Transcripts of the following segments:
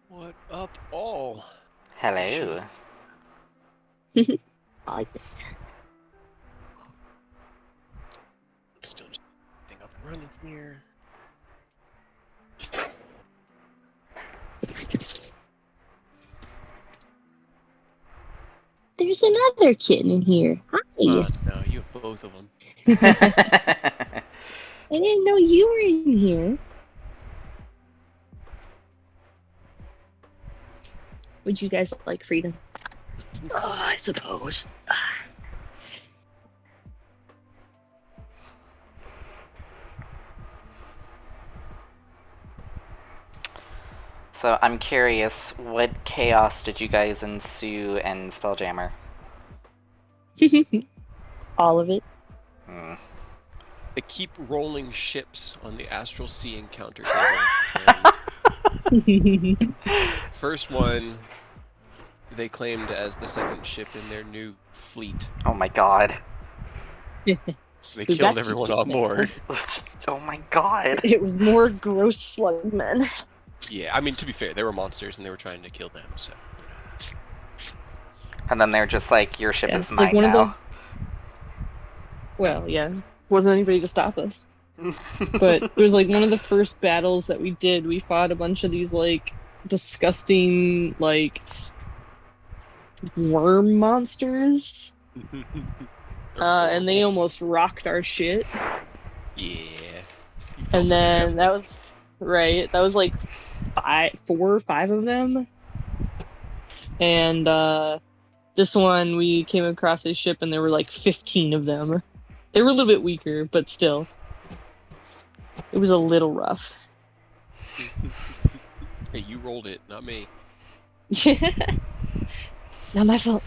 What up, all? Hello. Oh, yes. Still just thing up and running here. There's another kitten in here. Hi. No, you have both of them. I didn't know you were in here. Would you guys like freedom? Oh, I suppose. So I'm curious, what chaos did you guys ensue in Spelljammer? All of it. They keep rolling ships on the Astral Sea encounter table. First one, they claimed as the second ship in their new fleet. Oh my god. So they killed everyone on board. Oh my god. It was more gross slugmen. Yeah, I mean, to be fair, they were monsters and they were trying to kill them, so, And then they're just like, your ship is like mine now. Well, yeah. Wasn't anybody to stop us. But it was like one of the first battles that we did. We fought a bunch of these, like, disgusting, like, worm monsters. And they almost rocked our shit. Yeah. And then that was, right, that was like 4 or 5 of them. And this one, we came across a ship and there were like 15 of them. They were a little bit weaker, but still. It was a little rough. Hey, you rolled it, not me. Not my fault.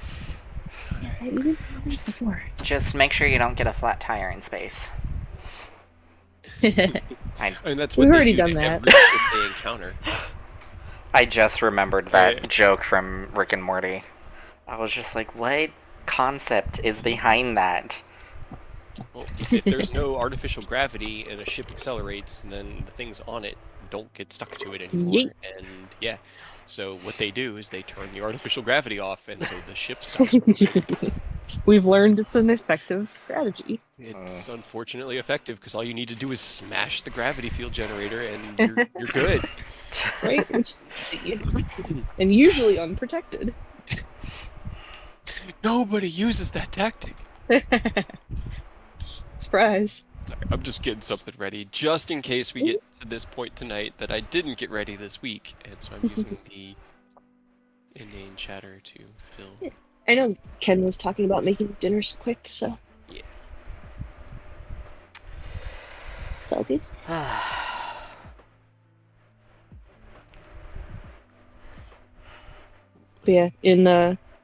Just make sure you don't get a flat tire in space. I mean, that's what We've they already do done to that. every ship they encounter. I just remembered that Right. joke from Rick and Morty. I was just like, what concept is behind that? Well, if there's no artificial gravity and a ship accelerates, then the things on it don't get stuck to it anymore. Yeet. And yeah, so what they do is they turn the artificial gravity off, and so the ship stops moving. We've learned it's an effective strategy. It's unfortunately effective because all you need to do is smash the gravity field generator, and you're good. Right? Which is easy. And usually unprotected. Nobody uses that tactic. Surprise. Sorry, I'm just getting something ready, just in case we get to this point tonight that I didn't get ready this week, and so I'm using the inane chatter to fill. I know Ken was talking about making dinners quick, so. Yeah. It's all good. But yeah, in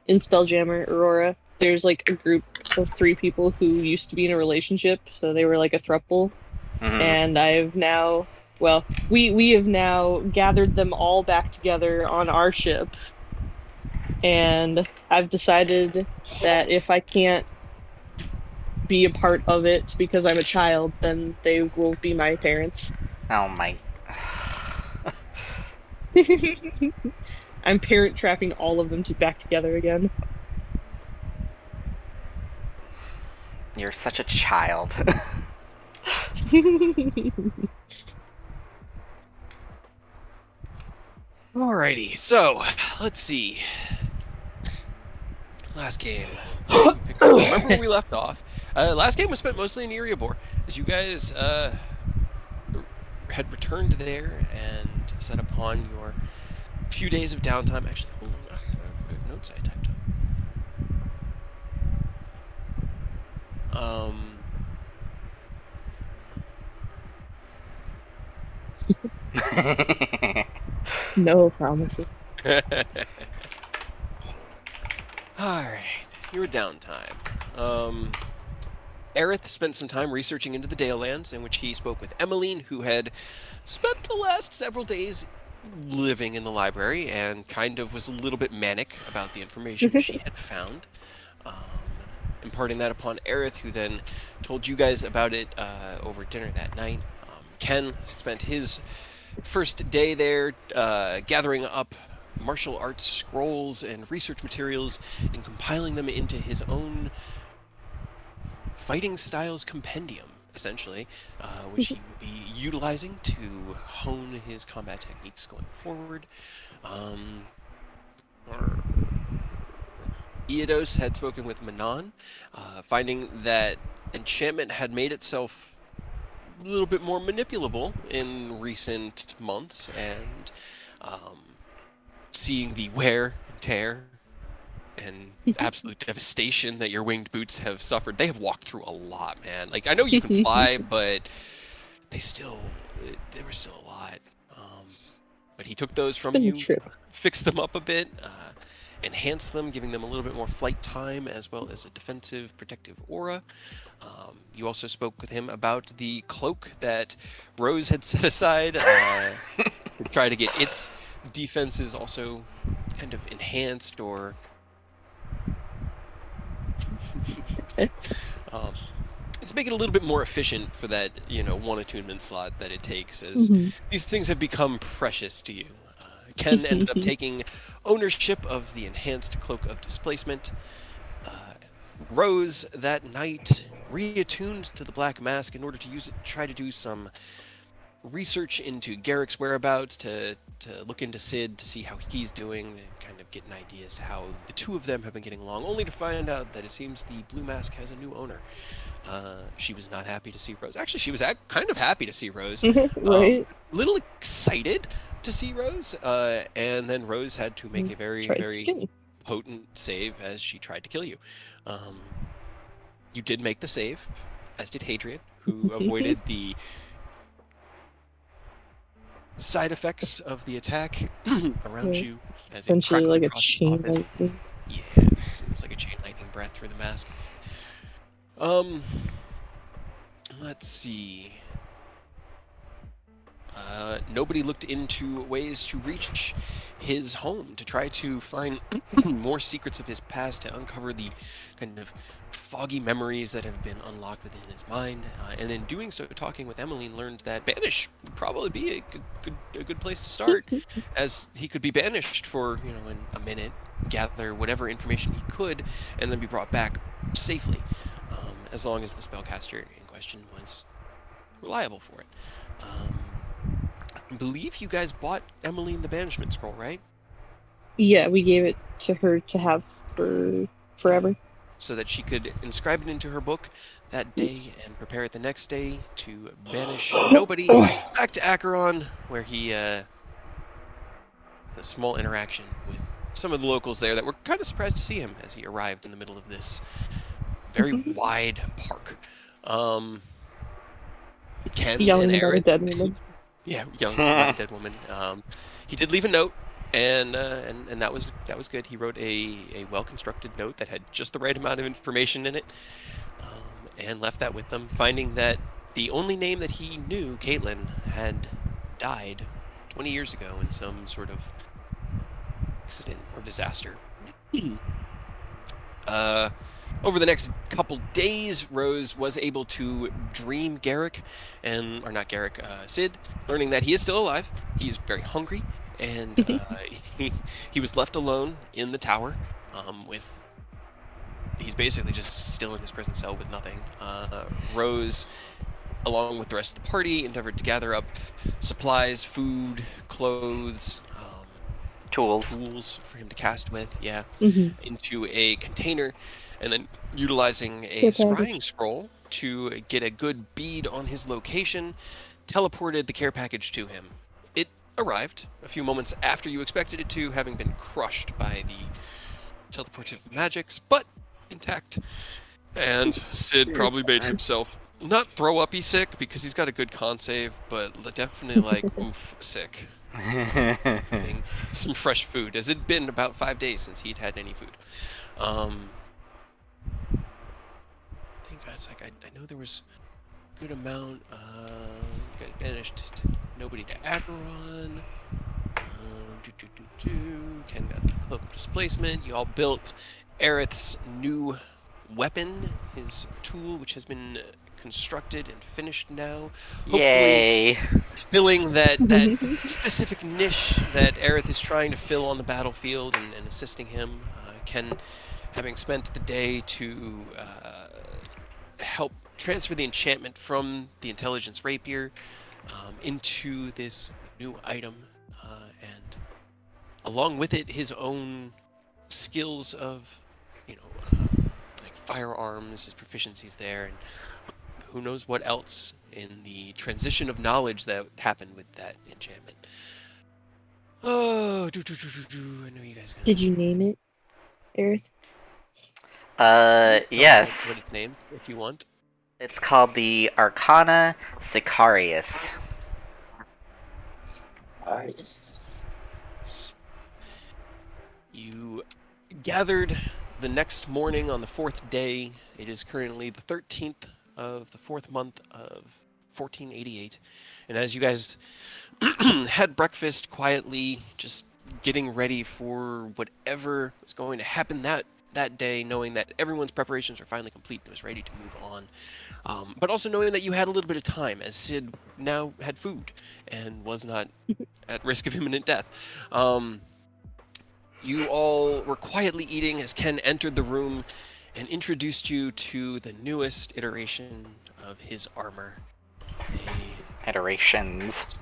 Spelljammer, Aurora, there's like a group of 3 people who used to be in a relationship, so they were like a throuple. And I've now, well, we have now gathered them all back together on our ship. And I've decided that if I can't be a part of it because I'm a child, then they will be my parents. Oh my... I'm parent trapping all of them back together again. You're such a child. Alrighty, so let's see. Last game. Remember where we left off? Last game was spent mostly in Erebor, as you guys had returned there and set upon your few days of downtime. Actually, hold on, I have notes I typed up. No promises. Alright, your downtime. Aerith spent some time researching into the Dalelands, in which he spoke with Emmeline, who had spent the last several days living in the library and kind of was a little bit manic about the information she had found. imparting that upon Aerith, who then told you guys about it over dinner that night. Ken spent his first day there gathering up martial arts scrolls and research materials and compiling them into his own fighting styles compendium, essentially, which he will be utilizing to hone his combat techniques going forward. Eodos had spoken with Manon, finding that enchantment had made itself a little bit more manipulable in recent months, and seeing the wear and tear and absolute devastation that your winged boots have suffered. They have walked through a lot, man. Like, I know you can fly, but they were still a lot. But he took those from you, fixed them up a bit, enhanced them, giving them a little bit more flight time, as well as a defensive, protective aura. You also spoke with him about the cloak that Rose had set aside to try to get its defenses also kind of enhanced, or it's making it a little bit more efficient for that, one attunement slot that it takes, as these things have become precious to you. Ken ended up taking ownership of the enhanced Cloak of Displacement. Rose that night reattuned to the Black Mask in order to use it, try to do some research into Garrick's whereabouts, to look into Sid, to see how he's doing, and kind of get an idea as to how the two of them have been getting along, only to find out that it seems the Blue Mask has a new owner. She was not happy to see Rose. Actually, she was kind of happy to see Rose. Right. Little excited to see Rose, and then Rose had to make a very, very potent save as she tried to kill you. You did make the save, as did Hadrian, who avoided the side effects of the attack around you. As essentially like a chain lightning. Yeah, it was like a chain lightning breath through the mask. Let's see. Nobody looked into ways to reach his home, to try to find more secrets of his past, to uncover the kind of foggy memories that have been unlocked within his mind. And in doing so, talking with Emmeline, learned that banish would probably be a good place to start, as he could be banished for, in a minute, gather whatever information he could, and then be brought back safely, as long as the spellcaster in question was reliable for it. I believe you guys bought Emmeline the banishment scroll, right? Yeah, we gave it to her to have for forever. So that she could inscribe it into her book that day and prepare it the next day to banish nobody back to Acheron, where he had a small interaction with some of the locals there that were kind of surprised to see him as he arrived in the middle of this very wide park. Ken yelling and about Aerith, a dead woman. Yeah, young dead woman. He did leave a note, and that was good. He wrote a well-constructed note that had just the right amount of information in it, and left that with them, finding that the only name that he knew, Caitlin, had died 20 years ago in some sort of accident or disaster. Over the next couple days, Rose was able to dream Sid, learning that he is still alive. He's very hungry, and he was left alone in the tower he's basically just still in his prison cell with nothing. Rose, along with the rest of the party, endeavored to gather up supplies, food, clothes, tools for him to cast with, into a container, and then utilizing a scrying scroll to get a good bead on his location, teleported the care package to him. It arrived a few moments after you expected it to, having been crushed by the teleportive magics, but intact. And Sid probably made himself not throw up sick, because he's got a good con save, but definitely oof sick. Some fresh food, as it'd been about 5 days since he'd had any food. I think that's I know there was a good amount. Got banished nobody to Acheron. Ken got the Cloak of Displacement. You all built Aerith's new weapon, his tool, which has been constructed and finished now. Hopefully, Yay! filling that specific niche that Aerith is trying to fill on the battlefield and assisting him. Ken, having spent the day to help transfer the enchantment from the intelligence rapier into this new item, and along with it, his own skills of, like firearms, his proficiencies there, and who knows what else in the transition of knowledge that happened with that enchantment. Oh, I know you guys. Did you name it, Aerith? Tell me Yes. what its name, if you want. It's called the Arcana Sicarius. You gathered the next morning on the 4th day. It is currently the 13th of the 4th month of 1488. And as you guys had breakfast quietly, just getting ready for whatever was going to happen that day, knowing that everyone's preparations were finally complete and was ready to move on. But also knowing that you had a little bit of time, as Sid now had food and was not at risk of imminent death. You all were quietly eating as Ken entered the room and introduced you to the newest iteration of his armor. Iterations.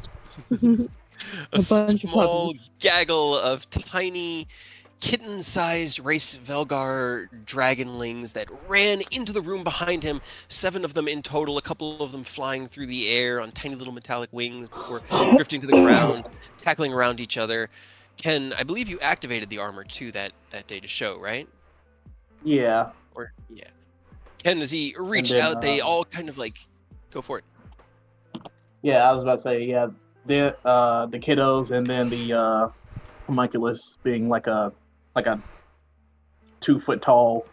A small gaggle of tiny, kitten-sized race Velgar dragonlings that ran into the room behind him, 7 of them in total, a couple of them flying through the air on tiny little metallic wings before drifting to the ground, tackling around each other. Ken, I believe you activated the armor too that day to show, right? Yeah. Yeah. Ken, as he reached out, they all kind of like, go for it. Yeah, I was about to say, yeah, the kiddos and then the homunculus being like a 2-foot tall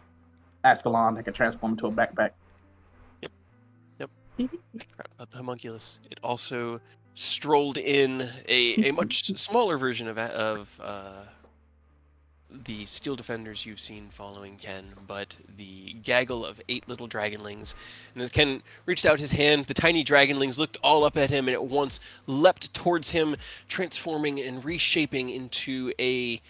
Ascalon that can transform into a backpack. Yep. Forgot about the homunculus. It also strolled in a much smaller version of the steel defenders you've seen following Ken, but the gaggle of 8 little dragonlings. And as Ken reached out his hand, the tiny dragonlings looked all up at him and at once leapt towards him, transforming and reshaping into a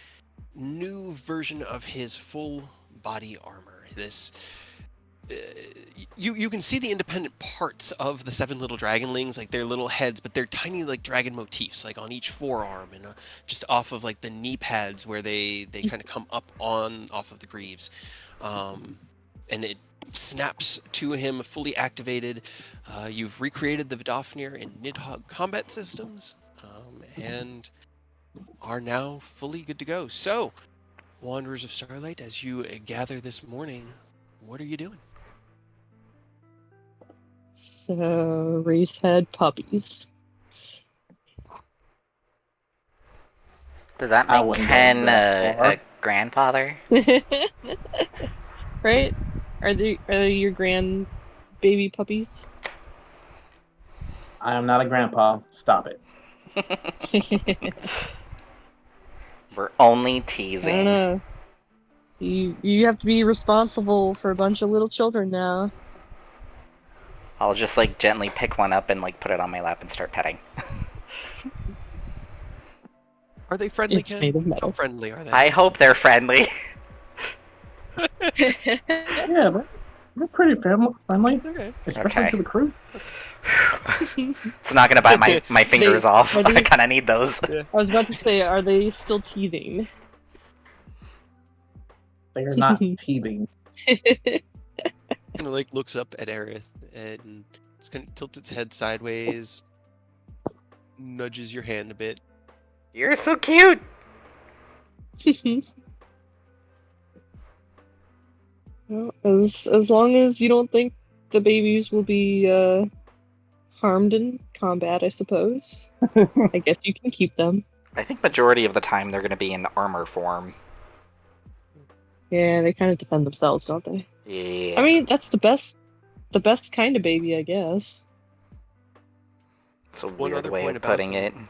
new version of his full body armor. This you can see the independent parts of the 7 little dragonlings, like their little heads, but they're tiny like dragon motifs, like on each forearm and just off of like the knee pads where they kind of come up off of the greaves, and it snaps to him fully activated. You've recreated the Vidofnir and Nidhogg combat systems, and are now fully good to go. So, Wanderers of Starlight, as you gather this morning, what are you doing? So, race head puppies. Does that make Ken a grandfather? Right? Are they your grand baby puppies? I am not a grandpa. Stop it. We're only I teasing. don't know. You have to be responsible for a bunch of little children now. I'll just like gently pick one up and like put it on my lap and start petting. Are they friendly, It's Ken? made of metal. How friendly are they? I hope they're friendly. Yeah, they're pretty friendly, Okay. especially Okay. to the crew. It's not gonna bite my fingers off. are they- I kind of need those. I was about to say, are they still teething? They are not teething. Kind of like looks up at Aerith and just kind of tilts its head sideways, nudges your hand a bit. You're so cute. Well, as long as you don't think the babies will be harmed in combat, I suppose. I guess you can keep them. I think majority of the time they're gonna be in armor form. Yeah, they kind of defend themselves, don't they? Yeah. I mean, that's the best kind of baby, I guess. it's a One weird other way point of about putting them.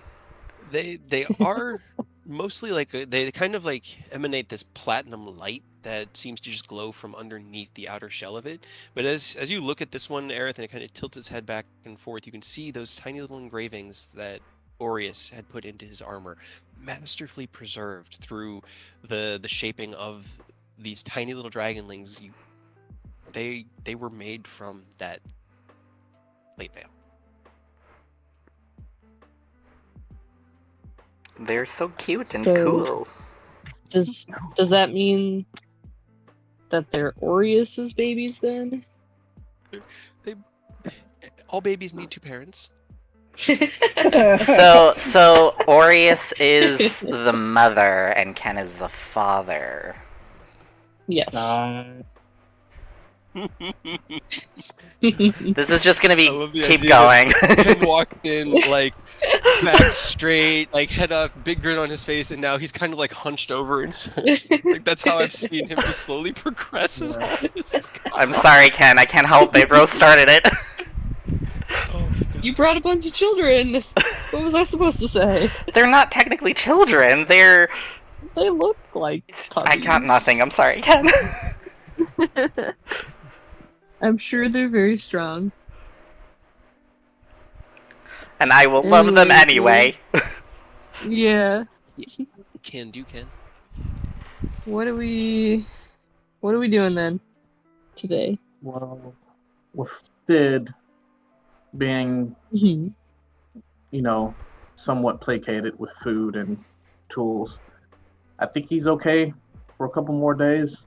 it. They are mostly like they kind of like emanate this platinum light that seems to just glow from underneath the outer shell of it. But as you look at this one, Aerith, and it kind of tilts its head back and forth, you can see those tiny little engravings that Aureus had put into his armor, masterfully preserved through the shaping of these tiny little dragonlings. They were made from that plate mail. They're so cute and So- cool. Does that mean that they're Aureus's babies then? All babies need two parents. So Aureus is the mother and Ken is the father. Yes. This is just gonna be I love the keep idea going. Ken walked in like back straight, like head up, big grin on his face, and now he's kind of like hunched over, and like that's how I've seen him just slowly progress as all this is going. I'm sorry, Ken. I can't help it. Bro started it. Oh, You brought a bunch of children. What was I supposed to say? They're not technically children. They're. They look like I got puppies. nothing. I'm sorry, Ken. I'm sure they're very strong. And I will love them anyway. Yeah. Can do, Ken. What are we doing then today? Well, with Sid being, Mhm. somewhat placated with food and tools, I think he's okay for a couple more days.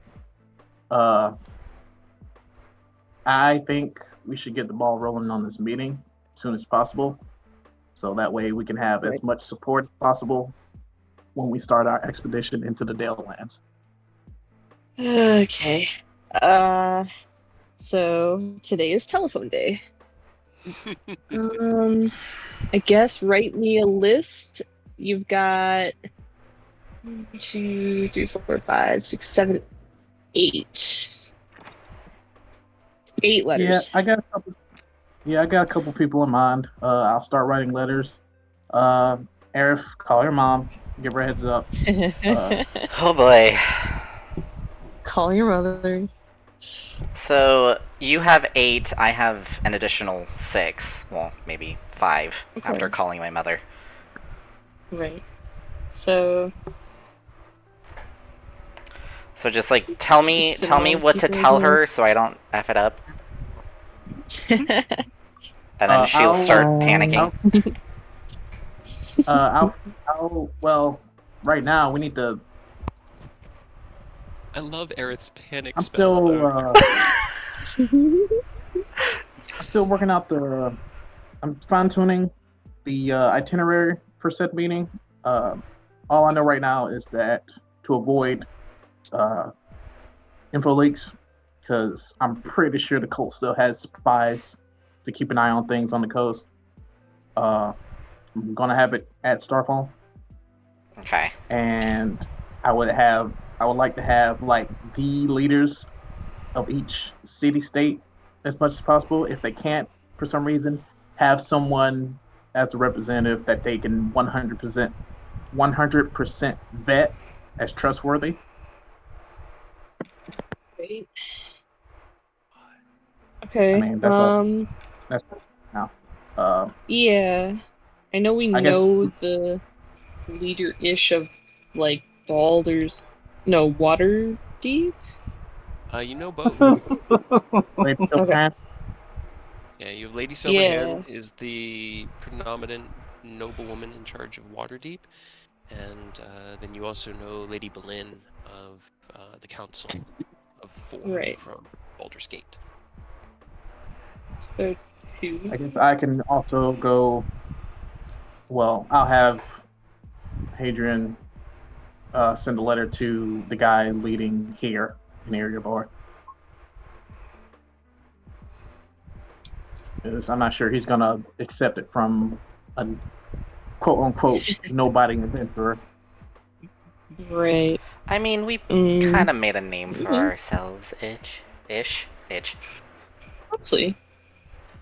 I think we should get the ball rolling on this meeting as soon as possible, so that way we can have as much support as possible when we start our expedition into the Dale Lands. Okay. So today is telephone day. I guess write me a list. You've got 1, 2, 3, 4, 5, 6, 7, 8. 8 letters. Yeah, I got a couple people in mind. I'll start writing letters. Arif, call your mom. Give her a heads up. Oh boy. Call your mother. So you have 8. I have an additional 6. Well, maybe 5 Okay. after calling my mother. Right. So So just like tell me what to tell her so I don't F it up. And then she'll start panicking. Well, right now we need to. I love Aerith's panic I'm spells, still, though. I'm still working out I'm fine tuning the itinerary for said meeting. All I know right now is that to avoid info leaks, because I'm pretty sure the cult still has spies to keep an eye on things on the coast. I'm gonna have it at Starfall, Okay. and I would like to have like the leaders of each city-state as much as possible. If they can't, for some reason, have someone as a representative that they can 100% vet as trustworthy. Great. Okay. I mean, that's all. That's now. Yeah. I know we I guess- know the leader-ish of like Baldur's Water Deep. You know both. Lady Okay. Silverhand. Yeah, you have Lady Silverhand is the predominant noblewoman in charge of Waterdeep, and then you also know Lady Boleyn of the Council of Four Right. from Baldur's Gate. So 2. I guess I can also go. Well, I'll have Hadrian send a letter to the guy leading here in Area Bar. Because I'm not sure he's gonna accept it from a quote unquote nobody adventurer. Right. I mean, we Mm. kind of made a name for Mhm. ourselves, ish. Honestly,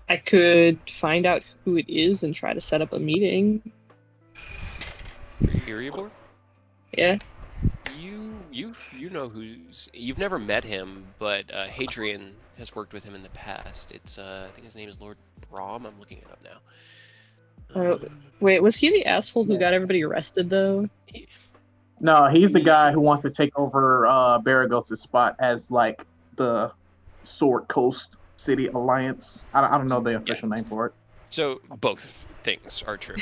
I could find out who it is and try to set up a meeting. For Erebor? Yeah. You know who's you've never met him, but Hadrian has worked with him in the past. It's I think his name is Lord Brom. I'm looking it up now. Oh, wait, was he the asshole who got everybody arrested though? No, he's the guy who wants to take over Baragos' spot as like the Sword Coast City Alliance. I don't know the official name for it. So both things are true.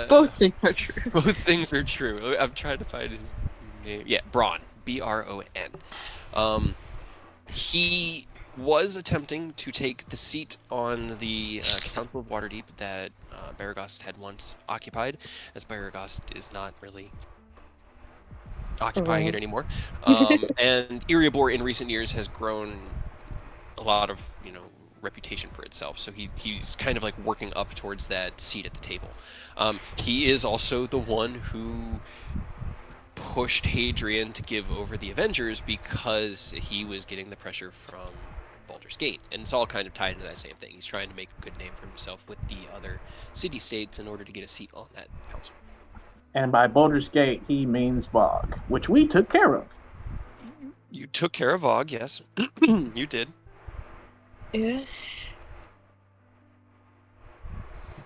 Both things are true. Both things are true. I'm trying to find his name. Yeah, Bron. Bron. He was attempting to take the seat on the Council of Waterdeep that Baragast had once occupied, as Baragast is not really occupying it anymore. And Erebor in recent years has grown a lot of, reputation for itself. So he's kind of like working up towards that seat at the table. He is also the one who pushed Hadrian to give over the Avengers because he was getting the pressure from Baldur's Gate. And it's all kind of tied into that same thing. He's trying to make a good name for himself with the other city-states in order to get a seat on that council. And by Baldur's Gate, he means Bog, which we took care of. You took care of Vog, yes. You did. Yeah.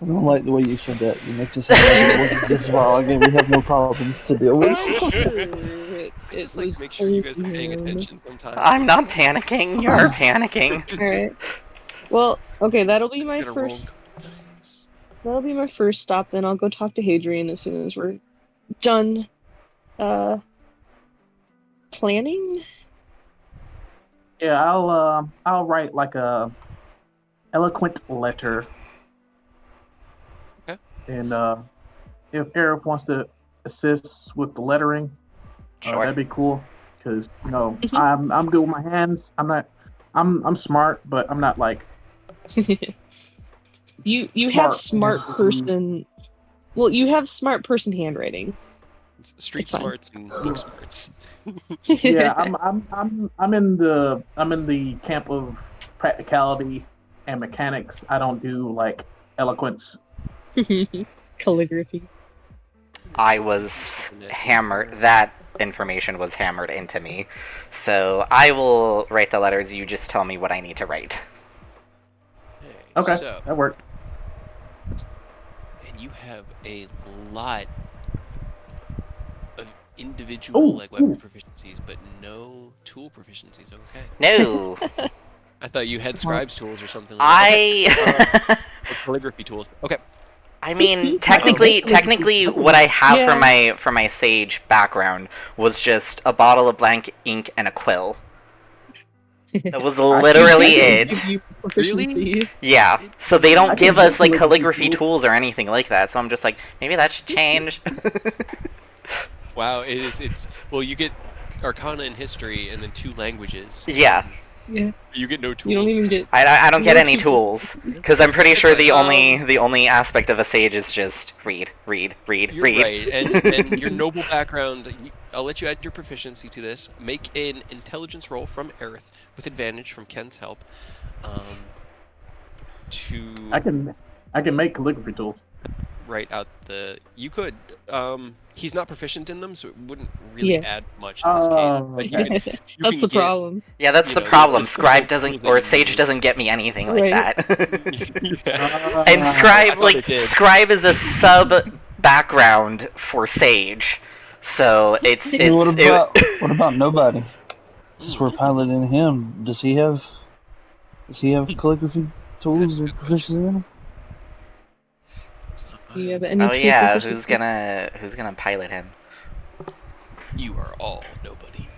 I don't like the way you said that. You make it sound like it wasn't this wrong and we have no problems to deal with. I just like to make sure you guys are paying attention sometimes. I'm not panicking. You're panicking. Alright. Well, okay, that'll be my Gonna roll. first. That'll be my first stop. Then I'll go talk to Hadrian as soon as we're done. Planning. Yeah, I'll write like a eloquent letter. Okay. And if Eric wants to assist with the lettering, Sure. that'd be cool. Because I'm good with my hands. I'm smart, but I'm not like you have Smart. smart person. Well, you have smart person handwriting. It's street It's fine. smarts and book smarts. yeah. I'm in the camp of practicality and mechanics. I don't do like eloquence. Calligraphy. I was hammered. That information was hammered into me. So I will write the letters. You just tell me what I need to write. Okay, So, that worked. and you have a lot of individual weapon proficiencies, but no tool proficiencies. Okay. No. I thought you had scribes tools or something like that. I Or calligraphy tools. Okay. I mean, technically, what I have Yeah. for my sage background was just a bottle of blank ink and a quill. That was literally it. Give you proficiency. Yeah. So they don't I give can us like do calligraphy tools. tools or anything like that. So I'm just like, maybe that should change. Wow. It's well, you get Arcana and History, and then 2 languages. Yeah. Yeah. You get no tools. You don't even get. I don't get No any tools. tools because I'm pretty sure the Okay, only aspect of a sage is just read. You're right, and your noble background. I'll let you add your proficiency to this. Make an intelligence roll from Aerith with advantage from Ken's help. I can make calligraphy tools. Write out the. You could. He's not proficient in them, so it wouldn't really Yeah. add much in this case. But you That's can the get- problem. Yeah, that's You the know, problem. the Scribe simple doesn't tools or that you sage need. doesn't get me anything like Right. that. Yeah. And I scribe thought it did. scribe is a sub background for sage. So it's Hey, what it, about nobody? Since we're piloting him, does he have calligraphy tools or proficiency in them? Do you have any Oh tool yeah, proficiency? who's gonna pilot him? You are all nobody.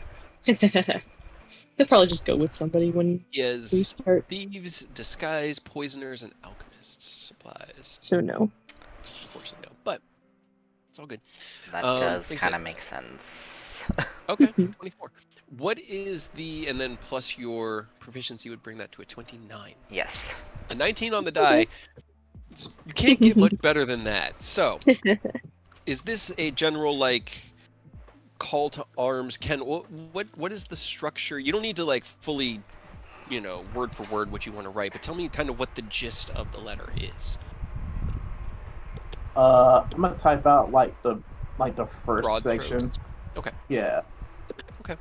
He'll probably just go with somebody when He we has start. thieves, disguise, poisoners, and alchemists supplies. So no. Unfortunately, no, but it's all good. That Like does I kind said- of make sense. Okay, 24. What is the, and then plus your proficiency would bring that to a 29. Yes. A 19 on the die. You can't get much better than that. So, is this a general, like, call to arms? Ken, what is the structure? You don't need to, like, fully, word for word what you want to write, but tell me kind of what the gist of the letter is. I'm gonna type out like the like the first Broad section. strokes. Okay. Yeah. Okay.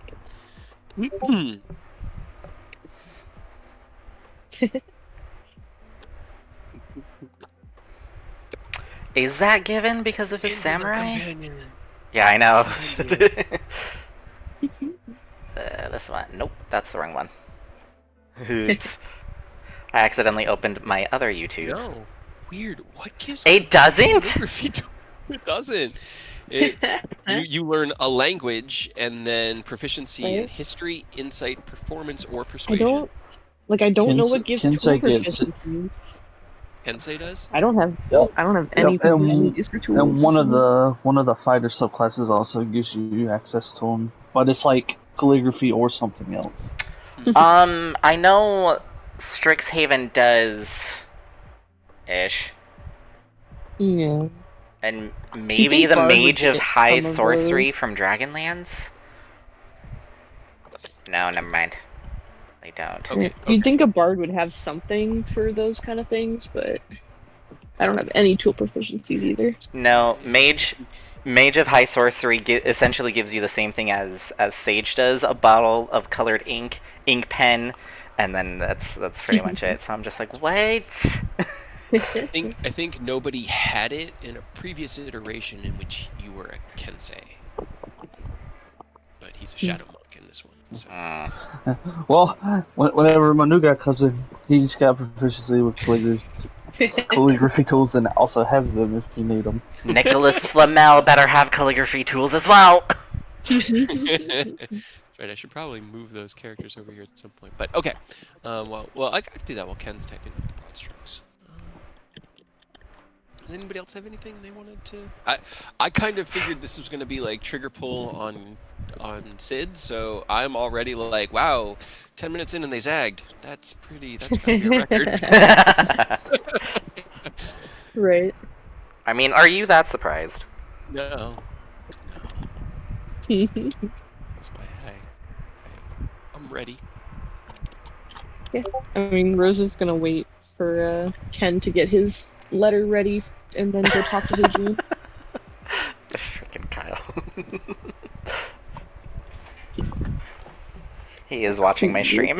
Is that given because of his Angular samurai? companion. Yeah, I know. Companion. This one. Nope, that's the wrong one. Oops. I accidentally opened my other YouTube. No. Weird. What gives It doesn't? calligraphy to- It doesn't. You learn a language and then proficiency in Right? history, insight, performance, or I persuasion. don't know what gives tool Kensei gets proficiencies. Kensei does? I don't have Yep. any Yep, proficiencies for tools. and one of the fighter subclasses also gives you access to them, but it's like calligraphy or something else. I know Strixhaven does ish. Yeah. And maybe think the Bard would Mage of get High some of Sorcery those? from Dragonlands? No, never mind. They don't. Okay. You'd think a bard would have something for those kind of things, but I don't have any tool proficiencies either. No, Mage of High Sorcery essentially gives you the same thing as Sage does, a bottle of colored ink pen, and then that's pretty much it. So I'm just like, what? I think nobody had it in a previous iteration in which you were a Kensei. But he's a Shadow Monk in this one. So. Well, whenever my new guy comes in, he's got proficiency with calligraphy tools and also has them if you need them. Nicholas Flamel better have calligraphy tools as well. Right, I should probably move those characters over here at some point. But okay, well, I could do that while Ken's typing up the broad strokes. Does anybody else have anything they wanted to? I kind of figured this was going to be like trigger pull on Sid, so I'm already like, wow, 10 minutes in and they zagged. That's gotta be a record. Right. I mean, are you that surprised? No. That's why I'm ready. Yeah. I mean, Rose is gonna wait for Ken to get his letter ready and then go talk to Hedge. Freaking Kyle. He is watching my stream.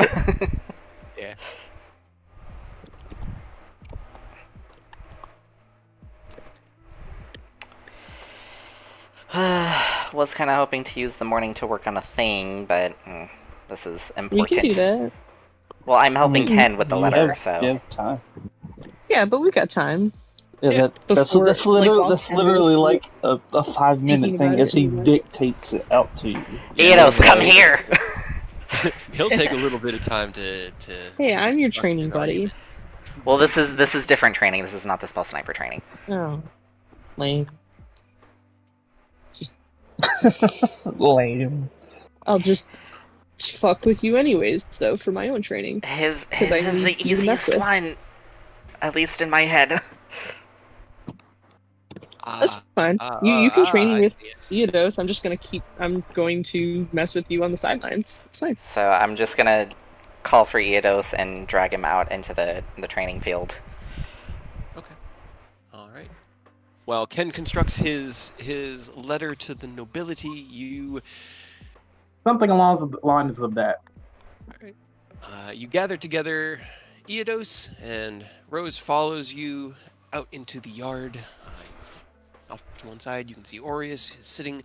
Yeah. Was kind of hoping to use the morning to work on a thing, but this is We important. can do that. Well, I'm helping Ken with the You letter, have, so. you have time. Yeah, but we got time. Yeah, that's Before, literally like, that's literally like a 5-minute thinking thing about as it he anyway. dictates it out to you. Eidos, come here! He'll take a little bit of time to. Hey, I'm your construct training his buddy. argument. Well, this is different training. This is not the spell sniper training. Oh, lame. Lame. I'll just fuck with you anyways, though, for my own training. His 'Cause I is need the you to mess easiest with. one, at least in my head. That's fine. You can train with yes. Theodos. I'm going to mess with you on the sidelines. It's fine. So I'm just gonna call for Eidos and drag him out into the training field. Okay. All right. While Ken constructs his letter to the nobility, you Something along the lines of that. all right. You gather together Eidos, and Rose follows you out into the yard. Off to one side, you can see Aureus is sitting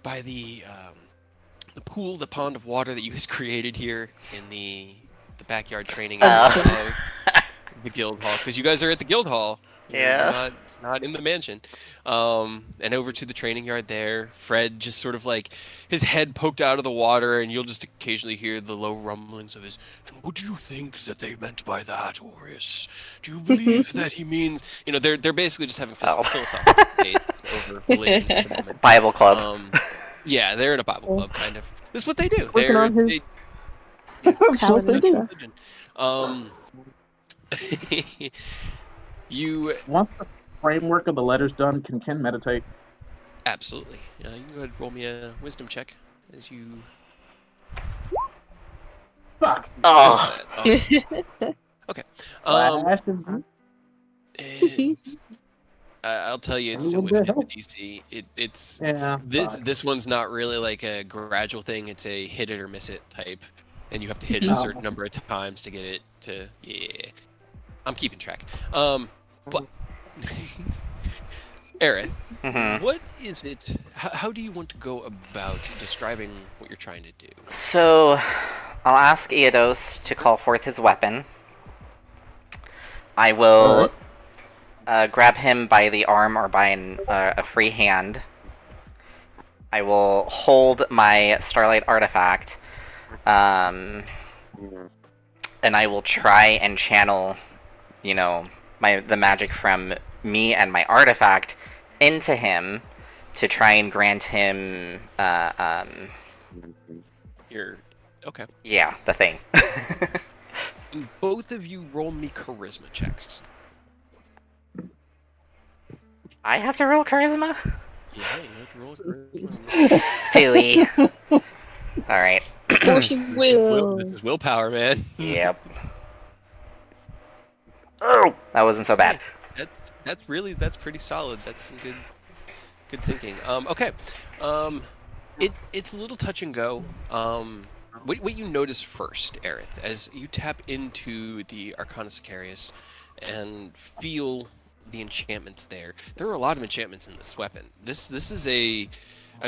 by the pool, the pond of water that you guys created here in the backyard training area of the guild hall, because you guys are at the guild hall. Yeah. Not in the mansion. And over to the training yard there, Fred just sort of like his head poked out of the water, and you'll just occasionally hear the low rumblings of his. And what do you think that they meant by that, Aureus? Do you believe that he means? You know, they're basically just having philosophical debates over religion at the moment. Bible club. Yeah, they're in a Bible club, kind of. This is what they do. Working on his That's what they do. You Once the framework of the letter's done, can Ken meditate? absolutely. You can go ahead and roll me a wisdom check as you. Fuck. Oh. Okay. Flash is- I'll tell you, it's A still little going to bit hit the help. DC. It's Yeah. Fuck. this one's not really like a gradual thing. It's a hit it or miss it type, and you have to hit it a Mhm. certain number of times to get it to. Yeah, I'm keeping track. But Aerith, Mhm. what is it? How do you want to go about describing what you're trying to do? So, I'll ask Eodos to call forth his weapon. I will grab him by the arm or by a free hand. I will hold my Starlight artifact, and I will try and channel, the magic from me and my artifact into him to try and grant him, You're okay. yeah, the thing. And both of you roll me charisma checks. I have to roll charisma? Yeah, you have to roll charisma. Phooey. Alright. Force of will. This is willpower, man. Yep. Oh, that wasn't so bad. That's pretty solid. That's some good thinking. Okay. It's a little touch and go. What you notice first, Aerith, as you tap into the Arcana Sicarius and feel the enchantments there. There are a lot of enchantments in this weapon. This is I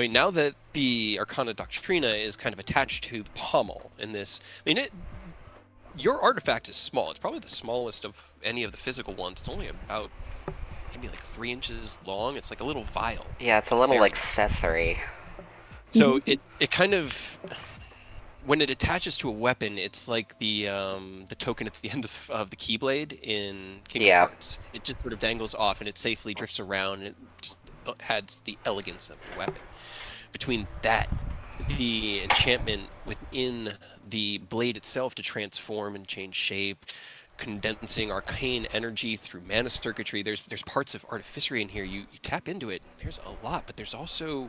mean, now that the Arcana Doctrina is kind of attached to the pommel in this, I mean, your artifact is small. It's probably the smallest of any of the physical ones. It's only about maybe like 3 inches long. It's like a little vial. Yeah, it's a little Very accessory. So it kind of, when it attaches to a weapon, it's like the token at the end of the Keyblade in Kingdom Hearts. It just sort of dangles off and it safely drifts around and it just adds the elegance of the weapon. Between that, the enchantment within the blade itself to transform and change shape, condensing arcane energy through mana circuitry. There's parts of artificery in here. You tap into it. There's a lot, but there's also,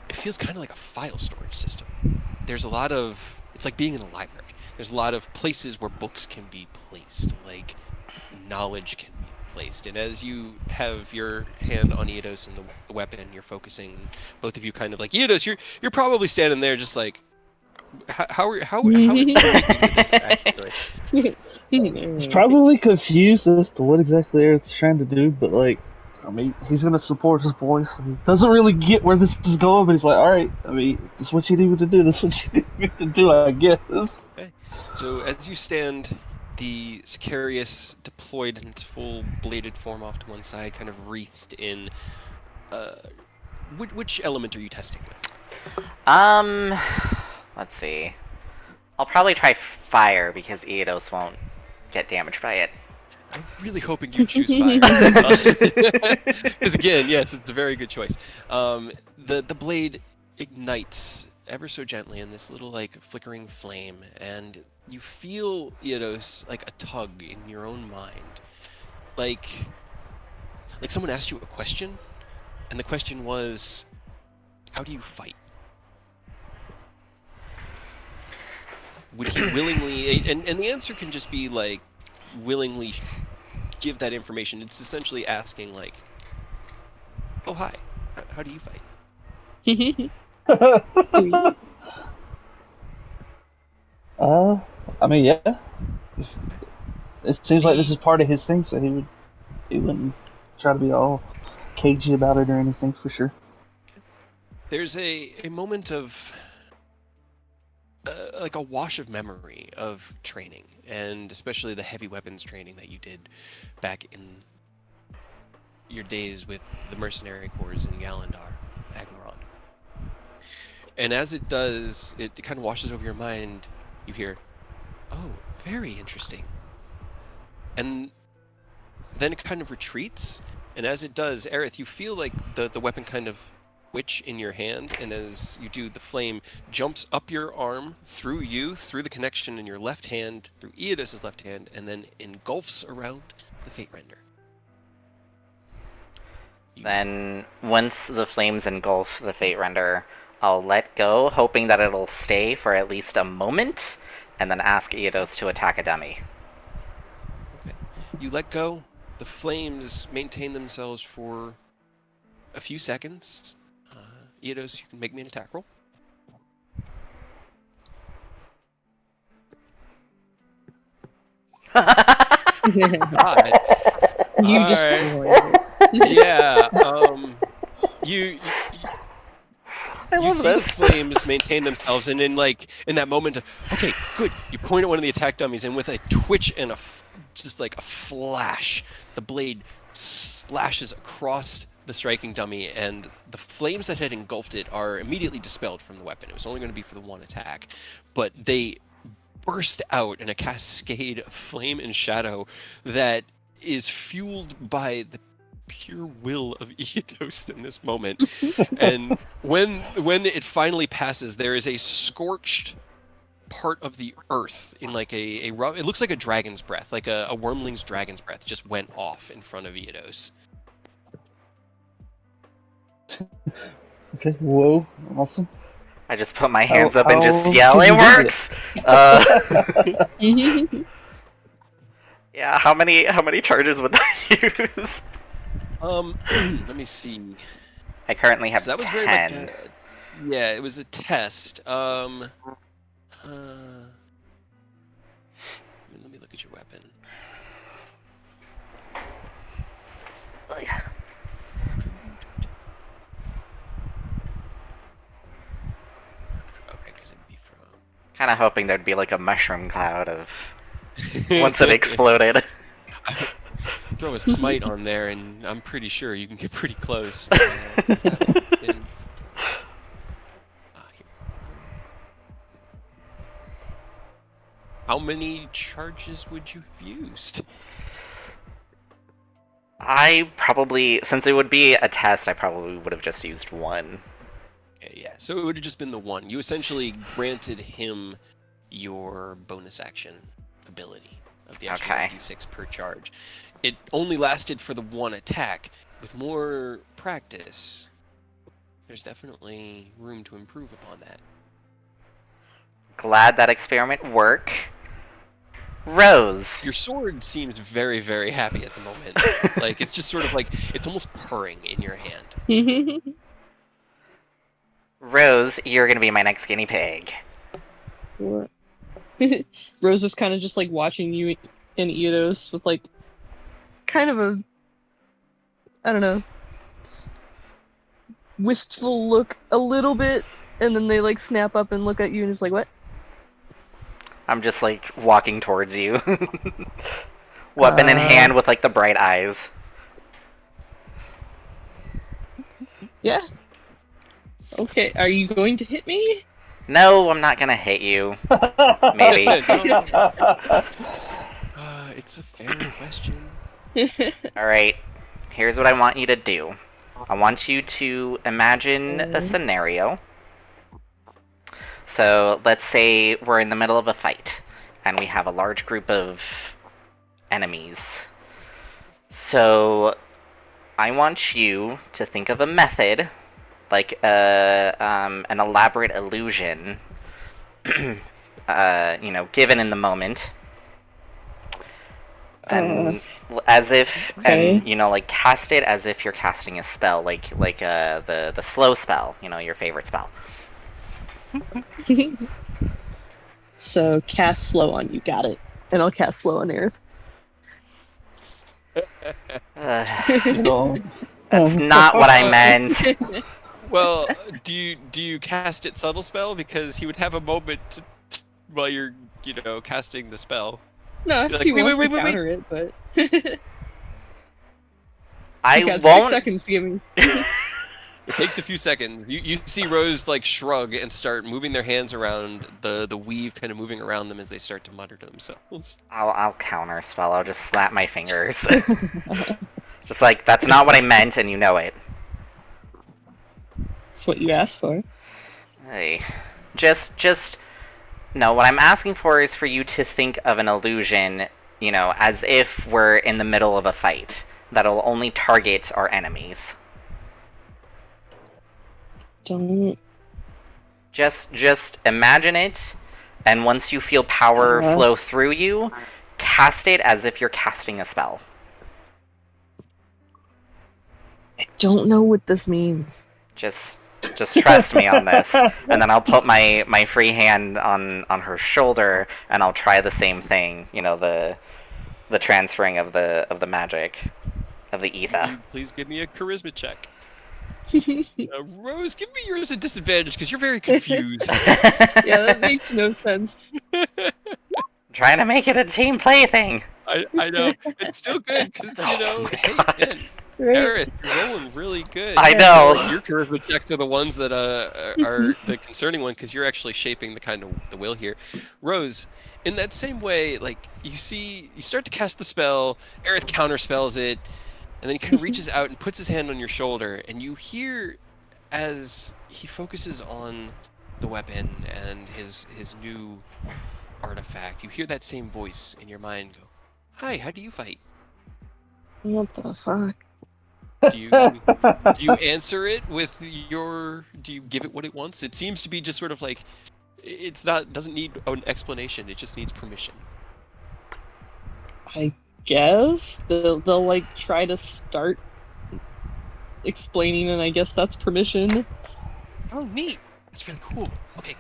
it feels kind of like a file storage system. There's a lot of, it's like being in a library. There's a lot of places where books can be placed, like knowledge can be placed. And as you have your hand on Eidos and the weapon, you're focusing. Both of you kind of like, Eidos, you're probably standing there just like, how is he taking this actually? He's probably confused as to what exactly Eric's trying to do, but like, I mean, he's gonna support his voice. He doesn't really get where this is going, but he's like, all right, I mean, this is what you need me to do. This is what you need me to do, I guess. Okay. So as you stand, the Sicarius deployed in its full bladed form off to one side, kind of wreathed in. Which element are you testing with? Let's see. I'll probably try fire because Eidos won't get damaged by it. I'm really hoping you choose fire. Because again, yes, it's a very good choice. The blade ignites ever so gently in this little like flickering flame, and you feel, Eidos, like a tug in your own mind. Like someone asked you a question, and the question was, how do you fight? Would he willingly, and the answer can just be like, willingly give that information. It's essentially asking like, oh hi, how do you fight? I mean, yeah. It seems like this is part of his thing, so he wouldn't try to be all cagey about it or anything, for sure. There's a moment of like a wash of memory of training, and especially the heavy weapons training that you did back in your days with the mercenary corps in Galandar, Aglarond. And as it does, it kind of washes over your mind. You hear, oh, very interesting. And then it kind of retreats, and as it does, Aerith, you feel like the weapon kind of twitch in your hand, and as you do, the flame jumps up your arm, through you, through the connection in your left hand, through Eidos' left hand, and then engulfs around the Fate Render. Then, once the flames engulf the Fate Render, I'll let go, hoping that it'll stay for at least a moment, and then ask Eidos to attack a dummy. Okay. You let go, The flames maintain themselves for a few seconds. Eidos, you can make me an attack roll. God. You All just right. Yeah. You I you love see the this. flames maintain themselves, and in that moment of okay, good, you point at one of the attack dummies, and with a twitch and just like a flash, the blade slashes across the striking dummy, and the flames that had engulfed it are immediately dispelled from the weapon. It was only going to be for the one attack, but they burst out in a cascade of flame and shadow that is fueled by the pure will of Eidos in this moment. And when it finally passes, there is a scorched part of the earth in like a it looks like a dragon's breath, like a wormling's dragon's breath just went off in front of Eidos. Okay, whoa, awesome. I just put my hands up and just how yell, can it you do works! Mhm. Yeah, how many charges would that use? Let me see. I currently have So that was 10. very much yeah, it was a test. Let me look at your weapon. Okay, because it'd be from. Kind of hoping there'd be like a mushroom cloud of once it exploded. Throw a smite on there, and I'm pretty sure you can get pretty close. How many charges would you have used? I probably, since it would be a test, I probably would have just used one. Okay, yeah, so it would have just been the one. You essentially granted him your bonus action ability of the extra Okay. d6 per charge. It only lasted for the one attack. With more practice, there's definitely room to improve upon that. Glad that experiment worked. Rose. Your sword seems very, very happy at the moment. Like, it's just sort of like, it's almost purring in your hand. Rose, you're gonna be my next guinea pig. What? Rose was kind of just like watching you and Eidos with like kind of a, I don't know, wistful look a little bit, and then they like snap up and look at you and it's like, what? I'm just like walking towards you. Weapon in hand with like the bright eyes. Yeah. Okay, are you going to hit me? No, I'm not gonna hit you. Maybe. It's a fair question. Alright, here's what I want you to do. I want you to imagine a scenario. So, let's say we're in the middle of a fight, and we have a large group of enemies. So, I want you to think of a method, like an elaborate illusion, given in the moment. And as if, okay. and like cast it as if you're casting a spell, like the slow spell, your favorite spell. So cast slow on you, got it. And I'll cast slow on Aerith. That's not what I meant. Well, do you cast it subtle spell, because he would have a moment while you're casting the spell. No, if You're like, he wait, wants wait, to wait, wait. counter it, but I you got 6 won't. seconds to give me. It takes a few seconds. You see Rose like shrug and start moving their hands around, the weave kind of moving around them as they start to mutter to themselves. I'll counter spell. I'll just slap my fingers. Just like, that's not what I meant, and you know it. That's what you asked for. Hey, just no. What I'm asking for is for you to think of an illusion, as if we're in the middle of a fight that'll only target our enemies. Don't. Just imagine it, and once you feel power flow through you, cast it as if you're casting a spell. I don't know what this means. Just trust me on this, and then I'll put my free hand on her shoulder, and I'll try the same thing. You know, the transferring of the magic, of the ether. Can you please give me a charisma check? Rose, give me yours at disadvantage because you're very confused. Yeah, that makes no sense. Trying to make it a team play thing. I know. It's still good because, you know, hey, man, Right? Aerith, you're rolling really good. I Yeah, know. It's like your charisma checks are the ones that are the concerning one because you're actually shaping the kind of the will here. Rose, in that same way, like you start to cast the spell, Aerith counterspells it, and then he kind of reaches out and puts his hand on your shoulder, and you hear as he focuses on the weapon and his new artifact, you hear that same voice in your mind go, "Hi, how do you fight?" What the fuck? Do you answer it with do you give it what it wants? It seems to be just sort of like doesn't need an explanation, it just needs permission. I guess they'll like try to start explaining, and I guess that's permission. Oh, neat. That's really cool. Okay.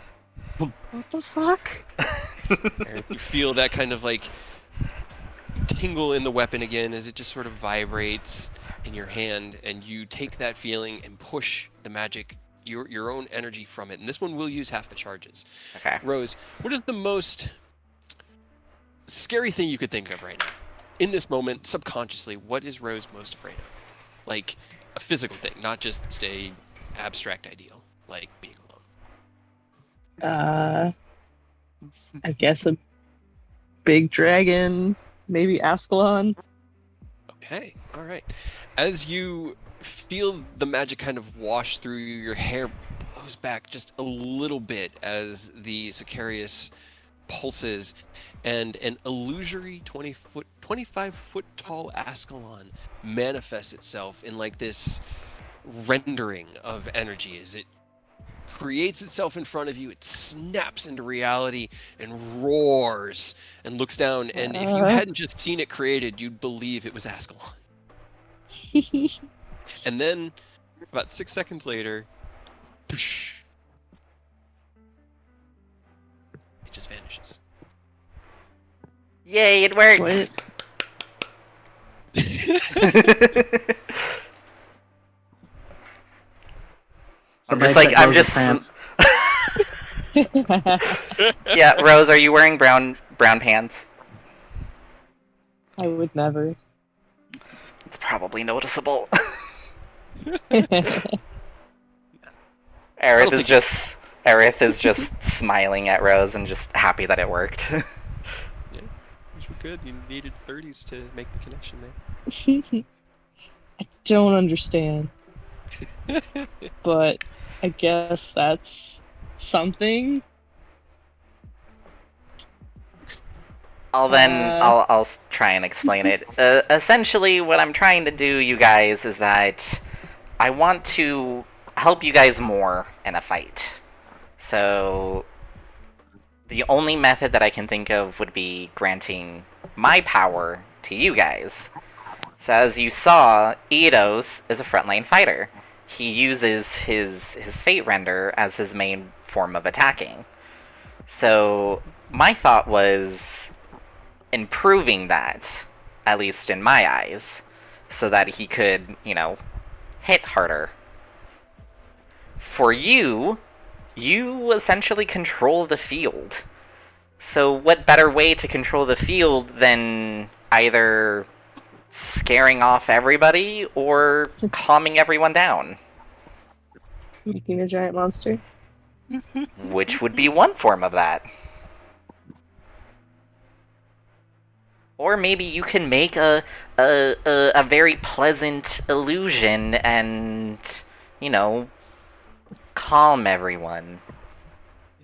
What the fuck? Aerith, you feel that kind of like tingle in the weapon again as it just sort of vibrates in your hand, and you take that feeling and push the magic, your own energy from it. And this one will use half the charges. Okay. Rose, what is the most scary thing you could think of right now? In this moment, subconsciously, what is Rose most afraid of? Like a physical thing, not just a abstract ideal, like being alone. I guess a big dragon, maybe Ascalon. Okay, all right. As you feel the magic kind of wash through you, your hair blows back just a little bit as the Sicarius pulses, and an illusory 25-foot tall Ascalon manifests itself in like this rendering of energy as it creates itself in front of you. It snaps into reality and roars and looks down, and if you hadn't just seen it created, you'd believe it was Ascalon. And then about 6 seconds later, poosh, it just vanishes. Yay, it worked! What? I'm just Yeah, Rose, are you wearing brown pants? I would never. It's probably noticeable. Aerith is just smiling at Rose and just happy that it worked. Yeah, which were good. You needed 30s to make the connection there. I don't understand. But I guess that's something. I'll try and explain it. Essentially, what I'm trying to do, you guys, is that I want to help you guys more in a fight. So the only method that I can think of would be granting my power to you guys. So as you saw, Eidos is a frontline fighter. He uses his Fate Render as his main form of attacking. So my thought was improving that, at least in my eyes, so that he could, hit harder. For you essentially control the field. So what better way to control the field than either scaring off everybody or calming everyone down? Making a giant monster. Which would be one form of that. Or maybe you can make a very pleasant illusion and, calm everyone.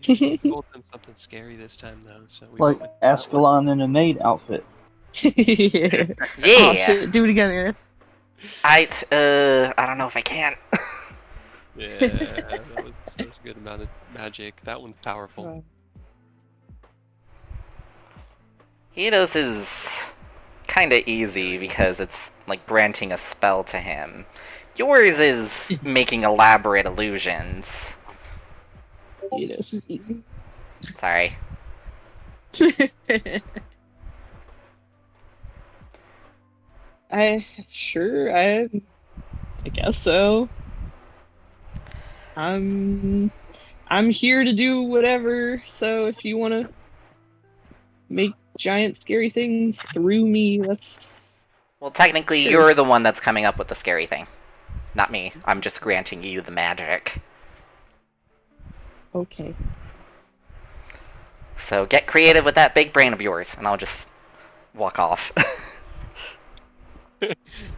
We told them something scary this time, though. So we Like went with that one. Ascalon in a maid outfit. Yeah. Yeah. Oh, shit. Do it again, Aaron. I don't know if I can. Yeah, that was a good amount of magic. That one's powerful. Eidos is kind of easy because it's like granting a spell to him. Yours is making elaborate illusions. This is easy. Sorry. I guess so. I'm here to do whatever. So if you want to make giant scary things through me, that's Well, technically, Sure. you're the one that's coming up with the scary thing. Not me. I'm just granting you the magic. okay. So get creative with that big brain of yours, and I'll just walk off.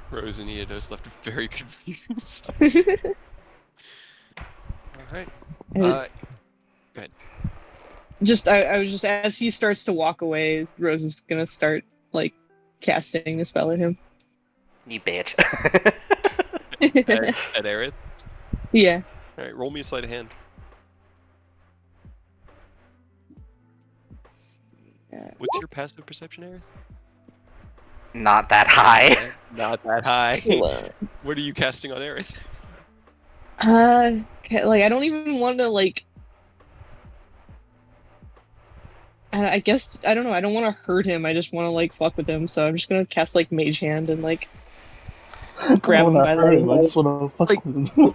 Rose and Eodos left very confused. All right. Go ahead. I was just as he starts to walk away, Rose is gonna start like casting a spell at him. You bitch. At Aerith. Yeah. All right, roll me a sleight of hand. What's your passive perception, Aerith? Not that high. Not that high. Hold on. What are you casting on Aerith? Like I don't even want to like. I guess I don't know. I don't want to hurt him. I just want to like fuck with him. So I'm just gonna cast like Mage Hand and like grab him by the I just want to fuck like- with him.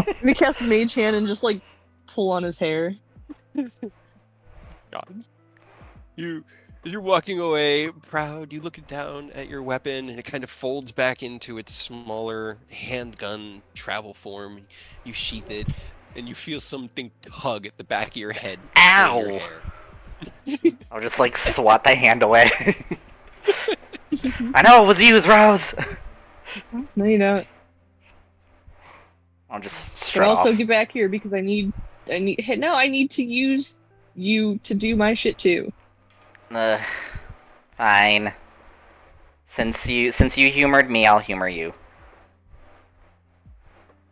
Let me cast Mage Hand and just like pull on his hair. God. As you're walking away, proud, you look down at your weapon and it kind of folds back into its smaller handgun travel form. You sheath it and you feel something tug at the back of your head. Ow! Your hair. I'll just like swat the hand away. I know it was you, Rose. No, you don't. I'll just But strut also off. get back here because I need to use you to do my shit too. Fine. Since you humored me, I'll humor you.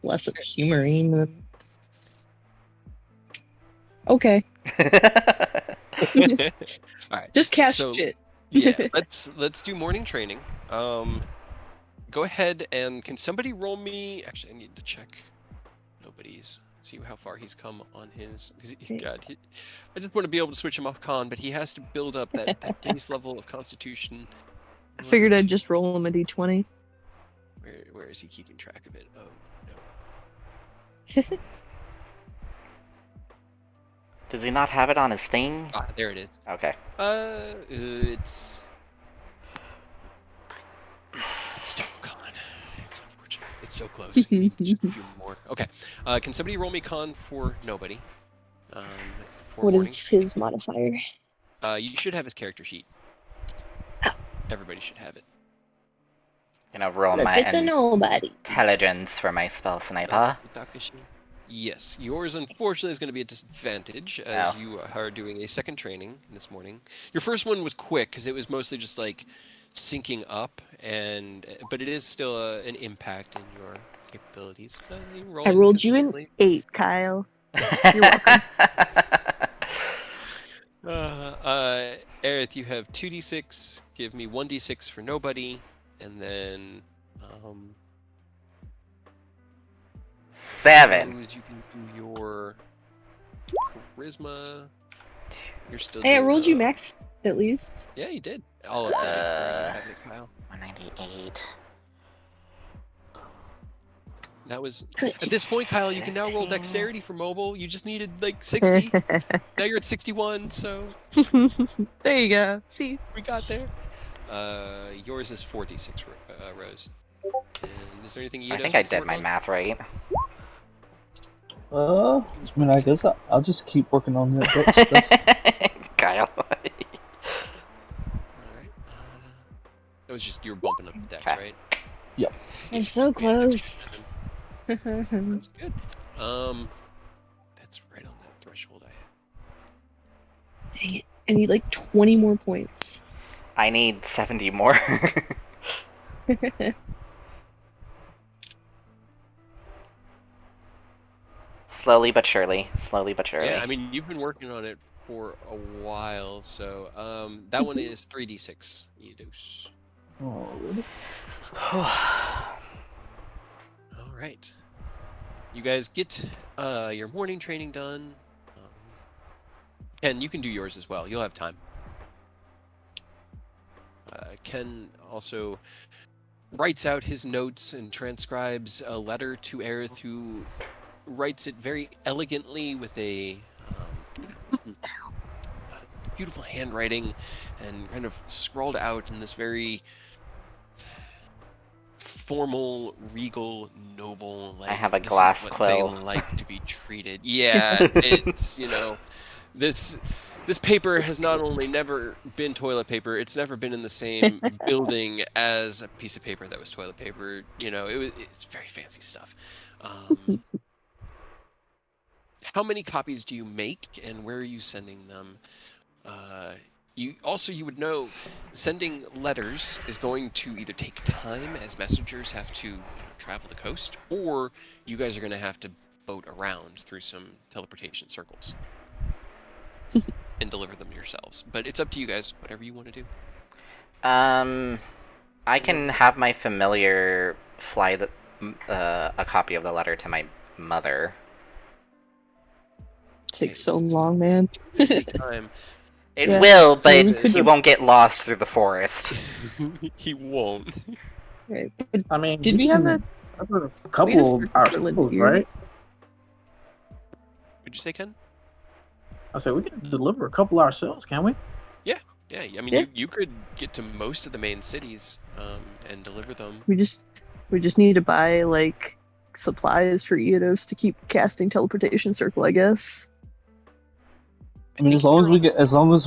Less of humoring than. Okay. All right. Just cast So- shit. Yeah, let's do morning training. Go ahead and can somebody roll me? Actually, I need to check nobody's. See how far he's come on his. Because I just want to be able to switch him off con, but he has to build up that base level of Constitution. I figured I'd just roll him a d20. Where is he keeping track of it? Oh no. Does he not have it on his thing? Ah, there it is. Okay. It's still con. It's unfortunate. It's so close. It's just a few more. Okay. Can somebody roll me con for nobody? For What morning is training? his modifier? You should have his character sheet. Oh. Everybody should have it. Gonna roll Look, my it's a nobody. intelligence for my spell sniper. Yes, yours unfortunately is going to be a disadvantage as Oh. you are doing a second training this morning. Your first one was quick because it was mostly just like syncing up, but it is still an impact in your capabilities. I rolled you an 8, Kyle. You're welcome. Aerith, you have 2d6. Give me 1d6 for nobody, and then 7. Rose, you can do your charisma. You're still. Hey, I doing, rolled you max at least. Yeah, you did. I'll update it. Where you have it, Kyle. 198. That was at this point, Kyle. You can now roll dexterity for mobile. You just needed like 60. Now you're at 61, so There you go. See, we got there. Yours is 46, Rose. And is there anything you? I think I did my math right. I mean, I guess I'll just keep working on that deck stuff. Kyle. Alright. That was just you were bumping up the dex, Okay. right? Yep. I'm so close. That's good. That's right on that threshold I have. Dang it. I need like 20 more points. I need 70 more. Slowly but surely. Slowly but surely. Yeah, I mean you've been working on it for a while, so that one is 3d6. Eodos. Oh, really? All right. You guys get your morning training done. Ken, you can do yours as well. You'll have time. Ken also writes out his notes and transcribes a letter to Aerith, who writes it very elegantly with a beautiful handwriting and kind of scrawled out in this very formal, regal, noble, like, I have a this glass is what they quill. like to be treated. Yeah, it's, this paper has not only never been toilet paper, it's never been in the same building as a piece of paper that was toilet paper. It's very fancy stuff. How many copies do you make, and where are you sending them? You would know sending letters is going to either take time, as messengers have to travel the coast, or you guys are going to have to boat around through some teleportation circles and deliver them yourselves. But it's up to you guys, whatever you want to do. I can have my familiar fly a copy of the letter to my mother. Takes so long, man. Take time. It Yeah. will, but I mean, we could he won't get lost through the forest. He won't. Right. But I mean, did we have a couple we of had a circle ourselves, here? right? Would you say, Ken? I said we can deliver a couple ourselves, can we? Yeah, I mean, Yeah. you could get to most of the main cities and deliver them. We just need to buy like supplies for Eodos to keep casting teleportation circle, I guess. I mean, think as long if as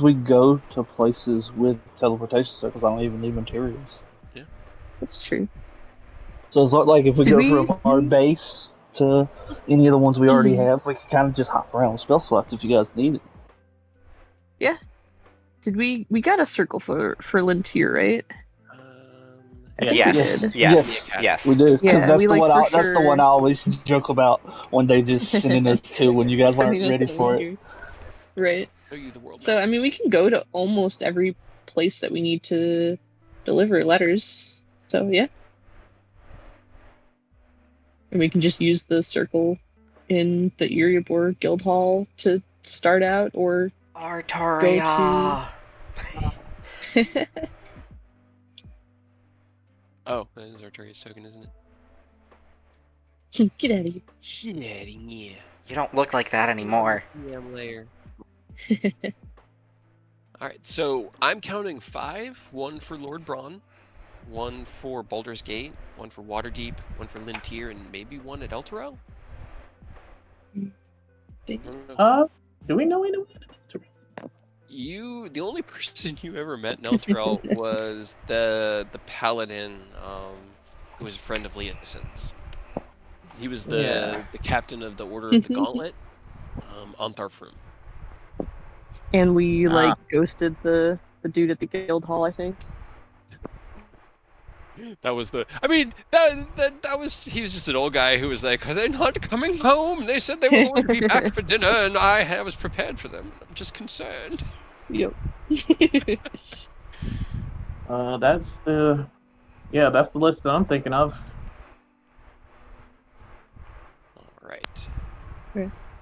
you're we go to places with teleportation circles, I don't even need materials. That's true. So it's not like if we Did go we- from our base to any of the ones we already Mhm. have, we can kind of just hop around with spell slots if you guys need it. Did we got a circle for Lintier, right? I think we Yes, did. yes. We do, because Yeah, that's we, the like, one. for That's the one sure- I always joke about when they just sending us to when you guys aren't Sending us ready to for it. Lintier. Right. show you the world So map. I mean, we can go to almost every place that we need to deliver letters. So yeah, and we can just use the circle in the Erebor Guild Hall to start out, or Artaria! Oh, that is Arturia's token, isn't it? get out of here. Yeah, yeah. You don't look like that anymore. TM layer. Alright, so I'm counting 5. 1 for Lord Braun, 1 for Baldur's Gate, 1 for Waterdeep, 1 for Lintier, and maybe 1 at Elturel? Do we know anyone? The only person you ever met in Elturel was the paladin, who was a friend of Leosin's. He was the captain of the Order of the Gauntlet, on Tharfroom. And we ghosted the dude at the Guild Hall, I think. That was that was he was just an old guy who was like, "Are they not coming home? They said they were going to be back for dinner, and I was prepared for them. I'm just concerned." Yep. That's the list that I'm thinking of. All right.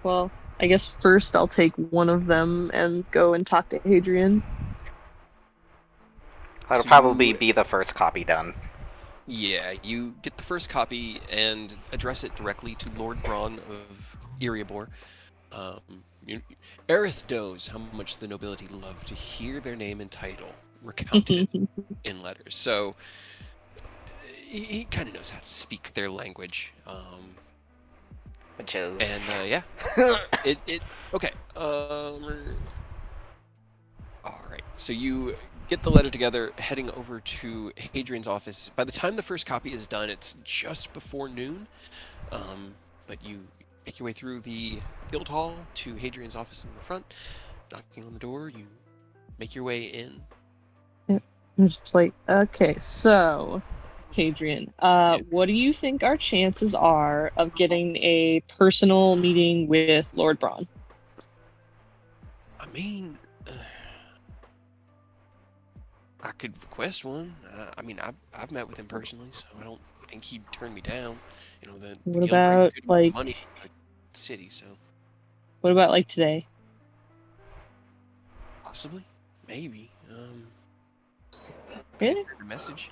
Well, I guess first I'll take one of them and go and talk to Hadrian. That'll So probably you- be the first copy done. Yeah, you get the first copy and address it directly to Lord Braun of Erebor. Aerith knows how much the nobility love to hear their name and title recounted in letters, so he kind of knows how to speak their language. Which is... And yeah, okay. All right. So you get the letter together, heading over to Hadrian's office. By the time the first copy is done, it's just before noon. But you make your way through the guild hall to Hadrian's office in the front, knocking on the door. You make your way in. I'm just like, okay, so, Hadrian, what do you think our chances are of getting a personal meeting with Lord Braun? I mean, I could request one. I mean, I've met with him personally, so I don't think he'd turn me down. You know, the What guild brings about, good like, money to the city, so what about like today? possibly, maybe. I Really? could send a message.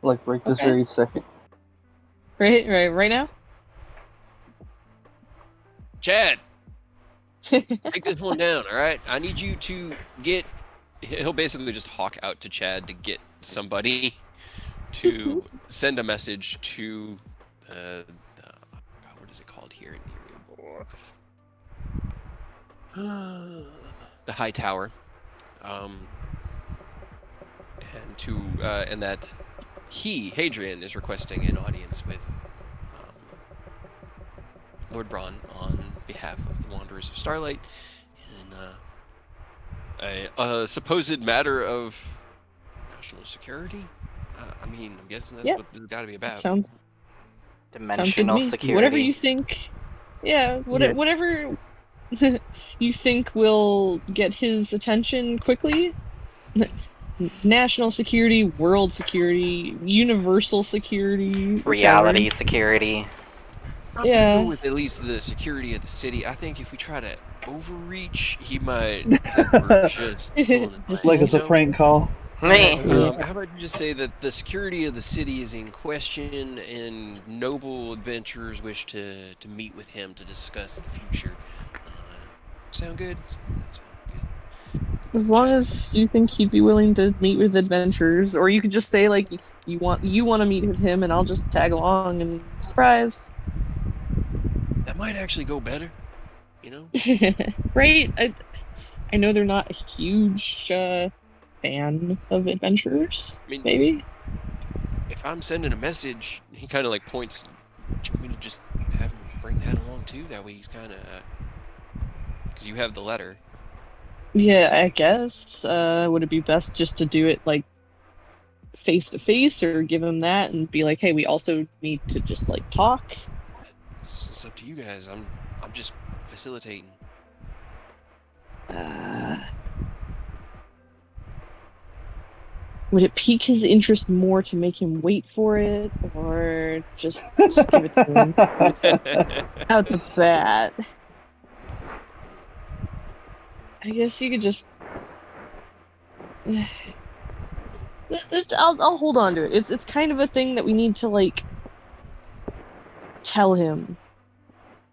Like right this Okay. very second. Right now? Chad, take this one down, all right? I need you to get. He'll basically just hawk out to Chad to get somebody to send a message to God, what is it called here in the High Tower, and and that Hadrian, is requesting an audience with Lord Braun on behalf of the Wanderers of Starlight in a supposed matter of national security. I mean, I'm guessing that's Yeah. what this has got to be about. Sounds good to Dimensional me. security. Whatever you think. Yeah, whatever you think will get his attention quickly. National security, world security, universal security, whichever. Reality security. I'm gonna go Yeah. with at least the security of the city. I think if we try to overreach, he might think we're just pulling his Just leg, Like it's a prank call. Yeah. Me. How about you just say that the security of the city is in question, and noble adventurers wish to meet with him to discuss the future. Sound good? Sound good. As long Chat. as you think he'd be willing to meet with adventurers, or you could just say like you want to meet with him, and I'll just tag along and surprise. That might actually go better. You know. Right? I know they're not a huge fan of adventurers. I mean, Maybe. if I'm sending a message, he kind of like points. Do you want me to just have him bring that along too? That way he's kind of, because you have the letter. Yeah, I guess. Would it be best just to do it like face to face, or give him that and be like, hey, we also need to just like talk? It's up to you guys. I'm just facilitating. Would it pique his interest more to make him wait for it, or just give it to him out the bat? I guess you could just. I'll hold on to it. It's kind of a thing that we need to like tell him.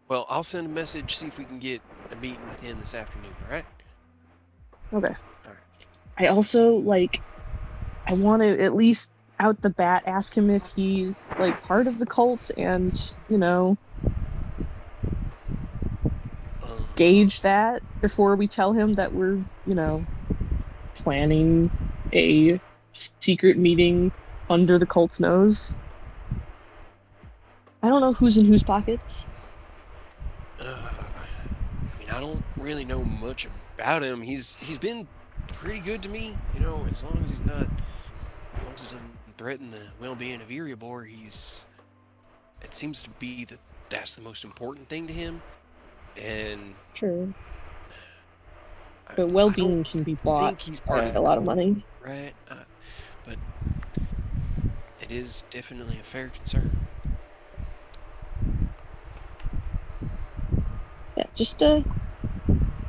Well, I'll send a message, see if we can get a meeting with him this afternoon, alright? Okay. Alright. I also like. I want to at least out the bat ask him if he's like part of the cult, and gauge that before we tell him that we're planning a secret meeting under the cult's nose. I don't know who's in whose pockets. I mean, I don't really know much about him. He's been pretty good to me, as long as it doesn't threaten the well-being of Erebor. It seems to be that's the most important thing to him, and sure. But well-being can be bought he's by a lot of money. Right? But it is definitely a fair concern. Yeah, just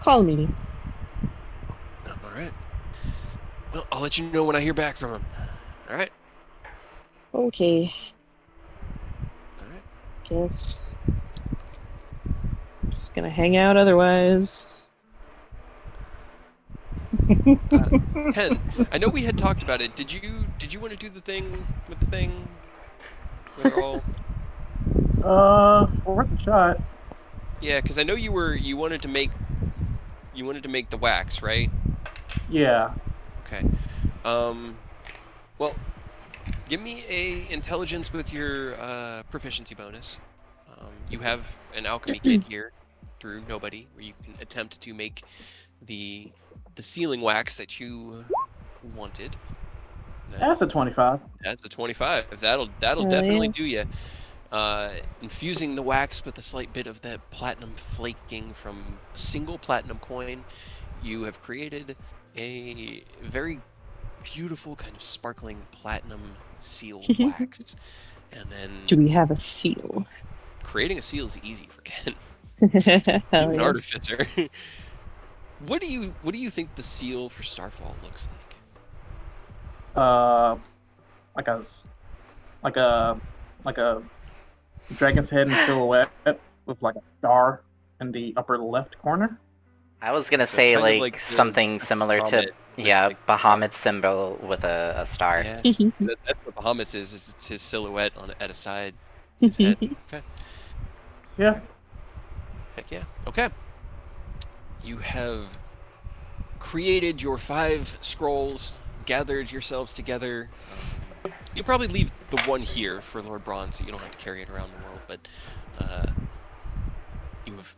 call a meeting. All right. Well, I'll let you know when I hear back from him. All right? Okay. All right. Guess. Just gonna hang out otherwise. Ken, I know we had talked about it. Did you want to do the thing with the thing? Where they're all... Worth a shot. Yeah, because I know you wanted to make the wax, right? Yeah. Okay. Well, give me a intelligence with your proficiency bonus. You have an alchemy kit here through Nobody, where you can attempt to make the sealing wax that you wanted. That's a 25. That's a 25. That'll definitely do you. Infusing the wax with a slight bit of that platinum flaking from a single platinum coin, you have created a very beautiful kind of sparkling platinum seal wax. And then Do we have a seal? creating a seal is easy for Ken. Hell An yeah. artificer. What do you think the seal for Starfall looks like? Like a dragon's head in silhouette with like a star in the upper left corner. I was gonna So say kind of like like the something similar to Bahamut with, like, Bahamut's symbol with a star. Yeah, that's what Bahamut's is. It's his silhouette at a side, his head. Okay. Yeah. Heck yeah. Okay. You have created your 5 scrolls, gathered yourselves together. You'll probably leave the one here for Lord Braun, so you don't have to carry it around the world. But you have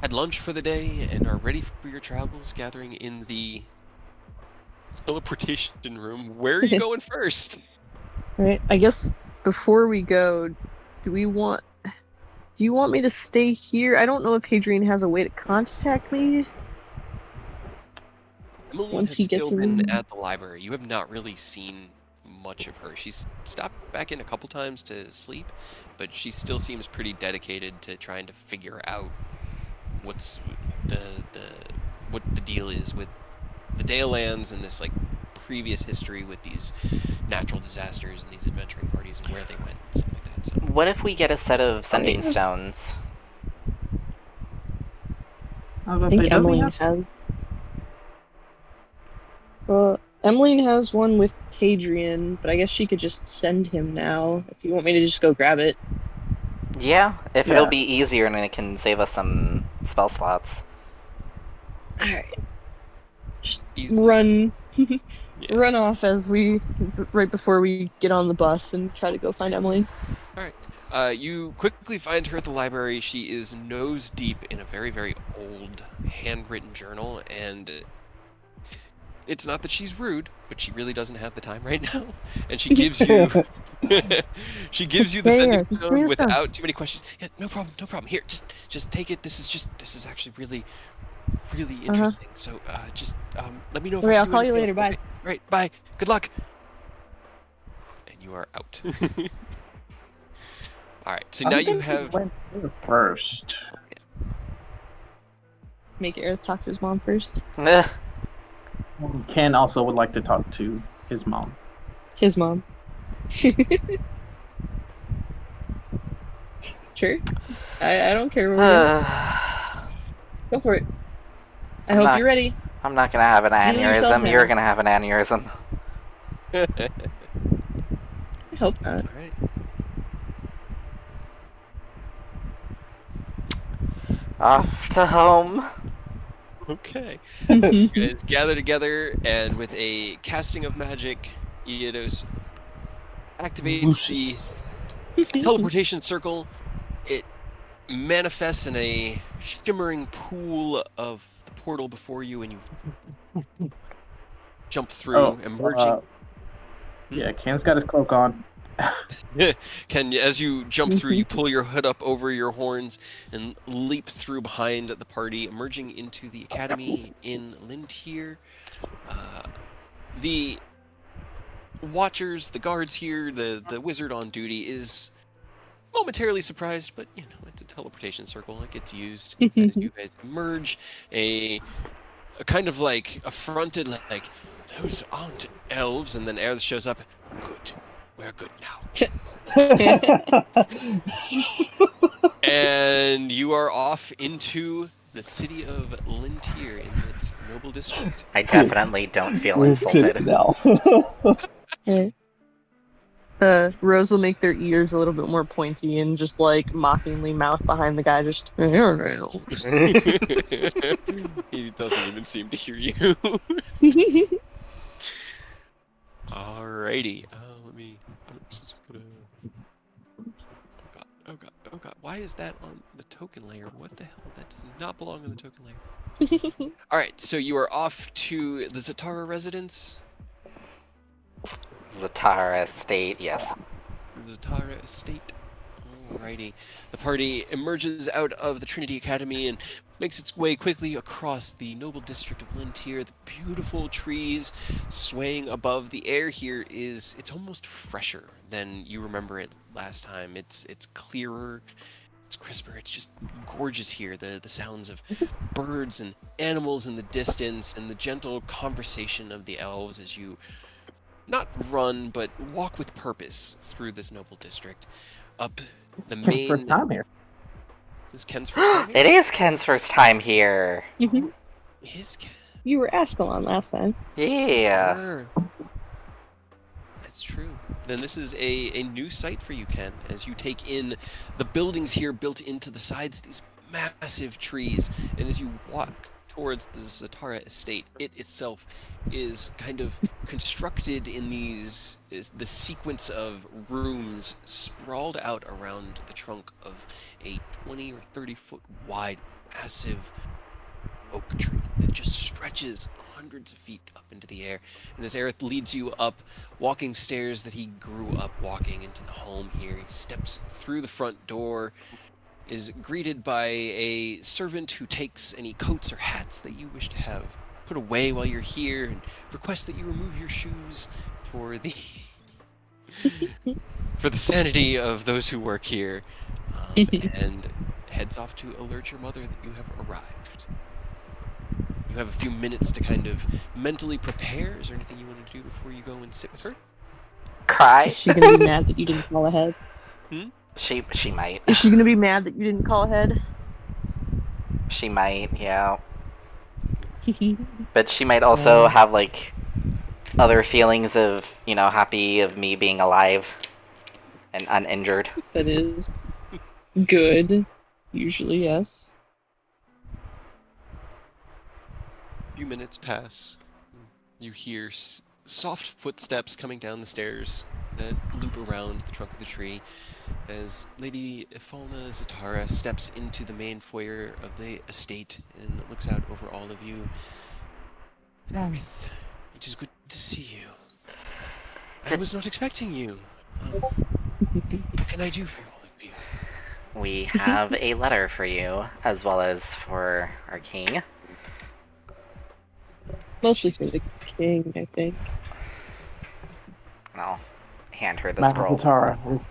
had lunch for the day and are ready for your travels, gathering in the teleportation room. Where are you going first? Right. I guess before we go, do you want me to stay here? I don't know if Hadrian has a way to contact me. Emmeline Once has he gets still been in- at the library. You have not really seen much of her. She's stopped back in a couple times to sleep, but she still seems pretty dedicated to trying to figure out what's what the deal is with the Dale lands and this like previous history with these natural disasters and these adventuring parties and where they went and stuff like that. So What if we get a set of sending stones? I think Emmeline has. Well, Emmeline has one with Hadrian, but I guess she could just send him now. If you want me to just go grab it. Yeah, if Yeah. it'll be easier and it can save us some spell slots. Alright. Just easily run. Yeah. Run off as right before we get on the bus and try to go find Emmeline. You quickly find her at the library. She is nose deep in a very, very old handwritten journal, and it's not that she's rude, but she really doesn't have the time right now. And she gives you she gives you the sending stone without too many questions. Yeah, no problem, no problem. Here, just take it. This is actually really, really interesting. So just let me know if I Okay, can I'll do call you anything later. else. Bye. Okay, right, bye. Good luck. And you are out. All right, so now you have. Went first. Make Aerith talk to his mom first. Ugh. Ken also would like to talk to his mom. His mom. Sure. I don't care. Go for it. I hope you're ready. I'm not gonna have an Feel yourself aneurysm. now. You're gonna have an aneurysm. I hope not. All right. Off to home. Okay. You guys gather together, and with a casting of magic, Iedos activates the teleportation circle. It manifests in a shimmering pool of the portal before you, and you jump through, emerging. Yeah, Ken's got his cloak on. Ken, as you jump through, you pull your hood up over your horns and leap through behind the party, emerging into the academy in Lintier. The watchers, the guards here, the wizard on duty is momentarily surprised, but you know, it's a teleportation circle. It gets used as you guys emerge. A kind of like affronted, like those aren't elves, and then Aerith shows up. Good. We're good now. And you are off into the city of Lintier in its noble district. I definitely don't feel insulted. Now. Rose will make their ears a little bit more pointy and just like mockingly mouth behind the guy, just. He doesn't even seem to hear you. Alrighty. Let me. I'm just gonna. Oh god. Why is that on the token layer? What the hell? That does not belong on the token layer. Alright, so you are off to the Zatara residence. Zatara Estate, yes. Zatara estate. Alrighty. The party emerges out of the Trinity Academy and makes its way quickly across the noble district of Lintier. The beautiful trees swaying above. The air here it's almost fresher than you remember it last time. It's clearer, it's crisper, it's just gorgeous here. The sounds of birds and animals in the distance, and the gentle conversation of the elves as you not run, but walk with purpose through this noble district. Up the Ken's first main. time here. This is Ken's first time here? It is Ken's first time here. Is Ken? You were Ascalon last time. Yeah. Sure. That's true. Then this is a new site for you, Ken, as you take in the buildings here built into the sides, these massive trees, and as you walk towards the Zatara estate, it itself is kind of constructed in the sequence of rooms sprawled out around the trunk of a 20 or 30 foot wide massive oak tree that just stretches hundreds of feet up into the air. And as Aerith leads you up walking stairs that he grew up walking into the home here, he steps through the front door, is greeted by a servant who takes any coats or hats that you wish to have put away while you're here, and requests that you remove your shoes for the for the sanity of those who work here, and heads off to alert your mother that you have arrived. You have a few minutes to kind of mentally prepare. Is there anything you want to do before you go and sit with her? Cry. Is she gonna be mad that you didn't call ahead? She might. Is she gonna be mad that you didn't call ahead? She might, yeah. But she might also have, like, other feelings of, happy of me being alive and uninjured. That is good. Usually, yes. A few minutes pass. You hear soft footsteps coming down the stairs that loop around the trunk of the tree as Lady Ifalna Zatara steps into the main foyer of the estate and looks out over all of you. Aerith, it is good to see you. I was not expecting you. What can I do for all of you? We have a letter for you, as well as for our king. Mostly for the king, I think. And I'll hand her the Madam scroll. Zatara.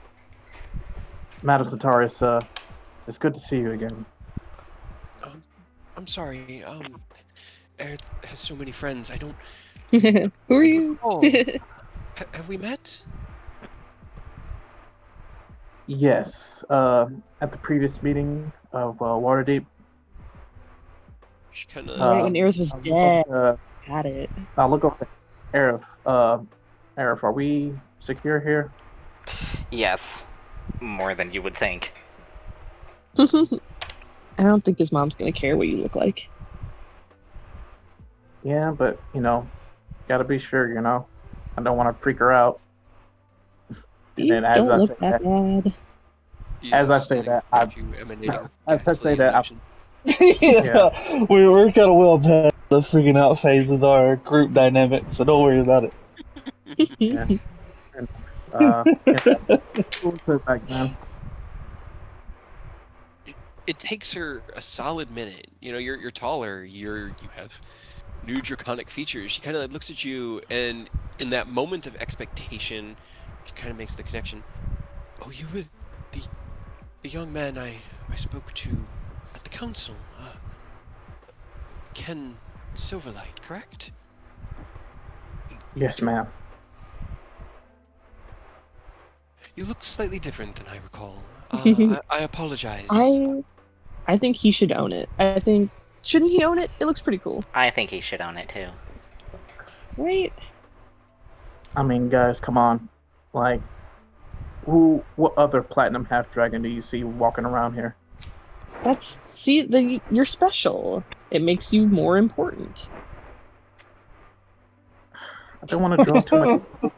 Madam Zatara, it's good to see you again. I'm sorry. Aerith has so many friends. I don't. Who are you? Oh, have we met? Yes, at the previous meeting of Waterdeep. She kind of. Right when Aerith was dead. Uh, Got it. I'll look over Aerith. Aerith, are we secure here? Yes. More than you would think. I don't think his mom's gonna care what you look like. Yeah, but, gotta be sure, I don't want to freak her out. And You then as don't I look say that bad. As I say that, Yeah, we're kind of well past the freaking out phase of our group dynamic, so don't worry about it. Yeah. Back then. It takes her a solid minute. You're taller. You have new draconic features. She kind of looks at you, and in that moment of expectation, she kind of makes the connection. Oh, you were the young man I spoke to at the council. Ken Silverlight, correct? Yes, ma'am. You look slightly different than I recall. I apologize. I think he should own it. Shouldn't he own it? It looks pretty cool. I think he should own it too. Right? I mean, guys, come on. Like, what other Platinum Half-Dragon do you see walking around here? You're special. It makes you more important. I don't want to draw too much.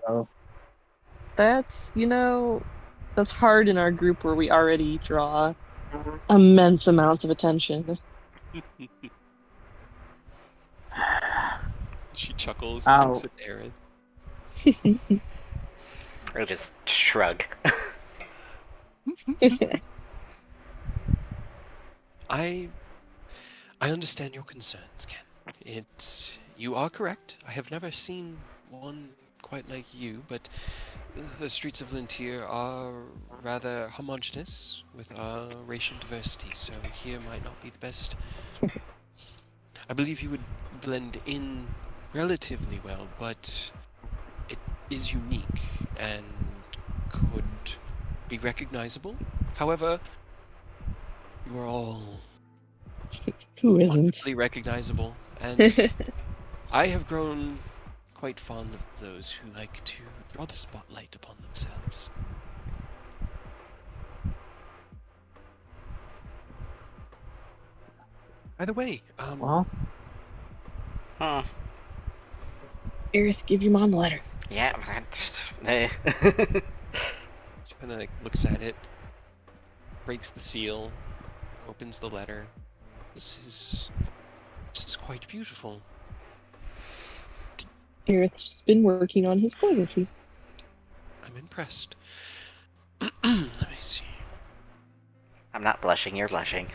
So. That's hard in our group where we already draw immense amounts of attention. She chuckles and looks at Aaron. Or just shrug. I I understand your concerns, Ken. You are correct. I have never seen one quite like you, but the streets of Lintier are rather homogeneous with racial diversity, so here might not be the best. I believe you would blend in relatively well, but it is unique and could be recognizable. However, you are all Who isn't? wonderfully recognizable, and I have grown quite fond of those who like to draw the spotlight upon themselves. By the way, Well, Aerith, give your mom the letter. Yeah. she kind of like looks at it, breaks the seal, opens the letter. This is quite beautiful. Aerith's been working on his calligraphy. I'm impressed. Let me see. I'm not blushing, you're blushing.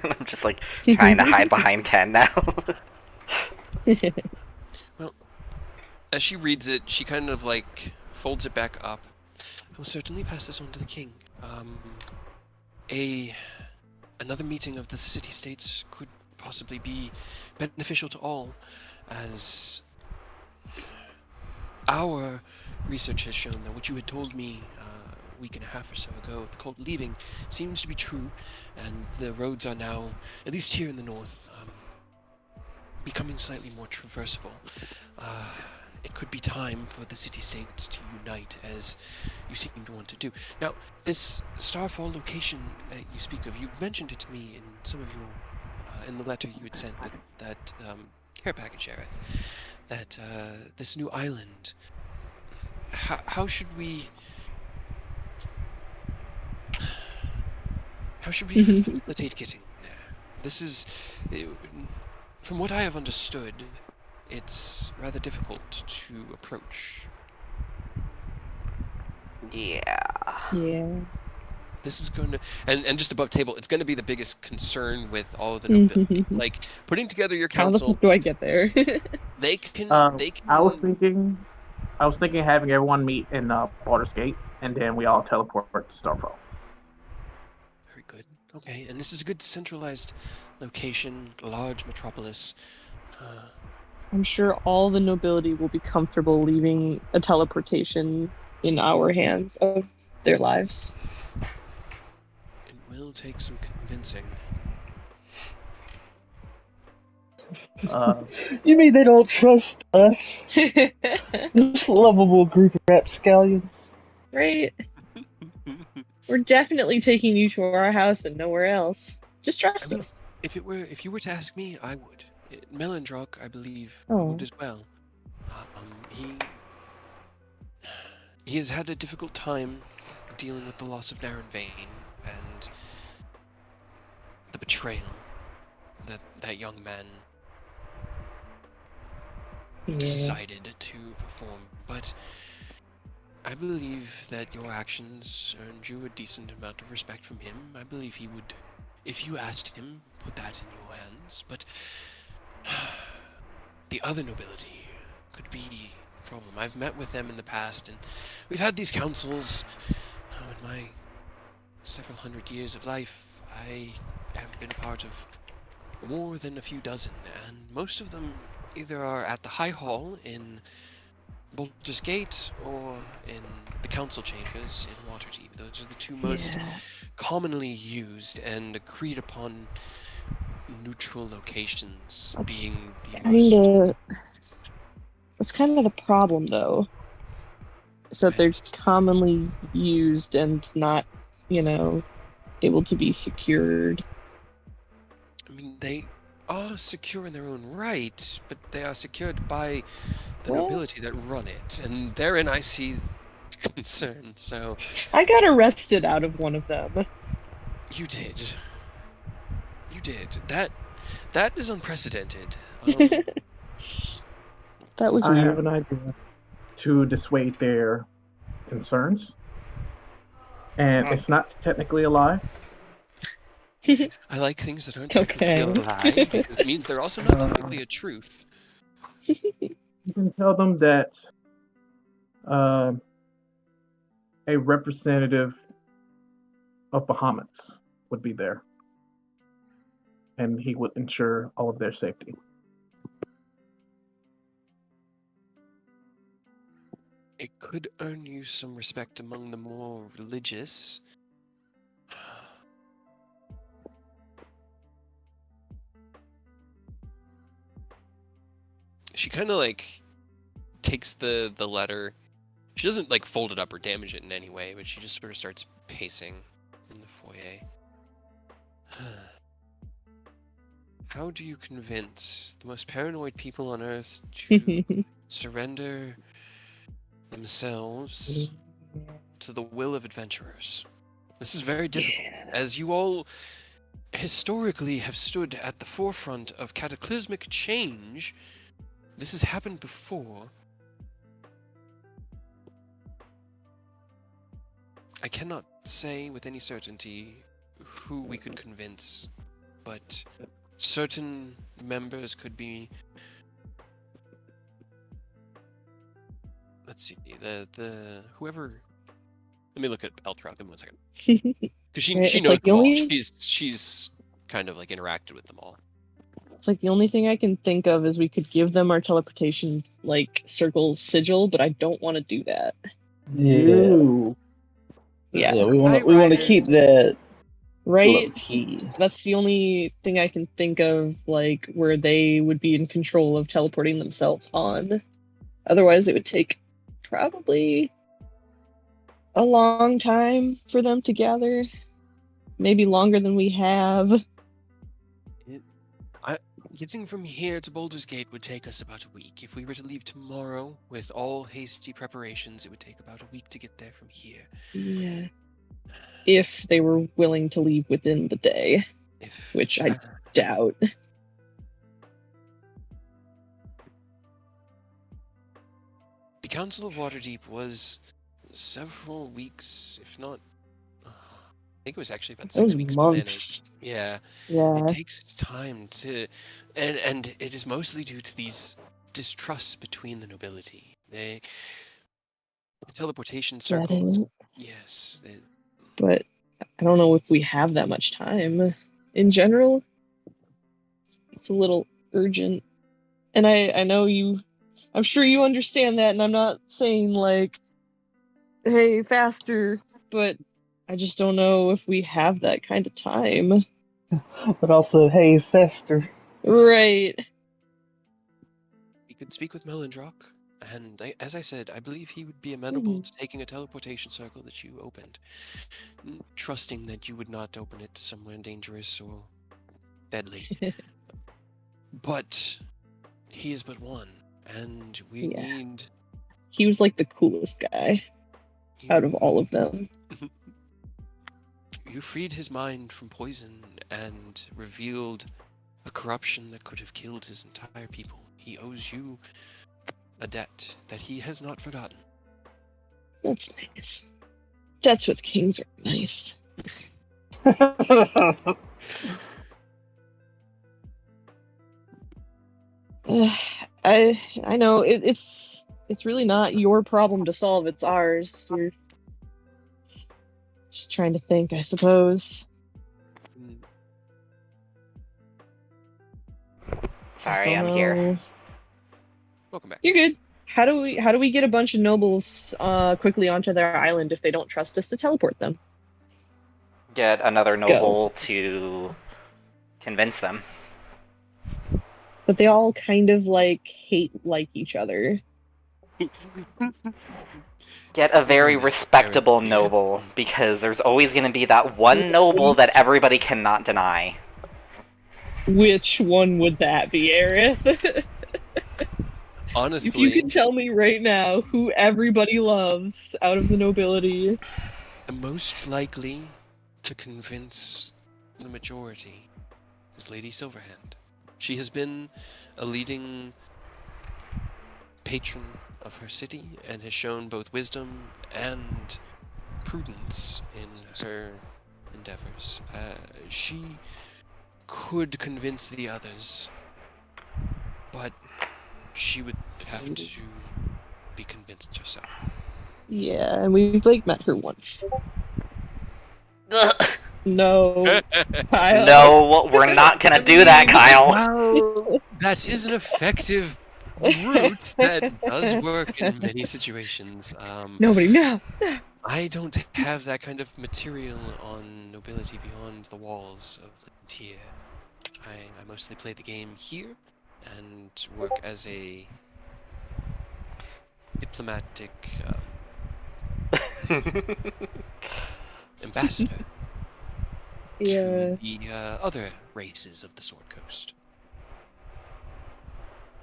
I'm just like trying to hide behind Ken now. Well, as she reads it, she kind of like folds it back up. I will certainly pass this on to the king. Another meeting of the city-states could possibly be beneficial to all, as our research has shown that what you had told me a week and a half or so ago of the cold leaving seems to be true, and the roads are now, at least here in the north, becoming slightly more traversable. It could be time for the city-states to unite, as you seem to want to do. Now, this Starfall location that you speak of, you mentioned it to me in some of your, in the letter you had sent with that care package, Aerith, that this new island, how should we facilitate getting there? This is, from what I have understood, it's rather difficult to approach. Yeah. This is going to, and just above table, it's going to be the biggest concern with all of the nobility. Like, putting together your How the council, fuck do I get there? they can. I was thinking having everyone meet in Baldur's Gate, and then we all teleport to Starfall. Very good. Okay, and this is a good centralized location, large metropolis. I'm sure all the nobility will be comfortable leaving a teleportation in our hands of their lives. It will take some convincing. You mean they don't trust us? This lovable group of rapscallions? Right? We're definitely taking you to our house and nowhere else. Just trust us. If you were to ask me, I would. Melendrock, I believe, Oh. would as well. He has had a difficult time dealing with the loss of Narenvain and the betrayal that young man decided to perform. But I believe that your actions earned you a decent amount of respect from him. I believe he would, if you asked him, put that in your hands. But the other nobility could be a problem. I've met with them in the past, and we've had these councils. In my several hundred years of life, I have been a part of more than a few dozen, and most of them either are at the High Hall in Baldur's Gate or in the council chambers in Waterdeep. Those are the two most commonly used and agreed upon neutral locations, being the most... That's kind of the problem, though. So that they're commonly used and not, able to be secured. I mean, they are secure in their own right, but they are secured by the nobility that run it, and therein I see concern, so... I got arrested out of one of them. You did. That is unprecedented. That was I weird. have an idea to dissuade their concerns, and it's not technically a lie. I like things that aren't technically a Okay. lie because it means they're also not technically a truth. You can tell them that a representative of Bahamut's would be there, and he would ensure all of their safety. It could earn you some respect among the more religious. She kind of like takes the letter. She doesn't like fold it up or damage it in any way, but she just sort of starts pacing in the foyer. How do you convince the most paranoid people on Earth to surrender themselves to the will of adventurers? This is very difficult, as you all historically have stood at the forefront of cataclysmic change. This has happened before. I cannot say with any certainty who we could convince, but certain members could be. Let's see, the whoever. Let me look at Eltrod. Give me 1 second, because she It's knows like the them all. only- She's kind of like interacted with them all. It's like the only thing I can think of is we could give them our teleportation like circle sigil, but I don't want to do that. You. Yeah. Yeah, we want to Riders. keep that Right? low key. That's the only thing I can think of, like, where they would be in control of teleporting themselves on. Otherwise, it would take probably a long time for them to gather. Maybe longer than we have. Getting from here to Baldur's Gate would take us about a week. If we were to leave tomorrow with all hasty preparations, it would take about a week to get there from here. Yeah. If they were willing to leave within the day, which I doubt. The Council of Waterdeep was several weeks, if not, I think it was actually about 6 weeks planning. Months. Yeah, Yeah. it takes time to, and it is mostly due to these distrusts between the nobility. The teleportation circles, yes. But I don't know if we have that much time. In general, it's a little urgent. And I know I'm sure you understand that, and I'm not saying like, hey, faster, but I just don't know if we have that kind of time. But also, hey, faster. Right. We could speak with Melindrock, and as I said, I believe he would be amenable to taking a teleportation circle that you opened, trusting that you would not open it somewhere dangerous or deadly. But he is but one, and we need... He was like the coolest guy out of all of them. You freed his mind from poison and revealed a corruption that could have killed his entire people. He owes you a debt that he has not forgotten. That's nice. Debts with kings are nice. I know it's really not your problem to solve. It's ours. You're just trying to think, I suppose. Sorry, I'm here. Welcome back. You're good. How do we get a bunch of nobles quickly onto their island if they don't trust us to teleport them? Get another noble to convince them. But they all kind of like hate each other. Get a very respectable noble, because there's always going to be that one noble that everybody cannot deny. Which one would that be, Aerith? Honestly, if you can tell me right now who everybody loves out of the nobility. The most likely to convince the majority is Lady Silverhand. She has been a leading patron of her city and has shown both wisdom and prudence in her endeavors. She could convince the others, but she would have to be convinced herself. Yeah, and we've like met her once. No, Kyle. No, we're not gonna do that, Kyle. Wow, that is an effective route that does work in many situations. Nobody, no. I don't have that kind of material on nobility beyond the walls of the tier. I mostly play the game here and work as a diplomatic ambassador Yeah. to the other races of the Sword Coast.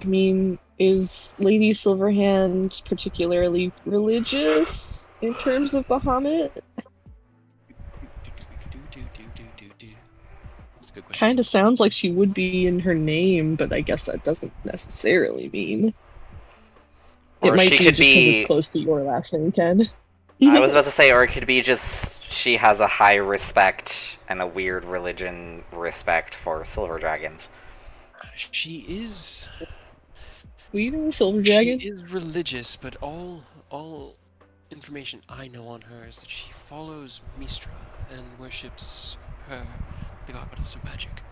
I mean, is Lady Silverhand particularly religious in terms of Bahamut? That's a good question. Kind of sounds like she would be in her name, but I guess that doesn't necessarily mean. Or it might she be could just because be. it's close to your last name, Ken. I was about to say, or it could be just she has a high respect and a weird religion respect for silver dragons. She is. We know Silver She Dragon. is religious, but all information I know on her is that she follows Mistra and worships her, the goddess of magic.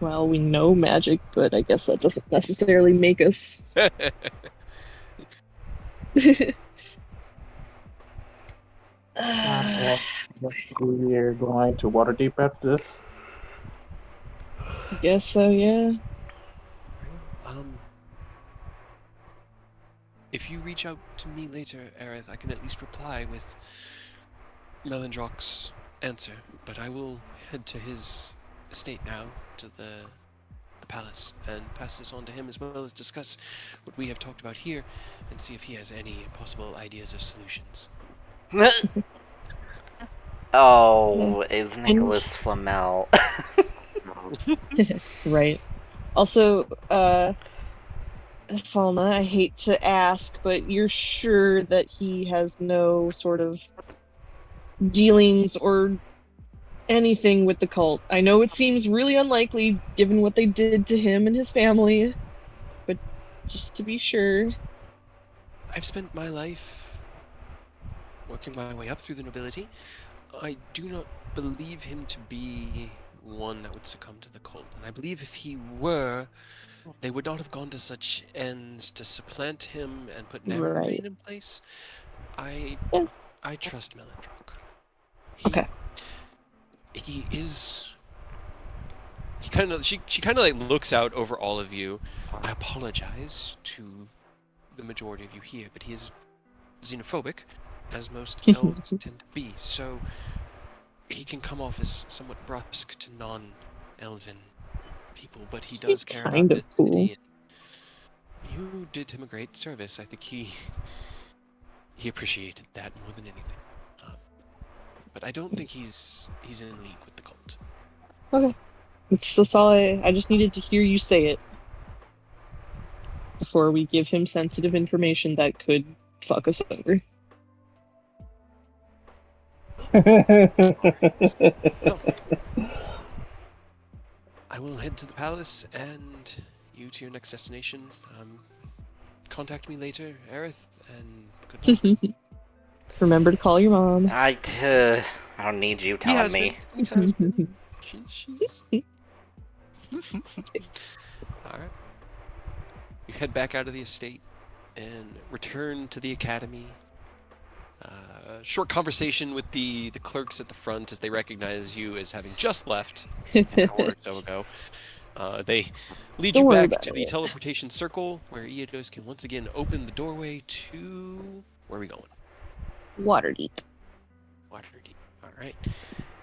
Well, we know magic, but I guess that doesn't necessarily make us. We're going to Waterdeep after this. Guess so, yeah. If you reach out to me later, Aerith, I can at least reply with Melandrock's answer. But I will head to his estate now, to the palace, and pass this on to him, as well as discuss what we have talked about here, and see if he has any possible ideas or solutions. Oh, is Nicholas Flamel. Right. Also, Falna, I hate to ask, but you're sure that he has no sort of dealings or anything with the cult? I know it seems really unlikely given what they did to him and his family, but just to be sure. I've spent my life working my way up through the nobility. I do not believe him to be one that would succumb to the cult, and I believe if he were, they would not have gone to such ends to supplant him and put Narrowvein in place. I trust Melandrock. Okay. He is. She kind of like looks out over all of you. I apologize to the majority of you here, but he is xenophobic, as most elves tend to be. So he can come off as somewhat brusque to non-elven people, but he does care about this city. You did him a great service. I think he appreciated that more than anything. But I don't think he's in league with the cult. Okay. That's all I just needed to hear you say it before we give him sensitive information that could fuck us over. I will head to the palace, and you to your next destination. Contact me later, Aerith, and good luck. Remember to call your mom. I don't need you telling me. She's... Alright. You head back out of the estate and return to the academy. Short conversation with the clerks at the front as they recognize you as having just left an hour or so ago. They lead you back to the teleportation circle, where Eodos can once again open the doorway to... Where are we going? Waterdeep. Waterdeep. Alright.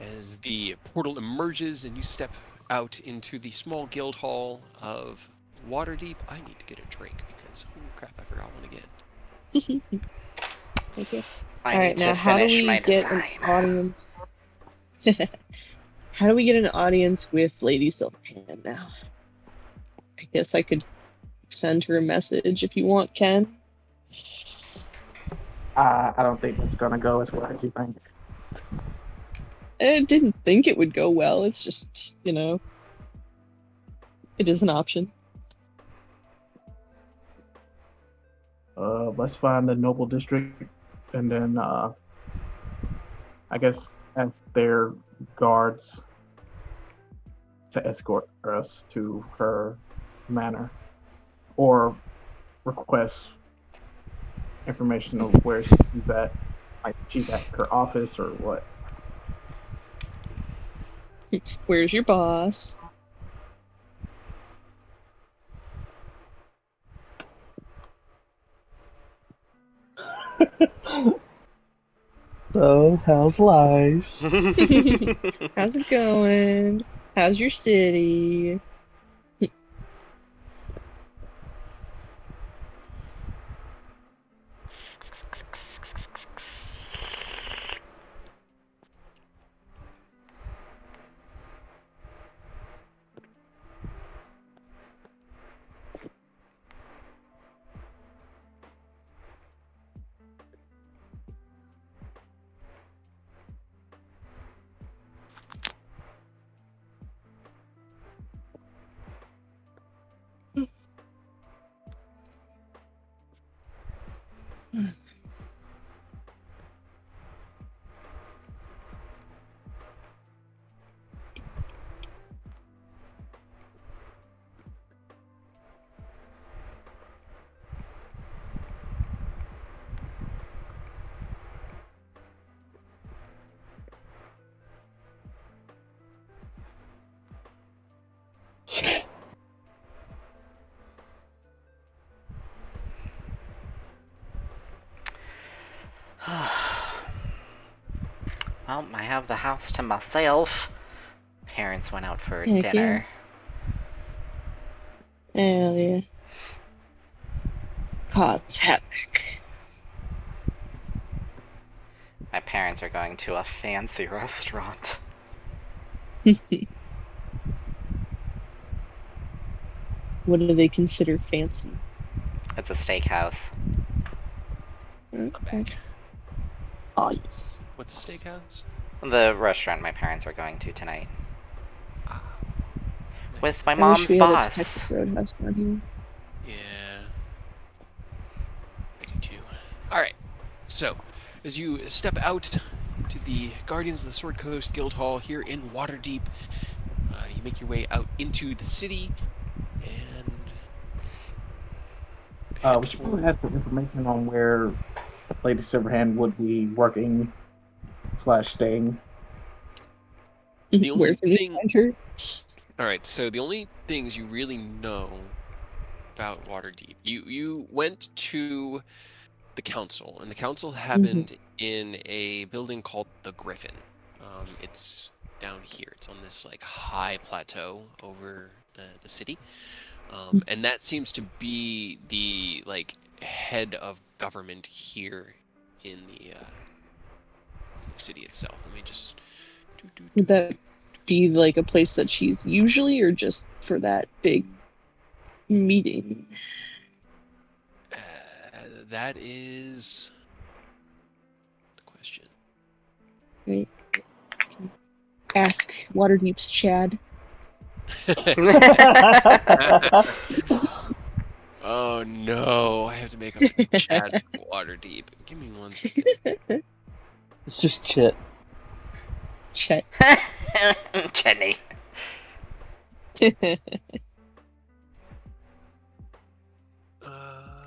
As the portal emerges and you step out into the small guild hall of Waterdeep, I need to get a drink because, holy crap, I forgot one again. Thank you. I need to finish my design. Audience? How do we get an audience with Lady Silverhand now? I guess I could send her a message if you want, Ken. I don't think it's gonna go as well as you think. I didn't think it would go well. It's just, it is an option. Let's find the noble district, and then I guess ask their guards to escort us to her manor, or request information of where she's at, like she's at her office or what. Where's your boss? So, how's life? How's it going? How's your city? Well, I have the house to myself. Parents went out for Heck dinner. Hell yeah. God, it's epic. My parents are going to a fancy restaurant. What do they consider fancy? It's a steakhouse. I'm back. Oh, yes. What's a steakhouse? The restaurant my parents are going to tonight. Nice. With my I wish mom's we had a boss. Texas Roadhouse down Yeah. I do too. Alright. So, as you step out to the Guardians of the Sword Coast Guild Hall here in Waterdeep, you make your way out into the city, and We should probably have some information on where Lady Silverhand would be working / staying. here. The only Where can we thing- find her? Alright, so the only things you really know about Waterdeep, you went to the council, and the council happened in a building called the Griffin. It's down here. It's on this like high plateau over the city, and that seems to be the like head of government here in the city itself. Let me just. Would that be like a place that she's usually, or just for that big meeting? That is the question. Right. Ask Waterdeep's Chad. Oh no, I have to make a chat Waterdeep. Give me 1 second. It's just chit. Chet. Jenny.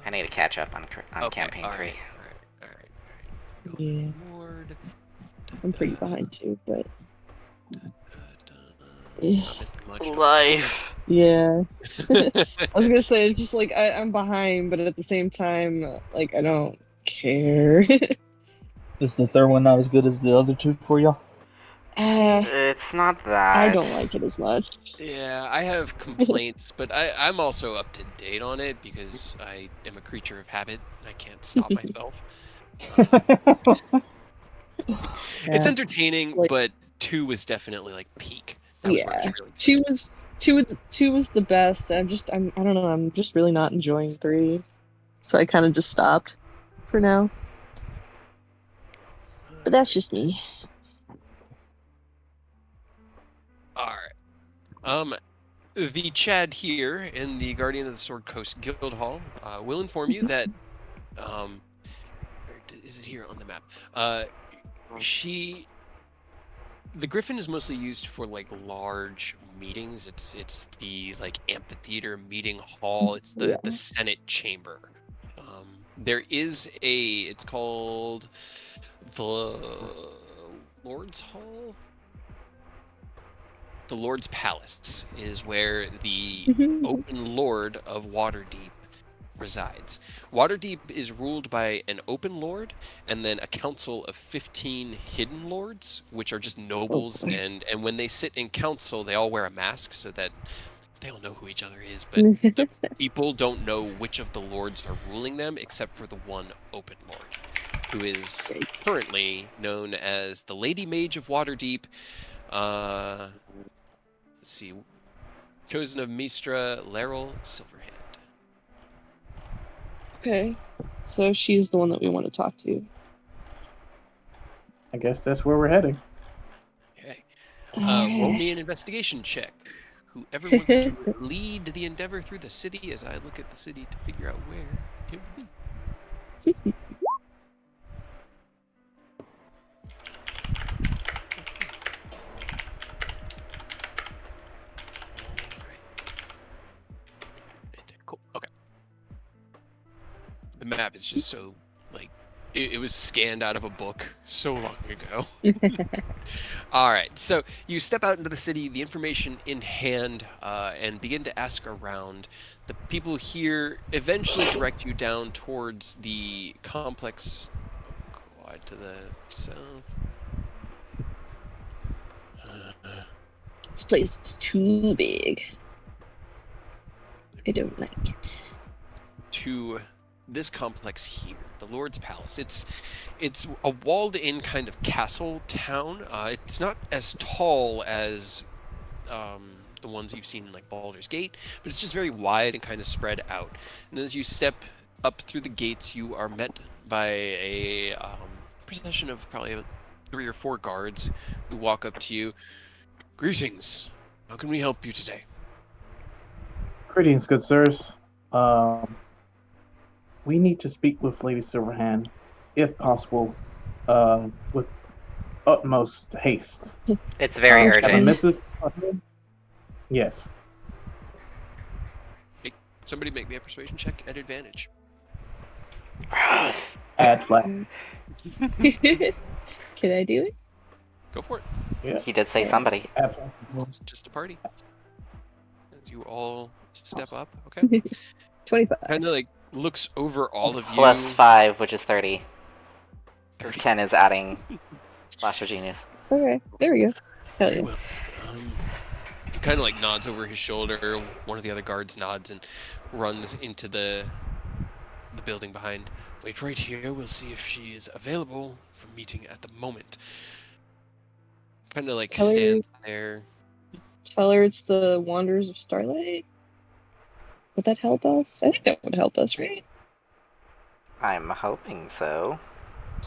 I need to catch up on Okay, campaign 3. All right. Yeah. Lord. I'm pretty behind too, but Not missing much. Life. yeah. I was gonna say, it's just like I'm behind, but at the same time, like I don't care. Is the third one not as good as the other two for y'all? It's not that. I don't like it as much. Yeah, I have complaints, but I'm also up to date on it because I am a creature of habit. I can't stop myself. It's entertaining, Like- but 2 is definitely like peak. That was where I Yeah, was really two was the best. I don't know. I'm just really not enjoying 3, so I kind of just stopped for now. But that's just me. All right. The Chad here in the Guardian of the Sword Coast Guild Hall will inform you that is it here on the map? The Griffin is mostly used for like large meetings. It's the like amphitheater meeting hall. It's the Senate chamber. There is it's called the Lord's Hall. The Lord's Palace is where the Open Lord of Waterdeep resides. Waterdeep is ruled by an Open Lord and then a council of 15 Hidden Lords, which are just nobles, and when they sit in council, they all wear a mask so that they all know who each other is, but the people don't know which of the lords are ruling them except for the one Open Lord, who is currently known as the Lady Mage of Waterdeep. Let's see. Chosen of Mistra Laryl Silverhand. Okay. So she's the one that we want to talk to. I guess that's where we're heading. Okay. Roll me an investigation check. Whoever wants to lead the endeavor through the city as I look at the city to figure out where it would be. Cool. Okay. The map is just so like it was scanned out of a book so long ago. All right, so you step out into the city, the information in hand, and begin to ask around. The people here eventually direct you down towards the complex quad to the south. This place is too big. I don't like it. To this complex here, the Lord's Palace. It's a walled-in kind of castle town. It's not as tall as the ones you've seen in like Baldur's Gate, but it's just very wide and kind of spread out. And as you step up through the gates, you are met by a procession of probably 3 or 4 guards who walk up to you. Greetings. How can we help you today? Greetings, good sirs. We need to speak with Lady Silverhand, if possible, with utmost haste. It's very Have a urgent. missive? Yes. Somebody make me a persuasion check at advantage. Gross. Add flat. Can I do it? Go for it. Yeah. He did say somebody. Add flat. It's just a party. As you all step up, okay? 25. Kind of like looks over all of you. Plus 5, which is 30. Because Ken is adding Flash of Genius. Okay, there we go. Hell yeah. Well, he kind of like nods over his shoulder. One of the other guards nods and runs into the building behind. Wait right here. We'll see if she is available for meeting at the moment. Kind of like Tell her- stands there. Tell her it's the Wanderers of Starlight. Would that help us? I think that would help us, right? I'm hoping so.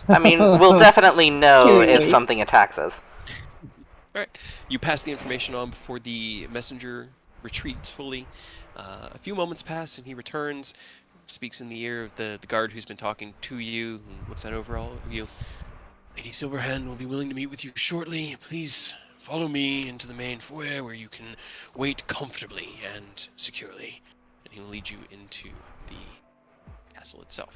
I mean, we'll definitely know if something attacks us. Alright, you pass the information on before the messenger retreats fully. A few moments pass and he returns, speaks in the ear of the guard who's been talking to you, and looks out over all of you. Lady Silverhand will be willing to meet with you shortly. Please follow me into the main foyer where you can wait comfortably and securely. And he will lead you into the castle itself.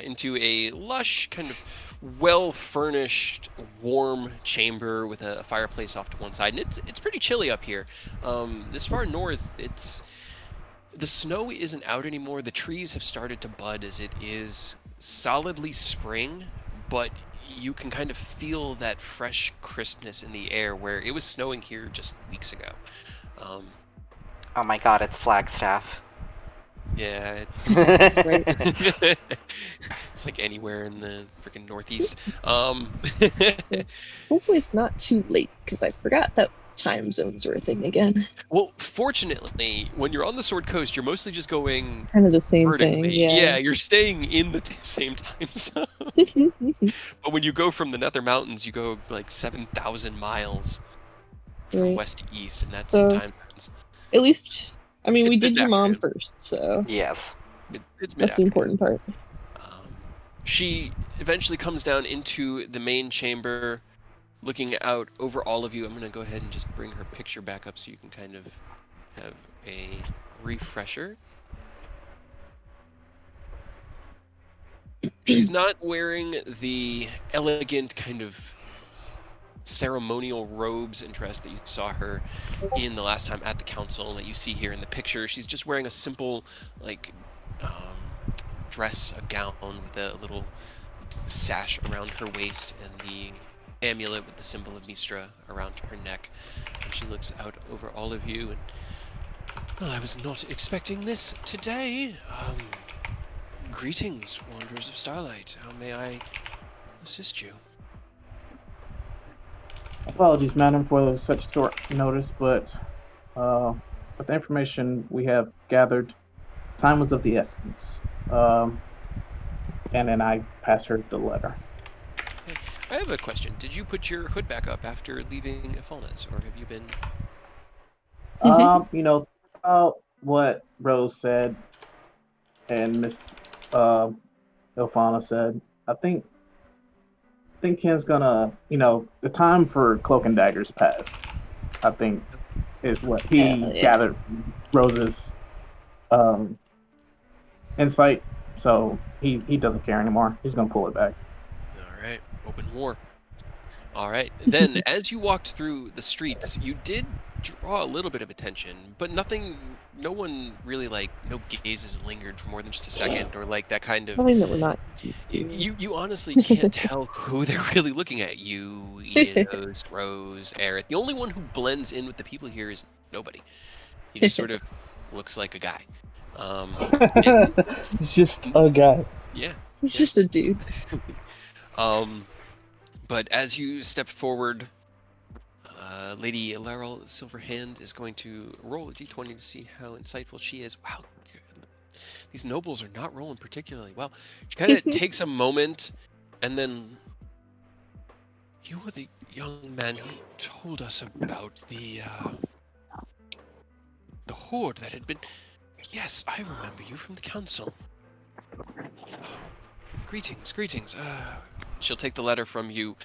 Into a lush, kind of well-furnished, warm chamber with a fireplace off to one side. And it's pretty chilly up here. This far north, the snow isn't out anymore. The trees have started to bud as it is solidly spring, but you can kind of feel that fresh crispness in the air where it was snowing here just weeks ago. Oh my god, it's Flagstaff. Yeah, it's it's like anywhere in the freaking Northeast. Hopefully it's not too late, because I forgot that time zones were a thing again. Well, fortunately, when you're on the Sword Coast, you're mostly just going Kind of the same vertically. thing, yeah. You're staying in the same time zone. But when you go from the Nether Mountains, you go like 7,000 miles from Right. west to east, and that's So- time zones. At least, I mean, It's we did your mom mid-afternoon. first, so Yes. It's that's the mid-afternoon. important part. She eventually comes down into the main chamber, looking out over all of you. I'm going to go ahead and just bring her picture back up so you can kind of have a refresher. She's not wearing the elegant kind of ceremonial robes and dress that you saw her in the last time at the council that you see here in the picture. She's just wearing a simple, like, dress, a gown with a little sash around her waist and the amulet with the symbol of Mistra around her neck. And she looks out over all of you and, well, I was not expecting this today. Greetings, Wanderers of Starlight. How may I assist you? Apologies, madam, for such short notice, but with the information we have gathered, time was of the essence. And then I pass her the letter. I have a question. Did you put your hood back up after leaving Ifalna's, or have you been... You know, what Rose said and Miss Ilfana said, I think Ken's gonna, you know, the time for cloak and daggers passed. I think is what he gathered from Rose's insight. So he doesn't care anymore. He's gonna pull it back. All right, open war. All right, then as you walked through the streets, you did draw a little bit of attention, but no one really, like, no gazes lingered for more than just a second, or like that kind of... Something that we're not used to. You honestly can't tell who they're really looking at. You, Eos, Rose, Aerith. The only one who blends in with the people here is nobody. He just sort of looks like a guy. It's just a guy. Yeah. He's just a dude. But as you step forward, Lady Laurel Silverhand is going to roll a d20 to see how insightful she is. Wow, these nobles are not rolling particularly well. She kind of takes a moment, and then... You were the young man who told us about the horde that had been... Yes, I remember you from the council. Greetings. She'll take the letter from you.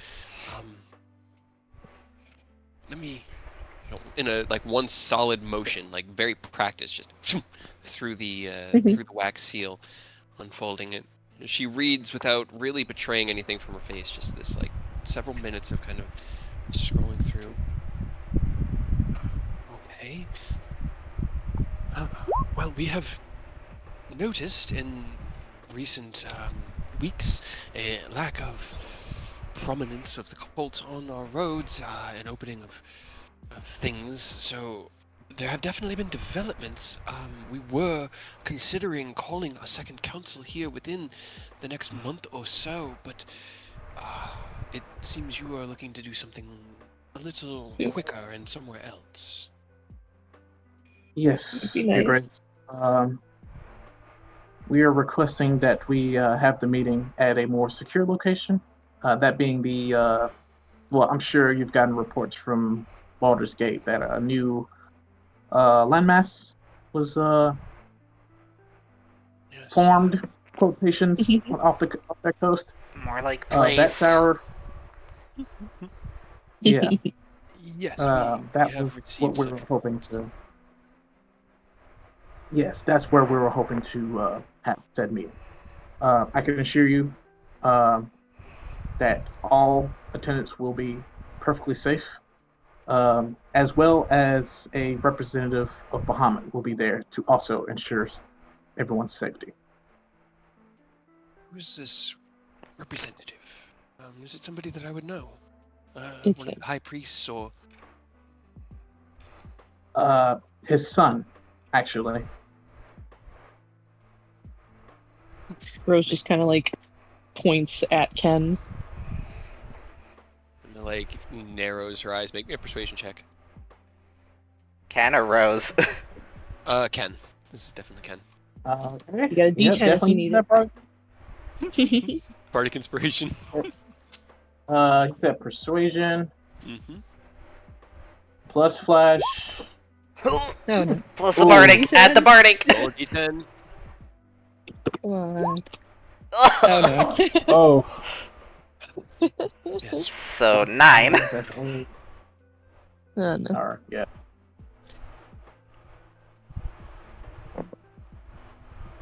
Let me, in a one solid motion, like very practiced, just through the wax seal, unfolding it. She reads without really betraying anything from her face. Just this several minutes of kind of scrolling through. Okay. Well, we have noticed in recent weeks a lack of prominence of the cult on our roads, an opening of things, so there have definitely been developments. We were considering calling a second council here within the next month or so, but it seems you are looking to do something a little quicker and somewhere else. Yes, be nice. you're great. We are requesting that we have the meeting at a more secure location. That being the, well, I'm sure you've gotten reports from Baldur's Gate that a new landmass was Yes. formed, quotations, off that coast. More like That place. tower. Yeah, Yes, that we have was received what we were such hoping reports. to. Yes, that's where we were hoping to have said meeting. I can assure you that all attendants will be perfectly safe, as well as a representative of Bahamut will be there to also ensure everyone's safety. Who's this representative? Is it somebody that I would know? It's One of him. the high priests, or... His son, actually. Rose just kind of points at Ken. And narrows her eyes. Make me a persuasion check. Ken or Rose? Ken. This is definitely Ken. You got a D10 if you need it. Bardic inspiration. You said persuasion Mm-hmm. plus flash. Oh no. Plus the Bardic. D10? Add the Bardic. Roll a d10. Come on. Oh no. Oh, Yes. So 9. that's only. Oh no. Alright, yeah.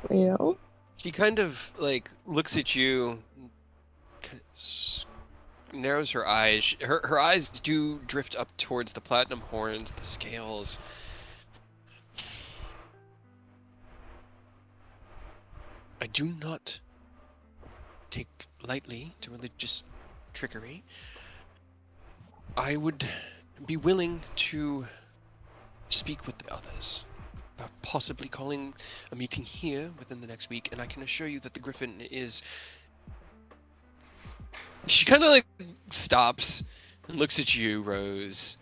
Well. She kind of like looks at you, narrows her eyes. Her eyes do drift up towards the platinum horns, the scales. I do not take lightly to religious trickery. I would be willing to speak with the others about possibly calling a meeting here within the next week, and I can assure you that the Griffin is... She kind of like stops and looks at you, Rose.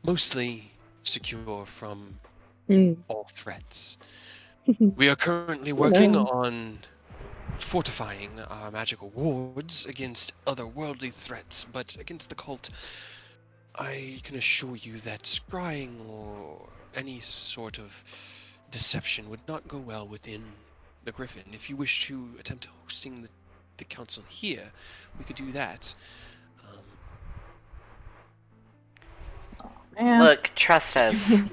Mostly secure from all threats. We are currently working on fortifying our magical wards against otherworldly threats, but against the cult, I can assure you that scrying or any sort of deception would not go well within the Griffin. If you wish to attempt hosting the council here, we could do that. Look, trust us.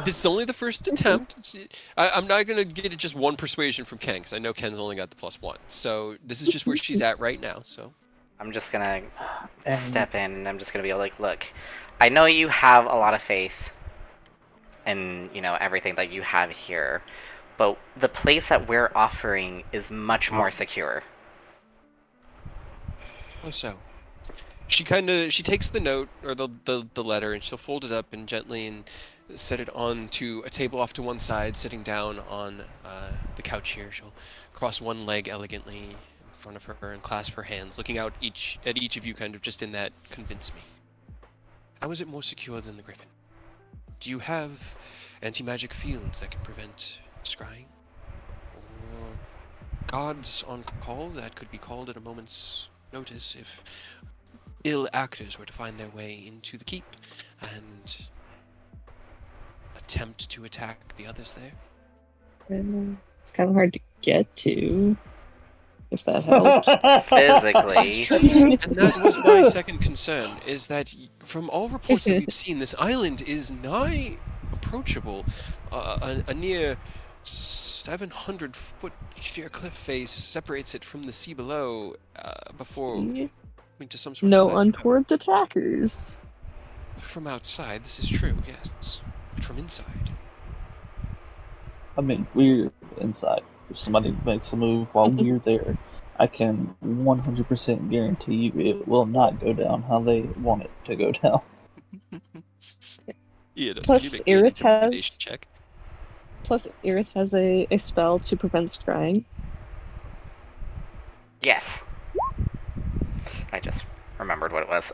This is only the first attempt. I'm not going to get it just one persuasion from Ken, because I know Ken's only got the +1. So this is just where she's at right now. So I'm just gonna step in and I'm just gonna be like, look, I know you have a lot of faith in, everything that you have here, but the place that we're offering is much more secure. Oh, so. She takes the note, or the letter, and she'll fold it up and gently and set it onto a table off to one side, sitting down on the couch here. She'll cross one leg elegantly in front of her and clasp her hands, looking out at each of you kind of just in that, convince me. How is it more secure than the Griffin? Do you have anti-magic fields that can prevent scrying? Or guards on call that could be called at a moment's notice if ill actors were to find their way into the keep and attempt to attack the others there? It's kind of hard to get to, if that helps. Physically. And that was my second concern, is that from all reports that we've seen, this island is nigh approachable. A near 700-foot sheer cliff face separates it from the sea below before... to some sort No of untoward attackers. From outside, this is true, yes. But from inside. I mean, we're inside. If somebody makes a move while we're there, I can 100% guarantee you it will not go down how they want it to go down. Yeah, Plus, Aerith has... check? Plus, Aerith has a spell to prevent scrying. Yes. I just remembered what it was.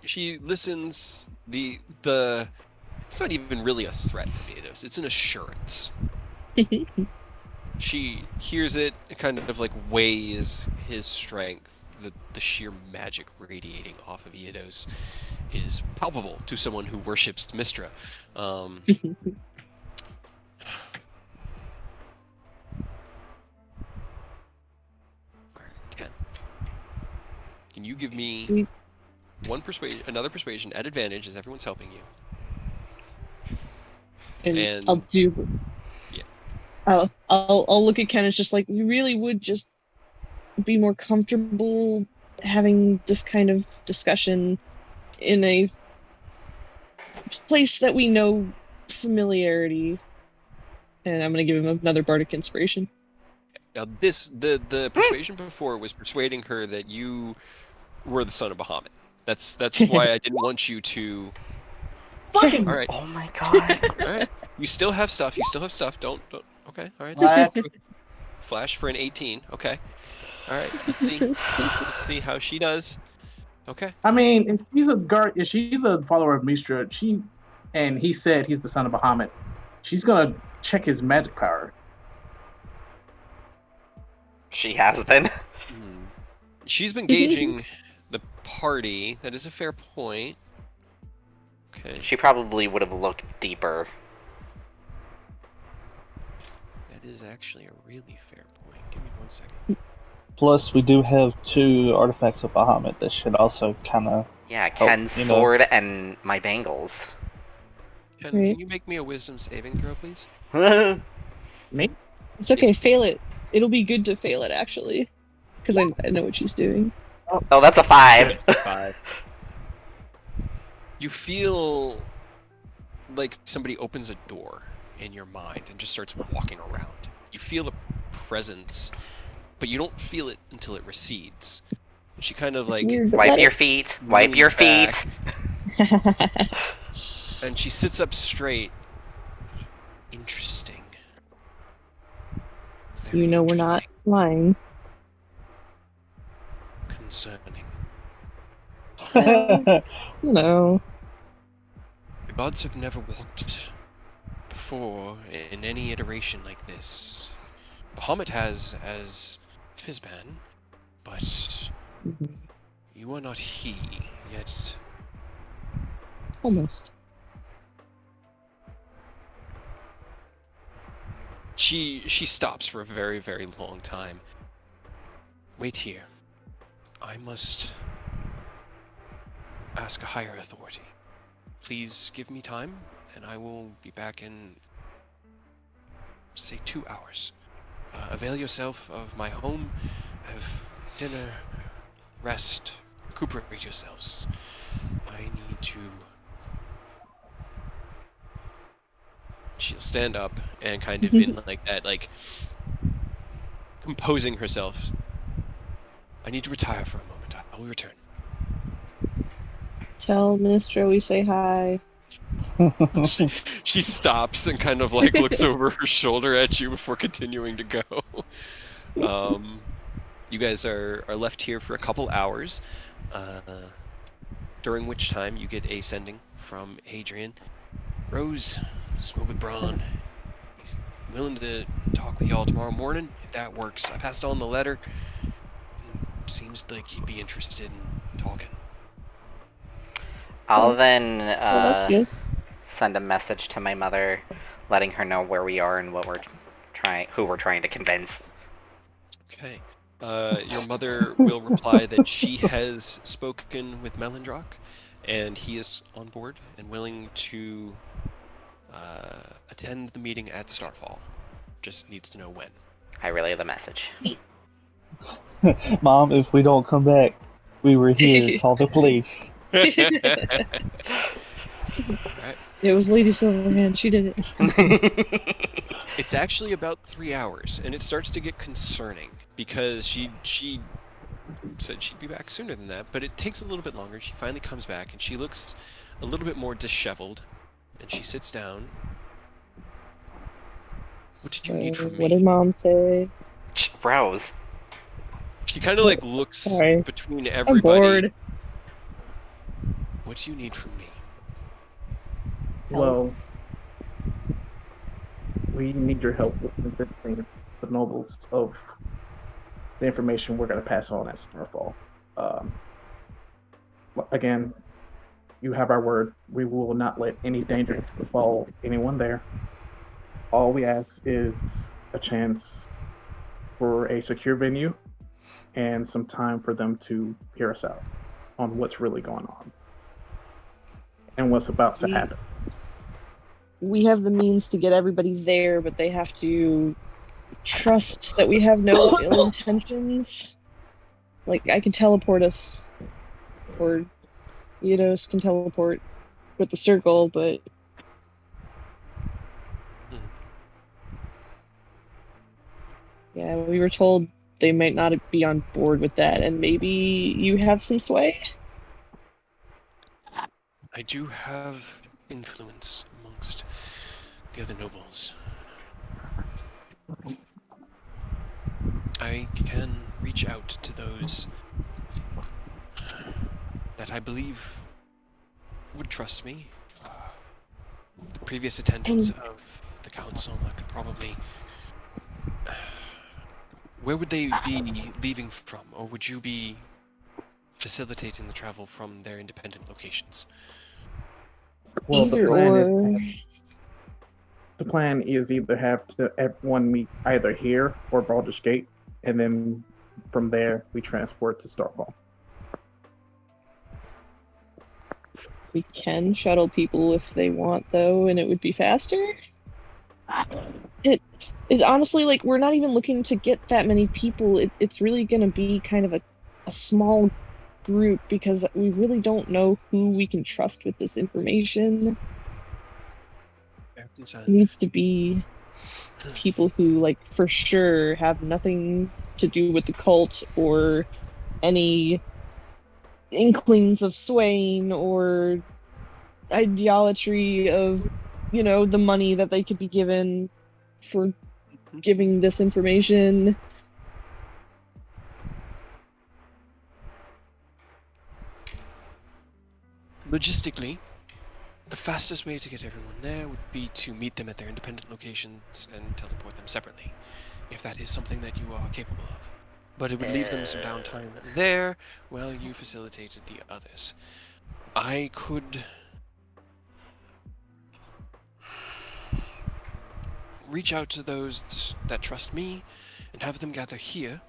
She listens. It's not even really a threat from Eidos. It's an assurance. She hears it, kind of like weighs his strength. The sheer magic radiating off of Eidos is palpable to someone who worships Mistra. Can you give me another persuasion at advantage as everyone's helping you? And I'll do. Yeah. I'll look at Ken as just like, we really would just be more comfortable having this kind of discussion in a place that we know familiarity. And I'm gonna give him another bardic inspiration. Now the persuasion before was persuading her that you were the son of Bahamut. That's why I didn't want you to. Fucking. All right. Oh my god. All right. You still have stuff. Don't. Okay. All right. What? Flash for an 18. Okay. All right. Let's see. Let's see how she does. Okay. I mean, if she's a follower of Mistra, and he said he's the son of Bahamut, she's gonna check his magic power. She has been. She's been gauging the party. That is a fair point. Okay. She probably would have looked deeper. That is actually a really fair point. Give me 1 second. Plus, we do have 2 artifacts of Bahamut that should also kind of. Yeah, Ken's sword and my bangles. Ken, can you make me a wisdom saving throw, please? Me? It's okay, Yes. fail it. It'll be good to fail it, actually. Because I know what she's doing. Oh, that's a 5. 5. You feel like somebody opens a door in your mind and just starts walking around. You feel a presence, but you don't feel it until it recedes. And she kind of like Wipe your feet. Wipe your feet. And she sits up straight. Interesting. So you know we're not lying. Concerning. No. The gods have never walked before in any iteration like this. Bahamut has as Fizban, but you are not he, yet Almost. She stops for a very, very long time. Wait here. I must ask a higher authority. Please give me time, and I will be back in, say, 2 hours. Avail yourself of my home, have dinner, rest, recuperate yourselves. I need to... She'll stand up and kind of in like that, like, composing herself. I need to retire for a moment. I will return. Tell Ministro we say hi. She stops and kind of like looks over her shoulder at you before continuing to go. You guys are left here for a couple hours, during which time you get a sending from Hadrian. Rose, spoke with Braun. He's willing to talk with y'all tomorrow morning, if that works. I passed on the letter. Seems like he'd be interested in talking. I'll then that's good. send a message to my mother, letting her know where we are and who we're trying to convince. Okay. Your mother will reply that she has spoken with Melindrock, and he is on board and willing to attend the meeting at Starfall. Just needs to know when. I relay the message. Mom, if we don't come back, we were here. Call the police. Alright. It was Lady Silverhand. She did it. It's actually about 3 hours, and it starts to get concerning because she said she'd be back sooner than that, but it takes a little bit longer. She finally comes back, and she looks a little bit more disheveled, and she sits down. What do you need from me? What did Mom say? Rose. She kind of like looks Sorry. between I'm everybody. bored. What do you need from me? Well, we need your help with convincing the nobles of the information we're going to pass on at Starfall. Again, you have our word. We will not let any danger befall anyone there. All we ask is a chance for a secure venue and some time for them to hear us out on what's really going on and what's about to happen. We have the means to get everybody there, but they have to trust that we have no ill intentions. Like, I can teleport us, or Eidos can teleport with the circle, but yeah, we were told they might not be on board with that, and maybe you have some sway? I do have influence amongst the other nobles. I can reach out to those that I believe would trust me. The previous attendants of the council, I could probably... Where would they be leaving from, or would you be facilitating the travel from their independent locations? Well, Either or. the plan is either have to everyone meet either here or Baldur's Gate, and then from there we transport to Starfall. We can shuttle people if they want, though, and it would be faster. It is honestly like we're not even looking to get that many people. It's really going to be kind of a small group because we really don't know who we can trust with this information. It needs to be people who, like, for sure have nothing to do with the cult or any inklings of swaying or idolatry of, the money that they could be given for giving this information. Logistically, the fastest way to get everyone there would be to meet them at their independent locations and teleport them separately, if that is something that you are capable of. But it would leave them some downtime there while you facilitated the others. I could reach out to those that trust me and have them gather here.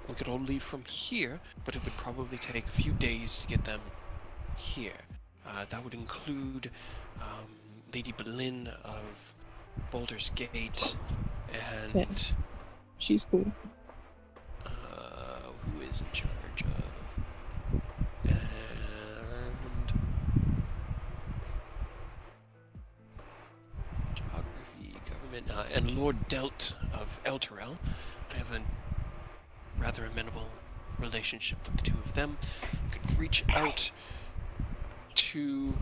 We could all leave from here, but it would probably take a few days to get them here. That would include Lady Boleyn of Baldur's Gate and... Yeah. She's cool. Who is in charge of... And... Geography, government, and Lord Delt of Elturel. I have a rather amenable relationship with the two of them. I could reach out to...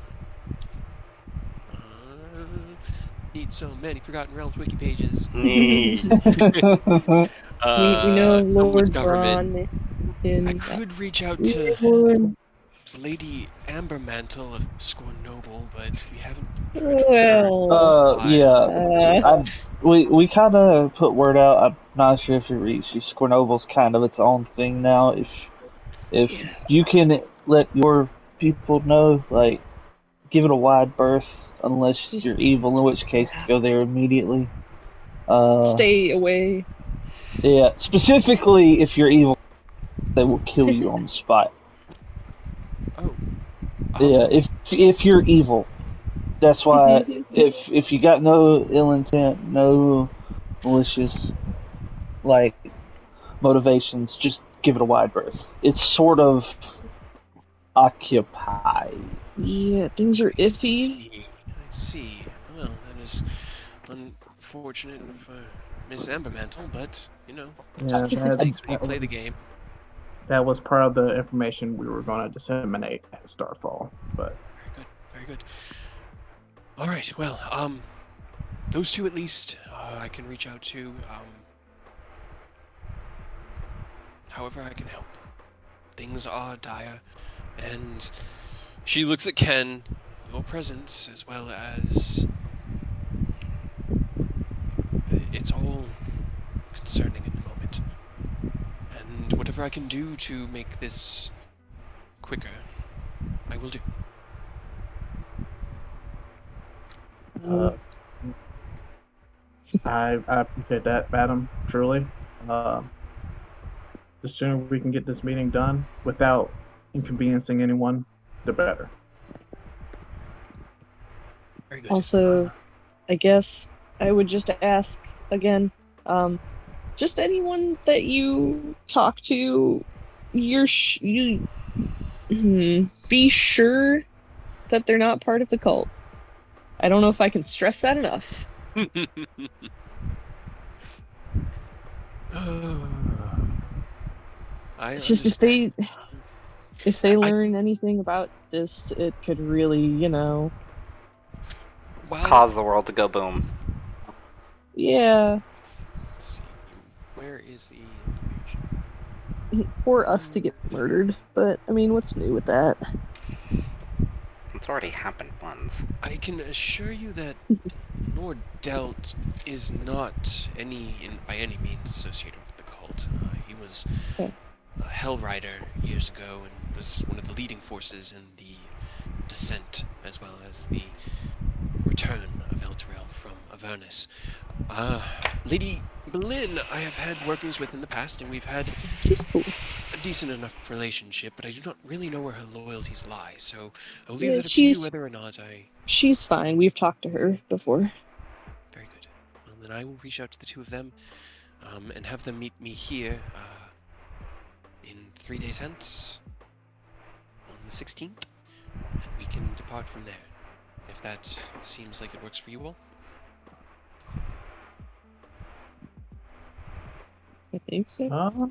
need so many Forgotten Realms wiki pages. We know Lord government. Braun. I could reach out to Lady Ambermantle of Scorn Noble, but we haven't heard from Well, her. Yeah. We kind of put word out. I'm not sure if it reached you. Scorn Noble's kind of its own thing now. If you can let your people know, like, give it a wide berth, unless you're evil, in which case go there immediately. Stay away. Yeah, specifically if you're evil, they will kill you on the spot. Yeah, if you're evil, that's why. if you got no ill intent, no malicious like motivations, just give it a wide berth. It's sort of occupied. Yeah, things are iffy. I see. Well, that is unfortunate for Miss Ambermantle, but, mistakes when you play the game. That was part of the information we were going to disseminate at Starfall, but... Very good. Alright, well, those two at least, I can reach out to, however I can help. Things are dire, and she looks at Ken, your presence, as well as... It's all concerning at the moment. And whatever I can do to make this quicker, I will do. I appreciate that, madam, truly. The sooner we can get this meeting done without inconveniencing anyone, the better. Very good. Also, I guess I would just ask again, just anyone that you talk to, be sure that they're not part of the cult. I don't know if I can stress that enough. It's just if they learn anything about this, it could really, cause the world to go boom. Yeah. Let's see. Where is the for us to get murdered. But I mean, what's new with that? It's already happened once. I can assure you that Lord Delt is not by any means associated with the cult. He was Okay. a Hell Rider years ago and was one of the leading forces in the descent as well as the return of Elturel from Avernus. Lady Boleyn I have had workings with in the past, and we've had She's cool. a decent enough relationship, but I do not really know where her loyalties lie, so I will leave Yeah, that up to you whether or not I... She's fine. We've talked to her before. Very good. Well, then I will reach out to the two of them, and have them meet me here, in 3 days hence, on the 16th, and we can depart from there, if that seems like it works for you all. I think so. Uh,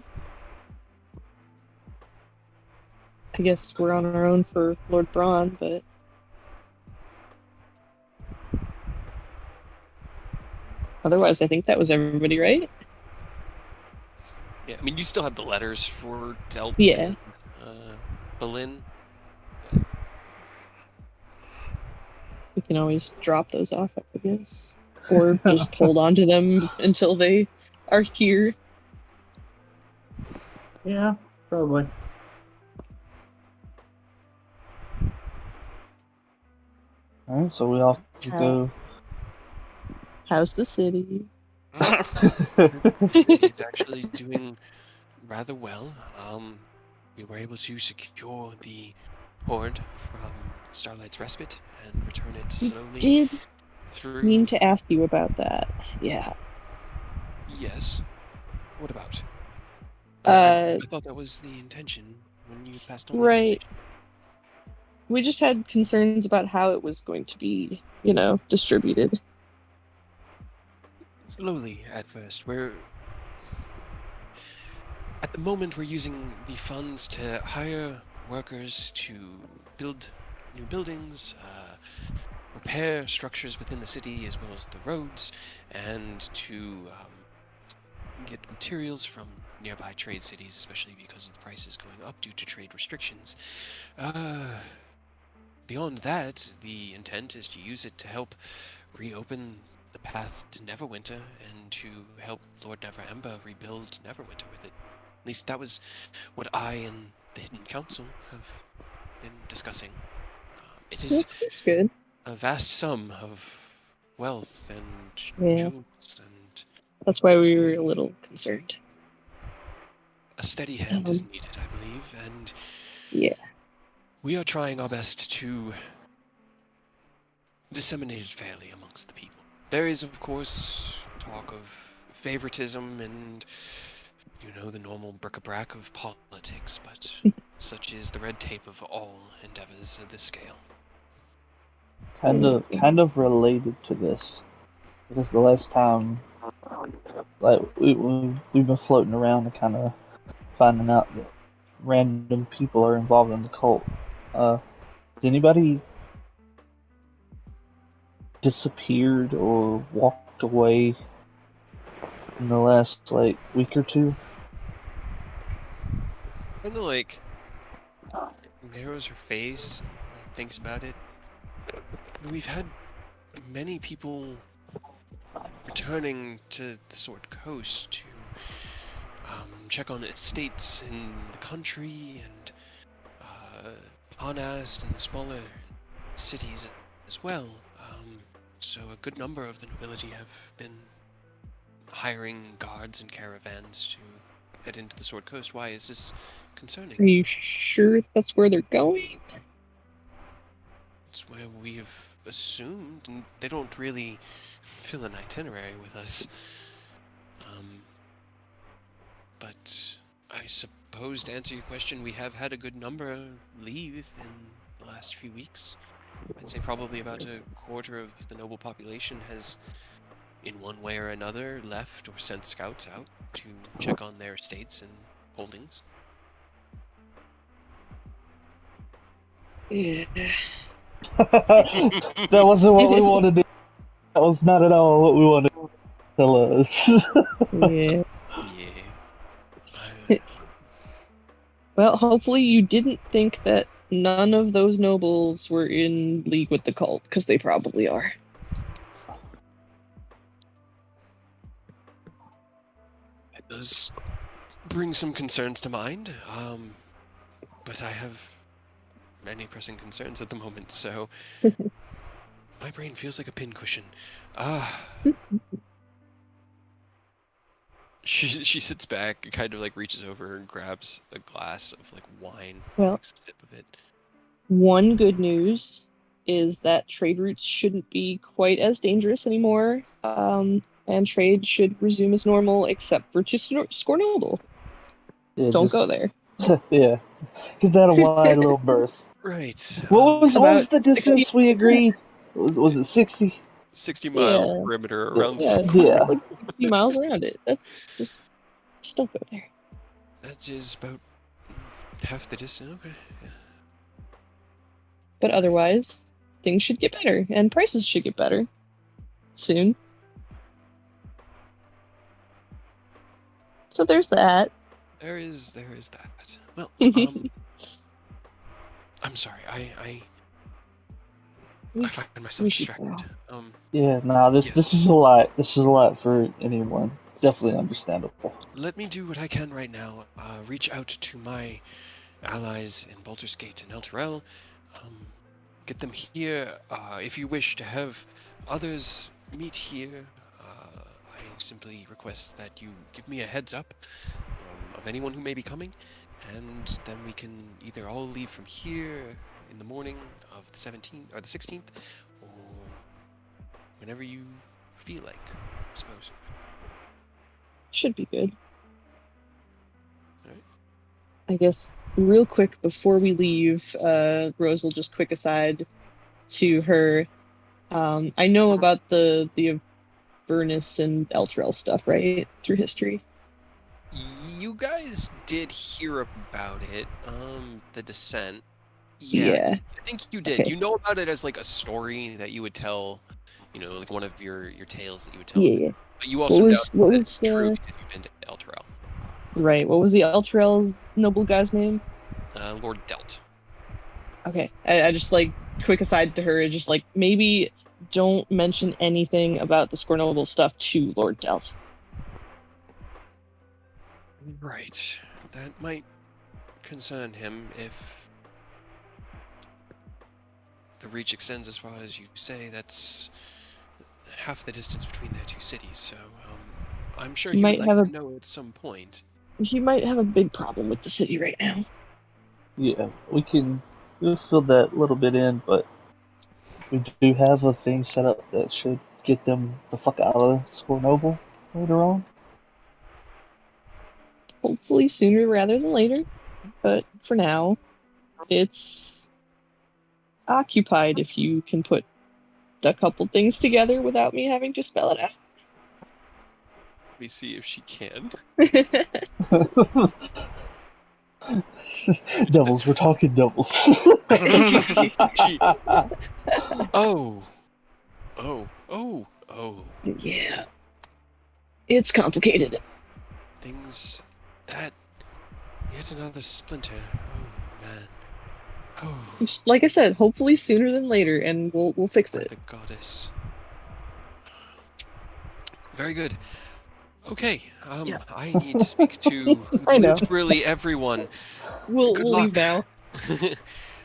I guess we're on our own for Lord Braun, but otherwise, I think that was everybody, right? Yeah, I mean, you still have the letters for Delt Yeah. and Boleyn. We can always drop those off, I guess, or just hold on to them until they are here. yeah, probably. Alright, so we all have to go. How's the city? The city is actually doing rather well. We were able to secure the horde from Starlight's Respite and return it slowly Did through... mean to ask you about that. Yeah. Yes. What about? Uh, I thought that was the intention when you passed on the right. information. We just had concerns about how it was going to be, distributed. Slowly at first. At the moment, we're using the funds to hire workers to build new buildings, repair structures within the city as well as the roads, and to get materials from nearby trade cities, especially because of the prices going up due to trade restrictions. Beyond that, the intent is to use it to help reopen the path to Neverwinter and to help Lord Neverember rebuild Neverwinter with it. At least that was what I and the Hidden Council have been discussing. It is That seems good. a vast sum of wealth and jewels, and That's why we were a little concerned. a steady hand is needed, I believe, and Yeah. we are trying our best to disseminate it fairly amongst the people. There is, of course, talk of favoritism and, the normal bric-a-brac of politics, but such is the red tape of all endeavors of this scale. Kind of related to this, because the last time, like we've been floating around and kind of finding out that random people are involved in the cult. Has anybody disappeared or walked away in the last week or two? Kind of narrows her face and thinks about it. We've had many people returning to the Sword Coast to check on estates in the country and Ponast and the smaller cities as well. So a good number of the nobility have been hiring guards and caravans to head into the Sword Coast. Why is this concerning? Are you sure that's where they're going? It's where we've assumed, and they don't really fill an itinerary with us. But I suppose to answer your question, we have had a good number leave in the last few weeks. I'd say probably about a quarter of the noble population has, in one way or another, left or sent scouts out to check on their estates and holdings. Yeah. That wasn't what we wanted to do. That was not at all what we wanted to tell us. Yeah. Yeah. Well, hopefully you didn't think that none of those nobles were in league with the cult, because they probably are. It does bring some concerns to mind, but I have many pressing concerns at the moment, so my brain feels like a pincushion. She sits back and kind of like reaches over and grabs a glass of like wine, Well, takes a sip of it. One good news is that trade routes shouldn't be quite as dangerous anymore, and trade should resume as normal, except for to Scornoble. Yeah, Don't go there. Yeah, give that a wide little berth. Right. What was About the distance 60 we agreed? Was it 60? 60-mile Yeah. perimeter around Yeah. Like 60 miles around it. That's just don't go there. That is about half the distance. Okay. Yeah. But otherwise, things should get better, and prices should get better soon. So there's that. There is that. Well, I'm sorry. I find myself distracted. Yeah, nah, this Yes. is a lot. This is a lot for anyone. Definitely understandable. Let me do what I can right now. Reach out to my allies in Baldur's Gate and Elturel. Get them here. If you wish to have others meet here, I simply request that you give me a heads up of anyone who may be coming, and then we can either all leave from here in the morning of the 17th or the 16th, or whenever you feel like, I suppose. Should be good. Alright. I guess real quick before we leave, Rose will just quick aside to her. I know about the Avernus and Elturel stuff, right? Through history. You guys did hear about it, the Descent. Yeah. I think you did. Okay. You know about it as like a story that you would tell, like one of your tales that you would tell. Yeah. But you also know that it's true because you've been to Elturel. Right. What was the Elturel's noble guy's name? Lord Delt. Okay. I just like quick aside to her is just like maybe don't mention anything about the Scornoble stuff to Lord Delt. Right. That might concern him if the reach extends as far as you say. That's half the distance between their two cities, so I'm sure he would like to know at some point. He might have a big problem with the city right now. Yeah, we'll fill that little bit in, but we do have a thing set up that should get them the fuck out of Scornoble later on. Hopefully sooner rather than later, but for now, it's occupied if you can put a couple things together without me having to spell it out. Let me see if she can. Devils, we're talking devils. Oh. Yeah. It's complicated. Things that yet another splinter. Oh man. Oh. Like I said, hopefully sooner than later, and we'll fix it. The goddess. Very good. Okay. Yeah. I need to speak to literally everyone. We'll Good luck. leave now.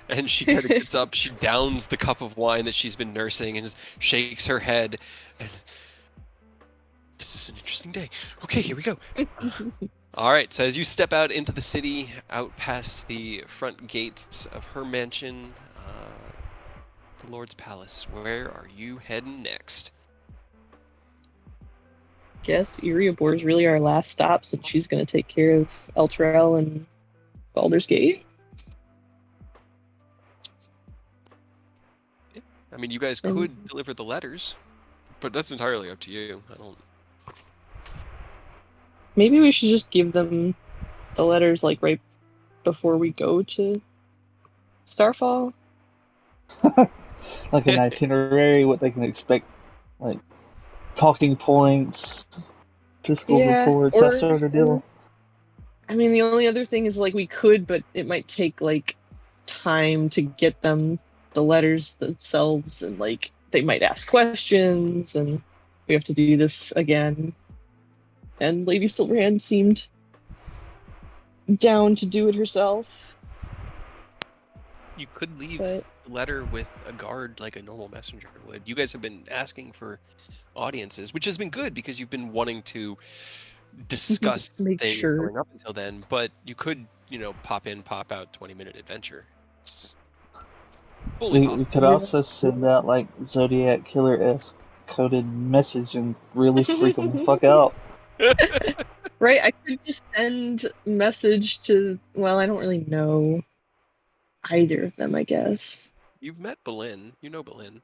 And she kind of gets up, she downs the cup of wine that she's been nursing and just shakes her head. And this is an interesting day. Okay, here we go. All right, so as you step out into the city, out past the front gates of her mansion, the Lord's Palace, where are you heading next? Guess Iriabor is really our last stop, since she's going to take care of Elturel and Baldur's Gate. I mean, you guys could deliver the letters, but that's entirely up to you. I don't... Maybe we should just give them the letters, like, right before we go to Starfall. Like an itinerary, what they can expect, like talking points, fiscal reports, that sort of deal. I mean, the only other thing is like we could, but it might take like time to get them the letters themselves, and like they might ask questions, and we have to do this again. And Lady Silverhand seemed down to do it herself. You could leave But- the letter with a guard like a normal messenger would. You guys have been asking for audiences, which has been good because you've been wanting to discuss Make things sure. going up until then. But you could, pop in, pop out, 20-minute adventure. It's fully We possible. could also send out like Zodiac Killer-esque coded message and really freak them the fuck out. Right, I could just send message to. Well, I don't really know either of them, I guess. You've met Boleyn. You know Boleyn.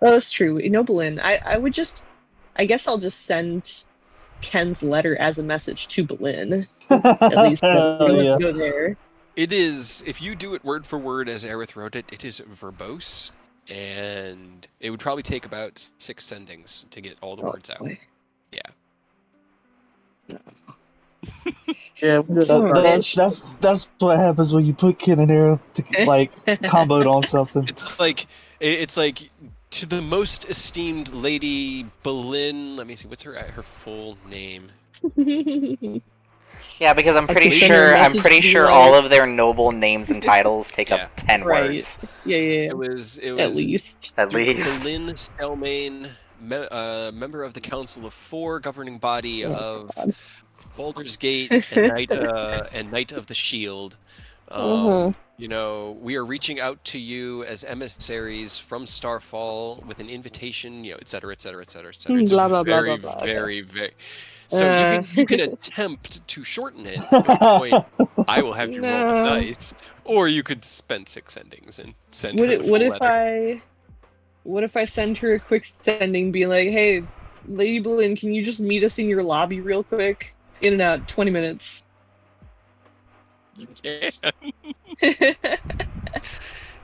Oh, that's true. Boleyn. I would just. I guess I'll just send Ken's letter as a message to Boleyn. At least Hell yeah. go there. It is, if you do it word for word as Aerith wrote it, it is verbose, and it would probably take about 6 sendings to get all the words out. Boy. Yeah. Yeah, That's what happens when you put Ken and Aerith to like comboed on something. It's like to the most esteemed Lady Boleyn. Let me see, what's her full name? Yeah, because I'm pretty can send her a sure message to be like- all of their noble names and titles take Yeah. up 10 Right. words. Yeah. It was At least. At Duke least. Boleyn Stelmane, member of the Council of Four, governing body Oh, of God. Baldur's Gate and Knight of the Shield. Uh-huh. We are reaching out to you as emissaries from Starfall with an invitation, et cetera, et cetera, et cetera, et cetera. It's Blah, blah, blah, very, blah, blah, very, very. So you can attempt to shorten it. At which point, I will have you roll the No. dice, or you could spend 6 sendings and send her the full What if letter. What if I send her a quick sending, be like, "Hey, Lady Boleyn, can you just meet us in your lobby real quick? In and out, 20 minutes." You can.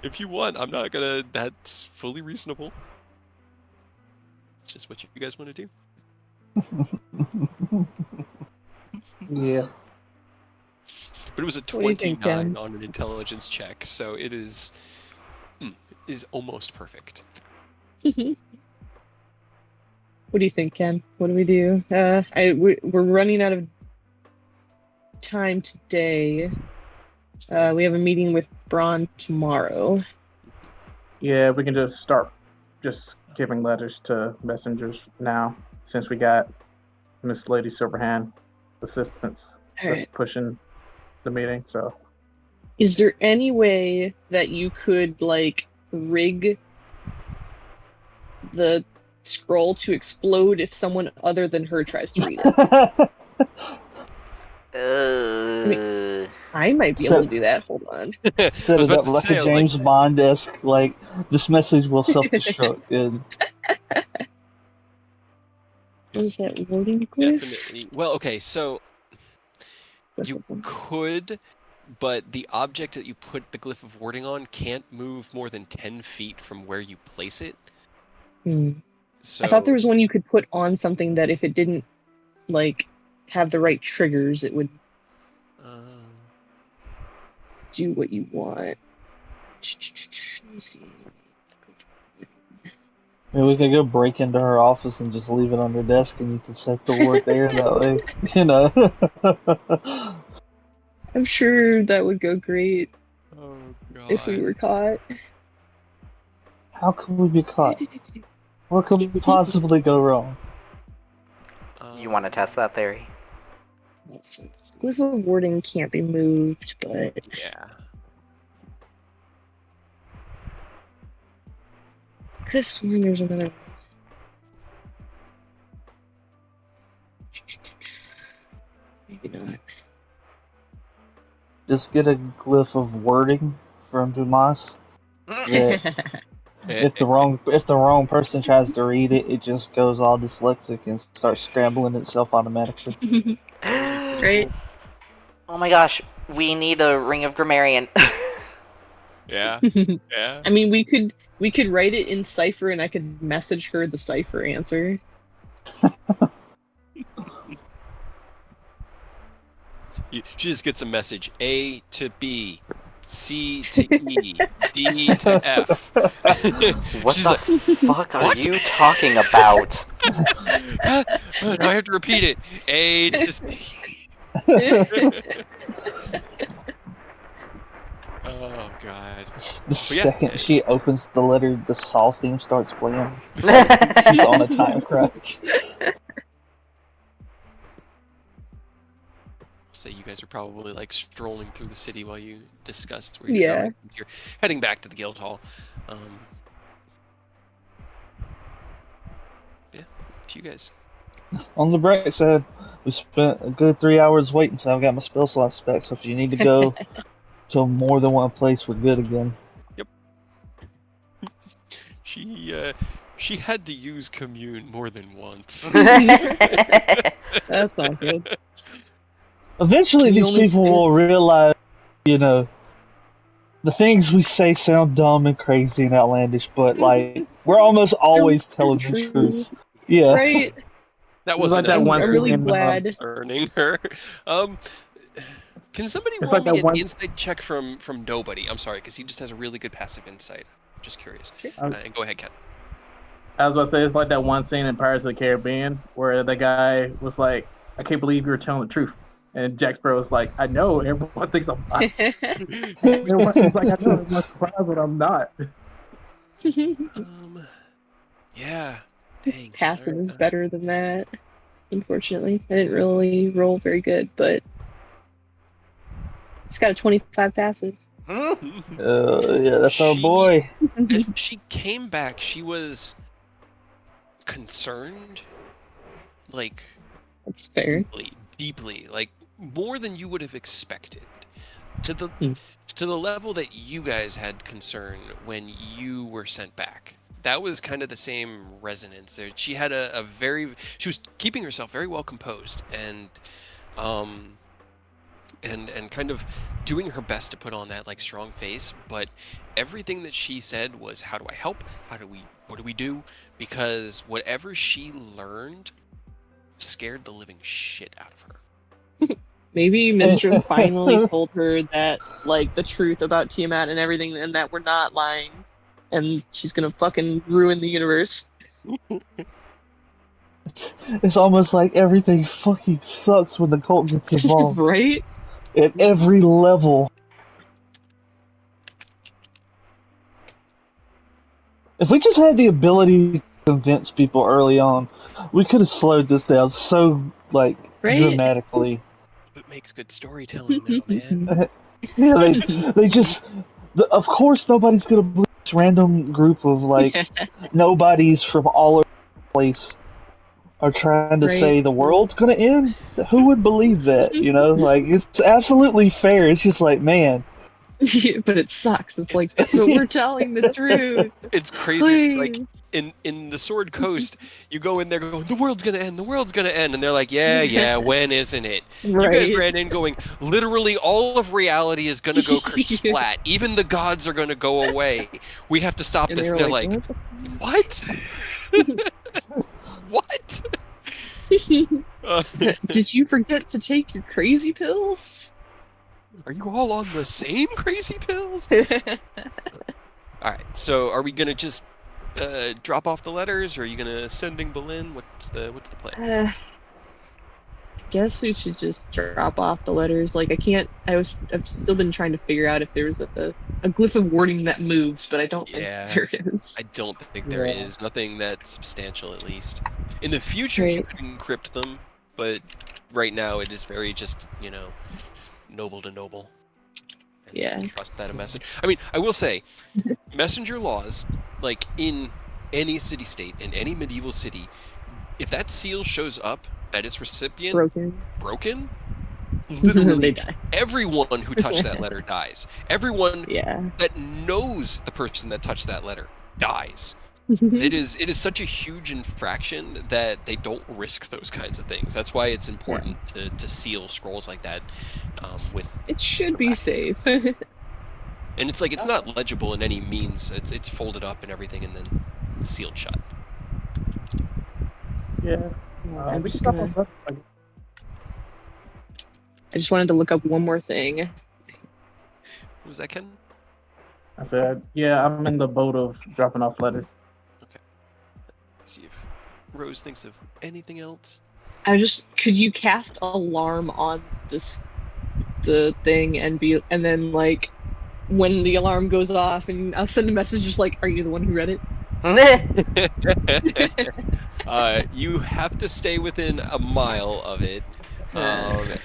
If you want, I'm not gonna. That's fully reasonable. It's just what you guys want to do. Yeah. But it was a What do you think, 29 Ken? on an intelligence check, so it is almost perfect. What do you think, Ken? What do we do? We're running out of time today. We have a meeting with Braun tomorrow. Yeah, we can just start giving letters to messengers now, since we got Miss Lady Silverhand assistance Alright. pushing the meeting. So Is there any way that you could like rig the scroll to explode if someone other than her tries to read it? I might be able to do that. Hold on. Set it up like a James Bond-esque, like, this message will self-destruct. And What is that wording glyph? Definitely. Well, okay, so you could, but the object that you put the glyph of warding on can't move more than 10 feet from where you place it. So I thought there was one you could put on something that if it didn't, like, have the right triggers, it would do what you want. Let me see. maybe we could go break into her office and just leave it on her desk, and you can set the word there that way. I'm sure that would go great Oh god. if we were caught. How could we be caught? What could possibly go wrong? You want to test that theory? Glyph of warding can't be moved, but Yeah. could have sworn there's another. Maybe not. Just get a glyph of wording from Dumas. That if the wrong person tries to read it, it just goes all dyslexic and starts scrambling itself automatically. Right? Oh my gosh, we need a Ring of Grammarian. Yeah. Yeah. I mean, we could write it in cipher, and I could message her the cipher answer. She just gets a message: A to B, C to E, D to F. What She's the like, fuck are what? you talking about? Huh? Oh, no, I have to repeat it. A to C. Oh god. The But yeah, second she opens the letter, the Saw theme starts playing. Like she's on a time crunch. say you guys are probably like strolling through the city while you discussed where you're Yeah. going. You're heading back to the guild hall. Yeah, to you guys. On the bright side, we spent a good 3 hours waiting, so I've got my spell slots back. So if you need to go to more than one place, we're good again. Yep. She had to use commune more than once. That's not good. Eventually, Can you these only people say- will realize, the things we say sound dumb and crazy and outlandish, but like we're almost always telling the true. truth. Yeah. Right? That It's wasn't like that one I'm really scene in, glad. concerning her. Can somebody It's roll like me that an one- insight check from nobody? I'm sorry, because he just has a really good passive insight. Just curious. And go ahead, Ken. I was about to say, it's like that one scene in Pirates of the Caribbean where the guy was like, "I can't believe you're telling the truth," and Jack Sparrow was like, "I know, everyone thinks I'm lying." Everyone's like, "I know, everyone's surprised, but I'm not." Yeah. Dang. Passive is Alright, better than that. Unfortunately, I didn't really roll very good, but it's got a 25 passive. Yeah, that's our boy. As she came back, she was concerned, like That's fair. deeply, like more than you would have expected. To the Hmm. to the level that you guys had concern when you were sent back. That was kind of the same resonance there. She had she was keeping herself very well composed and kind of doing her best to put on that like strong face, but everything that she said was, how do I help? What do we do? Because whatever she learned scared the living shit out of her. Maybe Mistral finally told her that, like, the truth about Tiamat and everything, and that we're not lying, and she's gonna fucking ruin the universe. It's almost like everything fucking sucks when the cult gets involved Right? at every level. If we just had the ability to convince people early on, we could have slowed this down so like Right? dramatically. It makes good storytelling, though, man. Yeah, they just. Of course, nobody's gonna believe this random group of like nobodies from all over the place are trying to Right. say the world's gonna end. Who would believe that? Like it's absolutely fair. It's just like, man, But it sucks. It's like, It's- but we're telling the truth. It's crazy. Like Please. in the Sword Coast, you go in there going, the world's gonna end, the world's gonna end, and they're like, yeah, when isn't it? You guys Right. ran in going, literally all of reality is gonna go kersplat. Even the gods are gonna go away. We have to stop And this. they And were they're like, "What what? Did you forget to take your crazy pills? Are you all on the same crazy pills? All right. So are we gonna just drop off the letters, or are you gonna sending Boleyn? What's the plan? Guess we should just drop off the letters. Like, I've still been trying to figure out if there's a glyph of wording that moves, but I don't Yeah. think there is. I don't think there Yeah. is nothing that's substantial, at least. In the future, you Right. could encrypt them, but right now it is very just noble to noble. And Yeah. trust that a message. I mean, I will say, messenger laws, like in any city-state, in any medieval city, if that seal shows up at its recipient broken, they literally die. everyone who touched that letter dies. Everyone Yeah. that knows the person that touched that letter dies. It is such a huge infraction that they don't risk those kinds of things. That's why it's important to seal scrolls like that with. It should be safe. And it's like it's not legible in any means. It's folded up and everything, and then sealed shut. Yeah. I'm We just can gonna. stop on I just wanted to look up one more thing. What was that, Ken? I said, yeah, I'm in the boat of dropping off letters. Okay. Let's see if Rose thinks of anything else. Could you cast alarm on the thing and then like when the alarm goes off and I'll send a message just like, are you the one who read it? You have to stay within a mile of it,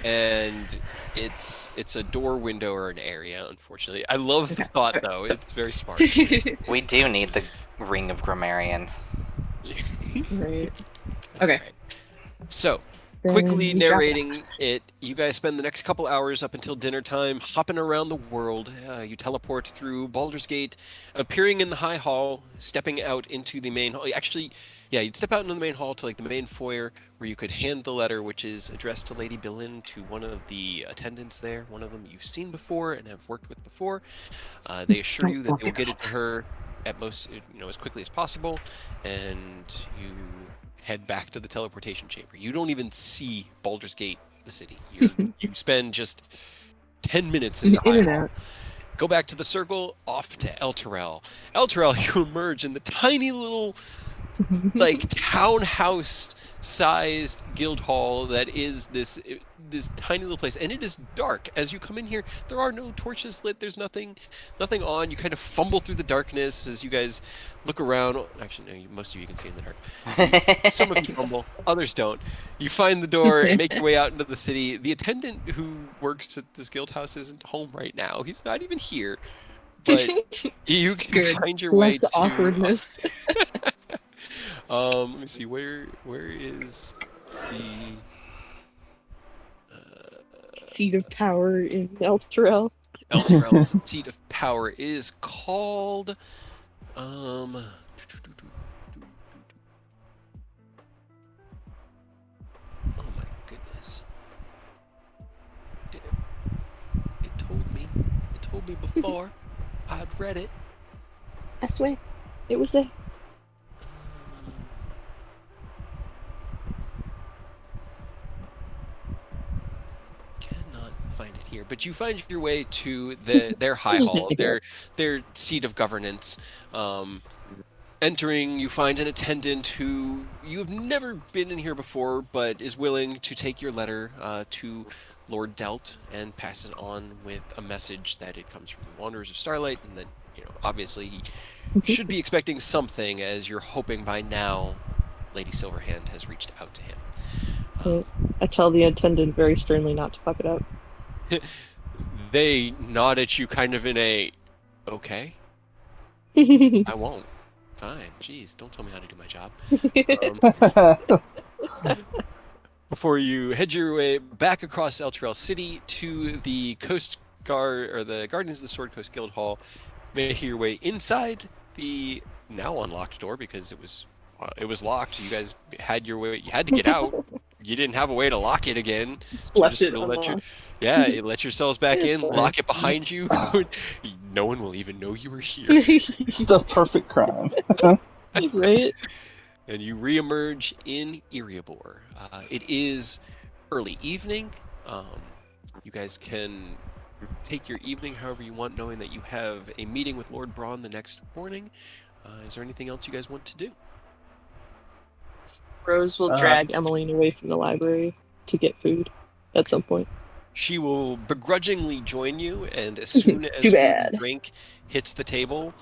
and it's a door, window, or an area. Unfortunately, I love the thought though. It's very smart. We do need the Ring of Grammarian. Right. All Okay. right. So, Then quickly we drop narrating it, you guys spend the next couple hours up until dinner time hopping around the world. You teleport through Baldur's Gate, appearing in the High Hall, stepping out into the main hall. Actually, yeah, you'd step out into the main hall to like the main foyer where you could hand the letter, which is addressed to Lady Billin, to one of the attendants there. One of them you've seen before and have worked with before. They assure you that they will get it to her at most, as quickly as possible, and you head back to the teleportation chamber. You don't even see Baldur's Gate, the city. You spend just 10 minutes in the in High and Hall. out. Go back to the circle, off to Elturel. Elturel, you emerge in the tiny little, like, townhouse-sized guild hall that is this tiny little place, and it is dark. As you come in here, there are no torches lit. There's nothing on. You kind of fumble through the darkness as you guys look around. Actually, no, most of you can see in the dark. Some of you fumble, others don't. You find the door and make your way out into the city. The attendant who works at this guild house isn't home right now. He's not even here. But you can Good. find your way Less to awkwardness. let me see, where is the Seat of power in Elturel. Elturel's seat of power is called oh my goodness. It told me before. I'd read it. I swear, it was there. Cannot find it here, but you find your way to their high hall, their seat of governance. Entering, you find an attendant who you have never been in here before, but is willing to take your letter to Lord Delt and pass it on with a message that it comes from the Wanderers of Starlight, and that obviously he should be expecting something, as you're hoping by now Lady Silverhand has reached out to him. I tell the attendant very sternly not to fuck it up. They nod at you kind of in a, okay, I won't. Fine. Jeez, don't tell me how to do my job. Before you head your way back across Elturel City to the Coast Guard, or the Guardians of the Sword Coast Guild Hall, make your way inside the now unlocked door because it was locked. You guys had your way. You had to get out. You didn't have a way to lock it again. Left it unlocked. You let yourselves back in, lock it behind you. No one will even know you were here. The perfect crime. Right? And you reemerge in Erebor. It is early evening. You guys can take your evening however you want, knowing that you have a meeting with Lord Braun the next morning. Is there anything else you guys want to do? Rose will drag Emmeline away from the library to get food at some point. She will begrudgingly join you, and as soon as food and drink hits the table,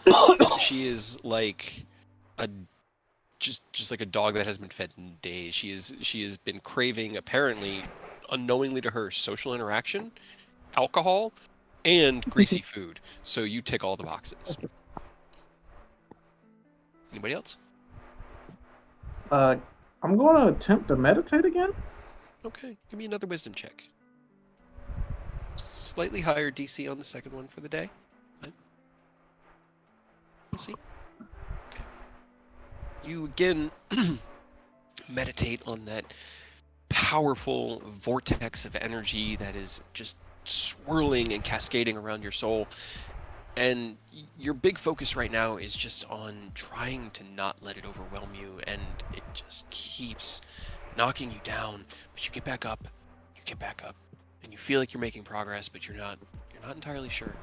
she is like just like a dog that has been fed in days. She has been craving, apparently unknowingly to her, social interaction, alcohol, and greasy food. So you tick all the boxes. Anybody else? I'm going to attempt to meditate again. Okay, give me another wisdom check. Slightly higher DC on the second one for the day. But we'll see. Okay. You again meditate on that powerful vortex of energy that is just swirling and cascading around your soul. And your big focus right now is just on trying to not let it overwhelm you, and it just keeps knocking you down. But you get back up, and you feel like you're making progress, but you're not entirely sure.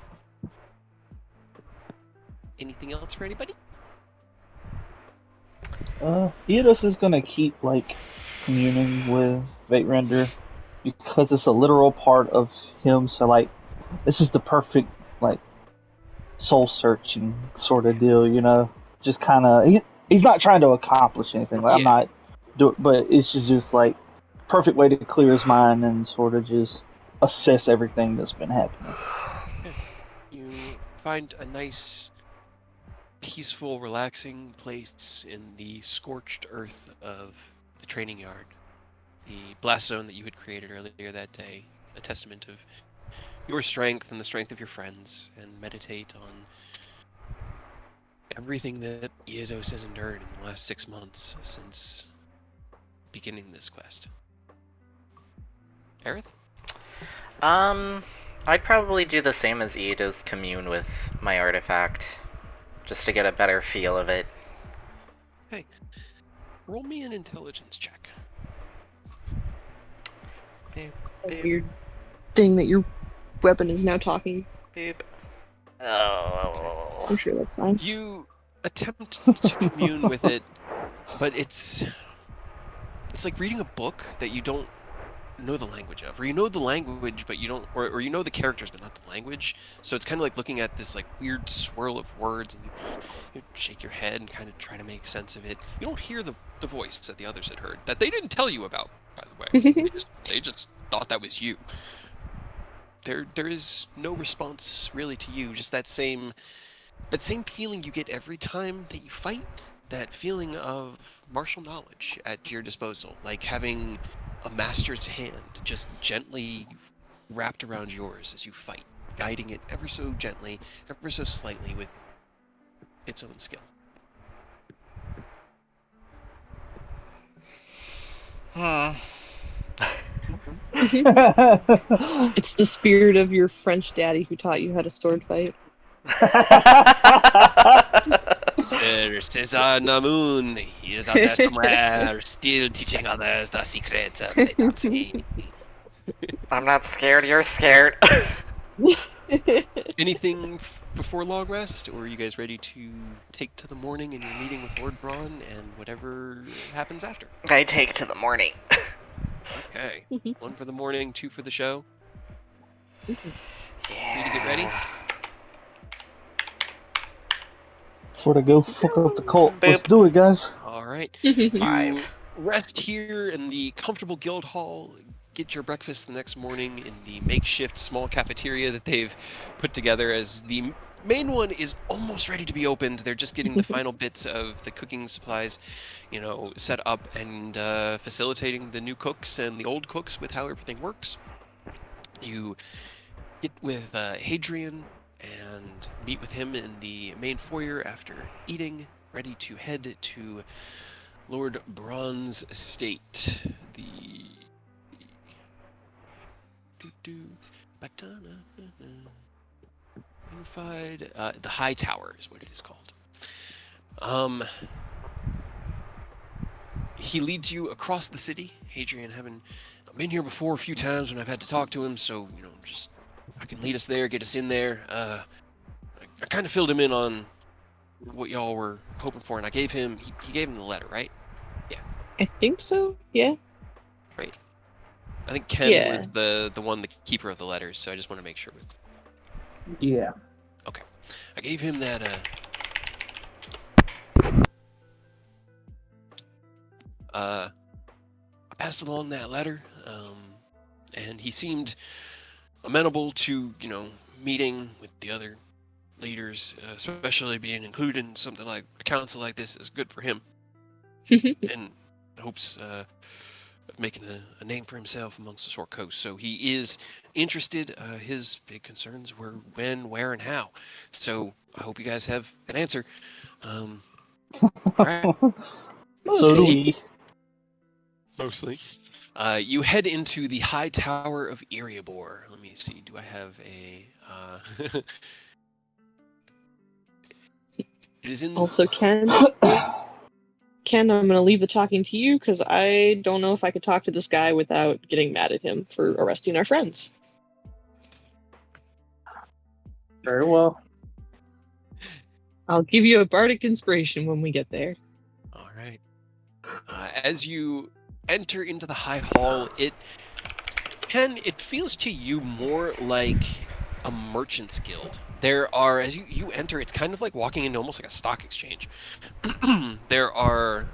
Anything else for anybody? Theodos is gonna keep like communing with Vaterender because it's a literal part of him. So like, this is the perfect like soul searching sort of deal, you know. Just kind of he's not trying to accomplish anything. Like, Yeah. I'm not do, but it's just like perfect way to clear his mind and sort of just assess everything that's been happening. You find a nice, peaceful, relaxing place in the scorched earth of the training yard. The blast zone that you had created earlier that day, a testament of your strength and the strength of your friends, and meditate on everything that Iedos has endured in the last 6 months since beginning this quest. Aerith? I'd probably do the same as Eidos, commune with my artifact, just to get a better feel of it. Hey, roll me an intelligence check. Boop, A boop, weird thing that your weapon is now talking. boop. Oh. I'm sure that's fine. You attempt to commune with it, but it's like reading a book that you don't know the language of, or you know the language but you don't, or you know the characters but not the language. So it's kind of like looking at this like weird swirl of words, and you shake your head and kind of try to make sense of it. You don't hear the voice that the others had heard, that they didn't tell you about, by the way. they just thought that was you. There is no response really to you, just that same feeling you get every time that you fight, that feeling of martial knowledge at your disposal, like having a master's hand just gently wrapped around yours as you fight, guiding it ever so gently, ever so slightly with its own skill. It's the spirit of your French daddy who taught you how to sword fight. Sir Cesar Namun, he is out there somewhere, still teaching others the secrets of the dancing. I'm not scared, you're scared. Anything before long rest, or are you guys ready to take to the morning in your meeting with Lord Braun and whatever happens after? I take to the morning. Okay. 1 for the morning, 2 for the show. Yeah. 3 to get ready. Sort of go fuck up the cult. Boop. Let's do it, guys. All right. 5. You rest here in the comfortable guild hall. Get your breakfast the next morning in the makeshift small cafeteria that they've put together, as the main one is almost ready to be opened. They're just getting the final bits of the cooking supplies, set up, and facilitating the new cooks and the old cooks with how everything works. You get with Hadrian and meet with him in the main foyer after eating, ready to head to Lord Braun's estate. The Unified, the High Tower is what it is called. He leads you across the city. Hadrian, I've been here before a few times when I've had to talk to him, so just I can lead us there, get us in there. I kind of filled him in on what y'all were hoping for, and I gave him he gave him the letter, right? Yeah. I think so. Yeah. Right. I think Ken was the keeper of the letters, so I just want to make sure with. Yeah. Okay. I gave him that I passed along that letter, and he seemed amenable to, meeting with the other leaders, especially being included in something like a council like this is good for him. And hopes of making a name for himself amongst the Sword Coast. So he is interested. His big concerns were when, where, and how. So I hope you guys have an answer. All right. So do we. Mostly. You head into the High Tower of Erebor. Let me see. Do I have a... It is in... Also, Ken. Ken, I'm going to leave the talking to you because I don't know if I could talk to this guy without getting mad at him for arresting our friends. Very well. I'll give you a bardic inspiration when we get there. All right. As you enter into the high hall, it feels to you more like a merchant's guild. There are, as you enter, it's kind of like walking into almost like a stock exchange. There are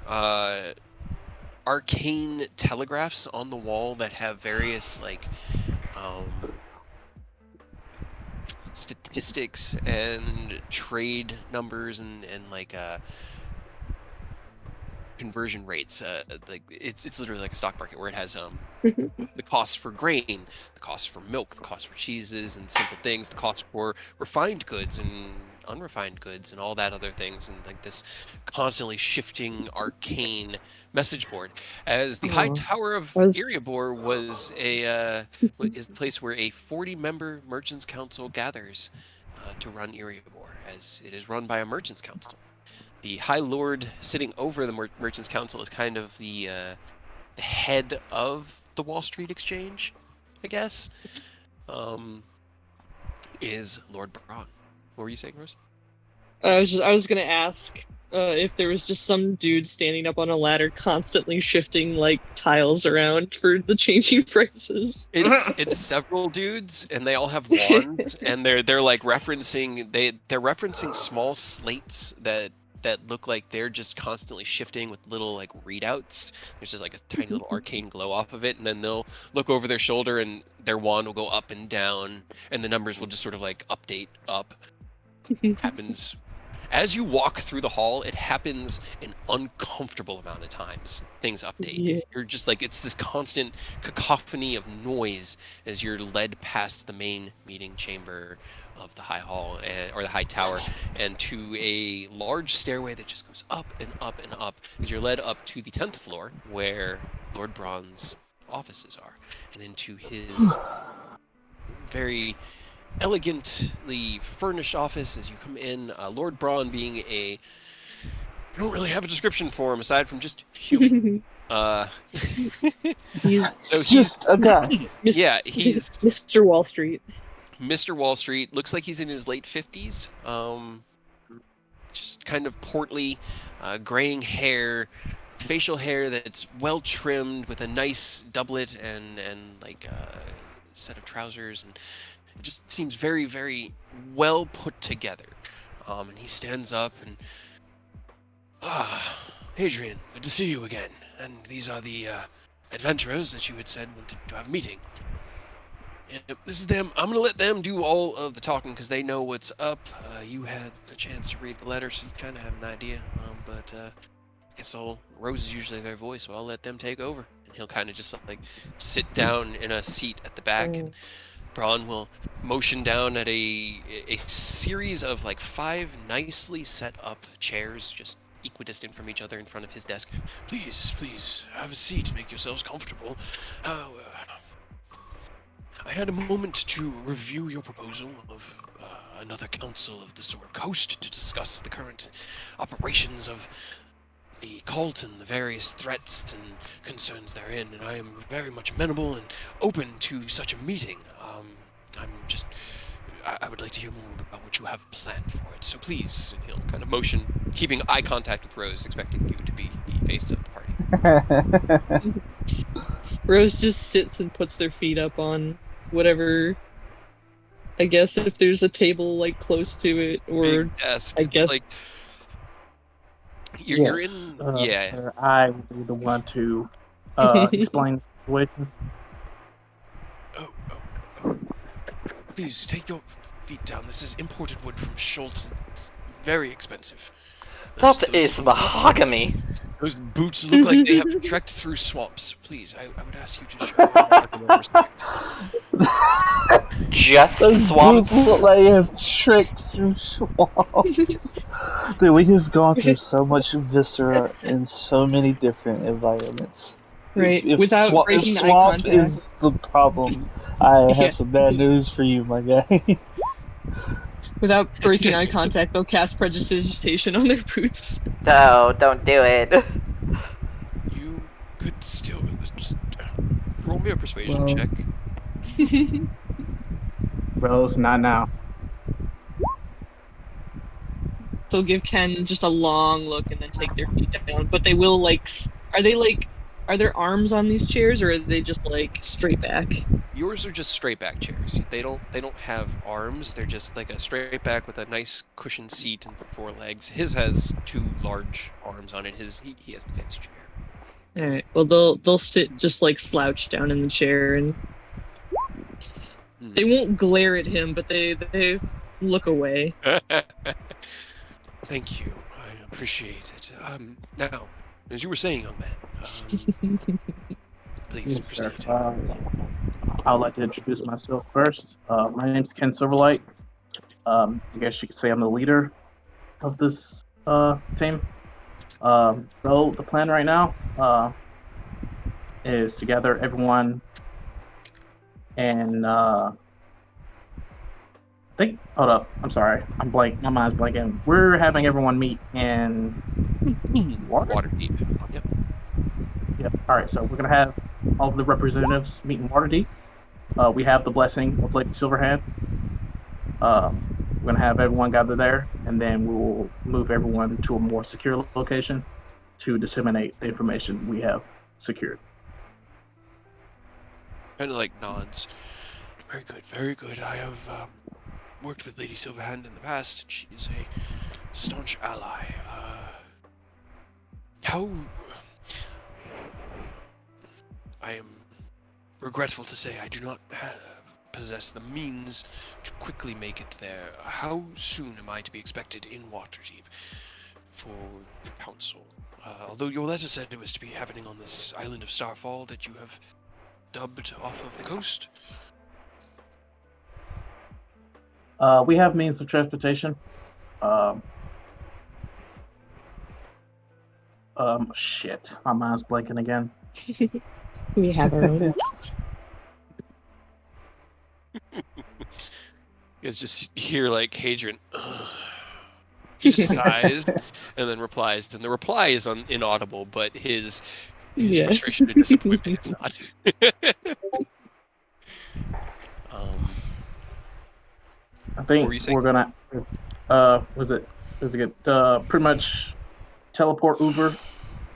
arcane telegraphs on the wall that have various like statistics and trade numbers and like conversion rates. Like it's literally like a stock market where it has the cost for grain, the cost for milk, the cost for cheeses and simple things, the cost for refined goods and unrefined goods and all that other things, and like this constantly shifting arcane message board. As the High Tower of Erebor was is the place where a 40-member merchants council gathers to run Erebor, as it is run by a merchants council. The High Lord sitting over the merchants council is kind of the head of the Wall Street Exchange, I guess. Is Lord Braun. What were you saying, Rose? I was gonna ask if there was just some dude standing up on a ladder constantly shifting like tiles around for the changing prices. It's several dudes, and they all have wands, and they're like referencing they're referencing small slates that look like they're just constantly shifting with little like readouts. There's just like a tiny little arcane glow off of it, and then they'll look over their shoulder and their wand will go up and down, and the numbers will just sort of like update up. Happens as you walk through the hall. It happens an uncomfortable amount of times. Things update. Yeah. You're just like, it's this constant cacophony of noise as you're led past the main meeting chamber of the High Hall, or the High Tower, and to a large stairway that just goes up and up and up as you're led up to the 10th floor where Lord Braun's offices are, and into his very elegantly furnished office. As you come in, Lord Braun being you don't really have a description for him aside from just human. He's just a guy. Yeah, he's Mr. Wall Street. Mr. Wall Street. Looks like he's in his late 50s. Just kind of portly, graying hair, facial hair that's well trimmed with a nice doublet and like a set of trousers, and it just seems very, very well put together. And he stands up and, Adrian, good to see you again. And these are the adventurers that you had said wanted to have a meeting. Yep, this is them. I'm going to let them do all of the talking because they know what's up. You had a chance to read the letter, so you kind of have an idea. But I guess Rose is usually their voice, so I'll let them take over. And he'll kind of just like sit down in a seat at the back, and Braun will motion down at a series of like 5 nicely set up chairs, just equidistant from each other in front of his desk. Please, have a seat. Make yourselves comfortable. I had a moment to review your proposal of another council of the Sword Coast to discuss the current operations of the cult and the various threats and concerns therein, and I am very much amenable and open to such a meeting. I would like to hear more about what you have planned for it, so please. And he'll kind of motion, keeping eye contact with Rose, expecting you to be the face of the party. Rose just sits and puts their feet up on whatever. I guess if there's a table like close to it, or big desk. I It's guess like you're in. Yeah. I would be the one to explain the situation. Oh. Please take your feet down. This is imported wood from Schultz. It's very expensive. That is mahogany. Those boots look like they have trekked through swamps. Please, I would ask you to show them a little more respect. Just Those swamps. boots look like they have trekked through swamps. Dude, we have gone through so much viscera in so many different environments. right If without breaking if eye swamp contact. is the problem, I have Yeah. some bad news for you, my guy. Without breaking eye contact, they'll cast prestidigitation on their boots. No, don't do it. could still just roll me a persuasion check. Rose, not now. They'll give Ken just a long look and then take their feet down. But they will are there arms on these chairs, or are they just like straight back? Yours are just straight back chairs. They don't have arms. They're just like a straight back with a nice cushioned seat and 4 legs. His has 2 large arms on it. He has the fancy chair. All right. Well, they'll sit just like slouched down in the chair, and they won't glare at him, but they look away. Thank you. I appreciate it. Now, as you were saying, young man, please Yes, sir. proceed. I would like to introduce myself first. My name's Ken Silverlight. I guess you could say I'm the leader of this team. So the plan right now is to gather everyone and hold up, I'm sorry, I'm blank. My mind's blanking. We're having everyone meet in Waterdeep. Yep. Yep. All right. So we're gonna have all of the representatives meet in Waterdeep. We have the blessing of Lady Silverhand. We're gonna have everyone gather there, and then we will move everyone to a more secure location to disseminate the information we have secured. Kind of like nods. Very good, very good. I have worked with Lady Silverhand in the past, and she is a staunch ally. I am regretful to say I do not possess the means to quickly make it there. How soon am I to be expected in Waterdeep for the council? Although your letter said it was to be happening on this island of Starfall that you have dubbed off of the coast. We have means of transportation. Shit, my mind's blanking again. We have our own. You guys just hear like Hadrian. He just sighs and then replies, and the reply is inaudible, but his frustration and disappointment it's not. I think we're gonna pretty much teleport Uber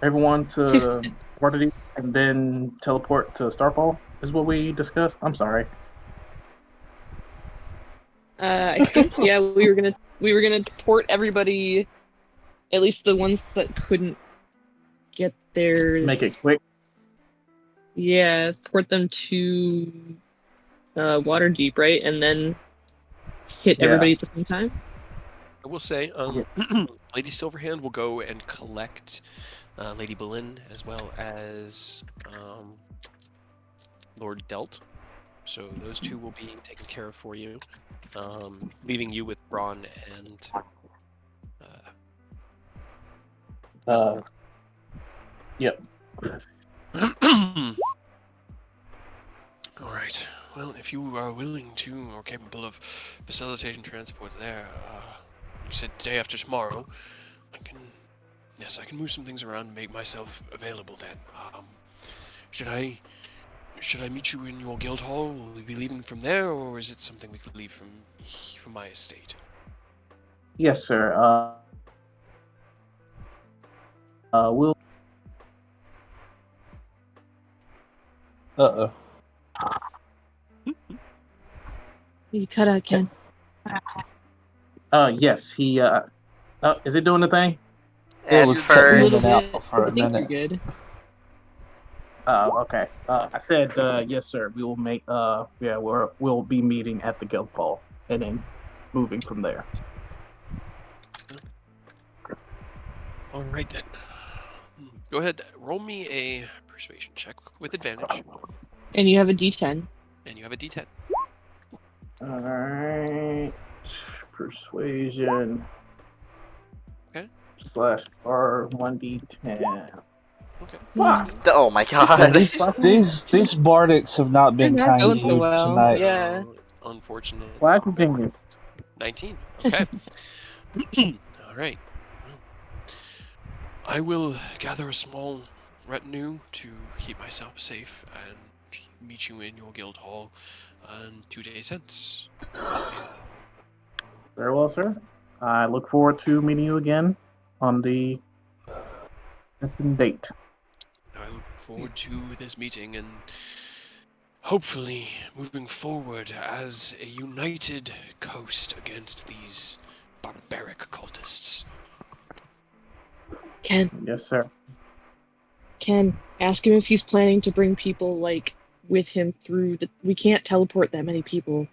everyone to Waterdeep and then teleport to Starfall is what we discussed. I'm sorry. I think we were gonna port everybody, at least the ones that couldn't get there. Make it quick. Yeah, port them to Waterdeep, right, and then hit everybody at the same time. I will say, Lady Silverhand will go and collect Lady Boleyn as well as Lord Delt. So those two will be taken care of for you, leaving you with Braun and Yep. All right. Well, if you are willing to or capable of facilitating transport there, you said day after tomorrow, I can move some things around and make myself available then. Should I meet you in your guild hall? Will we be leaving from there, or is it something we could leave from my estate? Yes, sir. We'll. Uh-oh. You cut out, Ken. Yes, he. Is it doing the thing? It was first. cutting out for I a think minute. you're good. Okay. I said, yes, sir. We will make. We'll be meeting at the guild hall and then moving from there. All right then. Go ahead. Roll me a persuasion check with advantage, And you have a D10. and you have a D10. All right. Persuasion. Okay. /R1d10. Okay. Fuck. Oh my Yeah, god. these bardics have not been They're not kind going to so you well. tonight. Yeah. It's unfortunate. Why continue? 19. Okay. All right. Well, I will gather a small retinue to keep myself safe and meet you in your guild hall in 2 days hence. Very well, sir. I look forward to meeting you again on the date. I look forward to this meeting and hopefully moving forward as a united coast against these barbaric cultists. Ken, Yes, sir. ask him if he's planning to bring people like with him through the. We can't teleport that many people,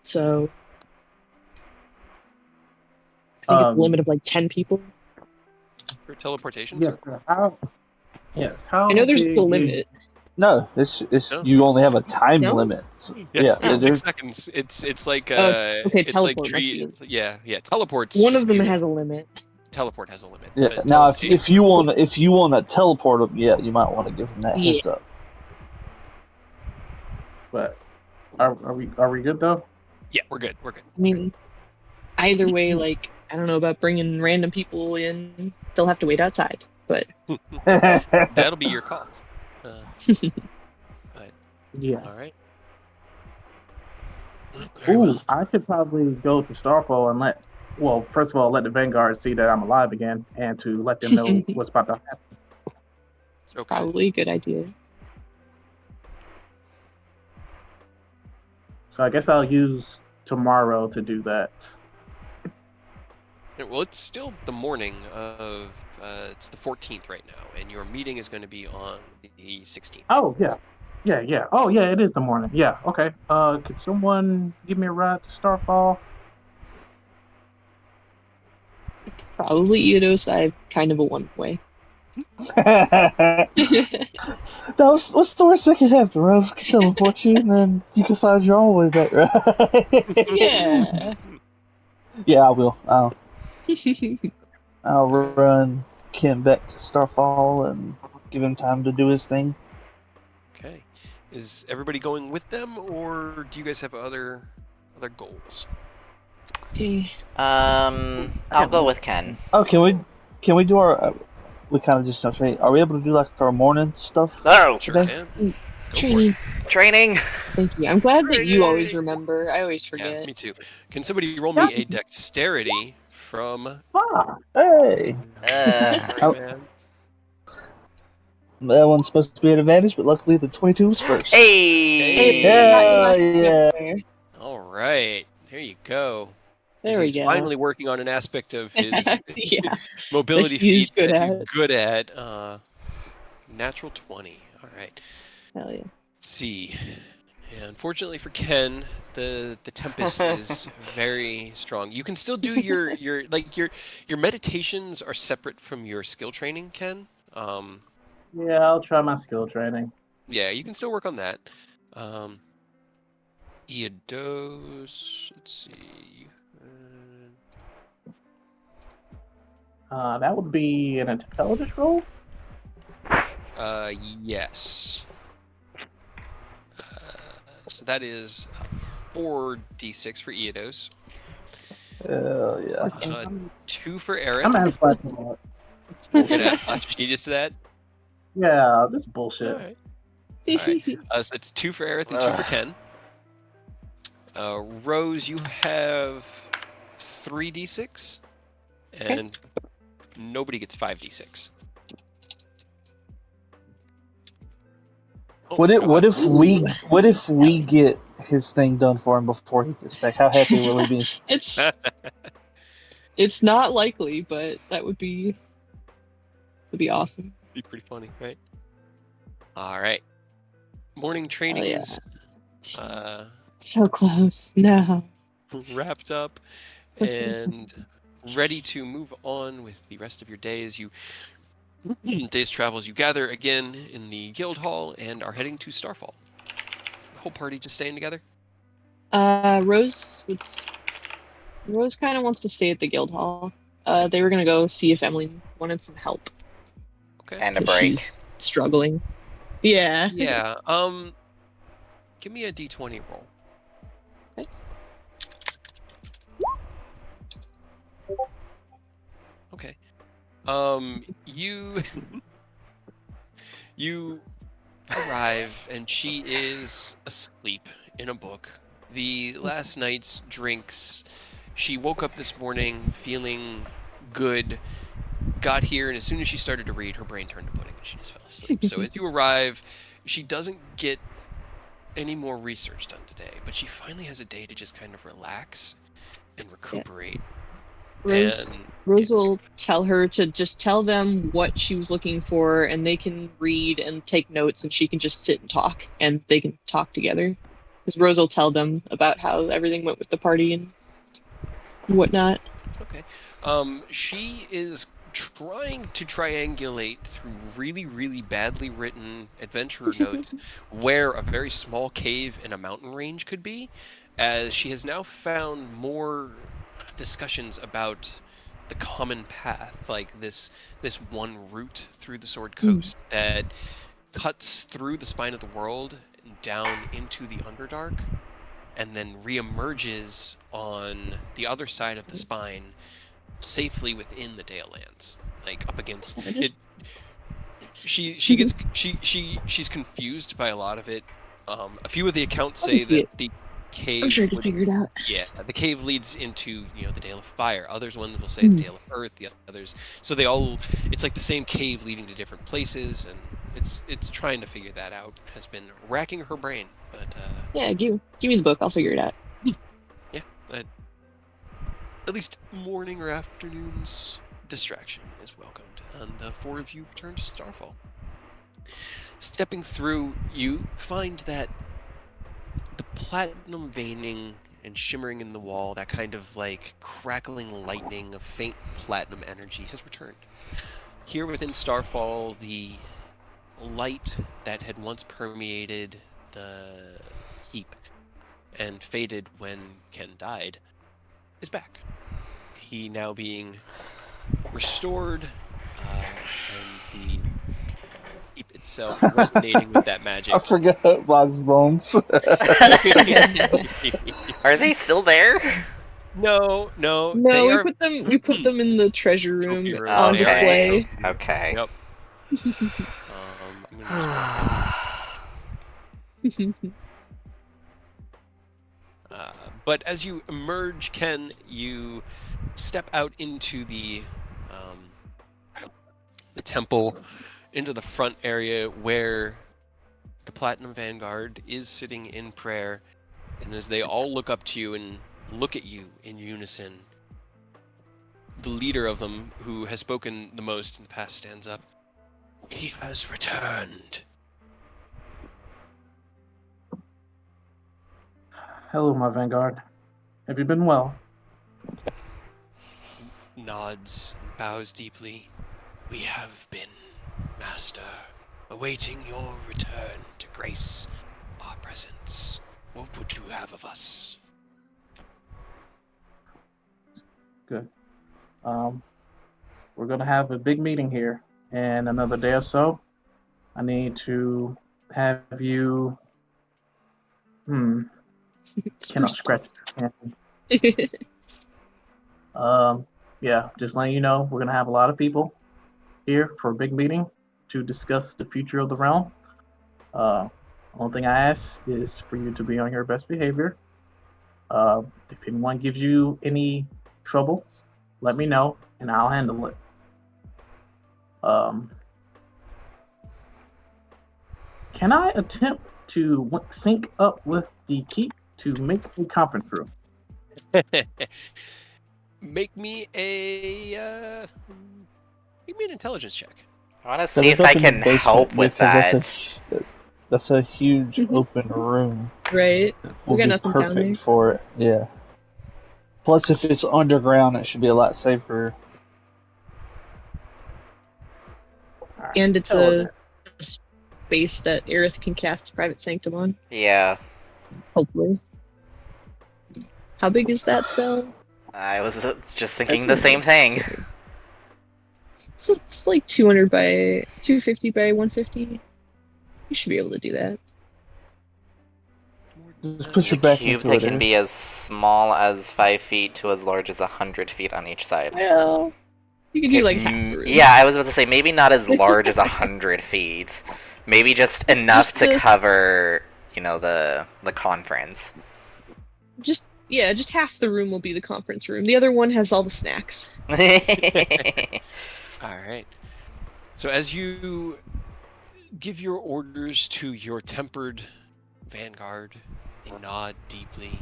so I think it's a limit of like 10 people. For teleportation, Yes, sir? sir. How? Yes. How I know there's big a is- limit. No, it's No? you only have a time No? limit. Yeah, Oh. 6 seconds. It's like Okay, it's like teleport must be. yeah. Teleports. One just of them mean has a limit. teleport has a limit. Yeah. but Now, if teleportation- you want to teleport them, yeah, you might want to give them that Yeah. heads up. But are we good though? yeah, we're good. We're good. I mean, either way, like I don't know about bringing random people in. They'll have to wait outside, but That'll be your call. Yeah. All right. Very Ooh, well. I could probably go to Starfall and first of all, let the Vanguard see that I'm alive again, and to let them know what's about to happen. Okay. probably a good idea. So I guess I'll use tomorrow to do that. Yeah, well, it's still the morning of. It's the 14th right now, and your meeting is going to be on the 16th. Oh yeah, yeah. Oh yeah, it is the morning. Yeah. Okay. Could someone give me a ride to Starfall? Probably Eidos. I have kind of a one-way. What's the worst that could happen? Rose can teleport you, and then you can find your own way back, right? Yeah. Yeah, I will. I'll run Kim back to Starfall and give him time to do his thing. Okay. Is everybody going with them, or do you guys have other goals? Okay. I'll go with Ken. Oh, can we do our? We kind of just jumped straight. Are we able to do like our morning stuff? Oh, Sure Okay. can. Go for Training. it. training. Thank you. I'm glad that you always remember. I always Yeah, forget. me too. Can somebody roll me a dexterity from Ah, Hey, Uh, man? that one's supposed to be an advantage, but luckily the 22 was first. hey. Yeah. All right, there you go. There we He's go. finally working on an aspect of his Yeah. mobility That he's feat good that he's at. good at. Natural 20. All right. Hell yeah. Let's see. Yeah, unfortunately for Ken, the Tempest is very strong. You can still do your meditations are separate from your skill training, Ken. yeah. I'll try my skill training. Yeah, you can still work on that. Eidos, let's see. That would be an intelligence roll. Yes. So that is 4d6 for Eidos, Hell yeah. 2 for I'm gonna Aerith. have flash more. We're gonna add flash genius to that. Yeah, this is bullshit. All right. So that's 2 for Aerith and 2 for Ken. Rose, you have 3d6, and nobody gets 5d6. Oh, What God. if we get his thing done for him before he gets back? How happy will he be? It's not likely, but that would be awesome. Be pretty funny, right? All right. Morning training yeah. is So close. No. wrapped up and ready to move on with the rest of your day as you day's travels. You gather again in the guild hall and are heading to Starfall. Is the whole party just staying together? Rose kind of wants to stay at the guild hall. They were gonna go see if Emily wanted some help. Okay. And a 'cause break. She's struggling. Yeah. Yeah. Give me a d20 roll. Okay. You You arrive, and she is asleep in a book. The last night's drinks. She woke up this morning feeling good, got here, and as soon as she started to read, her brain turned to pudding, and she just fell asleep. So as you arrive, she doesn't get any more research done today, but she finally has a day to just kind of relax and recuperate. Rose will tell her to just tell them what she was looking for, and they can read and take notes, and she can just sit and talk, and they can talk together. Because Rose will tell them about how everything went with the party and whatnot. Okay. She is trying to triangulate through really, really badly written adventurer notes where a very small cave in a mountain range could be, as she has now found more discussions about the common path, like this one route through the Sword Coast that cuts through the spine of the world and down into the Underdark, and then reemerges on the other side of the spine, safely within the Dale Lands, like up against it. She's confused by a lot of it. A few of the accounts say that the cave. I'm sure I can figure it out. Yeah, the cave leads into the Dale of Fire. Others ones will say the Dale of Earth. The others, so they all. It's like the same cave leading to different places, and it's trying to figure that out. Has been racking her brain, but yeah, give me the book. I'll figure it out. Yeah, but at least morning or afternoon's distraction is welcomed, and the four of you return to Starfall. Stepping through, you find that the platinum veining and shimmering in the wall, that kind of like crackling lightning of faint platinum energy, has returned. Here within Starfall, the light that had once permeated the keep and faded when Ken died is back. He now being restored, and the keep itself resonating with that magic. I forgot Bog's bones. Are they still there? No. We put them in the treasure room on display. Okay. Yep. But as you emerge, Ken, you step out into the temple, into the front area where the Platinum Vanguard is sitting in prayer, and as they all look up to you and look at you in unison, the leader of them, who has spoken the most in the past, stands up. He has returned. Hello, my Vanguard. Have you been well? Nods and bows deeply. We have been, Master, awaiting your return to grace our presence. What would you have of us? Good. We're going to have a big meeting here in another day or so. I need to have you... Cannot scratch your hand. Yeah, just letting you know, we're going to have a lot of people here for a big meeting to discuss the future of the realm. Only thing I ask is for you to be on your best behavior. If anyone gives you any trouble, let me know and I'll handle it. Can I attempt to sync up with the keep to make a conference room? Make me an intelligence check. I want to see if I can help with that. That's a huge open room. Right. Will We got be nothing down there. perfect for it. Yeah. Plus, if it's underground, it should be a lot safer. And it's a space that Aerith can cast Private Sanctum on. Yeah. Hopefully. How big is that spell? I was just thinking the same thing. It's like 250 by 150. You should be able to do that. Just put your A back cube into that it. can be as small as 5 feet to as large as 100 feet on each side. Well, You can do like half the room. Yeah, I was about to say maybe not as large as 100 feet. Maybe just enough to cover, the conference. Just half the room will be the conference room. The other one has all the snacks. All right. So as you give your orders to your tempered vanguard, they nod deeply.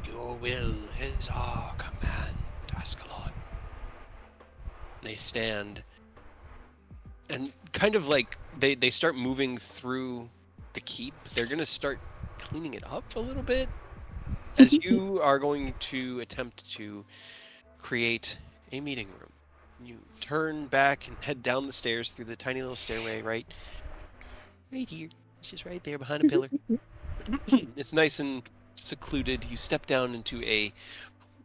Your will is our command, Ascalon. They stand and kind of like they start moving through the keep. They're going to start cleaning it up a little bit as you are going to attempt to create a meeting room. You turn back and head down the stairs through the tiny little stairway right here. It's just right there behind a pillar. It's nice and secluded. You step down into a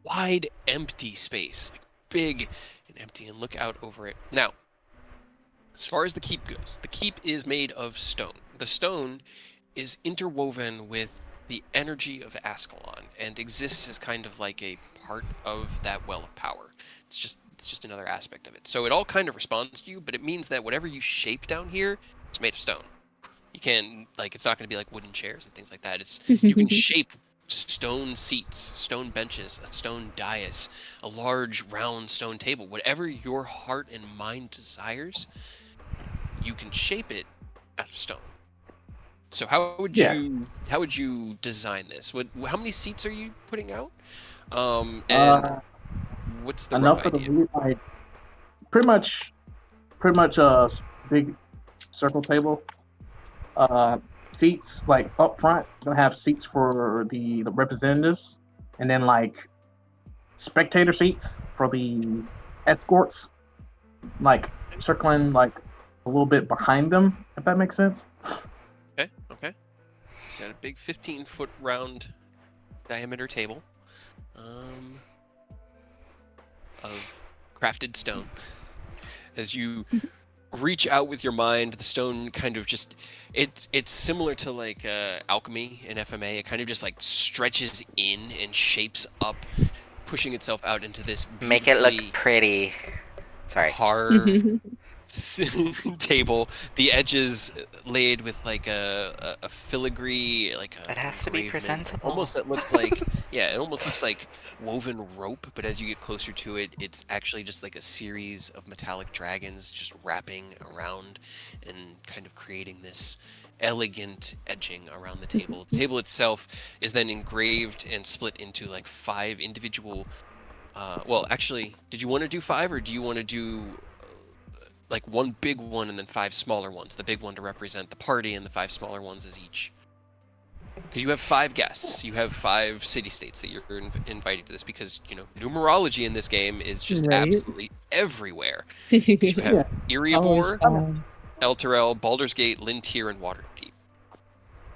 wide, empty space, like big and empty, and look out over it. Now, as far as the keep goes, the keep is made of stone. The stone is interwoven with the energy of Ascalon and exists as kind of like a part of that well of power. It's just another aspect of it. So it all kind of responds to you, but it means that whatever you shape down here, it's made of stone. You can't, like, it's not going to be like wooden chairs and things like that. You can shape stone seats, stone benches, a stone dais, a large round stone table. Whatever your heart and mind desires, you can shape it out of stone. So how would you design this? How many seats are you putting out? And what's the enough rough for idea? like pretty much a big circle table. Seats like up front, gonna have seats for the representatives, and then like spectator seats for the escorts, like circling like a little bit behind them, if that makes sense. Okay. Got a big 15-foot round diameter table of crafted stone. As you reach out with your mind, the stone kind of just it's similar to like alchemy in FMA. It kind of just like stretches in and shapes up, pushing itself out into this Make it look pretty. Sorry. Carved table. The edges laid with like a filigree, like a it has to be presentable. Almost that looks like it almost looks like woven rope, but as you get closer to it, it's actually just like a series of metallic dragons just wrapping around and kind of creating this elegant edging around the table. The table itself is then engraved and split into like 5 individual well, actually, did you want to do 5 or do you want to do like one big one and then 5 smaller ones? The big one to represent the party and the 5 smaller ones as each. Because you have 5 guests. You have 5 city-states that you're invited to this because, numerology in this game is just absolutely everywhere. Because you have Erebor, Elturel, Baldur's Gate, Lintier, and Waterdeep.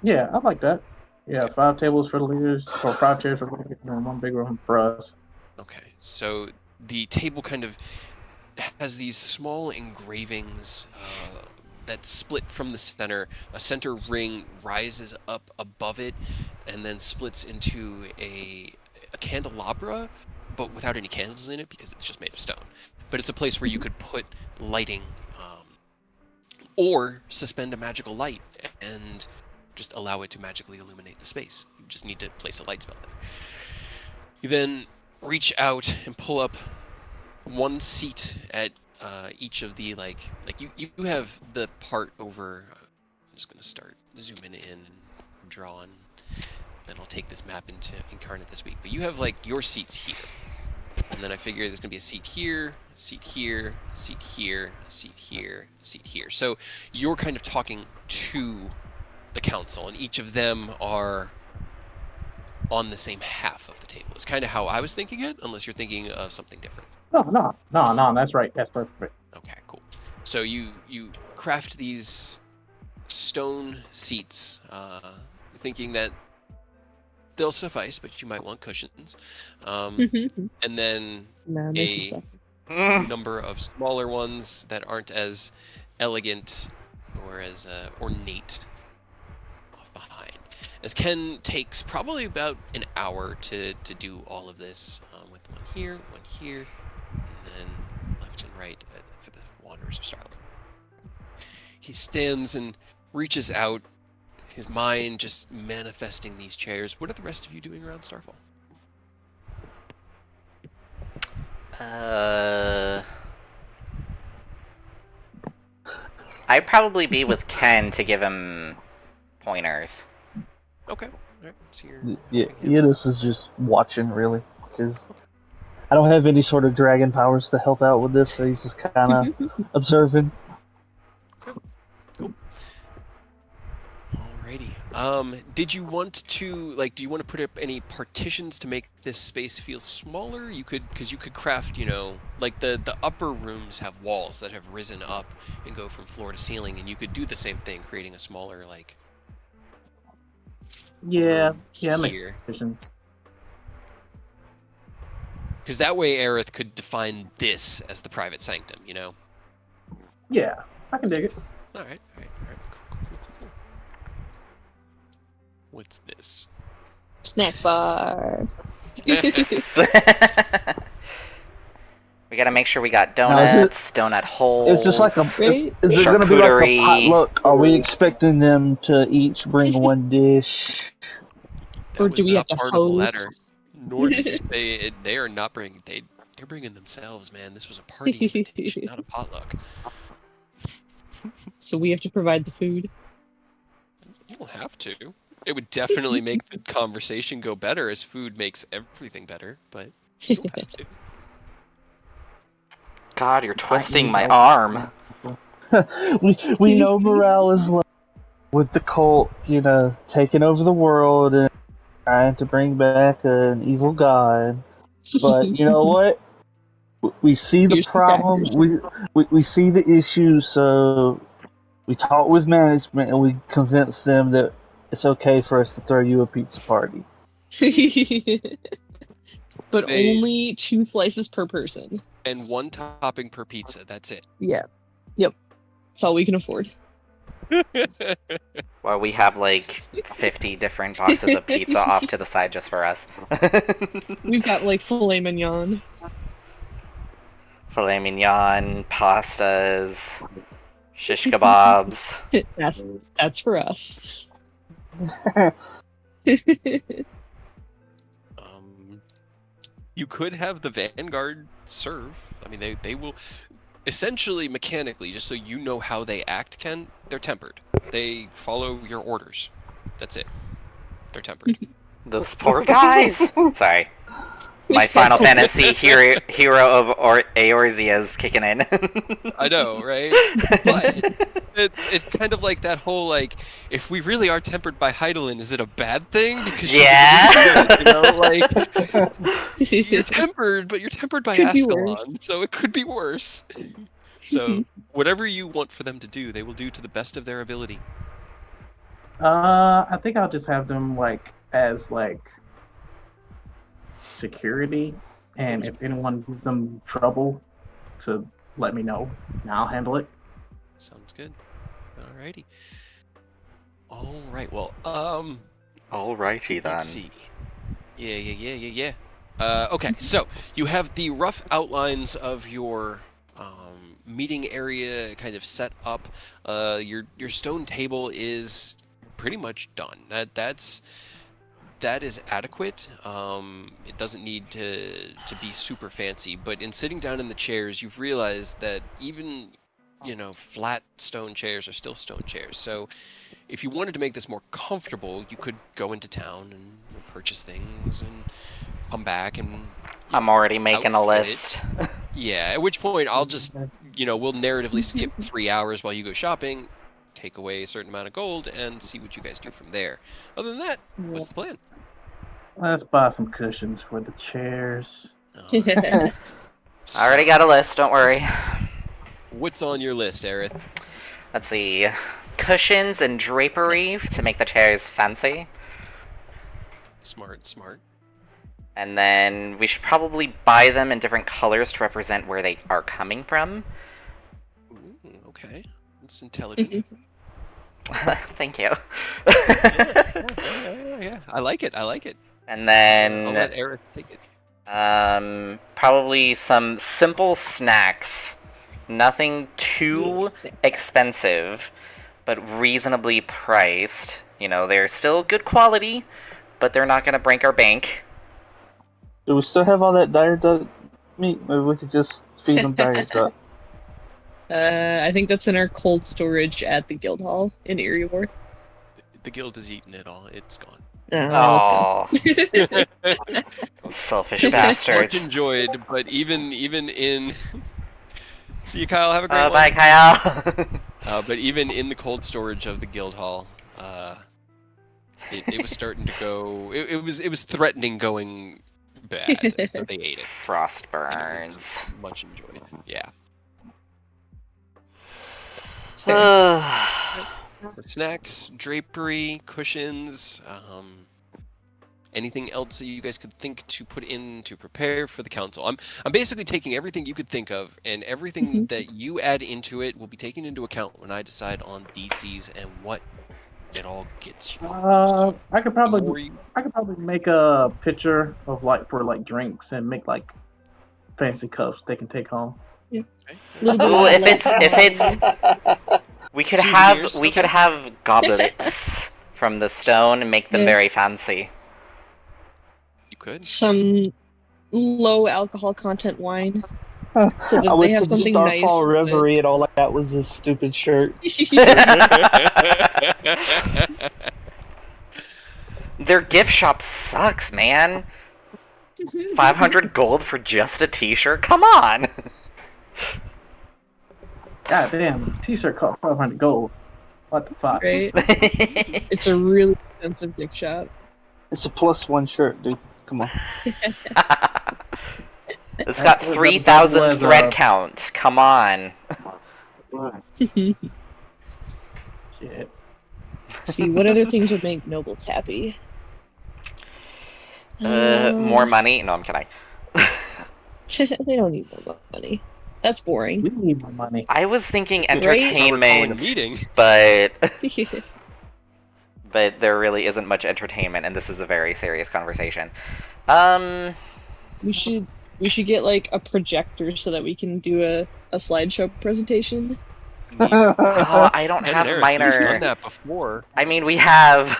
Yeah, I like that. Yeah, 5 tables for the leaders, or 5 chairs for the leaders, and 1 big room for us. Okay, so the table kind of has these small engravings that split from the center. A center ring rises up above it and then splits into a candelabra, but without any candles in it because it's just made of stone. But it's a place where you could put lighting or suspend a magical light and just allow it to magically illuminate the space. You just need to place a light spell there. You then reach out and pull up 1 seat at each of the you have the part over. I'm just gonna start zooming in and drawing. Then I'll take this map into Incarnate this week. But you have like your seats here, and then I figure there's gonna be a seat here, a seat here, a seat here, a seat here, a seat here. So you're kind of talking to the council, and each of them are on the same half of the table. It's kind of how I was thinking it, unless you're thinking of something different. No, that's right. That's perfect. Okay, cool. So you craft these stone seats, thinking that they'll suffice, but you might want cushions. And then a number of smaller ones that aren't as elegant or as ornate off behind. As Ken takes probably about an hour to do all of this with one here, and then left left and right for the Wanderers of Starlight. He stands and reaches out, his mind just manifesting these chairs. What are the rest of you doing around Starfall? I'd probably be with Ken to give him pointers. Okay. Alright, so Yidis is just watching, really, because I don't have any sort of dragon powers to help out with this, so he's just kind of observing. Okay. Cool. Alrighty. Did you want to, do you want to put up any partitions to make this space feel smaller? Because you could craft, the upper rooms have walls that have risen up and go from floor to ceiling, and you could do the same thing, creating a smaller, Yeah, here. makes sense. Because that way Aerith could define this as the private sanctum, Yeah, I can dig it. Alright. Cool. What's this? Snack bar. We gotta make sure we got donuts, donut holes. Is this like a? Right? Is it going to be like a charcuterie. potluck? Are we expecting them to each bring one dish? That Or was do we have not to part of the host? letter. Nor did you say it. They are not bringing. They're bringing themselves, man. This was a party invitation, not a potluck. So we have to provide the food. You don't have to. It would definitely make the conversation go better, as food makes everything better. But you don't have to. God, you're twisting my arm. we know morale is low with the cult, taking over the world and trying to bring back an evil god. But you know what? We see the Here's the problem. We see the issues. So we talk with management and we convince them that it's okay for us to throw you a pizza party. But only 2 slices per person. And 1 topping per pizza. That's it. Yeah. Yep. That's all we can afford. Well, we have 50 different boxes of pizza off to the side just for us. We've got filet mignon. Filet mignon, pastas, shish kebabs. That's for us. You could have the Vanguard serve. I mean, they will essentially mechanically, just so you know how they act, Ken. They're tempered. They follow your orders. That's it. They're tempered. Those poor guys. Sorry. My Final Fantasy hero of Eorzea is kicking in. I know, right? But it's kind of like that whole, if we really are tempered by Heidelin, is it a bad thing? Because she's you're tempered, but you're tempered by Ascalon, so it could be worse. So whatever you want for them to do, they will do to the best of their ability. I think I'll just have them as security, and if anyone gives them trouble, to let me know, and I'll handle it. Sounds good. Alrighty. Alright, well, Alrighty then. let's see. Yeah. Okay, so you have the rough outlines of your meeting area kind of set up. Your stone table is pretty much done. That is adequate. It doesn't need to be super fancy, but in sitting down in the chairs, you've realized that even flat stone chairs are still stone chairs. So if you wanted to make this more comfortable, you could go into town and purchase things and come back and I'm already making a outfit. list. Yeah, at which point I'll just, we'll narratively skip 3 hours while you go shopping, take away a certain amount of gold, and see what you guys do from there. Other than that, what's the plan? Let's buy some cushions for the chairs. I already got a list, don't worry. What's on your list, Aerith? Let's see. Cushions and drapery to make the chairs fancy. Smart. And then we should probably buy them in different colors to represent where they are coming from. Ooh, okay. That's intelligent. Thank you. Yeah. I like it. And then I'll let Aerith take it. probably some simple snacks. Nothing too expensive, but reasonably priced. You know, they're still good quality, but they're not gonna break our bank. Do we still have all that dire duck meat? Maybe we could just feed them dire duck. I think that's in our cold storage at the guild hall in Erie Ward. The guild has eaten it all. It's gone. Oh, those selfish Much bastards. enjoyed, but even in see you, Kyle. Have a great one. Bye, Kyle. But even in the cold storage of the guild hall, it was starting to go. It was threatening going bad, so they ate it. Frost And it burns. was much enjoyed. Yeah. So snacks, drapery, cushions, anything else that you guys could think to put in to prepare for the council. I'm basically taking everything you could think of, and everything that you add into it will be taken into account when I decide on DCs and what it all gets you. I could probably make a picture of for drinks and make like fancy cups they can take home. Ooh, if it's we could have goblets from the stone and make them very fancy. You could. Some low alcohol content wine. So that I they went have to the something Starfall nice. Reverie and all I got was this stupid shirt. Their gift shop sucks, man. 500 gold for just a t-shirt? Come on! God damn, t-shirt cost 500 gold. What the fuck? Right? It's a really expensive gift shop. It's a +1 shirt, dude. Come on. It's got 3,000 thread count. Come on. Shit. See, what other things would make nobles happy? More money? No, I'm kidding. They don't need more money. That's boring. We need more money. I was thinking We're calling a entertainment, meeting. but there really isn't much entertainment, and this is a very serious conversation. We should get like a projector so that we can do a slideshow presentation. Oh, I don't have Eric, minor. You've done that before. I mean, we have.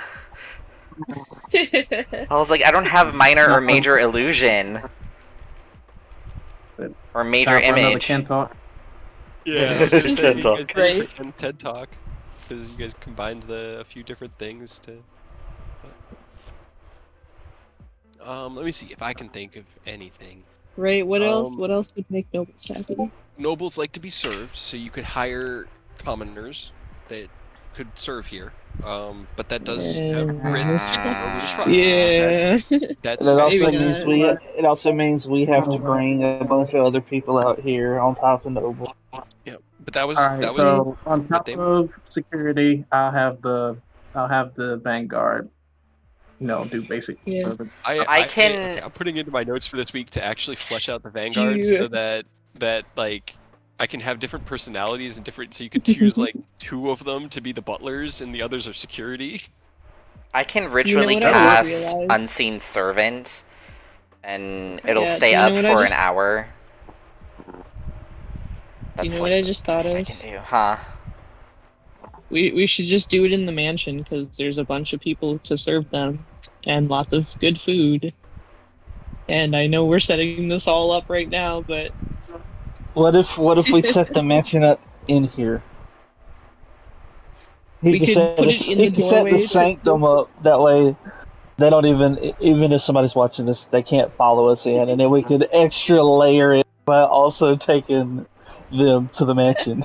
I was like, I don't have minor or major illusion. Or major Time for another image. Ken talk. Yeah, I was gonna say, TED you Talk. guys Right. can TED Talk because you guys combined a few different things to. Let me see if I can think of anything. Right? What else? Um, What else would make nobles happy? Nobles like to be served, so you could hire commoners that could serve here. But that does have risks you don't really trust. Yeah. That's And it fair. also Maybe means not. it also means we have to bring a bunch of other people out here on top of Noble. Yeah, but that was Alright, that was so on what top they- of security, I'll have the Vanguard, do basic Yeah. service. I can- okay, I'm putting into my notes for this week to actually flesh out the Vanguard Yeah. so that like I can have different personalities and different. So you could choose like 2 of them to be the butlers and the others are security. I can ritually what I cast just realized? Unseen Servant, and it'll Yeah, stay do you know up what I for an just- hour. Do you That's know like what I the just thought best I of? can do, huh? We should just do it in the mansion because there's a bunch of people to serve them and lots of good food. And I know we're setting this all up right now, but What if we set the mansion up in here? We could put it in the he could set doorway the to- sanctum up that way. They don't even if somebody's watching this, they can't follow us in, and then we could extra layer it by also taking them to the mansion.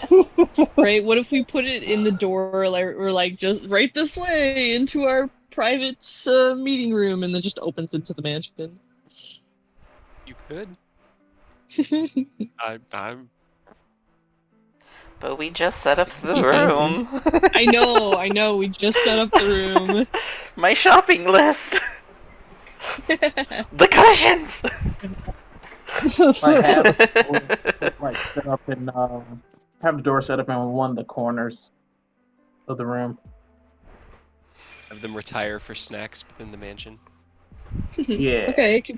right? What if we put it in the door, or like just right this way into our private meeting room, and then just opens into the mansion? You could. I'm But we just set up the room. I know. We just set up the room. My shopping list. The cushions. Set up in have the door set up in one of the corners of the room. have them retire for snacks within the mansion. Yeah. Okay, it could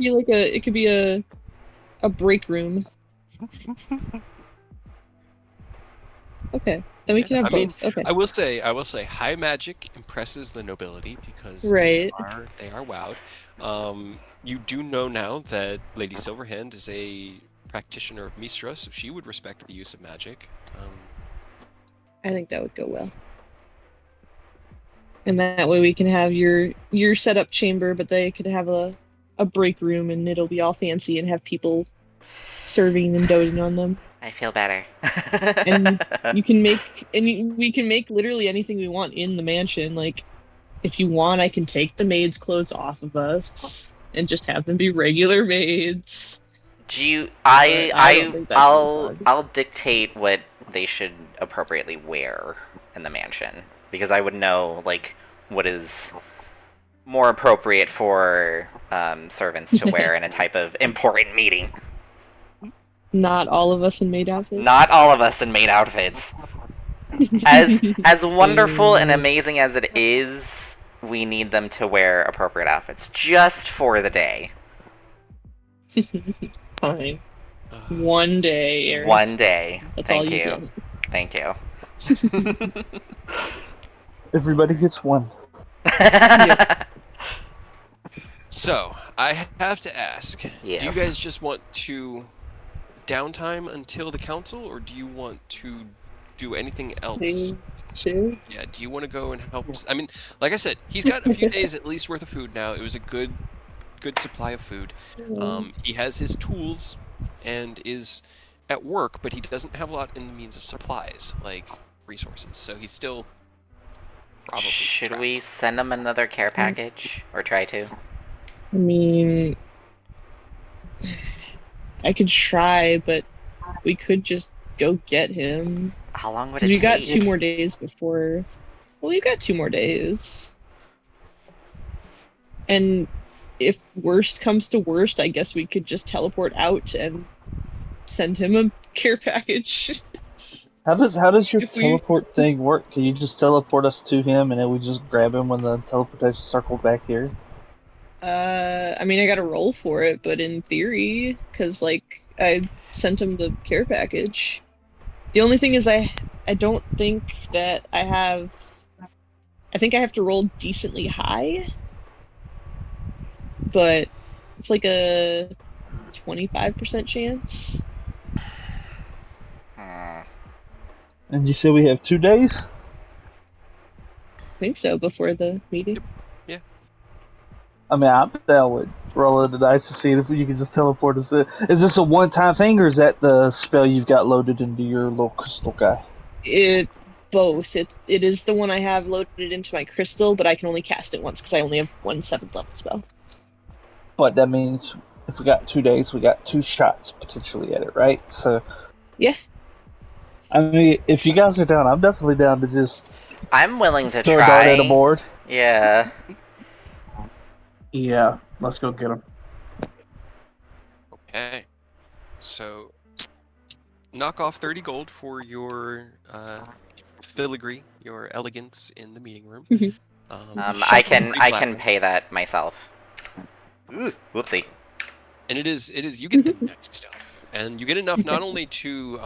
be a a break room. Okay, then we can have I mean, both. Okay, I will say, high magic impresses the nobility because right. they are wowed. You do know now that Lady Silverhand is a practitioner of Mistra, so she would respect the use of magic. I think that would go well. And that way we can have your setup chamber, but they could have a break room, and it'll be all fancy and have people serving and doting on them. I feel better. And we can make literally anything we want in the mansion. Like, if you want, I can take the maids' clothes off of us and just have them be regular maids. Do you? I don't think that's I'll dictate what they should appropriately wear in the mansion, because I would know like what is more appropriate for servants to wear in a type of important meeting. Not all of us in maid outfits. Not all of us in maid outfits. As wonderful and amazing as it is, we need them to wear appropriate outfits just for the day. Fine. One day, Aaron. One day. That's Thank all you you. Thank you. Everybody gets one. So, I have to ask, Yes. do you guys just want to downtime until the council, or do you want to do anything else? Two? Yeah, do you want to go and help? I mean, like I said, he's got a few days at least worth of food now. It was a good supply of food. He has his tools and is at work, but he doesn't have a lot in the means of supplies, like resources. So he's still probably Should trapped. we send him another care package? Or try to? I mean, I could try, but we could just go get him. How long would it We take? got 2 more days before. Well, we got 2 more days. And if worst comes to worst, I guess we could just teleport out and send him a care package. How does your If we- teleport thing work? Can you just teleport us to him and then we just grab him when the teleportation circles back here? I mean, I got to roll for it, but in theory, because like I sent him the care package. The only thing is, I don't think that I have. I think I have to roll decently high, but it's like a 25% chance. And you said we have 2 days? I think so, before the meeting. I mean, I'm down with rolling the dice to see if you can just teleport us in. Is this a one-time thing, or is that the spell you've got loaded into your little crystal guy? Both. It is the one I have loaded into my crystal, but I can only cast it once because I only have 1 7th level spell. But that means if we got 2 days, we got 2 shots potentially at it, right? So Yeah. I mean, if you guys are down, I'm definitely down to just I'm willing to throw a dart at a try. board. Yeah. Yeah, let's go get him. Okay. So, knock off 30 gold for your filigree, your elegance in the meeting room. I can pay that myself. Ooh, whoopsie. And it is you get the nice stuff, and you get enough not only to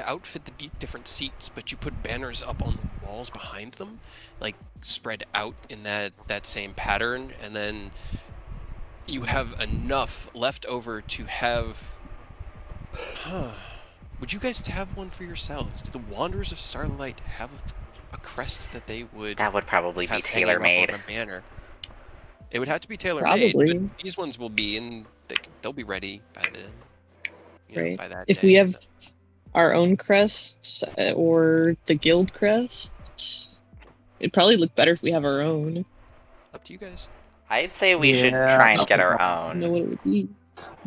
outfit the different seats, but you put banners up on the walls behind them, like spread out in that same pattern, and then you have enough left over to have. Would you guys have one for yourselves? Do the Wanderers of Starlight have a crest that they would? That would probably be have hanging up tailor-made. on a banner? It would have to be tailor-made, Probably. but these ones will be, and they'll be ready by then. Right. By that If day, we have so. our own crest or the guild crest, it'd probably look better if we have our own. Up to you guys. I'd say we should Yeah. try and get our I don't know own. what it would be.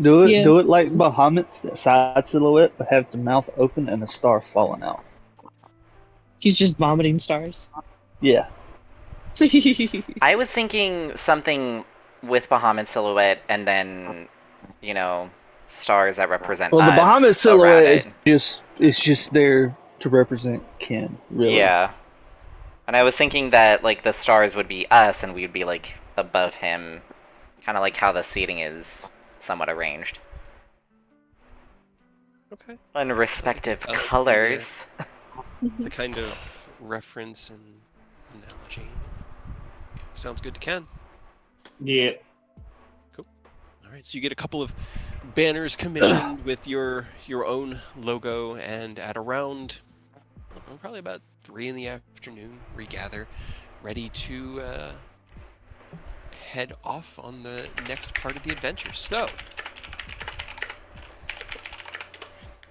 Do it, Yeah. do it like Bahamut's, that side silhouette, but have the mouth open and the star falling out. He's just vomiting stars. Yeah. I was thinking something with Bahamut silhouette and then, stars that represent Well, us the Bahamut around silhouette it. is just there to represent Ken, really. Yeah. And I was thinking that, like, the stars would be us and we would be, like, above him. Kind of like how the seating is somewhat arranged. Okay. And respective I like colors. the kind of reference and analogy. Sounds good to Ken. Yeah. Cool. All right, so you get a couple of banners commissioned with your own logo, and at around probably about 3 in the afternoon, regather, ready to head off on the next part of the adventure. So,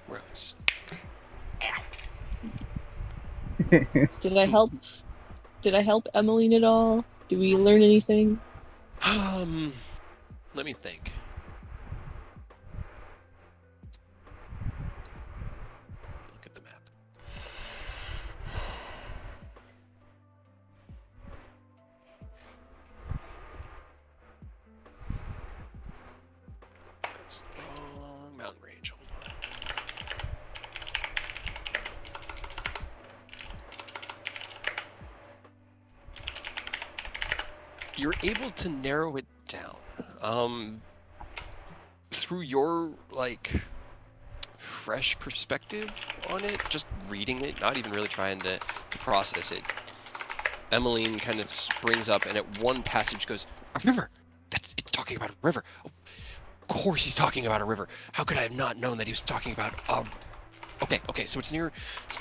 Rose. Did I help? Did I help Emmeline at all? Did we learn anything? Let me think. Look at the map. That's the wrong mountain range. Hold on. You're able to narrow it down. Through your fresh perspective on it, just reading it, not even really trying to process it. Emmeline kind of springs up and at one passage goes, "A river! It's talking about a river. Oh, of course he's talking about a river. How could I have not known that he was talking about okay, so it's near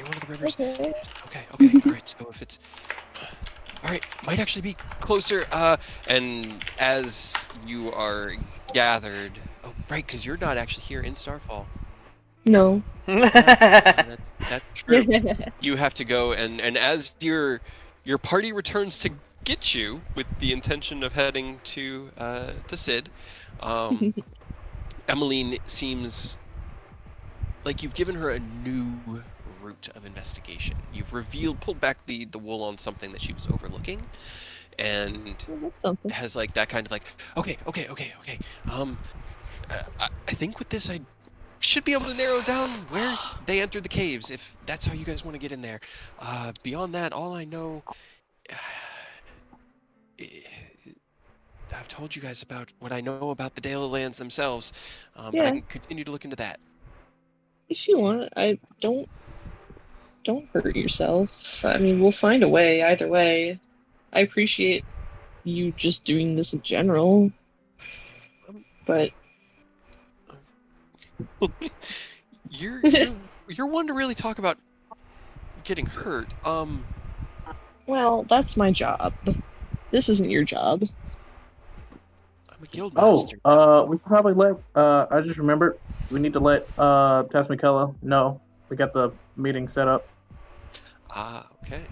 one of the rivers. Okay. Okay, all right, so if it's all right, might actually be closer. And as you are gathered, oh, right, because you're not actually here in Starfall. No. That's true. You have to go, and as your party returns to get you with the intention of heading to Sid, Emmeline seems like you've given her a new route of investigation. You've pulled back the wool on something that she was overlooking, and That's something. has that kind of okay. I think with this I should be able to narrow down where they entered the caves, if that's how you guys want to get in there. Beyond that, all I know, I've told you guys about what I know about the Dale lands themselves, but I can continue to look into that. If you want, I don't hurt yourself. I mean, we'll find a way either way. I appreciate you just doing this in general, but you're one to really talk about getting hurt. Well, that's my job. This isn't your job. I'm a guild master. We should probably let I just remembered we need to let Tess McKellar know we got the meeting set up. Okay.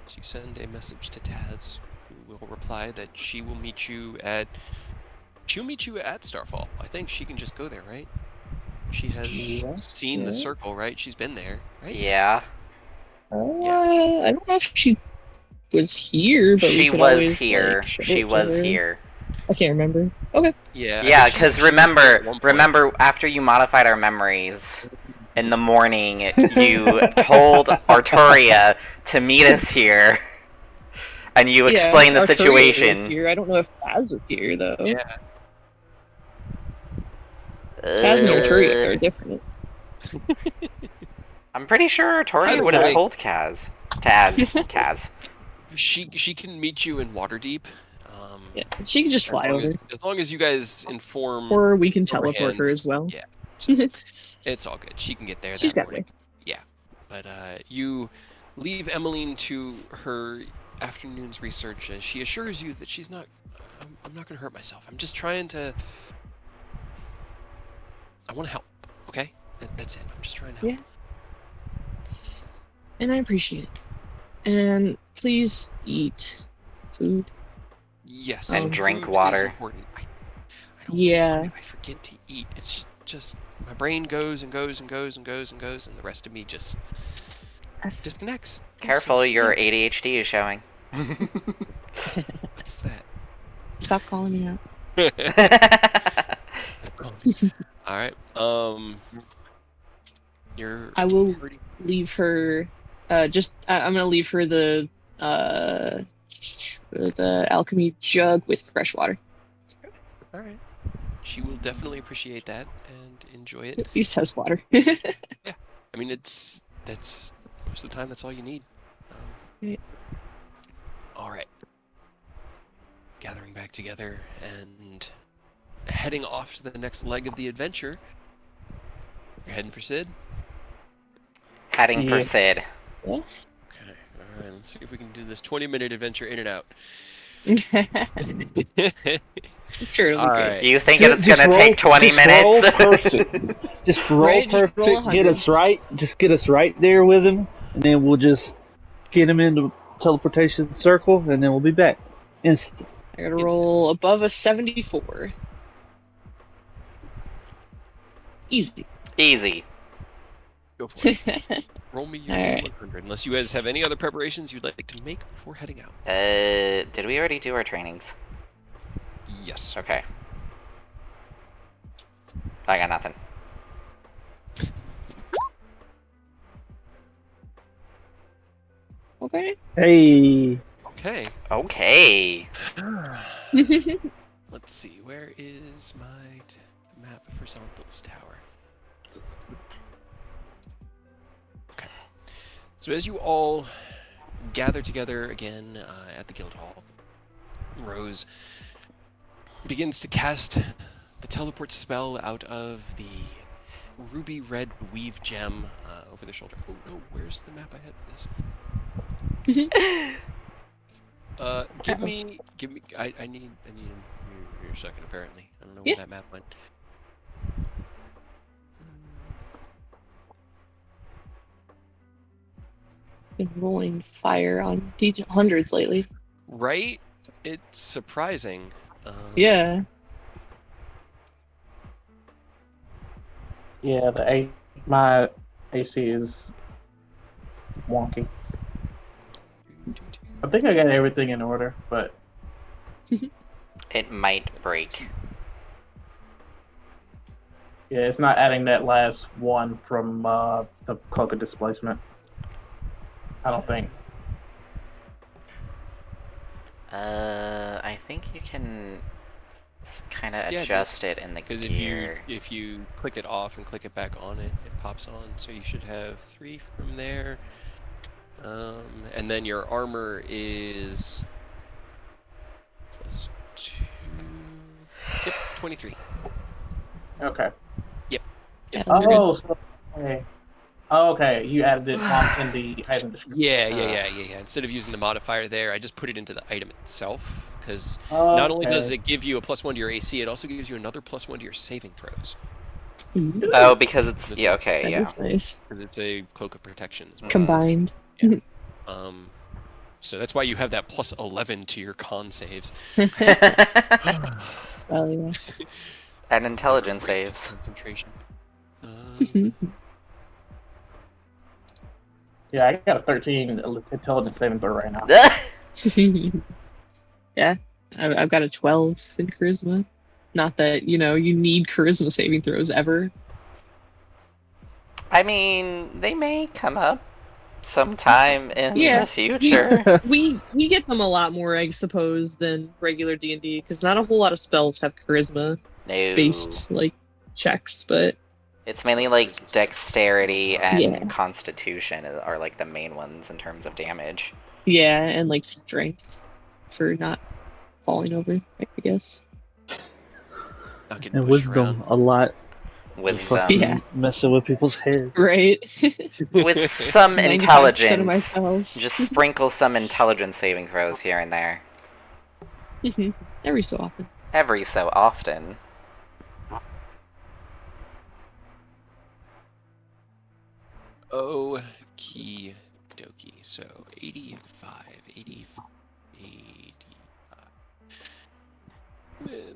So you send a message to Taz, who will reply that she will meet you at Starfall. I think she can just go there, right? She has seen the circle, right? She's been there, right? Yeah. I don't know if she was here, but she we could was always, here. She was her. here. I can't remember. Okay. Yeah, because remember, after you modified our memories, in the morning, you told Arturia to meet us here, and you explained the Arturia situation. was here. I don't know if Taz was here, though. Yeah. Taz and Arturia are different. I'm pretty sure Arturia would have told Kaz. Kaz. She can meet you in Waterdeep. Yeah, she can just fly over. As long as you guys inform. Or we can teleport her as well. Yeah. So it's all good. She can get there that morning. Yeah. But you leave Emmeline to her afternoon's research as she assures you that she's not. I'm not going to hurt myself. I'm just trying to. I want to help. Okay. That's it. I'm just trying to help. Yeah. And I appreciate it. And please eat food. Yes. And drink water. I don't know I forget to eat. It's just my brain goes and goes and goes and goes and goes, and the rest of me just disconnects. Careful, your ADHD is showing. What's that? Stop calling me out. All right. I will leave her. I'm gonna leave her the alchemy jug with fresh water. All right. she will definitely appreciate that and enjoy it. At least has water. Yeah, I mean that's most of the time that's all you need. Right. All right, gathering back together and heading off to the next leg of the adventure. You're heading for Sid? Heading for Sid. Okay, alright, let's see if we can do this 20-minute adventure in and out. Sure, it'll be great. Alright. You think it's gonna take 20 minutes? Roll perfect. Just roll Right, just perfect. roll 100. Get us right. Just get us right there with him, and then we'll just get him into teleportation circle, and then we'll be back. Instant. I gotta roll above a 74. Easy. Easy. Go for it. Roll me your Alright. D100, unless you guys have any other preparations you'd like to make before heading out. Did we already do our trainings? Yes. Okay. I got nothing. Okay. Hey. Okay. Okay. Let's see, where is my map for Zonthil's Tower? Okay. So as you all gather together again at the guild hall, Rose begins to cast the teleport spell out of the ruby red weave gem over their shoulder. Oh no, where's the map I had for this? Give me. I need your second. Apparently, I don't know where that map went. Been rolling fire on D100s lately. Right? It's surprising. Yeah. Yeah, my AC is wonky. I think I got everything in order, but It might break. yeah, it's not adding that last one from the cloak of displacement. I don't think. I think you can kind of adjust it in the Because gear. if you click it off and click it back on, it pops on. So you should have 3 from there. And then your armor is +2. Yep, 23. Okay. Yep. Yeah, Oh, so, okay. Oh, okay. You added it on in the item description. Yeah. Instead of using the modifier there, I just put it into the item itself. Because not only does it give you a +1 to your AC, it also gives you another +1 to your saving throws. Oh, because it's This yeah. is- Okay, That yeah. is nice. Because it's a cloak of protection. as well. Combined. So that's why you have that +11 to your con saves. Oh, yeah. And intelligence Great saves. concentration. Yeah, I got a 13 intelligence saving throw right now. Yeah. I've got a 12 in charisma. Not that, you need charisma saving throws ever. I mean, they may come up sometime in Yeah. the future. We get them a lot more, I suppose, than regular D&D, because not a whole lot of spells have charisma-based, No. checks, but... It's mainly like dexterity and Yeah. constitution are like the main ones in terms of damage. Yeah, and, strength for not falling over, I guess. Not getting And pushed wisdom around. a lot. Wisdom. Fucking Yeah. messing with people's heads. Right? With some 95% of my intelligence. spells. Just sprinkle some intelligence saving throws here and there. Every so often. Every so often. Okie dokie. So 85, 85.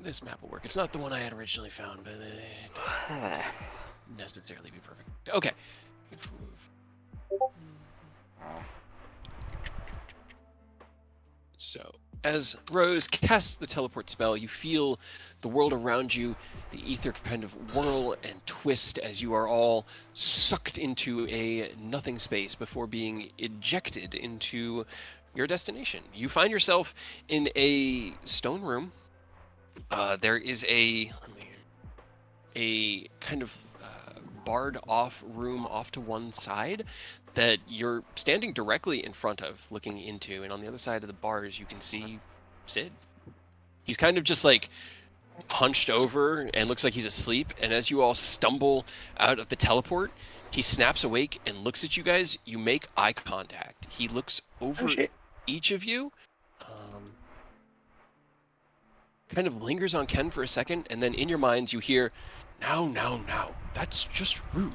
This map will work. It's not the one I had originally found, but it doesn't necessarily be perfect. Okay. So, as Rose casts the teleport spell, you feel the world around you, the ether kind of whirl and twist as you are all sucked into a nothing space before being ejected into your destination. You find yourself in a stone room. There is a... Let me a kind of barred off room off to one side that you're standing directly in front of, looking into, and on the other side of the bars you can see Sid. He's kind of just like hunched over and looks like he's asleep, and as you all stumble out of the teleport, he snaps awake and looks at you guys. You make eye contact. He looks over each of you, kind of lingers on Ken for a second, and then in your minds you hear, now, that's just rude.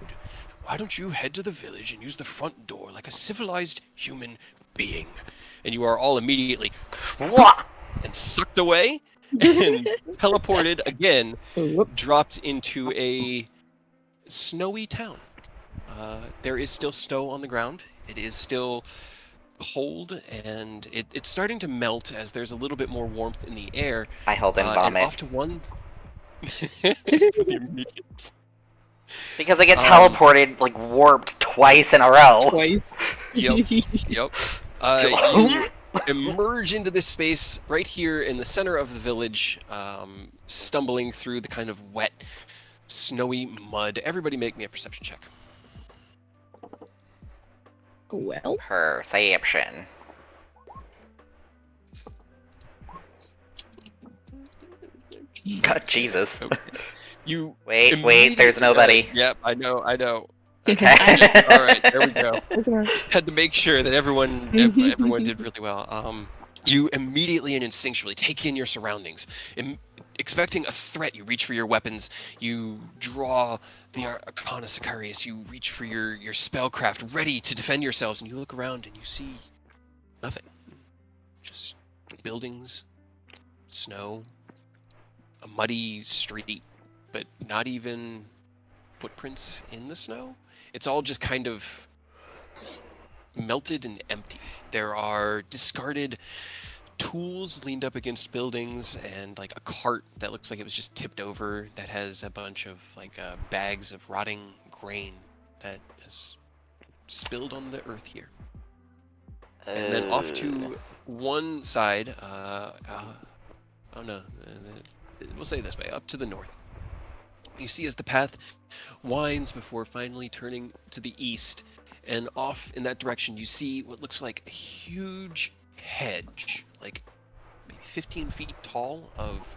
Why don't you head to the village and use the front door like a civilized human being? And you are all immediately and sucked away and teleported again, dropped into a snowy town. There is still snow on the ground. It is still cold, and it's starting to melt as there's a little bit more warmth in the air. I hold in And vomit. off to one... For the immediate. Because I get teleported, like, warped twice in a row. Twice. Yep. You emerge into this space right here in the center of the village, stumbling through the kind of wet, snowy mud. Everybody make me a perception check. Well. Perception. God, Jesus. Okay. You Wait, there's nobody. Yep, I know. Okay. All right, there we go. Just had to make sure that everyone did really well. You immediately and instinctually take in your surroundings. Expecting a threat, you reach for your weapons. You draw the Arcana Sicarius. You reach for your spellcraft, ready to defend yourselves. And you look around and you see nothing. Just buildings, snow, a muddy street, but not even footprints in the snow. It's all just kind of melted and empty. There are discarded tools leaned up against buildings, and like a cart that looks like it was just tipped over that has a bunch of like bags of rotting grain that has spilled on the earth here. And then off to one side, we'll say this way, up to the north. You see as the path winds before finally turning to the east, and off in that direction you see what looks like a huge hedge, like maybe 15 feet tall, of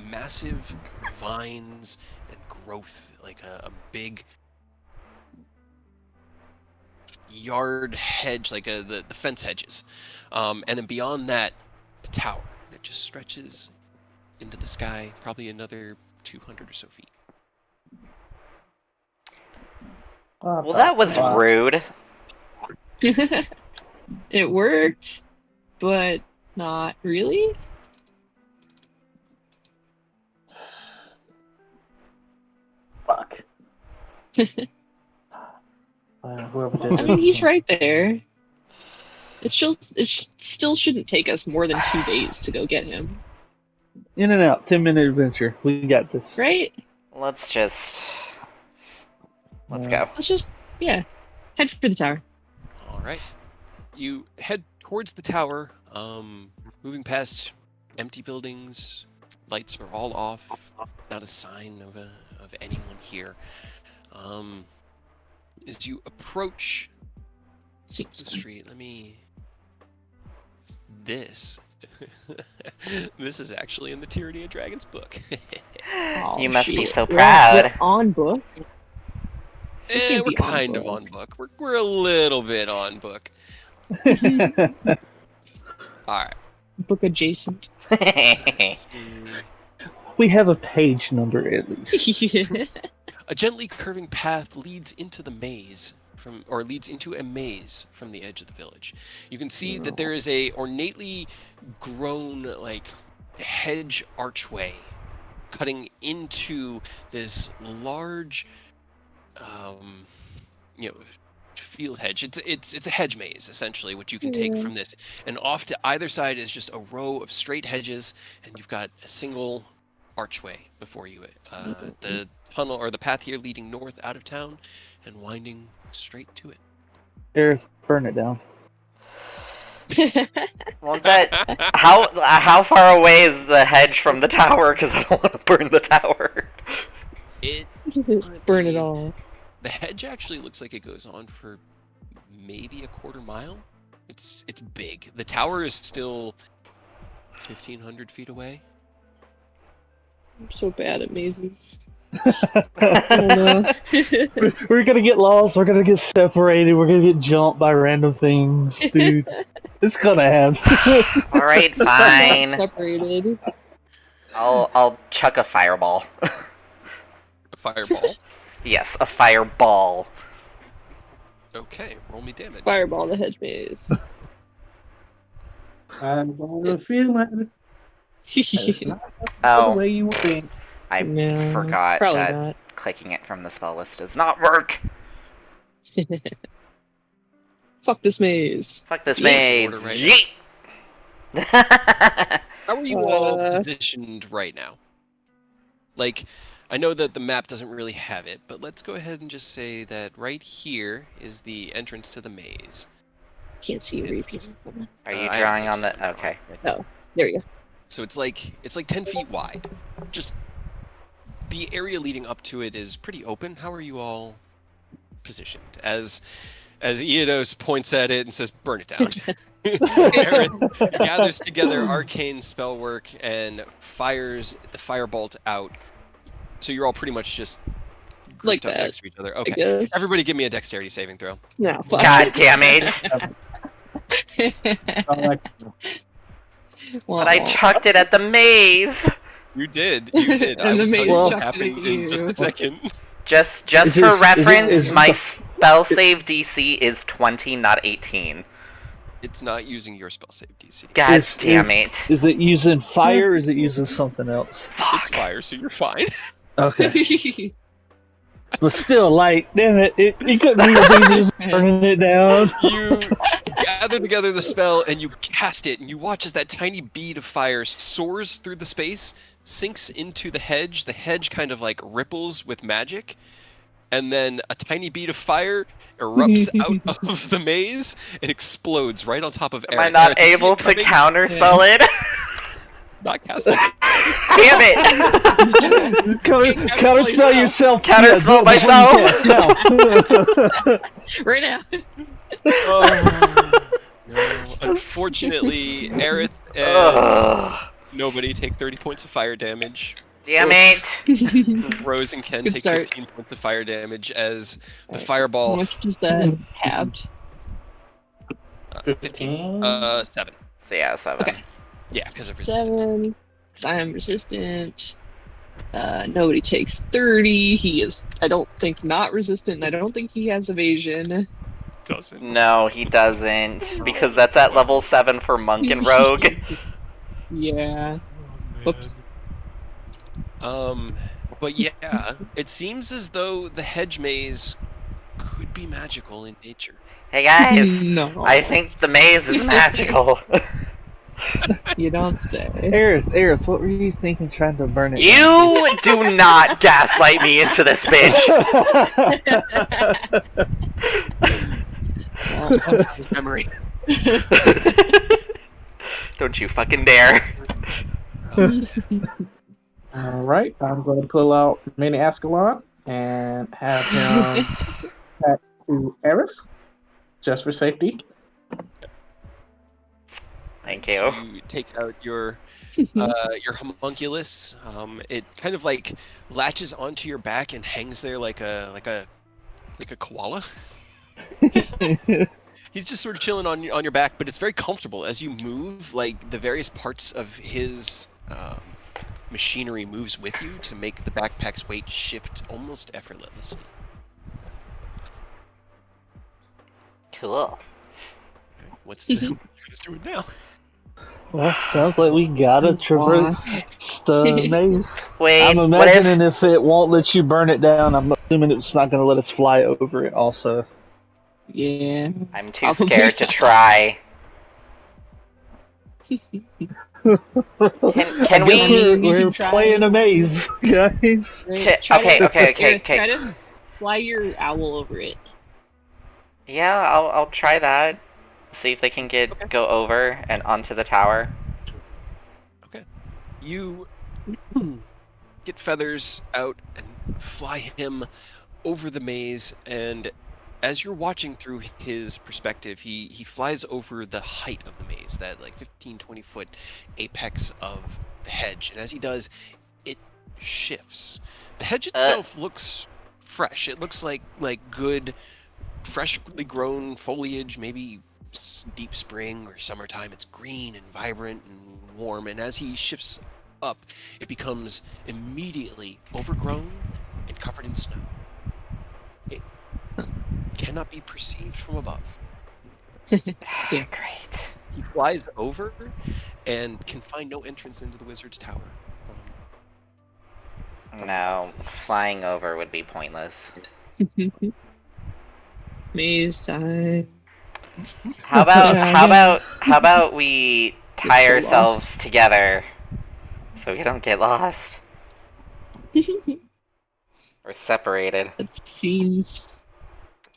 massive vines and growth, like a big yard hedge, like the fence hedges. And then beyond that, a tower that just stretches into the sky, probably another 200 or so feet. Well, that was rude. It worked, but not really. Fuck. I mean, he's right there. It still shouldn't take us more than 2 days to go get him. In and out, 10-minute adventure. We got this. Right? Let's go. Let's just, head for the tower. All right. You head towards the tower, moving past empty buildings. Lights are all off. Not a sign of anyone here. As you approach the street, this is actually in the Tyranny of Dragons book. You must be so proud. We're on book. We're kind of on book. We're a little bit on book. Alright. Book adjacent. We have a page number at least. A gently curving path leads into the maze leads into a maze from the edge of the village. You can see that there is a ornately grown like hedge archway cutting into this large field hedge. It's a hedge maze essentially, what you can take from this. And off to either side is just a row of straight hedges, and you've got a single archway before you. The tunnel or the path here leading north out of town and winding straight to it. Earth, burn it down. Well, how far away is the hedge from the tower? Because I don't want to burn the tower. It Burn it all. The hedge actually looks like it goes on for maybe a quarter mile. It's big. The tower is still 1,500 feet away. I'm so bad at mazes. I don't know. We're gonna get lost. We're gonna get separated. We're gonna get jumped by random things, dude. It's gonna happen. All right, fine. Separated. I'll chuck a fireball. A fireball. Yes, a fireball. Okay, roll me damage. Fireball the hedge maze. I'm gonna feel it. That's not the Oh, way you think. I No, forgot probably that not. clicking it from the spell list does not work. Fuck this maze. Fuck this Yeet. maze. Order right Yeet. How are you all positioned right now? Like, I know that the map doesn't really have it, but let's go ahead and just say that right here is the entrance to the maze. Can't see you It's- repeating. Are you I drawing on actually the? don't know. Okay. Oh, there you go. So it's like 10 feet wide. Just the area leading up to it is pretty open. How are you all positioned? As Eodos points at it and says, "Burn it down." Aerith gathers together arcane spell work and fires the firebolt out. So you're all pretty much just grouped Like up that, next to each other. I Okay. guess. Everybody give me a dexterity saving throw. No, fuck. God damn it! I'm like, But I chucked it at the maze. You did. You did. I And the will tell maze you what chucked it happened at in just you. a second. Just Is for it- reference, is it- my spell save DC is 20, not 18. It's not using your spell save DC. God damn it! Is it using fire or is it using something else? It's fire, so you're fine. Okay. But still, like, damn it, it couldn't be as easy as burning it down. You gather together the spell and you cast it, and you watch as that tiny bead of fire soars through the space, sinks into the hedge. The hedge kind of like ripples with magic, and then a tiny bead of fire erupts out of the maze and explodes right on top of Am I Aerith. not Aerith, you see able it to coming? counterspell it? Not casting. Damn it! Counterspell yourself. Counterspell myself. myself. Right now. Oh, no. Unfortunately, Aerith and Ugh. nobody take 30 points of fire damage. Damn it! Rose and Ken Good take start. 15 points of fire damage as the How fireball. much is that halved? 15. 7. So yeah, 7. Okay. Yeah, because of resistance. 7. Because I am resistant. Nobody takes 30. He is, I don't think, not resistant, and I don't think he has evasion. Doesn't. No, he doesn't, because that's at level 7 for Monk and Rogue. Yeah. Whoops. But yeah, it seems as though the hedge maze could be magical in nature. Hey guys, No. I think the maze is magical. You don't say. Aerith, what were you thinking trying to burn it? You do not gaslight me into this bitch. His memory. Don't you fucking dare. all right, I'm going to pull out Mini Ascalon and have him back to Aerith, just for safety. Thank So you. you take out your homunculus. It kind of like latches onto your back and hangs there like a koala. He's just sort of chilling on your back, but it's very comfortable as you move. Like the various parts of his machinery moves with you to make the backpack's weight shift almost effortlessly. Cool. What's who's doing now? Well, sounds like we gotta traverse the maze. Wait, I'm what if... imagining if it won't let you burn it down, I'm assuming it's not gonna let us fly over it also. Yeah. I'm too Probably scared to not. try. Can I guess we... we're try. playing a maze, guys. Right, Okay, okay. Try to fly your owl over it. Yeah, I'll try that. See if they can go over and onto the tower. Okay. You get feathers out and fly him over the maze, and as you're watching through his perspective, he flies over the height of the maze, that like 15-20 foot apex of the hedge, and as he does, it shifts. The hedge itself looks fresh. It looks like good, freshly grown foliage, maybe deep spring or summertime. It's green and vibrant and warm, and as he shifts up, it becomes immediately overgrown and covered in snow. It cannot be perceived from above. Yeah. Great. He flies over and can find no entrance into the wizard's tower. No, flying over would be pointless. Maze time. How about Yeah, how about we tie so ourselves lost. together so we don't get lost or separated? It seems.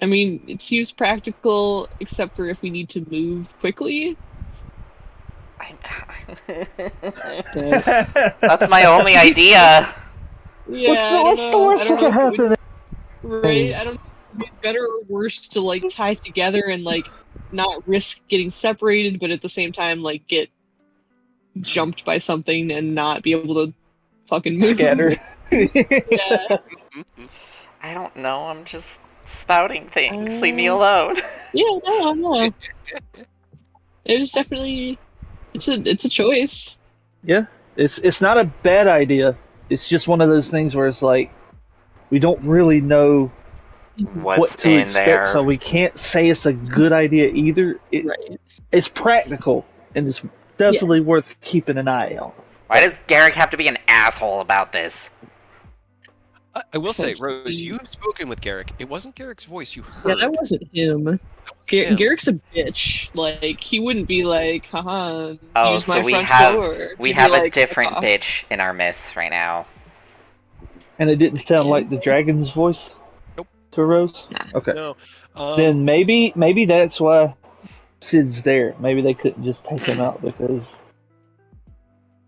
I mean, it seems practical, except for if we need to move quickly. That's my only idea. Yeah, What's the worst that could happen? Right? I don't know if it's better or worse to like tie together and like not risk getting separated, but at the same time like get jumped by something and not be able to fucking move. Scatter. Yeah. I don't know. I'm just spouting things. Leave me alone. Yeah, no. There's definitely it's a choice. Yeah, it's not a bad idea. It's just one of those things where it's like we don't really know what What's to in expect, there? so we can't say it's a good idea either. Right. It's practical and it's definitely worth keeping an eye on. Why does Garrick have to be an asshole about this? I will say, Rose, you have spoken with Garrick. It wasn't Garrick's voice you Yeah, heard. that wasn't him. That wasn't him. Garrick's a bitch. Like he wouldn't be like, haha, Oh, use so my we front have door. we He'd be have a like, different "Fuck off." bitch in our midst right now. And it didn't sound like the dragon's voice. Nope. To Rose. Nah. Okay. No. Then maybe that's why Sid's there. Maybe they couldn't just take him out because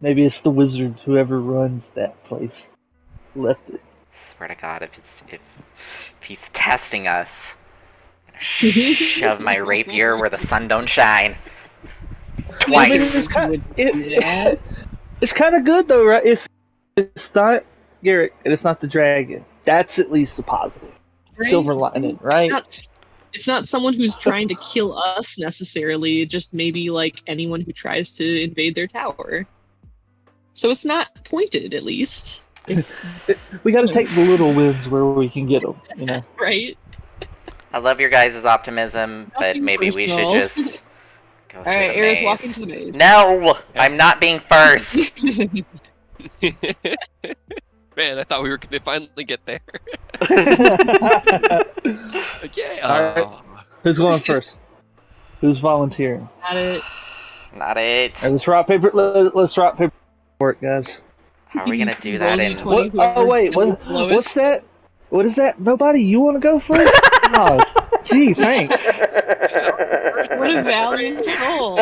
maybe it's the wizard, whoever runs that place, left it. Swear to God, if he's testing us, I'm gonna shove my rapier where the sun don't shine. Twice. It's kind of good though, right? If it's not Garrett and it's not the dragon, that's at least a positive. Right? Silver lining, right? It's not someone who's trying to kill us necessarily, just maybe like anyone who tries to invade their tower. So it's not pointed, at least. We got to take the little wins where we can get them, you know. Right? I love your guys' optimism, but Nothing maybe we should personal. just go through Alright, the Aerith, maze. walk into the maze. No, I'm not being first. Man, I thought we were going to finally get there. Like, yeah. Alright. Who's going first? Who's volunteering? Got it. Not it. All right, let's rock paper. Let's rock paper for it, guys. How are we gonna do that in? Roll What? Oh wait, what's that? What is that? Nobody, you want to go first? Oh, gee, thanks. What a valiant soul.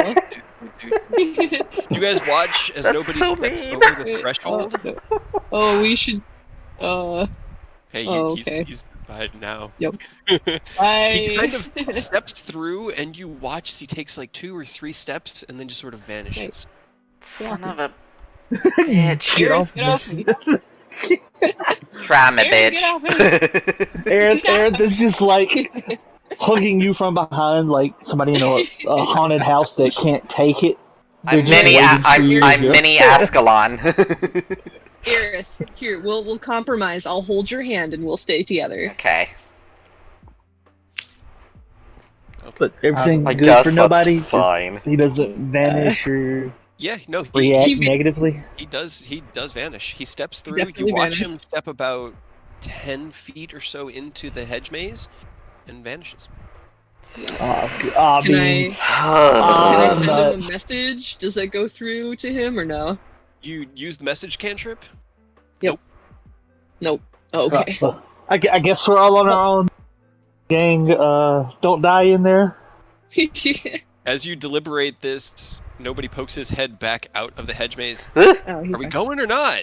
You guys watch as That's nobody so steps mean. over the threshold. Oh, we should. Hey, okay. he's behind now. Yep. He kind of steps through, and you watch as he takes like 2 or 3 steps, and then just sort of vanishes. Son of a bitch. Get off. Get off me. Try me, Aaron, get off bitch. Aaron is just like hugging you from behind, like somebody in a haunted house that can't take it. They're I'm just mini. waiting for you to I'm go. mini Ascalon. Aerith, here, we'll compromise. I'll hold your hand and we'll stay together. Okay. But everything I good guess for that's nobody. fine. He doesn't vanish or Yeah, no, react negatively. he does vanish. He steps through. definitely You watch vanished. him step about 10 feet or so into the hedge maze, and vanishes. Can beans. I send but- him a message? Does that go through to him or no? You use the message cantrip. Nope. Oh, okay. I guess we're all on our own. Gang, don't die in there. As you deliberate this, nobody pokes his head back out of the hedge maze. Oh, Are we going or not?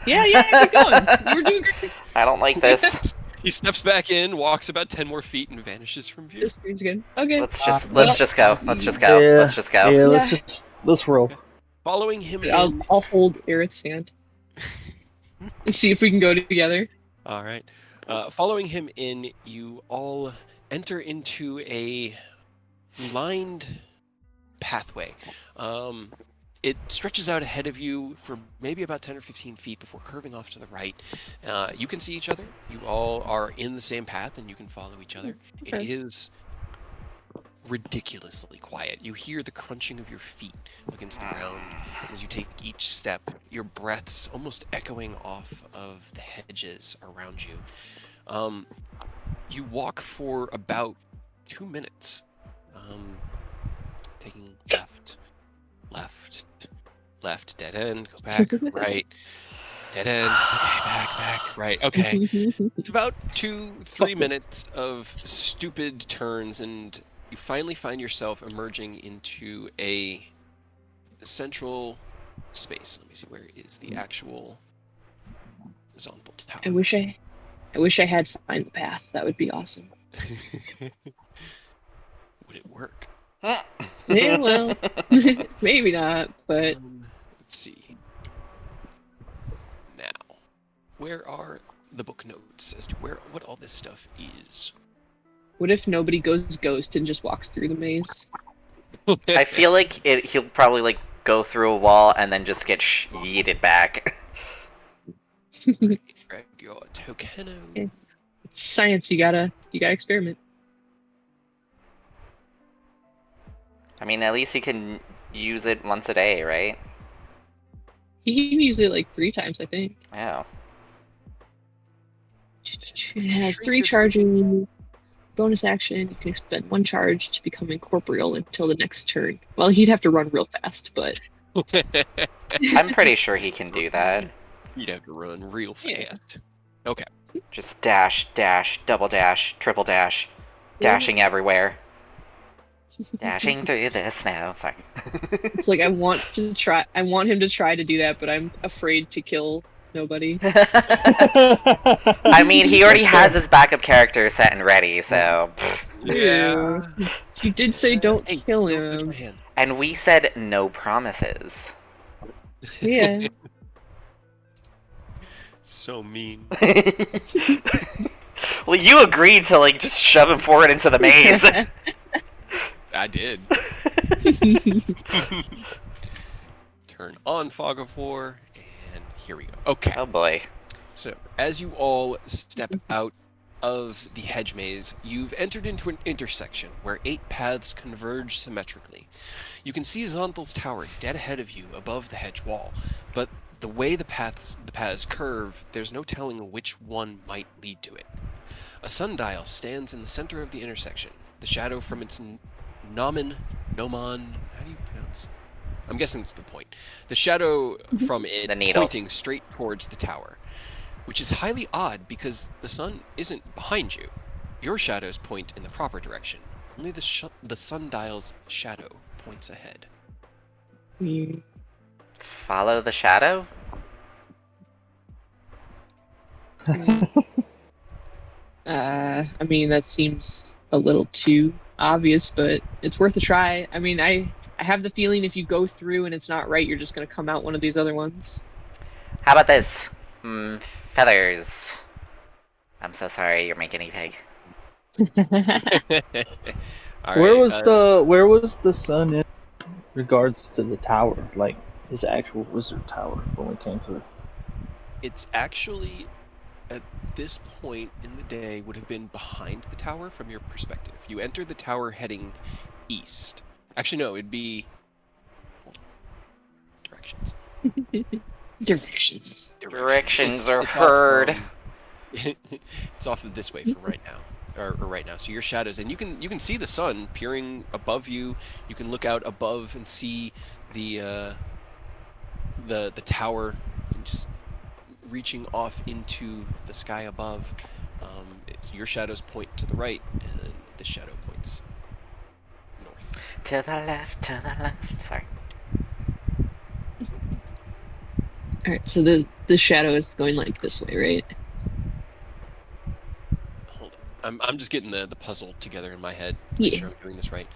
Keep going. You were doing great. I don't like this. He steps back in, walks about 10 more feet, and vanishes from view. This screen's good. Okay. Let's just well, go. Let's just go. Yeah, Let's just go. Yeah, let's roll. Following him in. I'll hold Aerith's hand and see if we can go together. All right. Following him in, you all enter into a lined pathway. It stretches out ahead of you for maybe about 10 or 15 feet before curving off to the right. You can see each other. You all are in the same path, and you can follow each other. Okay. It is ridiculously quiet. You hear the crunching of your feet against the ground as you take each step, your breaths almost echoing off of the hedges around you. You walk for about 2 minutes, taking left, dead end, go back, right, dead end, okay, back, right, okay. It's about 2-3 minutes of stupid turns, and you finally find yourself emerging into a central space. Let me see, where is the actual Zonthal Tower? I wish I had find the path. That would be awesome. Would it work? Yeah, well, maybe not, but Let's see. Now, where are the book notes as to what all this stuff is? what if nobody goes ghost and just walks through the maze? I feel like he'll probably like go through a wall and then just get yeeted back. Grab your tokeno. Yeah. It's science. You gotta experiment. I mean, at least he can use it once a day, right? You can use it like 3 times, I think. Oh. It has 3 charging. Bonus action, you can expend 1 charge to become incorporeal until the next turn. Well, he'd have to run real fast, but I'm pretty sure he can do that. You'd have to run real Yeah. fast. Okay. Just dash, double dash, triple dash, dashing everywhere. Dashing through the snow. Sorry. it's like I want him to try to do that, but I'm afraid to kill nobody. I mean, he already has his backup character set and ready, so. Yeah. You did say don't Hey, kill don't touch him. my hand. And we said no promises. Yeah. So mean. Well, you agreed to like just shove him forward into the maze. I did. Turn on Fog of War, and here we go. Okay. Oh boy. So, as you all step out of the hedge maze, you've entered into an intersection where 8 paths converge symmetrically. You can see Zonthal's tower dead ahead of you above the hedge wall, but the way the paths curve, there's no telling which one might lead to it. A sundial stands in the center of the intersection. The shadow from its nomon, how do you pronounce? I'm guessing it's the point. The shadow from it The needle. pointing straight towards the tower, which is highly odd because the sun isn't behind you. Your shadows point in the proper direction. Only the sundial's shadow points ahead. Mm. Follow the shadow? I mean, that seems a little too obvious, but it's worth a try. I mean, I have the feeling if you go through and it's not right, you're just gonna come out one of these other ones. How about this? Feathers. I'm so sorry, you're my guinea pig. All Where right, was the sun in regards to the tower? Like his actual wizard tower when we came through. it's actually at this point in the day would have been behind the tower from your perspective. You entered the tower heading east. Actually, no, it'd be. Hold on. Directions. Directions. Directions It's are off heard. it's off of this way for right now, or right now. So your shadows, and you can see the sun peering above you. You can look out above and see the tower, and just reaching off into the sky above. Your shadows point to the right, and the shadow points north. To the left, to the left. Sorry. All right, so the shadow is going like this way, right? Hold on. I'm just getting the puzzle together in my head. Make Yeah. sure I'm doing this right.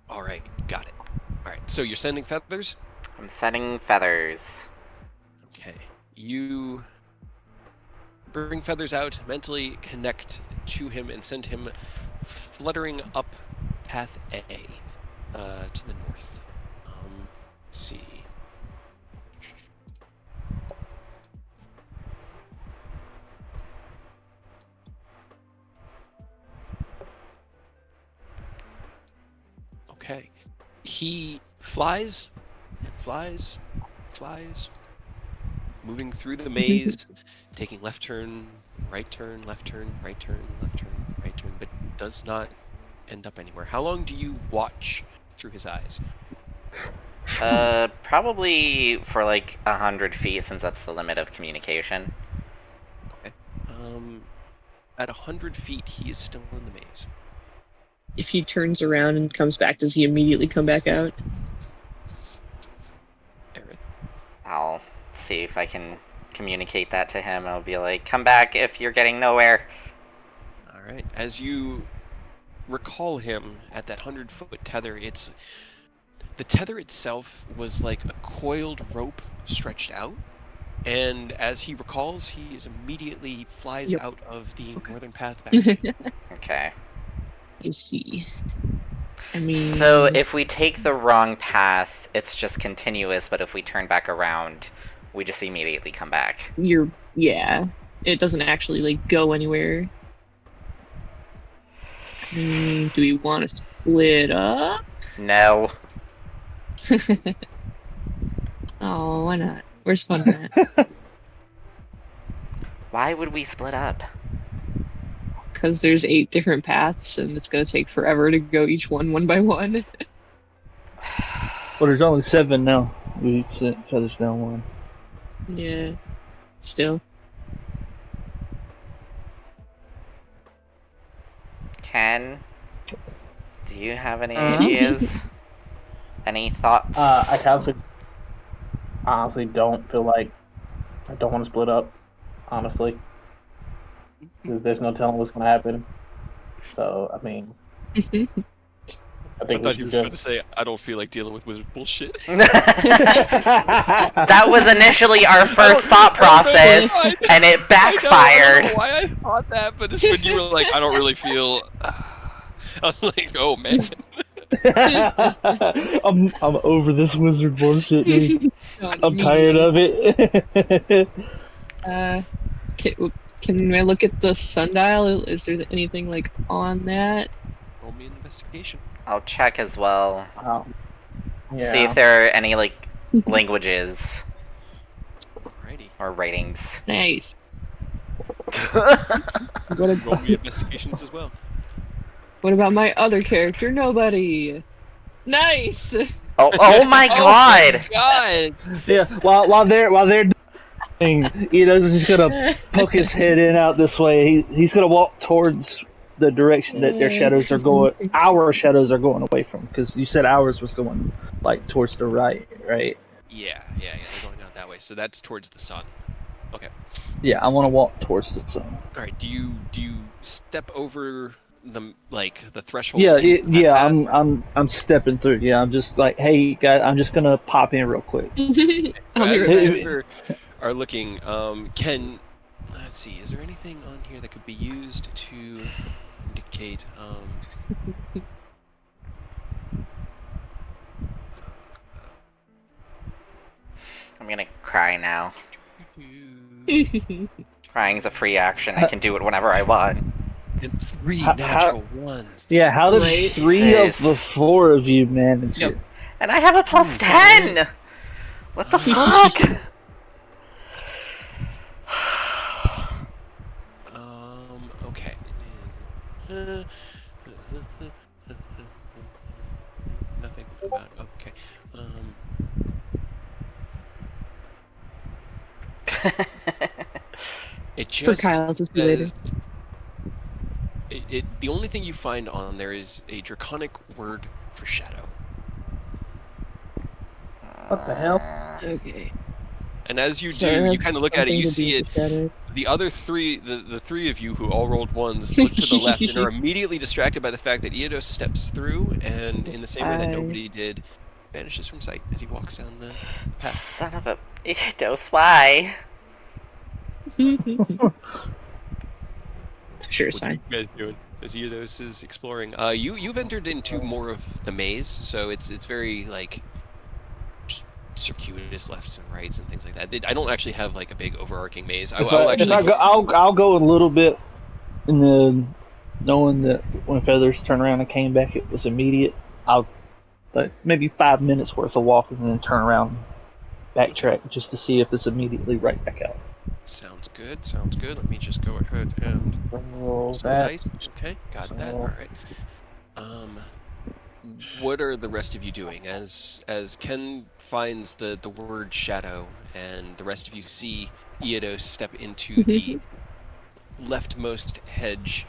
All right, got it. All right, so you're sending feathers? I'm sending feathers. Okay. You bring feathers out, mentally connect to him, and send him fluttering up path A to the north. Let's see. Okay. He flies and flies, flies, moving through the maze, taking left turn, right turn, left turn, right turn, left turn, right turn, but does not end up anywhere. How long do you watch through his eyes? Probably for like 100 feet, since that's the limit of communication. Okay. At 100 feet, he is still in the maze. If he turns around and comes back, does he immediately come back out? Aerith. I'll see if I can communicate that to him. I'll be like, come back if you're getting nowhere. All right. As you recall him at that 100-foot tether, the tether itself was like a coiled rope stretched out. And as he recalls, he flies out of the northern path back to you. Okay. I see. I mean... So if we take the wrong path, it's just continuous, but if we turn back around, we just immediately come back. Yeah. It doesn't actually, like, go anywhere. Do we want to split up? No. Oh, why not? Where's fun at? Why would we split up? Because there's 8 different paths, and it's gonna take forever to go each one by one. Well, there's only 7 now. We sent feathers down 1. Yeah. Still. Ken, do you have any ideas? Any thoughts? I honestly don't feel like I don't want to split up. Honestly, because there's no telling what's gonna happen. So I mean, I I think thought we he was should going to just. say, I don't feel like dealing with wizard bullshit. That was initially our first thought process, and it backfired. I don't know why I thought that, but it's when you were like, I don't really feel... I was like, oh, man. I'm over this wizard bullshit, dude. I'm Me tired of it. Can I look at the sundial? Is there anything, like, on that? Roll me an investigation. I'll check as well. Yeah. See if there are any, like, languages Alrighty. or writings. Nice. Roll me investigations as well. What about my other character? Nobody. Nice. Oh my god! God! Yeah, while they're doing, he's just gonna poke his head in out this way. He's gonna walk towards the direction that their shadows are going. Our shadows are going away from, because you said ours was going like towards the right? Yeah, they're going out that way. So that's towards the sun. Okay. Yeah, I want to walk towards the sun. All right. Do you step over the threshold? Yeah. I'm stepping through. Yeah, I'm just like, hey guys, I'm just gonna pop in real quick. So I'll be as right you are looking, let's see, is there anything on here that could be used to indicate I'm gonna cry now. Crying is a free action. I can do it whenever I want. And 3 How- natural ones. Yeah, how did Right. 3 of the Jesus. 4 of you manage Yep. it? And I have a plus Hmm. 10! What the fuck? Okay. Nothing about. Okay. It For just Kyle to see later. says. The only thing you find on there is a draconic word for shadow. What the hell? Okay. And as you So do, you that's kind of look at it, something you to do see with it. the shadows. The other three, the 3 of you who all rolled ones, look to the left and are immediately distracted by the fact that Eodos steps through, and in the same way that nobody did, vanishes from sight as he walks down the path. Son of a... Eidos, why? Sure, it's What are fine. you guys doing as Eodos is exploring? You've entered into more of the maze, so it's very like just circuitous lefts and rights and things like that. I don't actually have like a big overarching maze. I will If actually. I go, I'll go a little bit, and then knowing that when Feathers turned around and came back, it was immediate. I'll like maybe 5 minutes worth of walking, and then turn around, and backtrack just to see if it's immediately right back out. Sounds good. Sounds good. Let me just go ahead and roll some that. dice. Okay, got that. All right. What are the rest of you doing? As Ken finds the word shadow, and the rest of you see Eodos step into the leftmost hedge.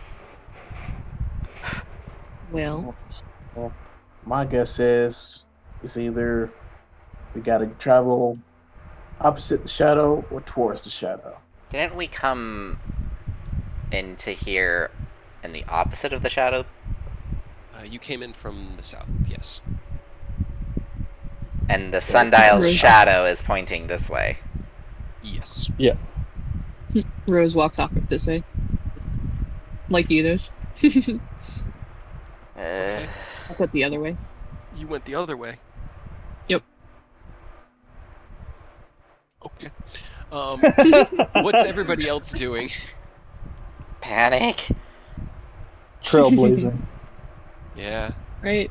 Well, Well, my guess is it's either we gotta travel opposite the shadow or towards the shadow. Didn't we come into here in the opposite of the shadow? You came in from the south, yes. And the sundial's Rose. shadow is pointing this way. Yes. Rose walks off this way. Like you, those. Okay. I put the other way. You went the other way. Yep. Okay. What's everybody else doing? Panic? Trailblazing. Yeah. Right.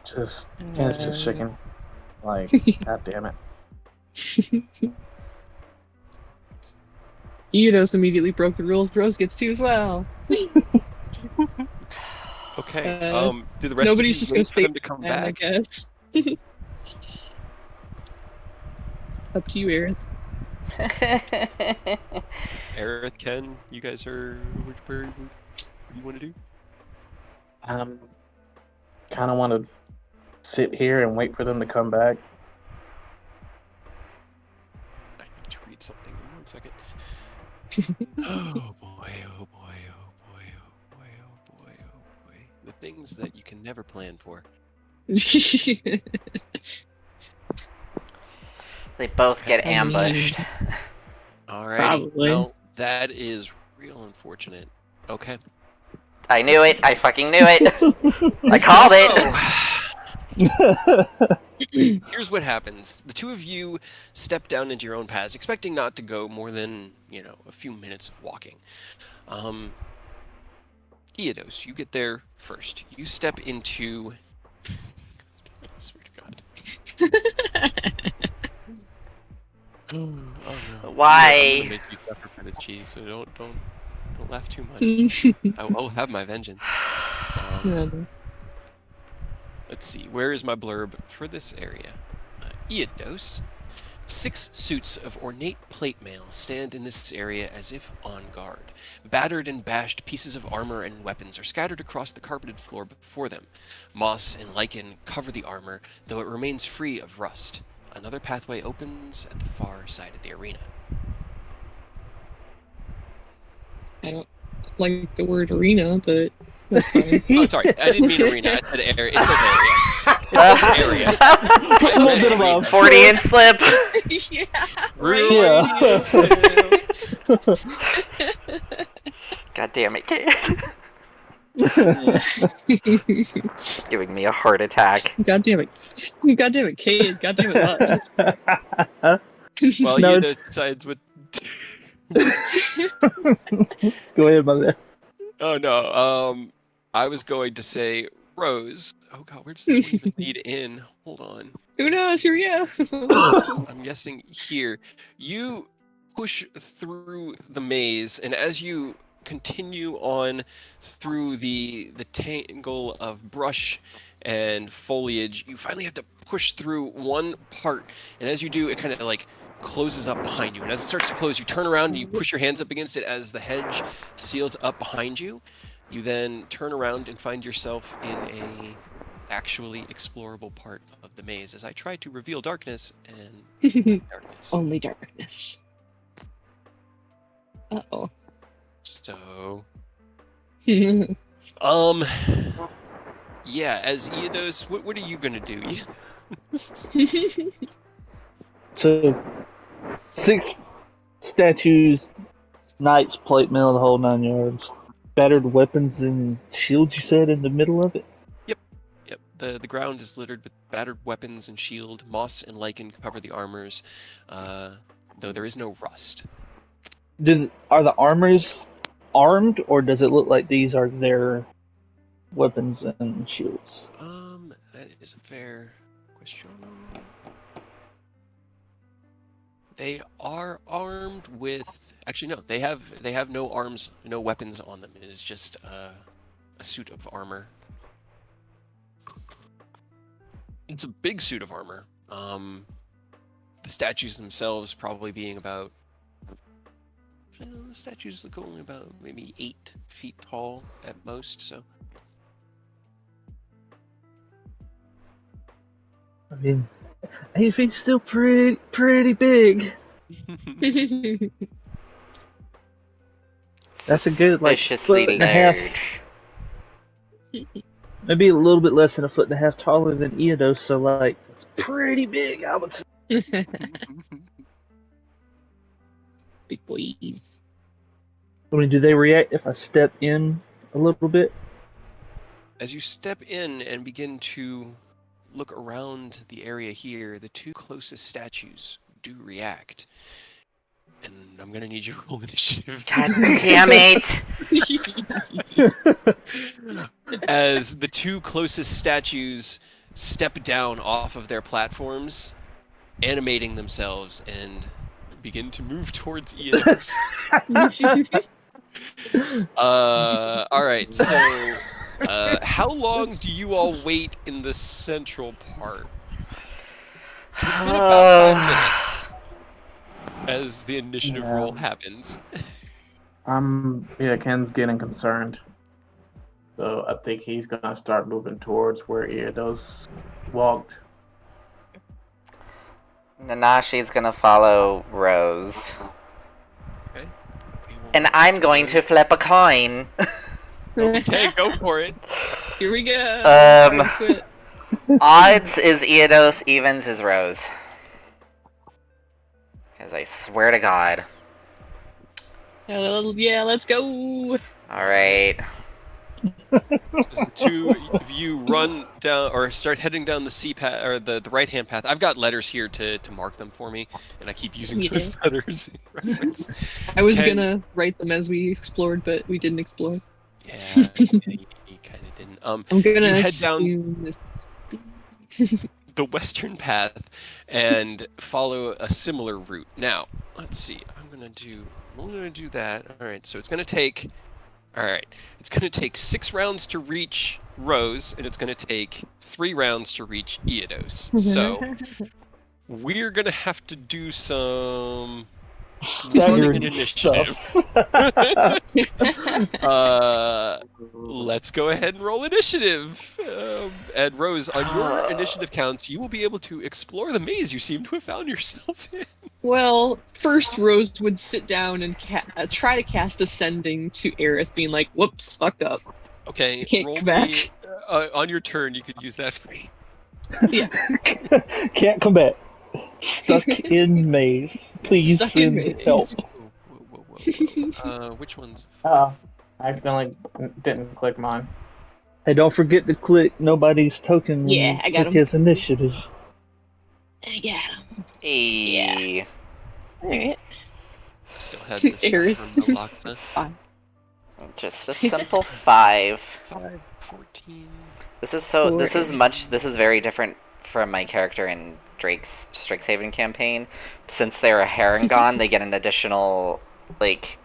Ken's just shaking. Like, god damn it. Eidos immediately broke the rules. Rose gets 2 as well. Okay. Do the rest of you Nobody's just wait gonna for stay them to come mad, I back? guess. Up to you, Aerith. Aerith, Ken, you guys are where do you want to do? Kind of want to sit here and wait for them to come back. I need to read something. In 1 second. Oh boy! Oh boy! Oh boy! Oh boy! Oh boy! Oh boy! The things that you can never plan for. They both get ambushed. Alrighty. Probably. Well, that is real unfortunate. Okay. I knew it. I fucking knew it. I called it. Here's what happens. The 2 of you step down into your own paths, expecting not to go more than, a few minutes of walking. Eodos, you get there first. You step into... I swear to God. Oh no. Why? I'm gonna make you suffer for this cheese, so don't laugh too much. I'll have my vengeance. Let's see, where is my blurb for this area? Eodos. 6 suits of ornate plate mail stand in this area as if on guard. Battered and bashed pieces of armor and weapons are scattered across the carpeted floor before them. Moss and lichen cover the armor, though it remains free of rust. Another pathway opens at the far side of the arena. I don't like the word arena, but that's fine. Oh, sorry, I didn't mean arena. I said area. It says area. It says area. A little bit of a Freudian slip. Yeah. God damn it, Kate. Giving me a heart attack. God damn it. God damn it, Kate. God damn it, what? Well, No, Eodos decides what Go ahead, my man. Oh no. I was going to say Rose. Oh god, where does this one even lead in? Hold on. Who knows? Here we go. I'm guessing here. You push through the maze, and as you continue on through the tangle of brush and foliage, you finally have to push through one part, and as you do, it kind of like closes up behind you. And as it starts to close, you turn around and you push your hands up against it as the hedge seals up behind you. You then turn around and find yourself in a actually explorable part of the maze as I try to reveal darkness and darkness. Only darkness. Uh-oh. So, yeah, as Eodos, what are you gonna do? So, 6 statues, knights, plate mail, the whole 9 yards. Battered weapons and shields, you said, in the middle of it? Yep. The ground is littered with battered weapons and shield. Moss and lichen cover the armors, though there is no rust. Are the armors armed, or does it look like these are their weapons and shields? That is a fair question. They are armed with. Actually, no. They have no arms, no weapons on them. It is just a suit of armor. It's a big suit of armor. The statues themselves probably being about. The statues look only about maybe 8 feet tall at most. So. I mean, 8 feet's still pretty big. That's a good, like, Suspiciously foot and a half. large. Maybe a little bit less than a foot and a half taller than Eodos, so, like, that's pretty big, I would say. Big boys. I mean, do they react if I step in a little bit? As you step in and begin to look around the area here, the 2 closest statues do react. And I'm gonna need you to roll initiative. God damn it! As the 2 closest statues step down off of their platforms, animating themselves, and begin to move towards Eodos. Alright, so how long do you all wait in the central part? Because it's been about 5 minutes as the initiative roll happens. Yeah, Ken's getting concerned. So I think he's gonna start moving towards where Eodos walked. Nanashi's gonna follow Rose. Okay. And I'm going to flip a coin. Okay, go for it. Here we go. Odds is Eodos, evens is Rose. Because I swear to God. Yeah, let's go. Alright. As the 2 of you run down or start heading down the C path or the right hand path. I've got letters here to mark them for me, and I keep using those letters in reference. I was gonna write them as we explored, but we didn't explore. Yeah, you kind of didn't. I'm gonna you head down the western path and follow a similar route. Now, let's see. I'm gonna do that. All right, so it's gonna take. All right, it's gonna take 6 rounds to reach Rose, and it's gonna take 3 rounds to reach Eodos. So we're gonna have to do some running an initiative. Let's go ahead and roll initiative. And Rose, on your initiative counts, you will be able to explore the maze you seem to have found yourself in. Well, first Rose would sit down and try to cast Ascending to Aerith, being like, whoops, fucked up. Okay, Can't roll come me. back. On your turn, you could use that free. Yeah. Can't come back. Stuck in maze. Please Stuck in send maze. help. Whoa. Which ones? I accidentally didn't click mine. Hey, don't forget to click nobody's token when Yeah, you I got click him. his initiative. I got him. Hey. Alright. Still had this Aerith. from Naloxa. Just a simple 5. 5, 14. This is very different from my character in Drake's Strixhaven campaign. Since they're a Harengon, they get an additional, like...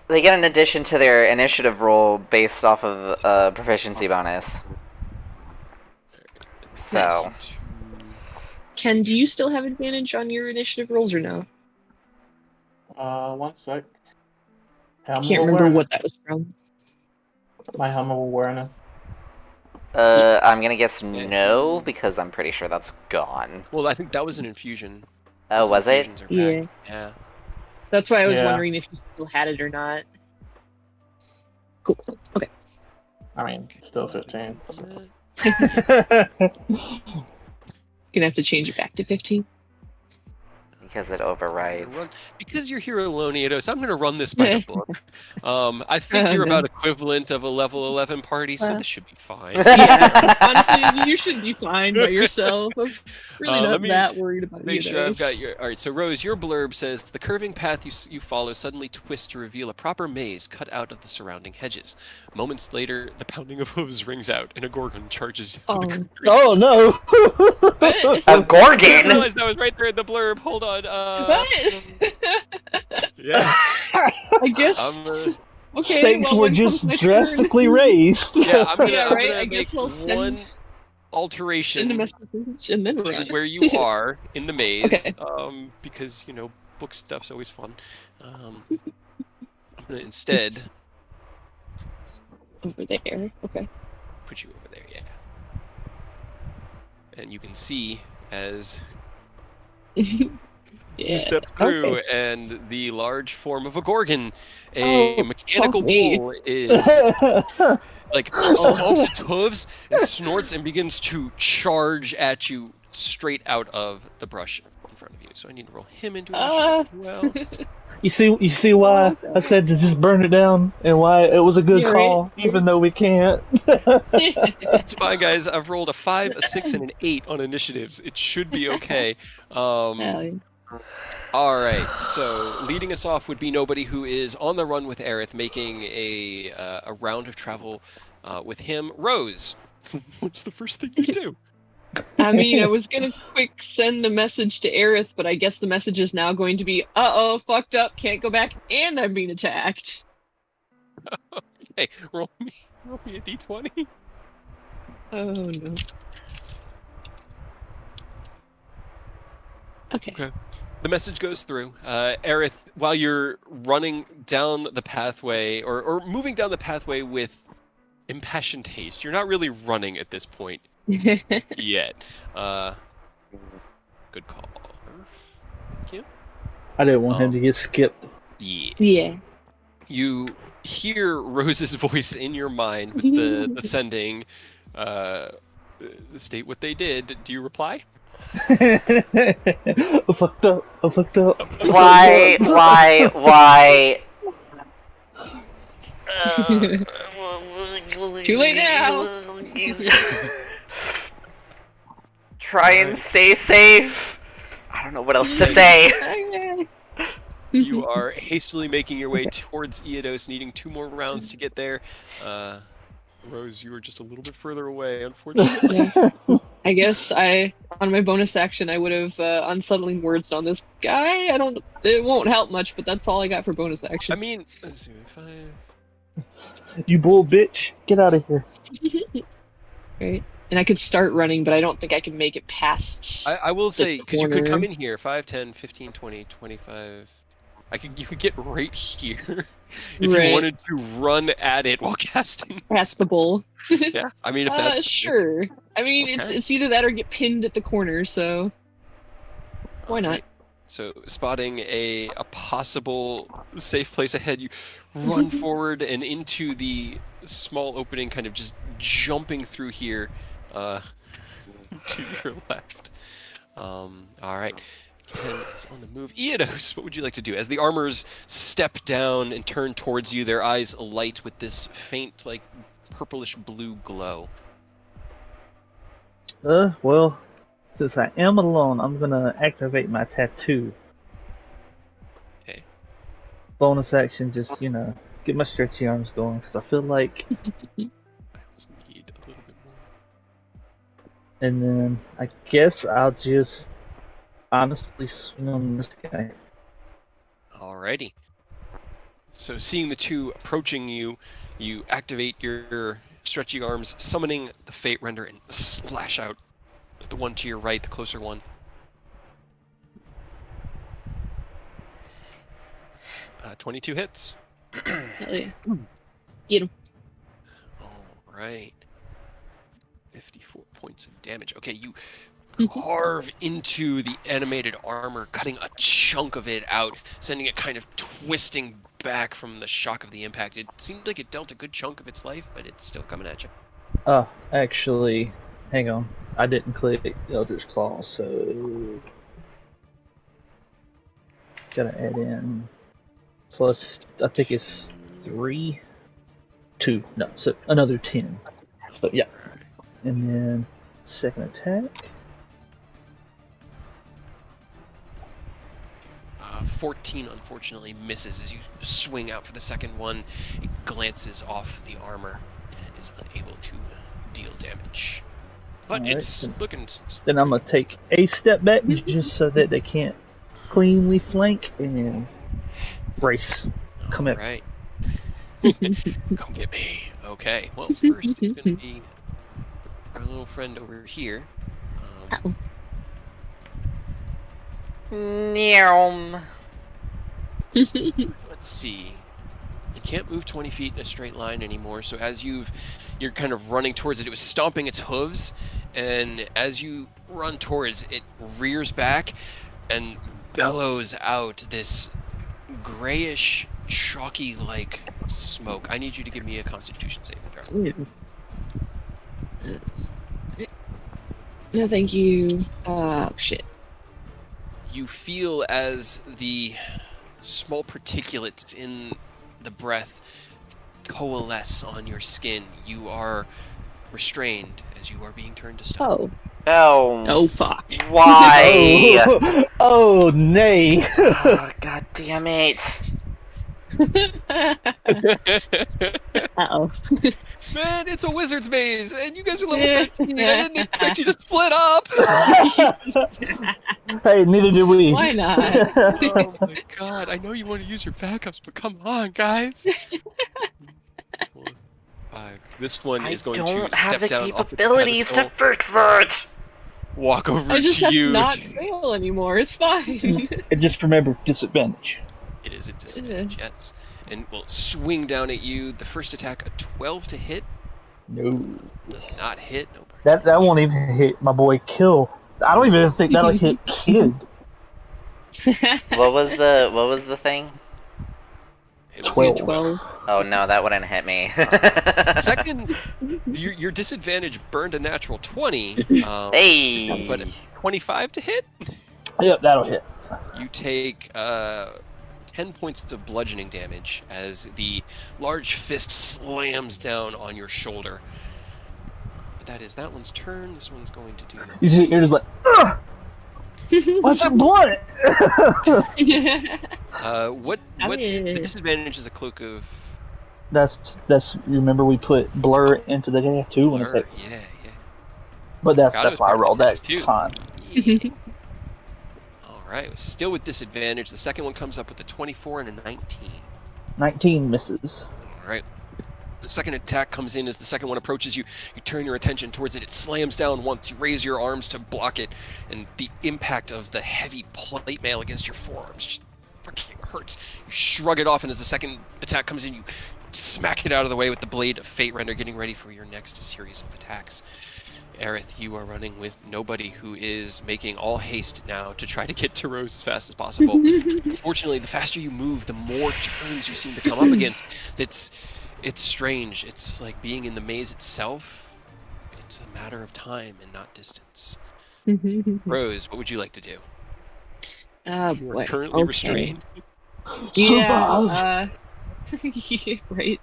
they get an addition to their initiative roll based off of a proficiency bonus. So... Ken, do you still have advantage on your initiative rolls or no? 1 sec. I can't remember what that was from. My helm of awareness. I'm gonna guess no, because I'm pretty sure that's gone. Well, I think that was an infusion. Oh, was it? Yeah. Yeah. That's why I was wondering if you still had it or not. Cool. Okay. I mean, still 15. Gonna have to change it back to 15. Because it overrides. Because you're here alone, Eidos, I'm going to run this by the book. I think you're about equivalent of a level 11 party, so this should be fine. Yeah, honestly, you should be fine by yourself. I'm really not that worried about Make you. sure I've got your... Alright, so Rose, your blurb says, the curving path you follow suddenly twists to reveal a proper maze cut out of the surrounding hedges. Moments later, the pounding of hooves rings out, and a Gorgon charges... Oh no! A Gorgon? I realized that was right there in the blurb. Hold on. Yeah. I guess. Okay. Stakes were just drastically raised. Yeah, I'm gonna I guess make I'll send one alteration a message and then run. to where you are in the maze. Okay. Because book stuff's always fun. I'm gonna instead over there. Okay. put you over there. Yeah. And you can see as. You step through, and the large form of a Gorgon, a mechanical bull, is like stomps its hooves and snorts and begins to charge at you straight out of the brush in front of you. So I need to roll him into initiative as well. You see why I said to just burn it down, and why it was a good call, even though we can't. It's fine, guys. I've rolled a 5, a 6, and an 8 on initiatives. It should be okay. All right, so leading us off would be nobody who is on the run with Aerith, making a round of travel with him. Rose, what's the first thing you do? I mean, I was gonna quick send the message to Aerith, but I guess the message is now going to be, uh-oh, fucked up, can't go back, and I'm being attacked. Hey, roll me a d20. Oh, no. Okay. The message goes through. Aerith, while you're running down the pathway, or moving down the pathway with impassioned haste, you're not really running at this point yet. Good call. Thank you. I didn't want him to get skipped. Yeah. You hear Rose's voice in your mind with the sending, state what they did. Do you reply? I fucked up. Why? Too late now. Try and stay safe. I don't know what else to say. You are hastily making your way towards Eidos, needing 2 more rounds to get there. Rose, you were just a little bit further away, unfortunately. I guess on my bonus action, I would have unsettling words on this guy. It won't help much, but that's all I got for bonus action. I mean, let's see, 5. You bull bitch, get out of here. Right. And I could start running, but I don't think I can make it past. I will say, because you could come in here, 5, 10, 15, 20, 25. You could get right here if you wanted to run at it while casting. Past the bull. Yeah, I mean, if that's sure. I mean, it's either that or get pinned at the corner, so why not? So, spotting a possible safe place ahead, you run forward and into the small opening, kind of just jumping through here to your left. All right. Ken is on the move. Eidos, what would you like to do? As the armors step down and turn towards you, their eyes alight with this faint, like, purplish blue glow. Well, since I am alone, I'm gonna activate my tattoo. bonus action, just get my stretchy arms going because I feel like. I also need a little bit more. And then I guess I'll just honestly swing on this guy. Alrighty. So seeing the two approaching you, you activate your stretchy arms, summoning the Fate Render, and slash out at the one to your right, the closer one. Uh, 22 hits. Hell yeah. Get him. Alright. 54 points of damage. Okay, you carve into the animated armor, cutting a chunk of it out, sending it kind of twisting back from the shock of the impact. It seemed like it dealt a good chunk of its life, but it's still coming at you. Oh, actually, hang on. I didn't click Eldritch Claw, so gotta add in plus. I think it's 3, 2. No, so another 10. So yeah, and then second attack. 14 unfortunately misses as you swing out for the second one. It glances off the armor and is unable to deal damage. But Alright, it's looking... Then I'm gonna take a step back just so that they can't cleanly flank and brace. Come here. Alright. Come get me. Okay, well first it's going to be our little friend over here. Neom. Let's see. It can't move 20 feet in a straight line anymore, so as you're kind of running towards it, it was stomping its hooves, and as you run towards it, rears back and bellows out this grayish, chalky-like smoke. I need you to give me a Constitution saving throw. No, thank you. Oh, shit. You feel as the small particulates in the breath coalesce on your skin. You are restrained as you are being turned to stone. Oh. Oh, fuck. Why? Oh, nay. Oh, God damn it. Uh-oh. Man, it's a wizard's maze, and you guys are level 13. I didn't expect you to split up. Hey, neither did we. Why not? Oh my god, I know you want to use your backups, but come on, guys. 4, 5. This one is going to don't step have the down off the capabilities to pedestal, fix that. walk over I just to have to you. not fail anymore. It's fine. And just remember, disadvantage. It is a disadvantage, yes. And will swing down at you. The first attack, a 12 to hit. No. Does not hit. No That won't even hit my boy Kill. I don't even think that'll hit Kid. What was the thing? It was 12. 12. Oh no, that wouldn't hit me. Second, your disadvantage burned a natural 20. Hey. But 25 to hit? Yep, that'll hit. You take 10 points of bludgeoning damage as the large fist slams down on your shoulder. But that is that one's turn. This one's going to do... You're just like, ugh! What's it blunt? What the disadvantage is a cloak of... That's you remember we put blur into the guy too when it's like, Yeah. but Forgot it that's was why I part of rolled the that text, too. con. Yeah. Alright, still with disadvantage. The second one comes up with a 24 and a 19. 19 misses. Alright. The second attack comes in as the second one approaches you. You turn your attention towards it. It slams down once. You raise your arms to block it, and the impact of the heavy plate mail against your forearms just freaking hurts. You shrug it off, and as the second attack comes in, you smack it out of the way with the blade of Fate Render, getting ready for your next series of attacks. Aerith, you are running with nobody, who is making all haste now to try to get to Rose as fast as possible. Unfortunately, the faster you move, the more turns you seem to come up against. It's strange. It's like being in the maze itself. It's a matter of time and not distance. Rose, what would you like to do? You are currently restrained. Yeah, right.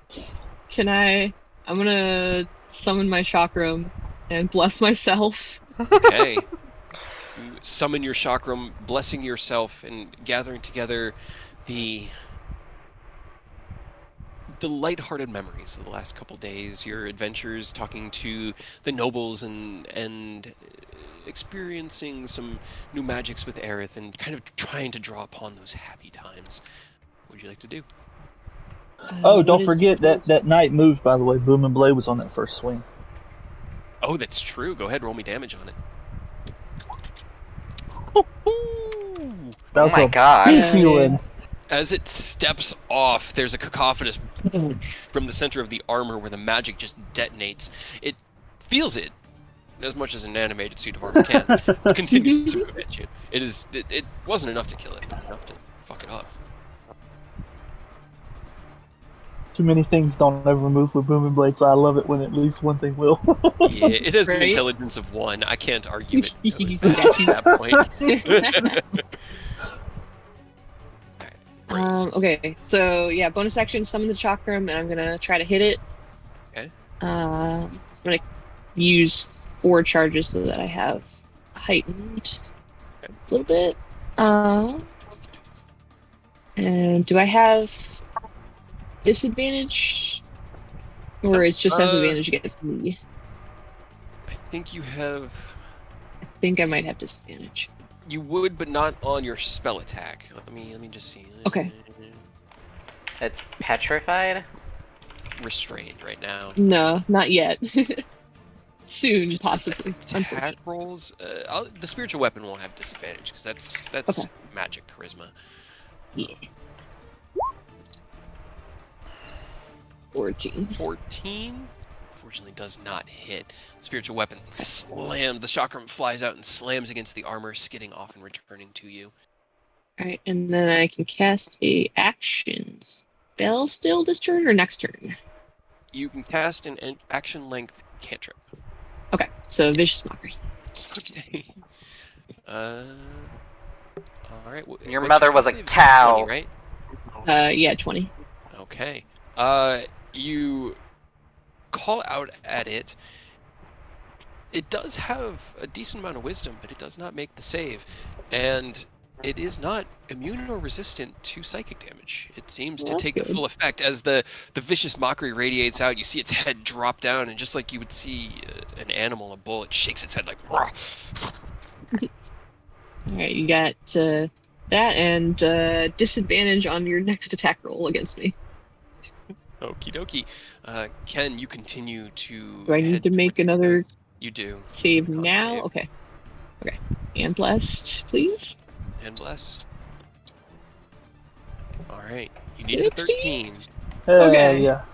I'm gonna summon my chakram and bless myself. Okay. You summon your chakram, blessing yourself and gathering together the the lighthearted memories of the last couple days, your adventures talking to the nobles and experiencing some new magics with Aerith and kind of trying to draw upon those happy times. What would you like to do? Oh, What don't is forget that knight moved, by the way. Boom and Blade was on that first swing. Oh, that's true. Go ahead, roll me damage on it. Oh my god. Beefy one. As it steps off, there's a cacophonous from the center of the armor where the magic just detonates. It feels it as much as an animated suit of armor can. It continues to move at you. It wasn't enough to kill it, but enough to fuck it up. Too many things don't ever move with Boom and Blade, so I love it when at least one thing will. Yeah, it has an Right? intelligence of 1. I can't argue it knows that at that point. Raise. Okay, so yeah, bonus action, summon the chakram, and I'm gonna try to hit it. Okay. I'm gonna use 4 charges so that I have heightened a little bit. And do I have disadvantage, or it's just has advantage against me? I think you have. I think I might have disadvantage. You would, but not on your spell attack. Let me just see. Okay. It's petrified? Restrained right now. No, not yet. Soon, possibly. Attack rolls. The spiritual weapon won't have disadvantage because that's Okay. magic charisma. Yeah. 14. 14. Unfortunately, does not hit. The spiritual weapon slams. The chakram flies out and slams against the armor, skidding off and returning to you. Alright, and then I can cast a action spell still this turn or next turn? You can cast an action length cantrip. Okay, so Vicious Mockery. Okay. All right. Your what's mother spell was a save? It's cow. 20, right? Yeah, 20. Okay. You call out at it. It does have a decent amount of wisdom, but it does not make the save. And it is not immune or resistant to psychic damage. It seems to That's take the good. full effect. As the vicious mockery radiates out, you see its head drop down, and just like you would see an animal, a bull, it shakes its head like, "Rah." Alright, you got that and disadvantage on your next attack roll against me. Okie dokie. Ken, you continue to. Do I need head to make towards the another windows. You do. save Con now? save. Okay. Okay. And blessed, please. And bless. Alright. You needed a 13. Okay. Yeah.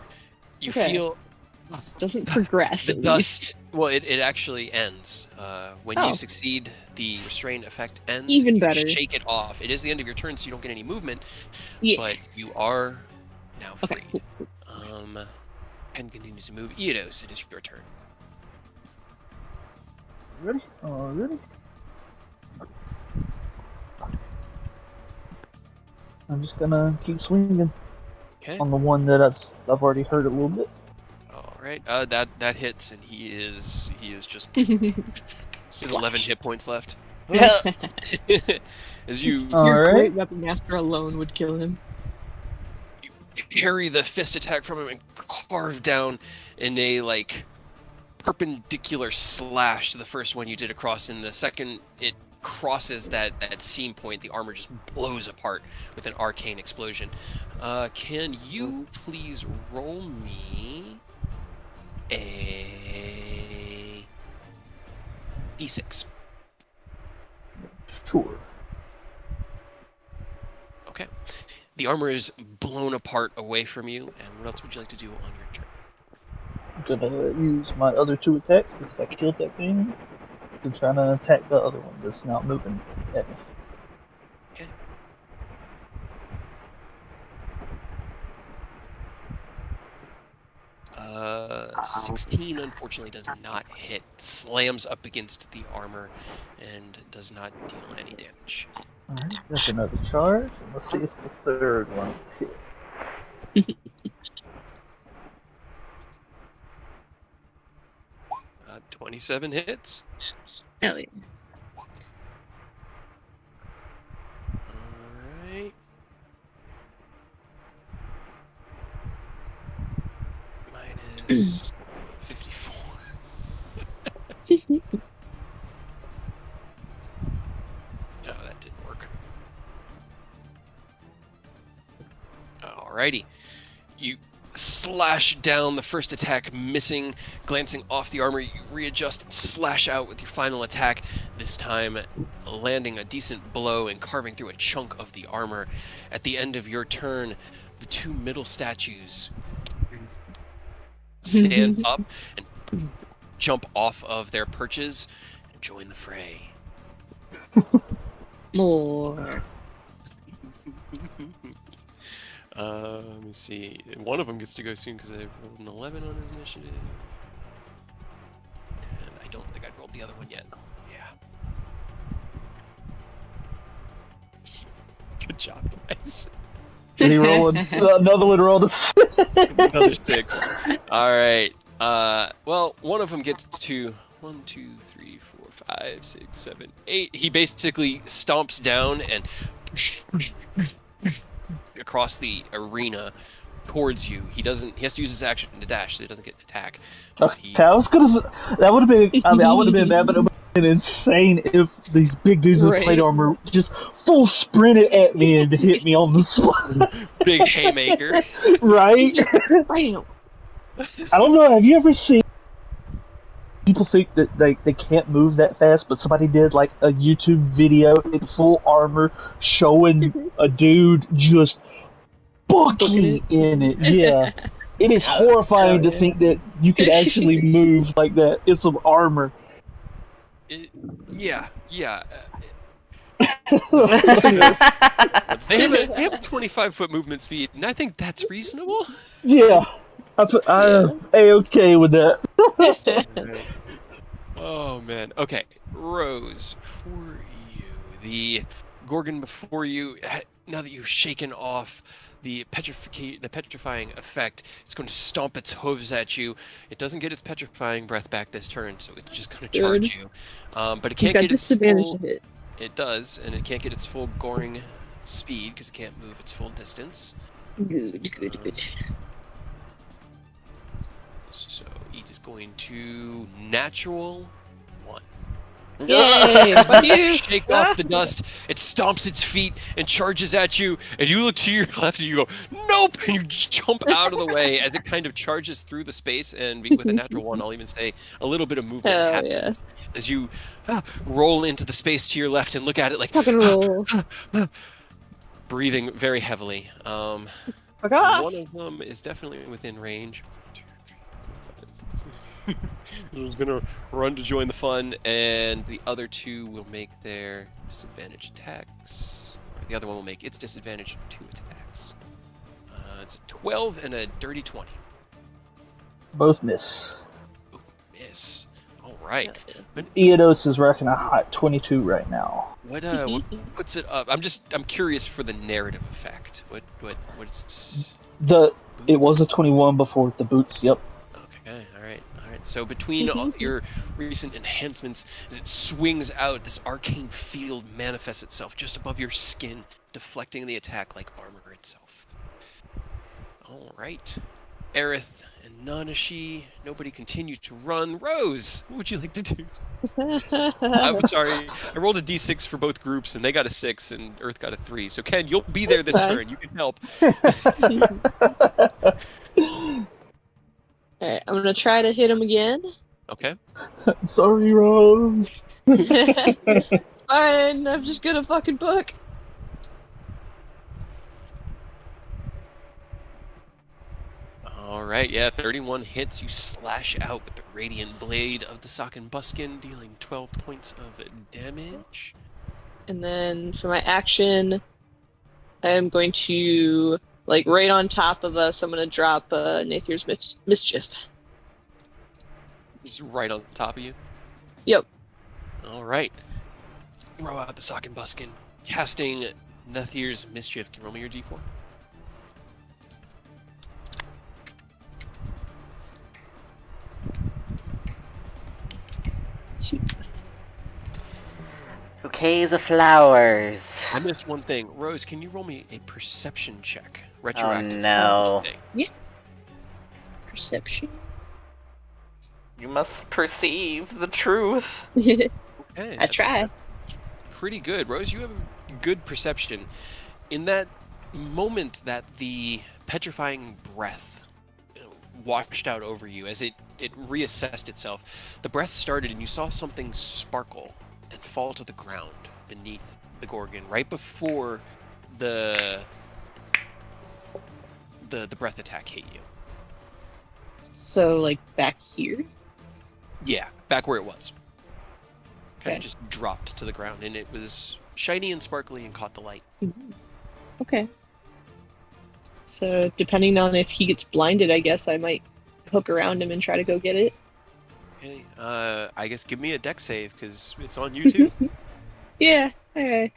You Okay. feel Doesn't progress. the at dust. least. Well, it actually ends. When Oh. you succeed, the restraint effect ends. Even you better. Shake it off. It is the end of your turn, so you don't get any movement, Yeah. but you are now Okay, freed. Ken continues to move. Eidos, it is your turn. Ready? Already? I'm just gonna keep swinging Okay. on the one that I've already hurt a little bit. All right. That hits, and he is just. He has 11 hit points left. As you All Your right. great weapon master alone would kill him. parry the fist attack from him and carve down in a perpendicular slash to the first one you did across. In the second it crosses that seam point, the armor just blows apart with an arcane explosion. Can you please roll me a d6? Sure. Okay. The armor is blown apart away from you, and what else would you like to do on your turn? I'm gonna use my other 2 attacks because I killed that thing to try to attack the other one that's now moving at me. Okay. 16 unfortunately does not hit. Slams up against the armor and does not deal any damage. Alright, that's another charge. And let's see if the third one hit. 27 hits. Hell yeah. Alright. is 54. No, that didn't work. Alrighty. You slash down, the first attack missing, glancing off the armor. You readjust and slash out with your final attack, this time landing a decent blow and carving through a chunk of the armor. At the end of your turn, the two middle statues stand up and jump off of their perches and join the fray. More. Let me see. One of them gets to go soon because I rolled an 11 on his initiative. And I don't think I rolled the other one yet. Oh, yeah. Good job, guys. Did he roll another one? Rolled Another 6. All right. Well, one of them gets to 1, 2, 3, 4, 5, 6, 7, 8. He basically stomps down and across the arena towards you. He has to use his action to dash, so he doesn't get an attack. Okay, I was gonna. That would have been. I mean, I would have been bad, but it would have been insane if these big dudes in plate armor just full sprinted at me and hit me on the spot. Big haymaker. Right? Bam. I don't know. Have you ever seen people think that they can't move that fast, but somebody did like a YouTube video in full armor showing a dude just booking in it? Yeah. It is horrifying to think that you could actually move like that in some armor. Yeah. They have a 25-foot movement speed, and I think that's reasonable. Yeah. I'm A-okay with that. Oh, man. Okay, Rose, for you. The Gorgon before you, now that you've shaken off the petrifying effect, it's going to stomp its hooves at you. It doesn't get its petrifying breath back this turn, so it's just going to charge you. But it can't get its full... hit. It does, and it can't get its full goring speed because it can't move its full distance. Good. So it is going to natural 1. Yay! Fuck you! Shake off the dust. It stomps its feet and charges at you, and you look to your left and you go, nope! And you jump out of the way as it kind of charges through the space, and with a natural 1, I'll even say a little bit of movement happens as you roll into the space to your left and look at it like Fucking roll. breathing very heavily. Fuck off! One of them is definitely within range. 1, 2, 3, 4, 5, 6. Who's gonna run to join the fun, and the other 2 will make their disadvantage attacks. The other one will make its disadvantage 2 attacks. It's a 12 and a dirty 20. Both miss. Ooh, miss. All right. Eodos is rocking a hot 22 right now. What puts it up? I'm curious for the narrative effect. What's It was a 21 before the boots. Yep. Okay. All right. So between all your recent enhancements, as it swings out, this arcane field manifests itself just above your skin, deflecting the attack like armor itself. All right. Aerith and Nanashi, nobody continues to run. Rose, what would you like to do? I'm sorry, I rolled a d6 for both groups, and they got a 6, and Earth got a 3. So Ken, you'll be there this turn. You can help. Alright, I'm gonna try to hit him again. Okay. Sorry, Rose. Fine, I'm just gonna fucking book. All right, yeah, 31 hits. You slash out with the radiant blade of the Socken Buskin, dealing 12 points of damage. And then for my action, I'm going to, like, right on top of us, I'm gonna drop Nathier's Mischief. Just right on top of you? Yep. All right. Throw out the Socken Buskin, casting Nathier's Mischief. Can you roll me your d4? Bouquets of flowers. I missed one thing. Rose, can you roll me a perception check? Oh Retroactive. no. Perception. You must perceive the truth. Okay, I try. pretty good. Rose, you have good perception. In that moment that the petrifying breath washed out over you, as it reassessed itself, the breath started and you saw something sparkle and fall to the ground beneath the Gorgon right before the breath attack hit you. So, like, back here? Yeah, back where it was. Kind Okay. of just dropped to the ground, and it was shiny and sparkly and caught the light. Okay. So, depending on if he gets blinded, I guess I might hook around him and try to go get it. Okay, I guess give me a deck save, because it's on you too. Yeah, alright.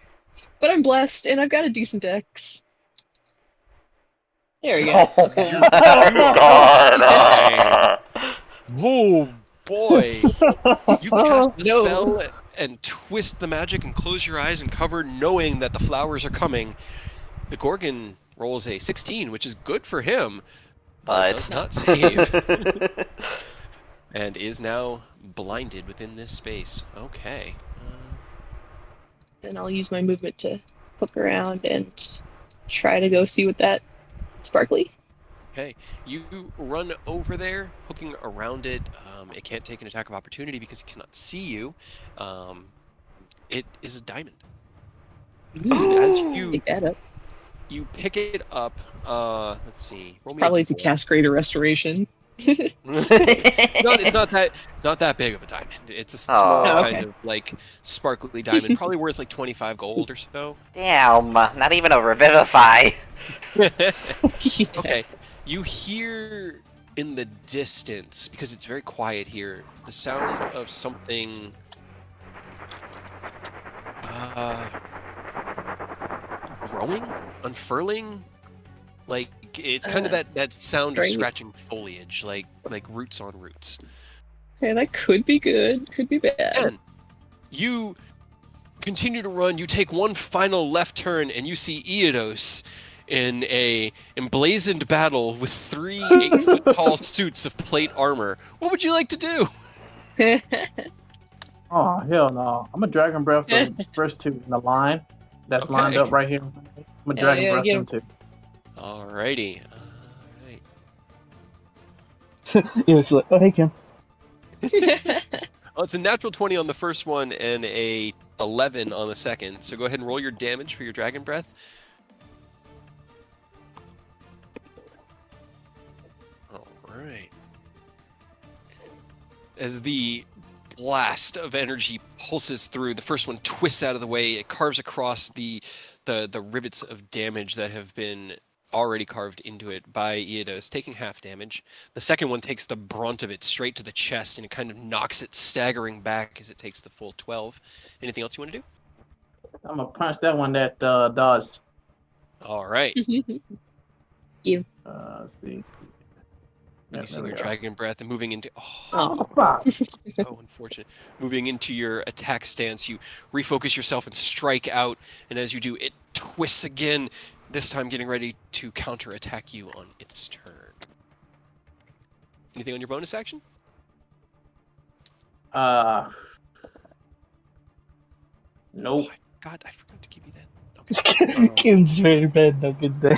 But I'm blessed, and I've got a decent dex. There we go. Oh my god! Oh boy! You cast the No. spell and twist the magic and close your eyes and cover, knowing that the flowers are coming. The Gorgon rolls a 16, which is good for him, but does not save. And is now blinded within this space. Okay. Then I'll use my movement to hook around and try to go see what that sparkly. Okay, you run over there, hooking around it. It can't take an attack of opportunity because it cannot see you. It is a diamond. As you Pick that up. pick it up, let's see. Roll me a Probably the D4. cast greater restoration. It's not that big of a diamond. It's a small Oh, okay. kind of like sparkly diamond, probably worth like 25 gold or so. Damn, not even a revivify. Okay, you hear in the distance, because it's very quiet here, the sound of something growing, unfurling. Like it's kind of that sound of Great. scratching foliage, like roots on roots. Okay, that could be good, could be bad. And you continue to run. You take one final left turn, and you see Eodos in a emblazoned battle with 3 8-foot-tall suits of plate armor. What would you like to do? Oh, hell no. I'm a Dragon Breath the first two in the line that's Okay. lined up right here. I'm a Hell Dragon yeah, Breath get them too. Alrighty. You know, she's like, oh, hey, Kim. Well, it's a natural 20 on the first one and a 11 on the second. So go ahead and roll your damage for your Dragon Breath. Alright. As the blast of energy pulses through, the first one twists out of the way. It carves across the rivets of damage that have been already carved into it by Eodos, taking half damage. The second one takes the brunt of it straight to the chest, and it kind of knocks it staggering back as it takes the full 12. Anything else you want to do? I'm gonna punch that one that dodged. All right. Let's see. Releasing there we your go. Dragon Breath and moving into... Oh. Fuck. So unfortunate. Moving into your attack stance, you refocus yourself and strike out, and as you do, it twists again, this time getting ready to counterattack you on its turn. Anything on your bonus action? Nope. God, I forgot to give you that. Okay. Kim's very bad, no good day. All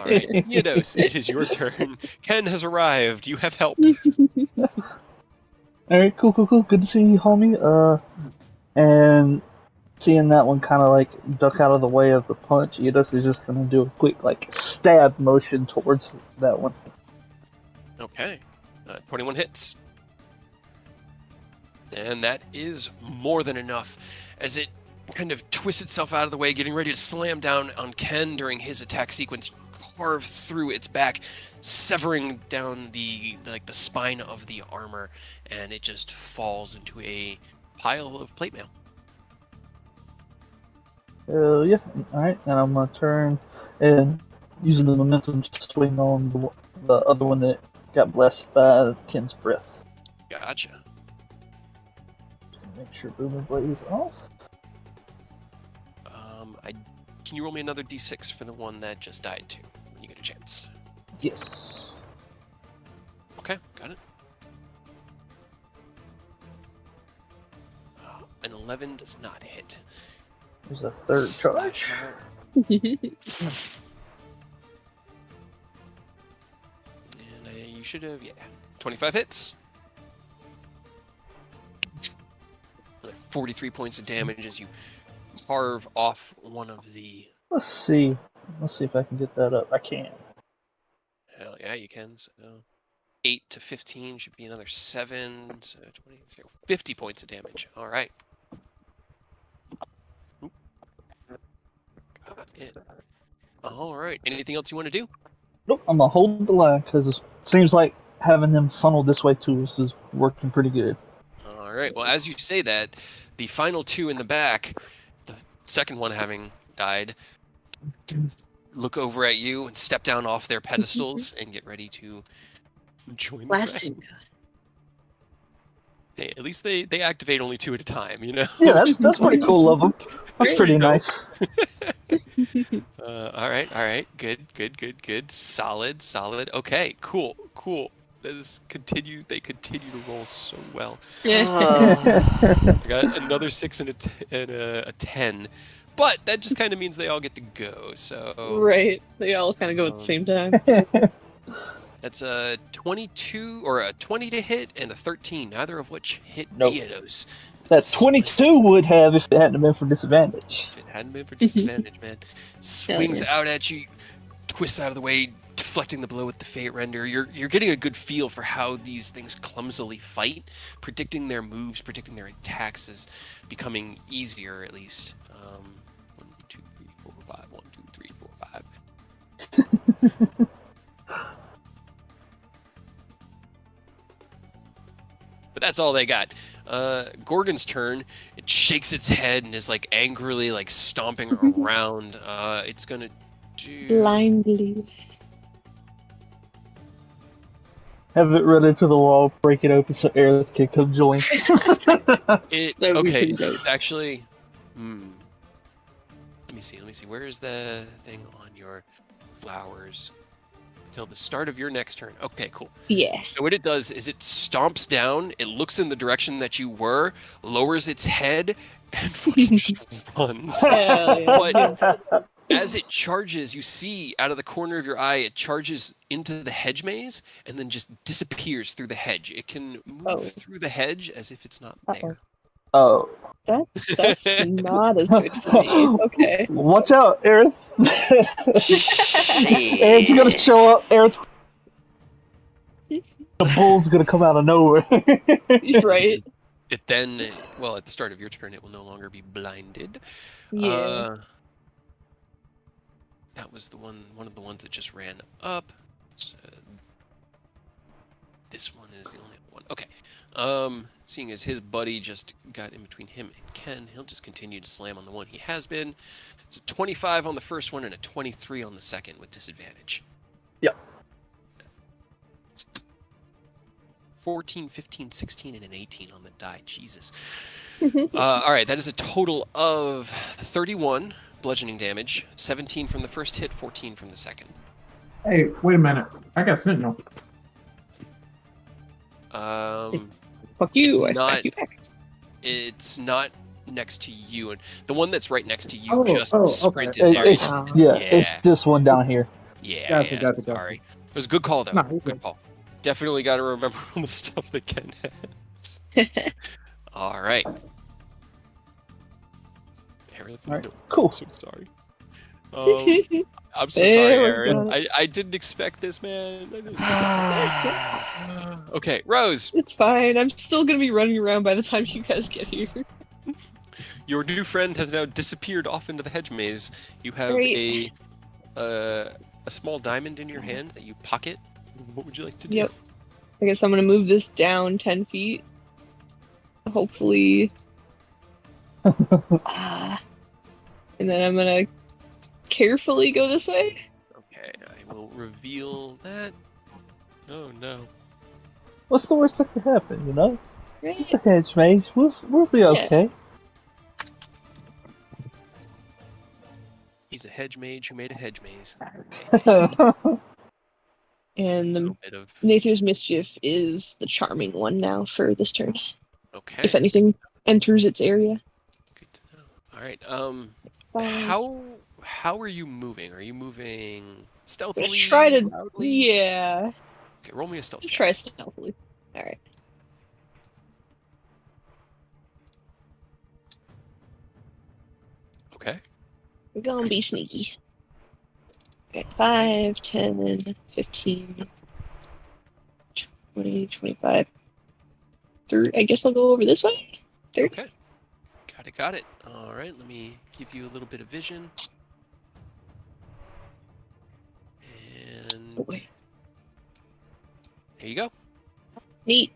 right, Eodos, it is your turn. Ken has arrived. You have help. Alright, cool. Good to see you, homie. And seeing that one kind of like duck out of the way of the punch, Eodos is just gonna do a quick like stab motion towards that one. Okay. 21 hits. And that is more than enough as it kind of twists itself out of the way, getting ready to slam down on Ken during his attack sequence, carve through its back, severing down the spine of the armor, and it just falls into a pile of plate mail. Yeah. Alright, and I'm gonna turn and using the momentum to swing on the other one that got blessed by Ken's breath. Gotcha. Make sure Booming Blaze off. Can you roll me another d6 for the one that just died too, when you get a chance? Yes. Okay, got it. An 11 does not hit. There's a third charge. Slash out. And you should have, 25 hits. 43 points of damage as you carve off one of the... Let's see. Let's see if I can get that up. I can. Hell yeah, you can. So 8 to 15 should be another 7. So 20, 50 points of damage. All right. Oop. Got it. All right. Anything else you want to do? Nope, I'm gonna hold the line because it seems like having them funneled this way to us is working pretty good. All right. Well, as you say that, the final two in the back, the second one having died, look over at you and step down off their pedestals and get ready to join the fray. Blasting. Hey, at least they activate only 2 at a time, you know? Yeah, that's pretty cool of them. That's pretty nice. All right. Good. Solid. Okay, cool. They continue to roll so well. I got another 6 and a 10. But that just kind of means they all get to go, so... Right. They all kind of go at the same time. That's a 22, or a 20 to hit, and a 13, neither of which hit Nope. Theodos. That 22 would have if it hadn't been for disadvantage. If it hadn't been for disadvantage, man. Swings out at you, twists out of the way, deflecting the blow with the Fate Render. You're getting a good feel for how these things clumsily fight. Predicting their moves, predicting their attacks is becoming easier, at least. 1, 2, 3, 4, 5. 1, 2, 3, 4, 5. But that's all they got. Gorgon's turn. It shakes its head and is like angrily like stomping around. It's gonna do... Blindly. Have it run into the wall, break it open so Aerith can come join. Okay, it's actually... Let me see. Where is the thing on your flowers? Until the start of your next turn. Okay, cool. Yeah. So what it does is it stomps down, it looks in the direction that you were, lowers its head, and fucking just runs. Hell yeah. But as it charges, you see out of the corner of your eye, it charges into the hedge maze and then just disappears through the hedge. It can move through the hedge as if it's not there. Oh. That's not as good for me. Okay. Watch out, Aerith. Aerith's gonna show up. Aerith. The bull's gonna come out of nowhere. Right. It then, well, at the start of your turn, it will no longer be blinded. Yeah. That was one of the ones that just ran up. So this one is the only one. Okay. Seeing as his buddy just got in between him and Ken, he'll just continue to slam on the one he has been. It's a 25 on the first one and a 23 on the second with disadvantage. Yep. 14, 15, 16, and an 18 on the die. Jesus. All right, that is a total of 31 bludgeoning damage, 17 from the first hit, 14 from the second. Hey, wait a minute. I got Sentinel. Fuck you, I It's smack not- you back. It's not next to you, and the one that's right next to you Oh, just okay. sprinted there. It's, Yeah. it's this one down here. Gotcha. Sorry. It was a good call, though. No, you're Good good. call. Definitely got to remember all the stuff that Ken has. All right. Aerith, All right, cool. I'm so sorry. I'm so sorry, There we Aaron. I didn't expect this, man. I didn't expect Okay, Rose, It's fine. I'm still gonna be running around by the time you guys get here. your new friend has now disappeared off into the hedge maze. You have Great. a small diamond in your hand that you pocket. What would you like to do? Yep. I guess I'm gonna move this down 10 feet. Hopefully. And then I'm gonna carefully go this way. Okay, I will reveal that. Oh no. What's the worst that could happen, you know? Right? Just a hedge maze. We'll be okay. He's a hedge mage who made a hedge maze. And A the little bit of Nature's Mischief is the charming one now for this turn. okay. If anything enters its area. Good to know. All right. Fine. How are you moving? Are you moving stealthily? Let's try to. Loudly? Yeah. Okay, roll me a stealth Let's check. try stealthily. All right. Okay. We're gonna be sneaky. Okay, 5, 10, 15, 20, 25. 30. I guess I'll go over this way. 30. Okay. Got it. All right, let me give you a little bit of vision. And Boy. there you go. Neat.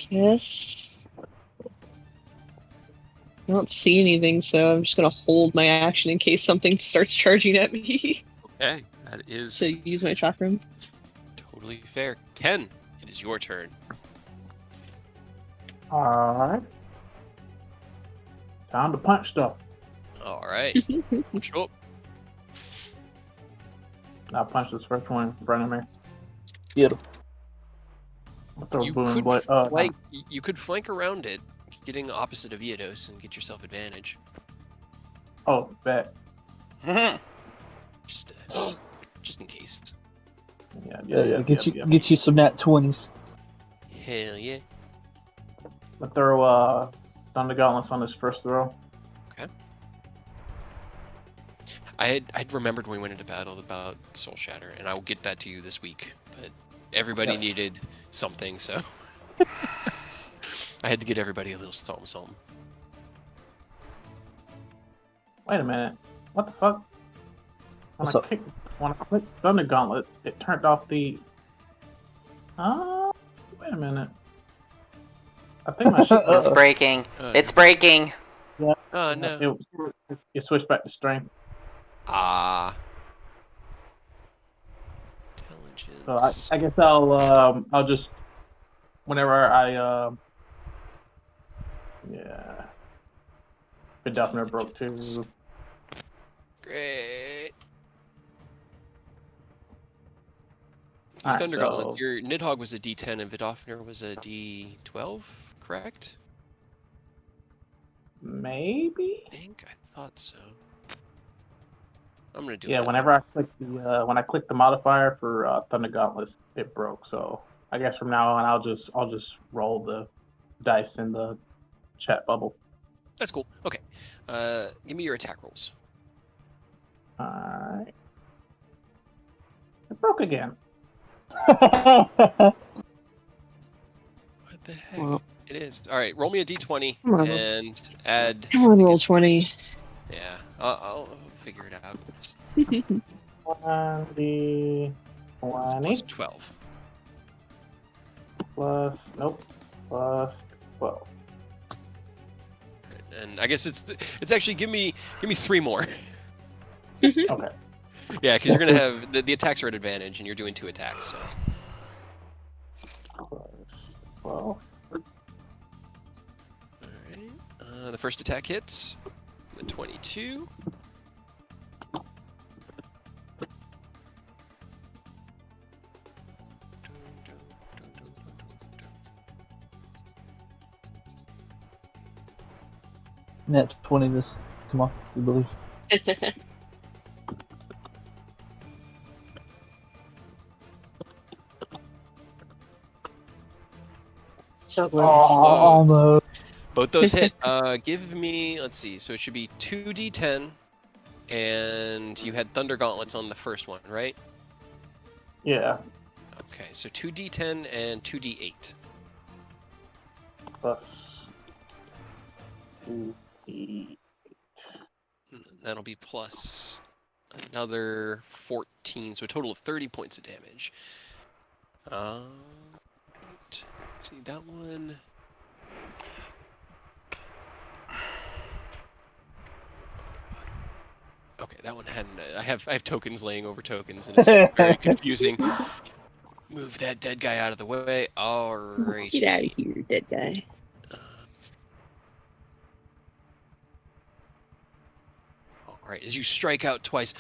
Guess I don't see anything, so I'm just gonna hold my action in case something starts charging at me. Okay, that is So use my chakram. totally fair. Ken, it is your turn. Alright. Time to punch stuff. All right. Punch it up. I'll punch this first one in front of me. Beautiful. I'll throw You boom, could but, you could flank around it, getting opposite of Iedos and get yourself advantage. oh, bet. Just in case. Yeah. Get you some nat 20s. Hell yeah. I'll throw Thunder Gauntlets on this first throw. I'd remembered when we went into battle about Soul Shatter, and I will get that to you this week. But everybody needed something, so I had to get everybody a little something. Wait a minute. What the fuck? What's up? When I clicked Thunder Gauntlets, it turned off the. Wait a minute. I think my shit. It's breaking. It's breaking. Oh no. It switched back to strength. Intelligence. So I guess I'll just whenever I Vidofner broke too. Great. Your Alright, Thunder so- Gauntlets, your Nidhogg was a D10 and Vidofner was a D12, correct? Maybe. I think I thought so. I'm gonna do it. Yeah, that whenever I click the modifier for Thunder Gauntlets, it broke. So I guess from now on, I'll just roll the dice in the chat bubble. That's cool. Okay. Give me your attack rolls. Alright. It broke again. What the heck? Well. It is. All right, roll me a d20 Come on. and add. Come on, roll 20. Yeah, I'll figure it out. Just 20 plus 12. plus 12. And I guess it's actually give me 3 more. Okay. Yeah, because you're gonna have the attacks are at advantage, and you're doing 2 attacks. So Plus 12. all right, the first attack hits. The 22. Nat 20 this. Come on, you believe. So close. Almost. Both those hit. Give me, let's see. So it should be 2d10, and you had Thunder Gauntlets on the first one, right? Yeah. Okay, so 2d10 and 2d8. Plus 2d. That'll be plus another 14, so a total of 30 points of damage. See that one. Okay, that one hadn't. I have tokens laying over tokens, and it's very confusing. Move that dead guy out of the way. All right. Get out of here, dead guy. All right, as you strike out twice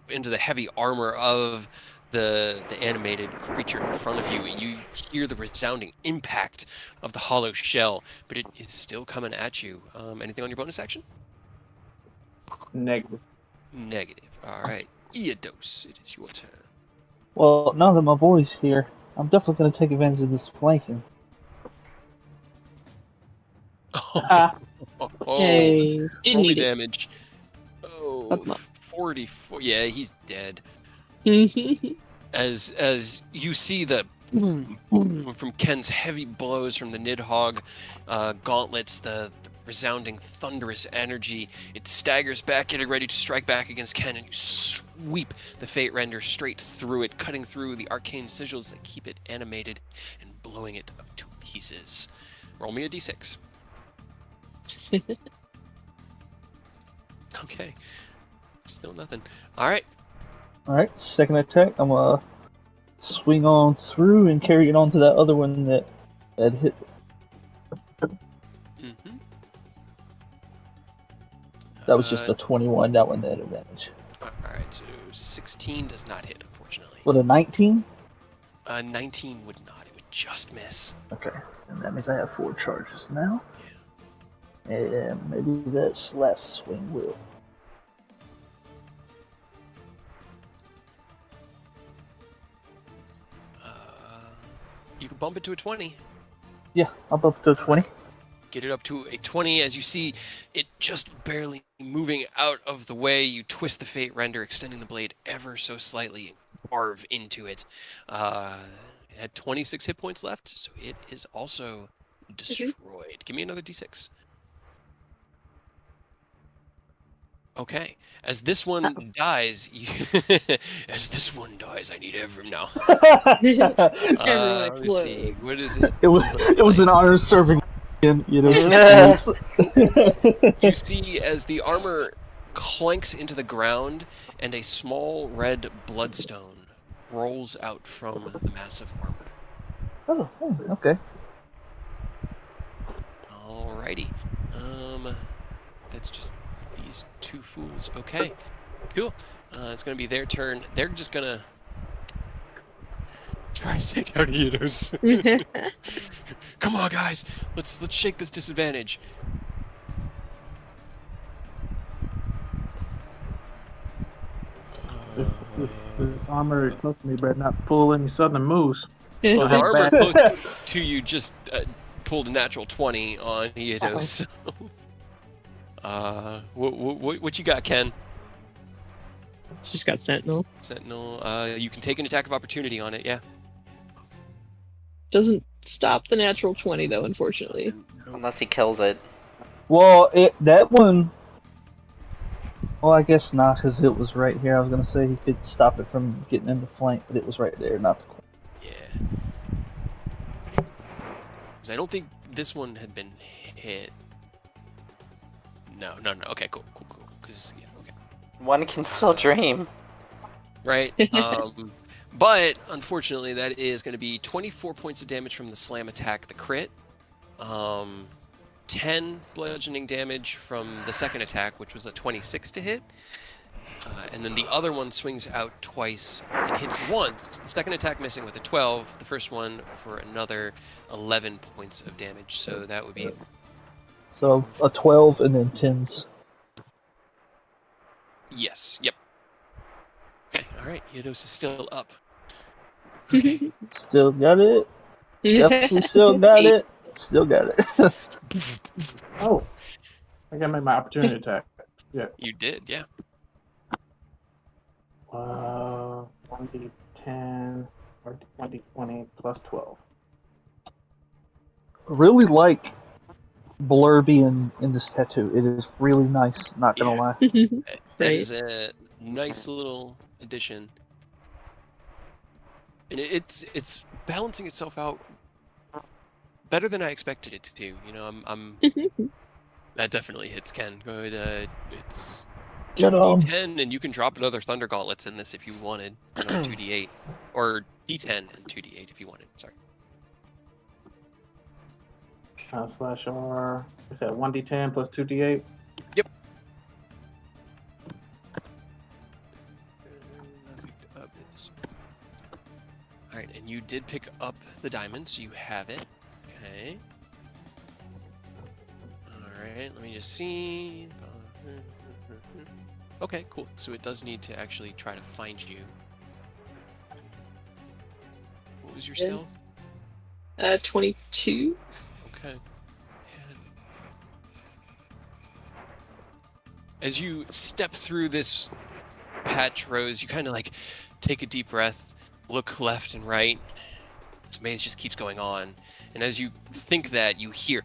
into the heavy armor of the animated creature in front of you. You hear the resounding impact of the hollow shell, but it is still coming at you. Anything on your bonus action? Negative. Negative. All right. Eodos, it is your turn. Well, now that my boy's here, I'm definitely going to take advantage of this flanking. Ah, Hey, Roll didn't me need it. damage. Oh, Fuck 'em up. 44. Yeah, he's dead. As you see the from Ken's heavy blows from the Nidhogg gauntlets, the resounding thunderous energy, it staggers back, getting ready to strike back against Ken, and you sweep the Fate Render straight through it, cutting through the arcane sigils that keep it animated and blowing it to pieces. Roll me a d6. Okay. Still nothing. Alright. Alright, second attack, I'm going to swing on through and carry it on to that other one that hit. Mm-hmm. That was just a 21, that one had advantage. Alright, so 16 does not hit, unfortunately. What, a 19? 19 would not. It would just miss. Okay, and that means I have 4 charges now. And maybe this last swing will. You can bump it to a 20. Yeah, I'll bump to a 20. Get it up to a 20 as you see it just barely moving out of the way. You twist the Fate Render, extending the blade ever so slightly and carve into it. It had 26 hit points left, so it is also destroyed. Give me another d6. Okay. As this one dies, as this one dies, I need every now. Everyone Let's see. explodes. What is it? It was an honor serving, you know. You see as the armor clanks into the ground and a small red bloodstone rolls out from the massive armor. Oh, okay. Alrighty. That's just these two fools. Okay. Cool. It's gonna be their turn. They're just gonna try to take out Eidos. Come on, guys. Let's shake this disadvantage. this armor is close to me, but not pull any southern moves. Well, the Hang armor back. closest to you just pulled a natural 20 on Eidos. What you got, Ken? Just got Sentinel. Sentinel. You can take an attack of opportunity on it. Yeah. Doesn't stop the natural 20 though, unfortunately. Unless he kills it. Well, that one. Well, I guess not, because it was right here. I was gonna say he could stop it from getting into flank, but it was right there, not the corner. Yeah. Because I don't think this one had been hit. No. Okay, cool. Because okay. One can still dream. Right. But unfortunately, that is going to be 24 points of damage from the slam attack, the crit. 10 bludgeoning damage from the second attack, which was a 26 to hit. And then the other one swings out twice and hits once. The second attack missing with a 12. The first one for another 11 points of damage. So that would be... So a 12 and then 10s. Yes. Yep. Okay. All right. Eidos is still up. Okay. Still got it. Definitely still got it. Still got it. Oh, I gotta make my opportunity attack. Yeah. You did, yeah. 1d10 or 1d20 plus 12. Really like Blur being in this tattoo. It is really nice, not gonna lie. That Right. is a nice little addition. And it's balancing itself out better than I expected it to. You know, I'm that definitely hits Ken. Good. It's Get 'em. 2d10, and you can drop another Thunder Gauntlets in this if you wanted. Another 2d8, or d10 and 2d8 if you wanted. Sorry. Slash R. Is that 1d10 plus 2d8? Yep. you did pick up the diamond, so you have it. Okay. Alright, let me just see. Okay, cool. So it does need to actually try to find you. What was your stealth? 22. Okay. And as you step through this patch, Rose, you kind of like take a deep breath, look left and right. This maze just keeps going on. And as you think that, you hear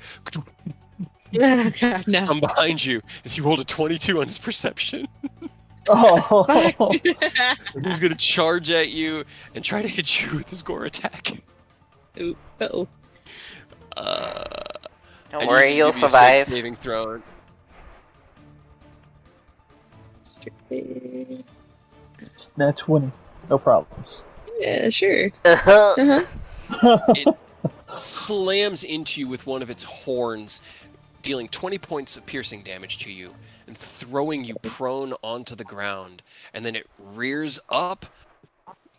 Oh, God, no. from behind you as you rolled a 22 on his perception. Oh, He's going to charge at you and try to hit you with his gore attack. Ooh, uh-oh. I Don't need worry, you to you'll give me a straight survive. saving throw. that's 20. No problems. Yeah, sure. Uh-huh. Uh-huh. Slams into you with one of its horns, dealing 20 points of piercing damage to you and throwing you prone onto the ground. And then it rears up.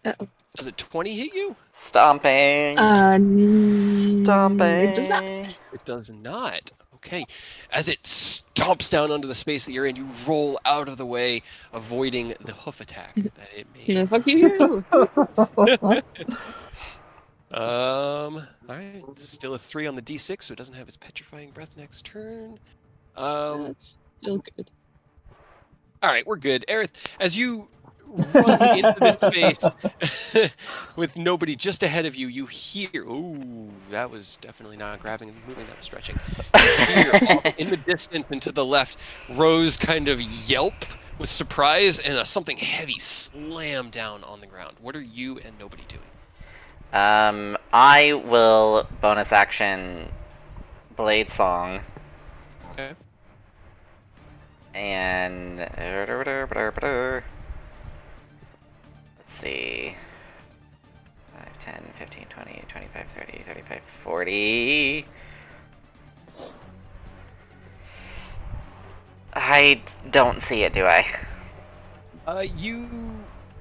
Uh-oh. Does it 20 hit you? Stomping. Stomping. It does not. It does not. Okay. As it stomps down onto the space that you're in, you roll out of the way, avoiding the hoof attack that it made. No, fuck you. Alright. Still a 3 on the D6, so it doesn't have its petrifying breath next turn. That's still good. Alright, we're good. Aerith, as you run into this space with nobody just ahead of you, you hear... Ooh, that was definitely not grabbing and moving, that was stretching. You hear off in the distance and to the left, Rose kind of yelp with surprise and something heavy slam down on the ground. What are you and nobody doing? I will bonus action Blade Song. Okay. And let's see. 5, 10, 15, 20, 25, 30, 35, 40. I don't see it, do I?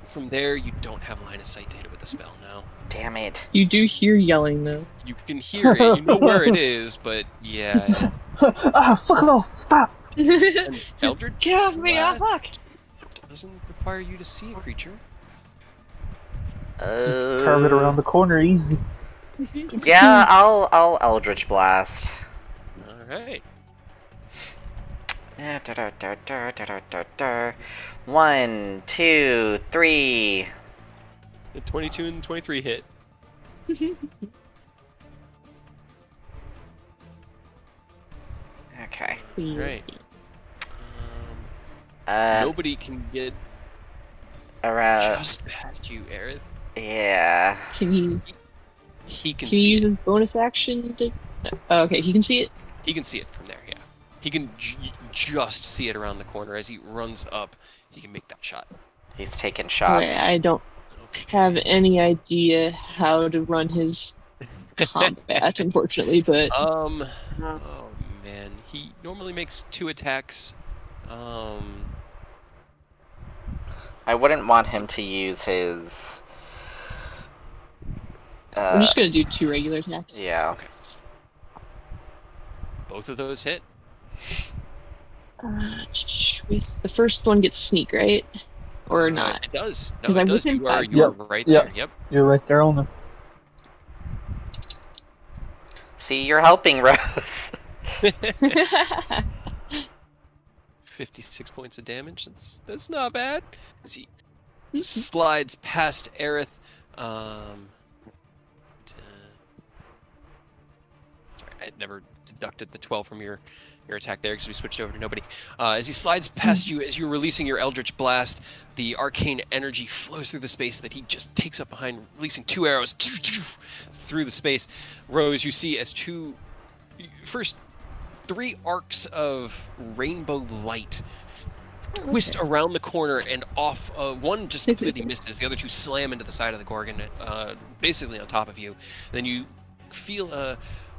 From there, you don't have line of sight to hit it with the spell now. Damn it. You do hear yelling, though. You can hear it, you know where it is, but yeah. Fuck off! Stop! And Eldritch Get off me! Oh, fuck! doesn't require you to see a creature. Curve it around the corner, easy. Yeah, I'll Eldritch Blast. Alright. 1, 2, 3. The 22 and 23 hit. Okay. Right. Nobody can get Around. just past you, Aerith. Yeah. Can he He can use see it. his bonus action to... Oh, okay, he can see it? He can see it from there, yeah. He can just see it around the corner. As he runs up, he can make that shot. He's taking shots. I don't have any idea how to run his combat, unfortunately, but... Oh man, he normally makes 2 attacks. I wouldn't want him to use his. I'm just gonna do 2 regular attacks. Yeah. Okay. Both of those hit. With the first one gets sneak, right? Or not? It does. No, 'Cause it I'm does. within You are 5. right Yep. there. Yep. You're right there on them. See, you're helping, Rose. 56 points of damage. That's not bad. As he slides past Aerith. Sorry, I had never deducted the 12 from your attack there because we switched over to nobody. As he slides past you, as you're releasing your Eldritch Blast, the arcane energy flows through the space that he just takes up behind, releasing 2 arrows through the space. Rose, you see as first 3 arcs of rainbow light twist around the corner and off. One just completely misses. The other 2 slam into the side of the Gorgon, basically on top of you. Then you feel a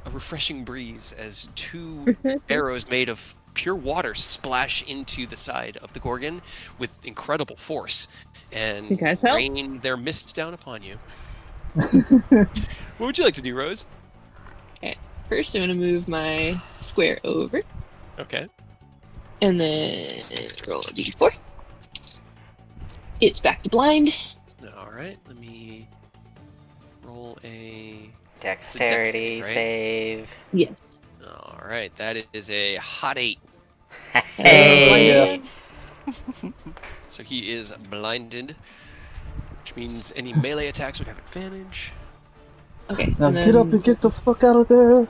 refreshing breeze as 2 arrows made of pure water splash into the side of the Gorgon with incredible force and You guys help? rain their mist down upon you. What would you like to do, Rose? Okay. First, I'm gonna move my square over, Okay. and then roll a d4. It's back to blind. All right. Let me roll a Dexterity right? save. Yes. All right. That is a hot 8. Blind yeah. again. So he is blinded, which means any melee attacks would have advantage. Okay. Now and get up then, and get the fuck out of there.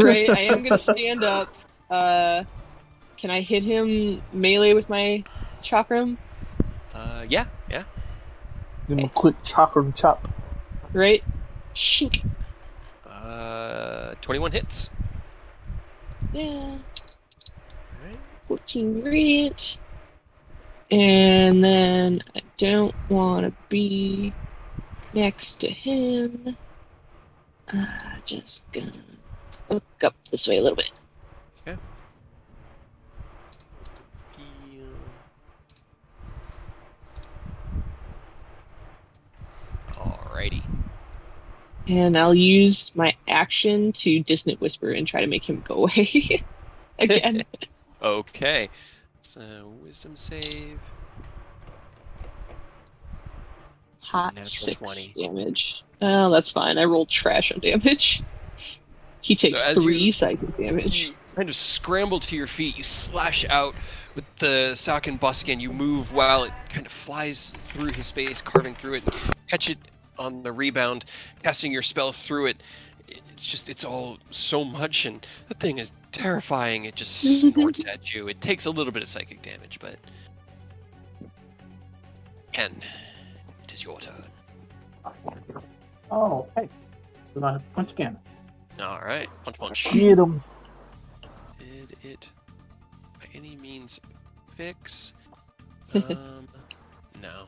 right, I am gonna stand up. Can I hit him melee with my chakram? Yeah. Give him a quick chakra and chop. Right? Shink. 21 hits. Yeah. All right. 14 radiant. And then I don't want to be next to him. Just gonna look up this way a little bit. Alrighty. And I'll use my action to Dissonant Whisper and try to make him go away again. Okay. It's a wisdom save. Hot natural 6 20. damage. Oh, that's fine. I rolled trash on damage. He takes as 3 psychic damage. You kind of scramble to your feet. You slash out with the sock and buskin. You move while it kind of flies through his space, carving through it. Catch it on the rebound, casting your spell through it. It's all so much, and the thing is terrifying. It just snorts at you. It takes a little bit of psychic damage, but Ken, it is your turn. Oh, hey. Then I punch again. All right, punch. Get him. Did it by any means fix? No.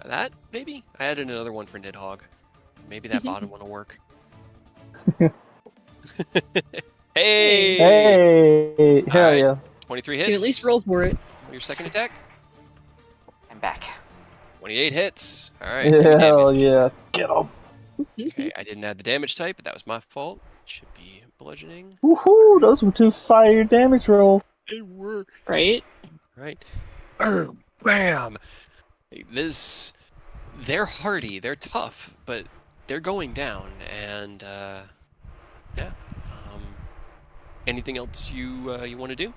That, maybe? I added another one for Nidhogg. Maybe that bottom one will work. Hey! Hey, hell Alright. yeah. 23 You can at least hits. roll for it. Your second attack? I'm back. 28 hits. Alright, Hell yeah. Get him. Okay, I didn't add the damage type, but that was my fault. Should be bludgeoning. Woohoo, those were 2 fire damage rolls. It worked. Right? Right. Bam! They're hardy, they're tough, but they're going down, and, yeah. Anything else you want to do?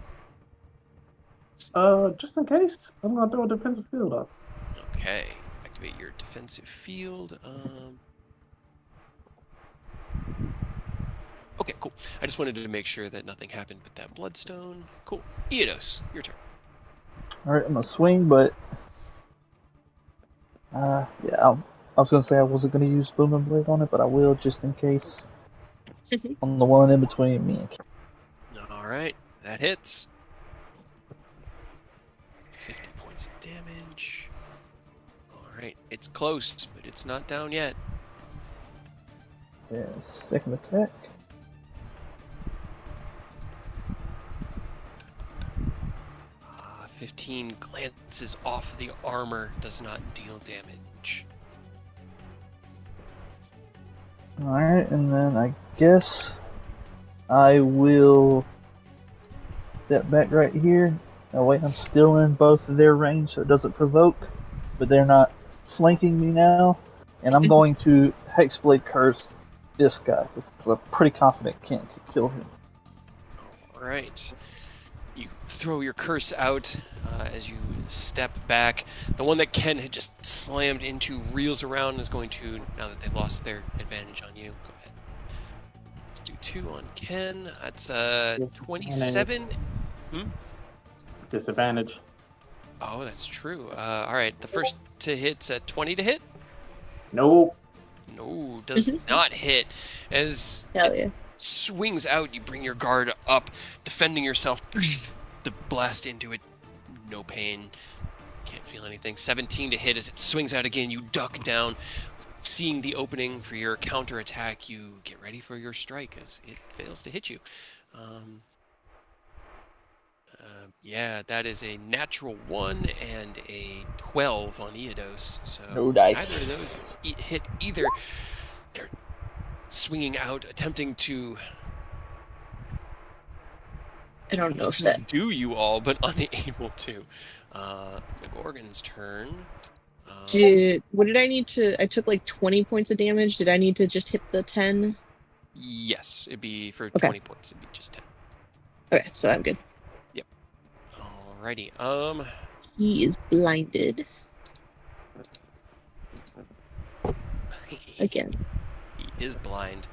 Just in case, I'm gonna throw a defensive field up. Okay, activate your defensive field. Okay, cool. I just wanted to make sure that nothing happened with that bloodstone. Cool. Eodos, your turn. Alright, I'm gonna swing, but yeah, I was gonna say I wasn't gonna use Booming Blade on it, but I will just in case. On the one in between me and Ken. Alright, that hits. 50 points of damage. Alright, it's close, but it's not down yet. Yeah, second attack. 15 glances off the armor, does not deal damage. Alright, and then I guess I will step back right here. Oh wait, I'm still in both of their range, so it doesn't provoke, but they're not flanking me now. And I'm going to Hexblade Curse this guy, because I'm pretty confident Kent can kill him. Alright. You throw your curse out as you step back. The one that Ken had just slammed into reels around and is going to, now that they've lost their advantage on you, go ahead. Let's do 2 on Ken. That's 27. Disadvantage. Oh, that's true. Alright, the first to hit's a 20 to hit. Nope. No, does not hit. As Hell yeah. swings out. You bring your guard up, defending yourself. The blast into it, no pain. Can't feel anything. 17 to hit as it swings out again. You duck down. Seeing the opening for your counterattack, you get ready for your strike as it fails to hit you. Yeah, that is a natural 1 and a 12 on Eodos. So No dice. neither of those hit either. They're swinging out, attempting to I don't know if that. do you all, but unable to. The Gorgon's turn. What did I need to? I took like 20 points of damage. Did I need to just hit the 10? Yes, it'd be for Okay. 20 points. It'd be just 10. Okay, so I'm good. Alrighty. He is blinded again. He is blind.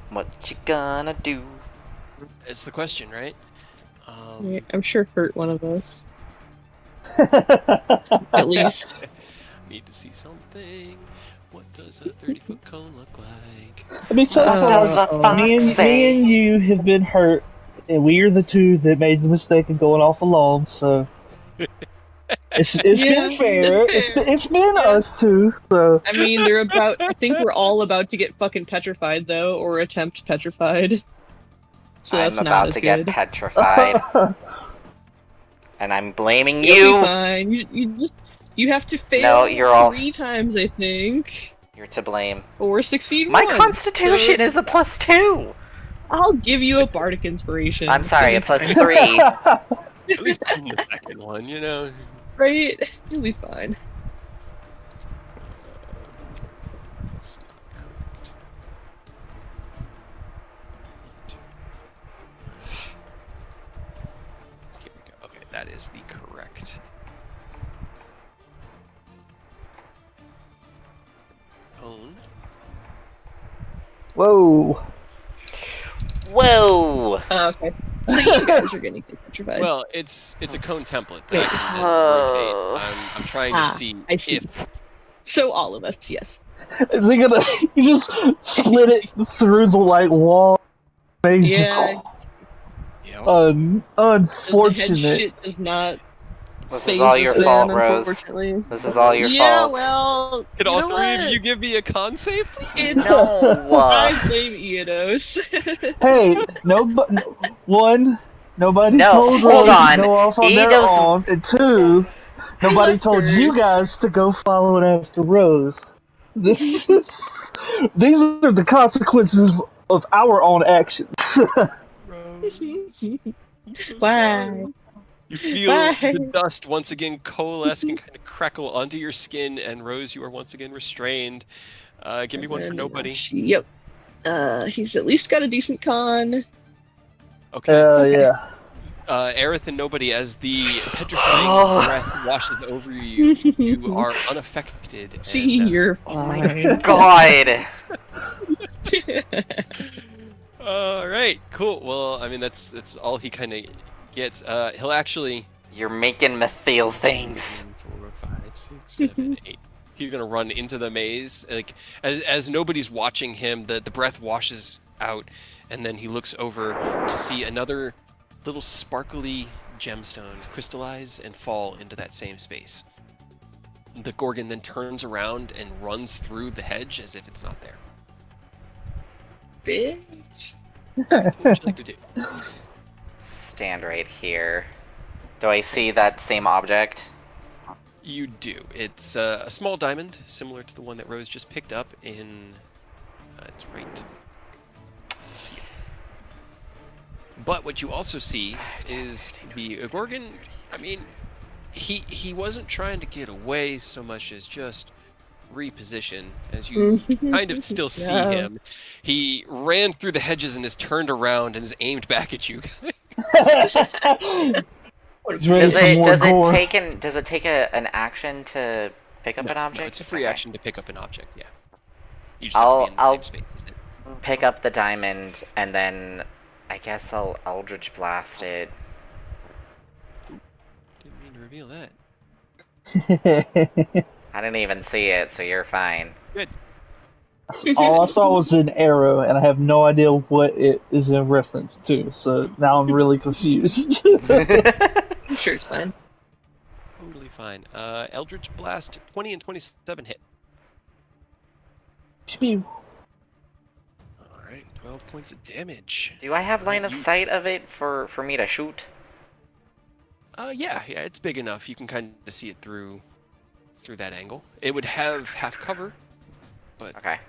What you gonna do? It's the question, right? I'm sure hurt one of us. At least. Need to see something. What does a 30-foot cone look like? I mean, so What does the fox me say? and you have been hurt, and we are the two that made the mistake of going off alone. So it's Yeah, been fair. that's fair. It's been us two. So I mean, I think we're all about to get fucking petrified, though, or attempt petrified. So that's I'm not about as to good. get petrified, and I'm blaming You'll be you. fine. You have to fail No, you're all- 3 times, I think, You're to blame. or succeed My once. constitution So is a +2. I'll give you a bardic inspiration. I'm sorry, a Anytime. +3. At least on the second one, you know. Right? You'll be fine. That's correct. Here we go. Okay, that is the correct. Cone. whoa. Whoa. Oh, okay. So you guys are gonna get petrified. Well, it's a cone template that I can then Oh. rotate. I'm trying to see I see. if So all of us, yes. Is he gonna? You just split it through the like wall. He's Yeah. you know, The head unfortunate. shit does not This phase is all your us fault, then, Rose. unfortunately. This is all your Yeah, fault. well, can you all know three of what? you give me a con save, please? It's- No. I blame Eodos. Hey, nobody No, told hold Rose on. to go off on their Eidos- own, and 2, nobody left told her. you guys to go following after Rose. These are the consequences of our own actions. Rose, I'm so Why? sorry. You feel Why? the dust once again coalesce and kind of crackle onto your skin, and Rose, you are once again restrained. Give me one for And, nobody. Yep. He's at least got a decent con. Okay. Yeah. Aerith and nobody, as the petrifying breath washes over you, you are unaffected. And, See, you're Oh my fine. God. all right, cool. Well, I mean that's all he kind of gets. He'll actually. You're making me feel things. 4, 5, 6, 7, 8. He's gonna run into the maze. Like as nobody's watching him, the breath washes out, and then he looks over to see another little sparkly gemstone crystallize and fall into that same space. The Gorgon then turns around and runs through the hedge as if it's not there. Bitch. What would you like to do? Stand right here. Do I see that same object? You do. It's a small diamond, similar to the one that Rose just picked up in... it's right here. But what you also see is the Gorgon, I mean, he wasn't trying to get away so much as just reposition, as you kind of still see Yeah. him. He ran through the hedges and is turned around and is aimed back at you. He's ready Does for it more does gore. it take an action to pick up an object? No, it's a free Okay. action to pick up an object, yeah. You just have to be in the same space as it. pick up the diamond, and then I guess I'll Eldritch Blast it. Didn't mean to reveal that. I didn't even see it, so you're fine. Good. All I saw was an arrow, and I have no idea what it is in reference to. So now I'm really confused. I'm sure it's fine. Totally fine. Eldritch Blast, 20 and 27 hit. Pew. Alright, 12 points of damage. Do I have line of sight of it for me to shoot? Yeah, it's big enough. You can kind of see it through that angle. It would have half cover, but Okay.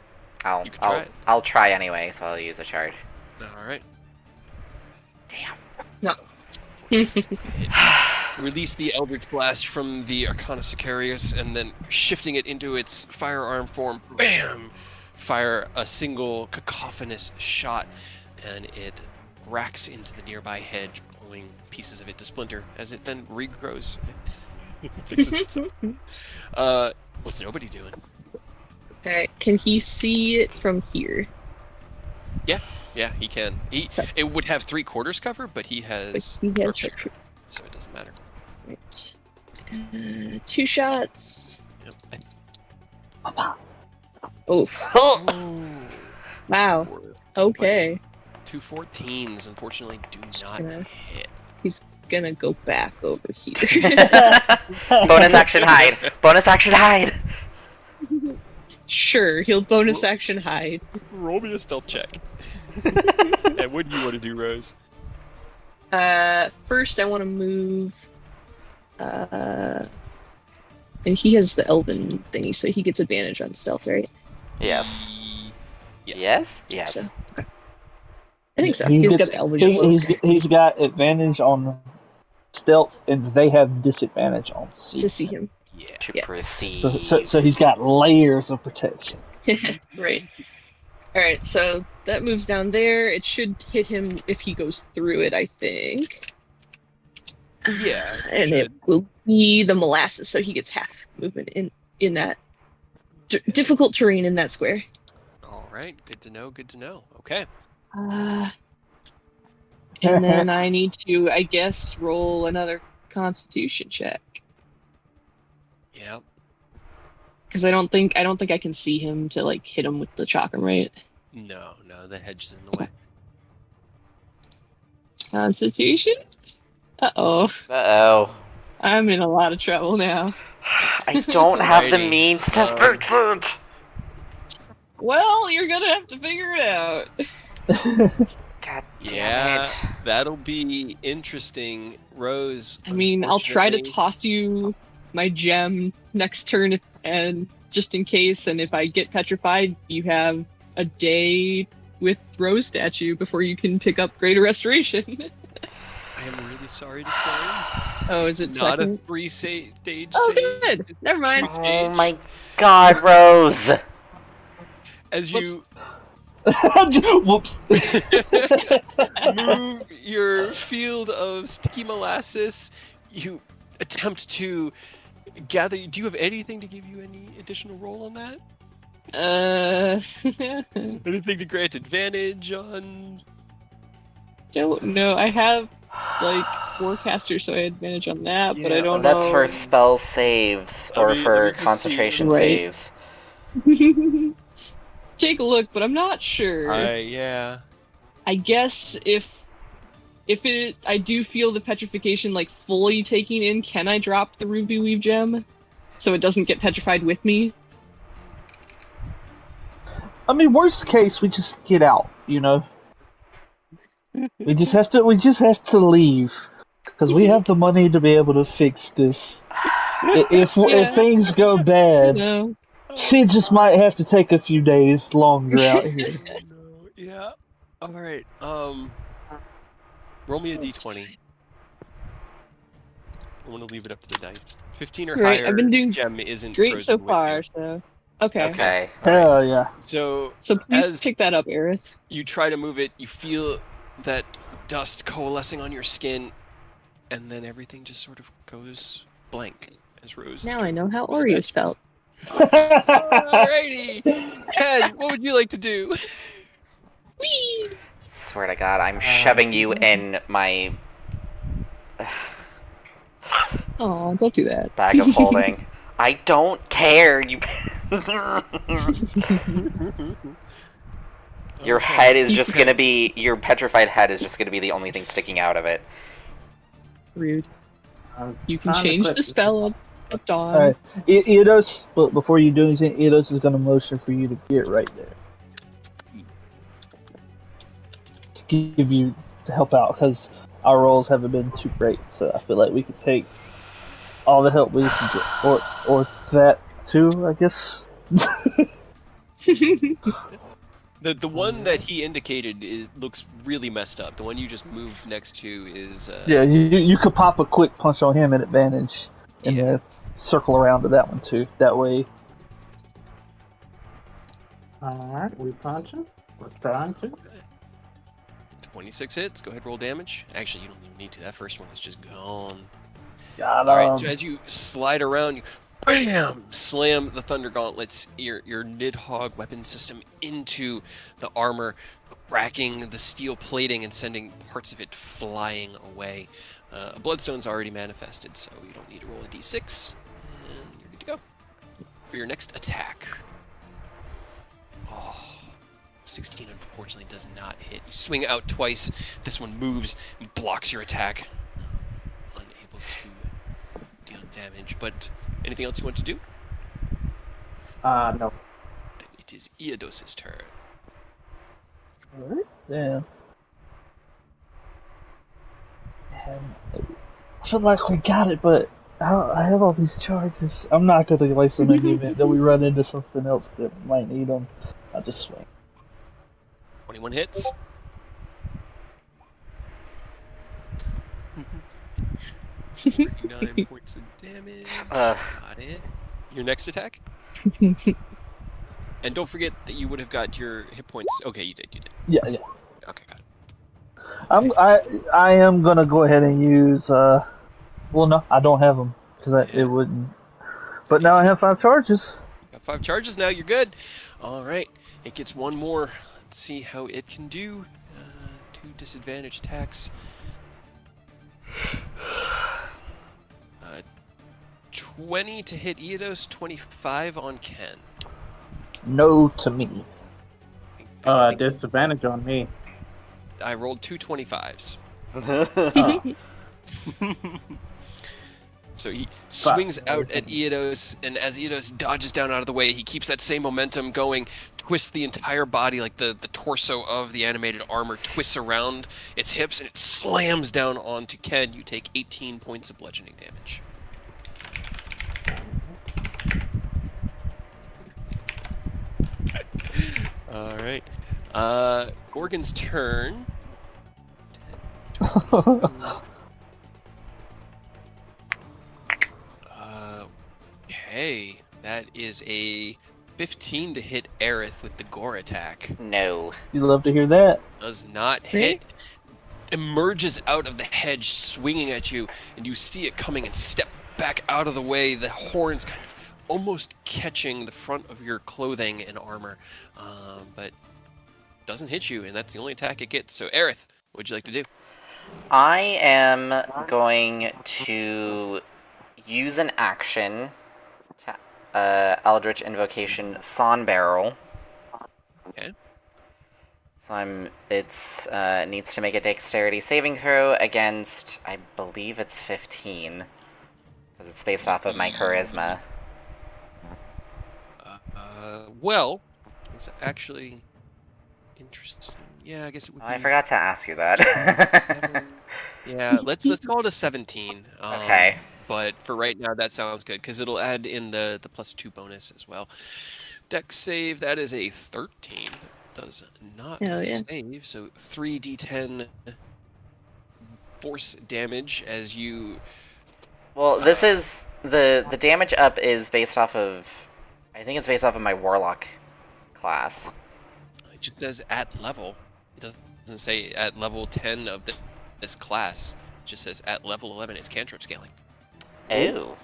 you could try it. I'll try anyway, so I'll use a charge. Alright. Damn. No. Release the Eldritch Blast from the Arcana Sicarius, and then shifting it into its firearm form, BAM! Fire a single cacophonous shot, and it racks into the nearby hedge, pulling pieces of it to splinter as it then regrows. Fixes itself. What's nobody doing? Alright, can he see it from here? Yeah, he can. It would have 3/4 cover, but he has He has sharpshooter, so it doesn't matter. Right. 2 shots. Yep. Oof. Oh. Wow. Okay. 2 14s, unfortunately, do not Yeah. hit. He's gonna go back over here. Bonus action hide! Bonus action hide! Sure, he'll bonus action hide. Roll me a stealth check. And what do you want to do, Rose? First I want to move. And he has the elven thingy, so he gets advantage on stealth, right? Yes. Yeah. Yes? Yes. So, I think so. He's got the elven. He's got advantage on stealth, and they have disadvantage on see. To see him. Yeah. To Yeah. proceed. So he's got layers of protection. Right. Alright, so that moves down there. It should hit him if he goes through it, I think. Yeah, And it will be the molasses, so he gets half movement in that difficult terrain in that square. All right, good to know. Good to know. Okay. And then I need to, I guess, roll another Constitution check Yep. because I don't think I can see him to like hit him with the chakram, right? No, the hedge is in the way. Constitution. Uh-oh. Uh-oh. I'm in a lot of trouble now. I don't have the Alrighty. means to fix it! Well, you're gonna have to figure it out. God damn Yeah, it. that'll be interesting, Rose. I mean, I'll try to unfortunately- toss you my gem next turn, and just in case. And if I get petrified, you have a day with Rose statue before you can pick up Greater Restoration. I am really sorry to say, Oh, is it not second? a 3-stage Oh, save. good. It's Never mind. 2-stage. Oh my god, Rose! As you Whoops. move your field of sticky molasses, you attempt to gather. Do you have anything to give you any additional roll on that? Anything to grant advantage on? Don't know. I have like Warcaster, so I had advantage on that, but I Yeah, don't That's know. for spell saves, or Let for me just concentration see. Right. saves. Take a look, but I'm not sure. Yeah. I guess if I do feel the petrification like fully taking in, can I drop the ruby weave gem so it doesn't get petrified with me? I mean, worst case, we just get out. You know, we just have to leave because we have the money to be able to fix this. If things go bad, No. Sid just might have to take a few days longer out here. No, yeah. All right. Roll me a d20. I want to leave it up to the dice. 15 or Right, higher. I've been doing gem isn't Great frozen so with far, you. so okay. Okay. Hell yeah. So So please As- pick that up, Aerith. you try to move it, you feel that dust coalescing on your skin, and then everything just sort of goes blank as Rose. Now I know how What's Oreos felt. Alrighty. Ted, what would you like to do? Whee! Swear to God, I'm shoving you in my Oh, don't do that. bag of holding. I don't care. You. Your head is just gonna be. Your petrified head is just gonna be the only thing sticking out of it. Rude. I'm You can trying to change click the this. spell at dawn. All right, Eidos. But before you do anything, Eidos is gonna motion for you to get right there to give you to help out because our rolls haven't been too great. So I feel like we could take all the help we can get, or that too, I guess. The one that he indicated looks really messed up. The one you just moved next to is Yeah, you could pop a quick punch on him at advantage, and Yeah. then circle around to that one too. That way, Alright, we punching. We're trying to. 26 hits. Go ahead, roll damage. Actually, you don't even need to. That first one is just gone. got All right. So as you slide around, you bam, slam the Thunder Gauntlets, your Nidhogg weapon system into the armor, cracking the steel plating and sending parts of it flying away. A Bloodstone's already manifested, so you don't need to roll a d6, and you're good to go for your next attack. Oh, 16 unfortunately does not hit. You swing out twice. This one moves and blocks your attack. Unable to deal damage, but anything else you want to do? No. Then it is Eodos's turn. yeah. And I feel like we got it, but I have all these charges. I'm not going to waste them in the event that we run into something else that might need them. I'll just swing. 21 hits. 39 points of damage. Got it. Your next attack? And don't forget that you would have got your hit points. Okay, you did. Yeah. Okay, got it. I am gonna go ahead and use. Well, no, I don't have them because Yeah. it wouldn't. But now I have 5 charges. Got 5 charges now. You're good. All right. It gets one more. Let's see how it can do. 2 disadvantage attacks. 20 to hit Eodos, 25 on Ken. No to me. I think Disadvantage on me. I rolled 2 25s. So he swings out at Eodos, and as Eodos dodges down out of the way, he keeps that same momentum going, twists the entire body, like the torso of the animated armor twists around its hips, and it slams down onto Ken. You take 18 points of bludgeoning damage. All right. Gorgon's turn. 10, 12. Okay, that is a 15 to hit Aerith with the gore attack. No. You love to hear that. Does not hit. Emerges out of the hedge, swinging at you, and you see it coming and step back out of the way. The horns kind of almost catching the front of your clothing and armor, but doesn't hit you, and that's the only attack it gets. So, Aerith, what'd you like to do? I am going to use an action to Eldritch Invocation Son Barrel. Okay. So it needs to make a dexterity saving throw against, I believe it's 15, because it's based off of my charisma. Well, it's actually interesting. Yeah, I guess it would be. I forgot to ask you that. Yeah, let's call it a 17. Okay. But for right now, that sounds good because it'll add in the +2 bonus as well. Dex save, that is a 13. Does not save, so 3d10 force damage as you. Well, this is the damage up is based off of, I think it's based off of my warlock class. It just says at level. It doesn't say at level 10 of this class. It just says at level 11. It's cantrip scaling. Oh.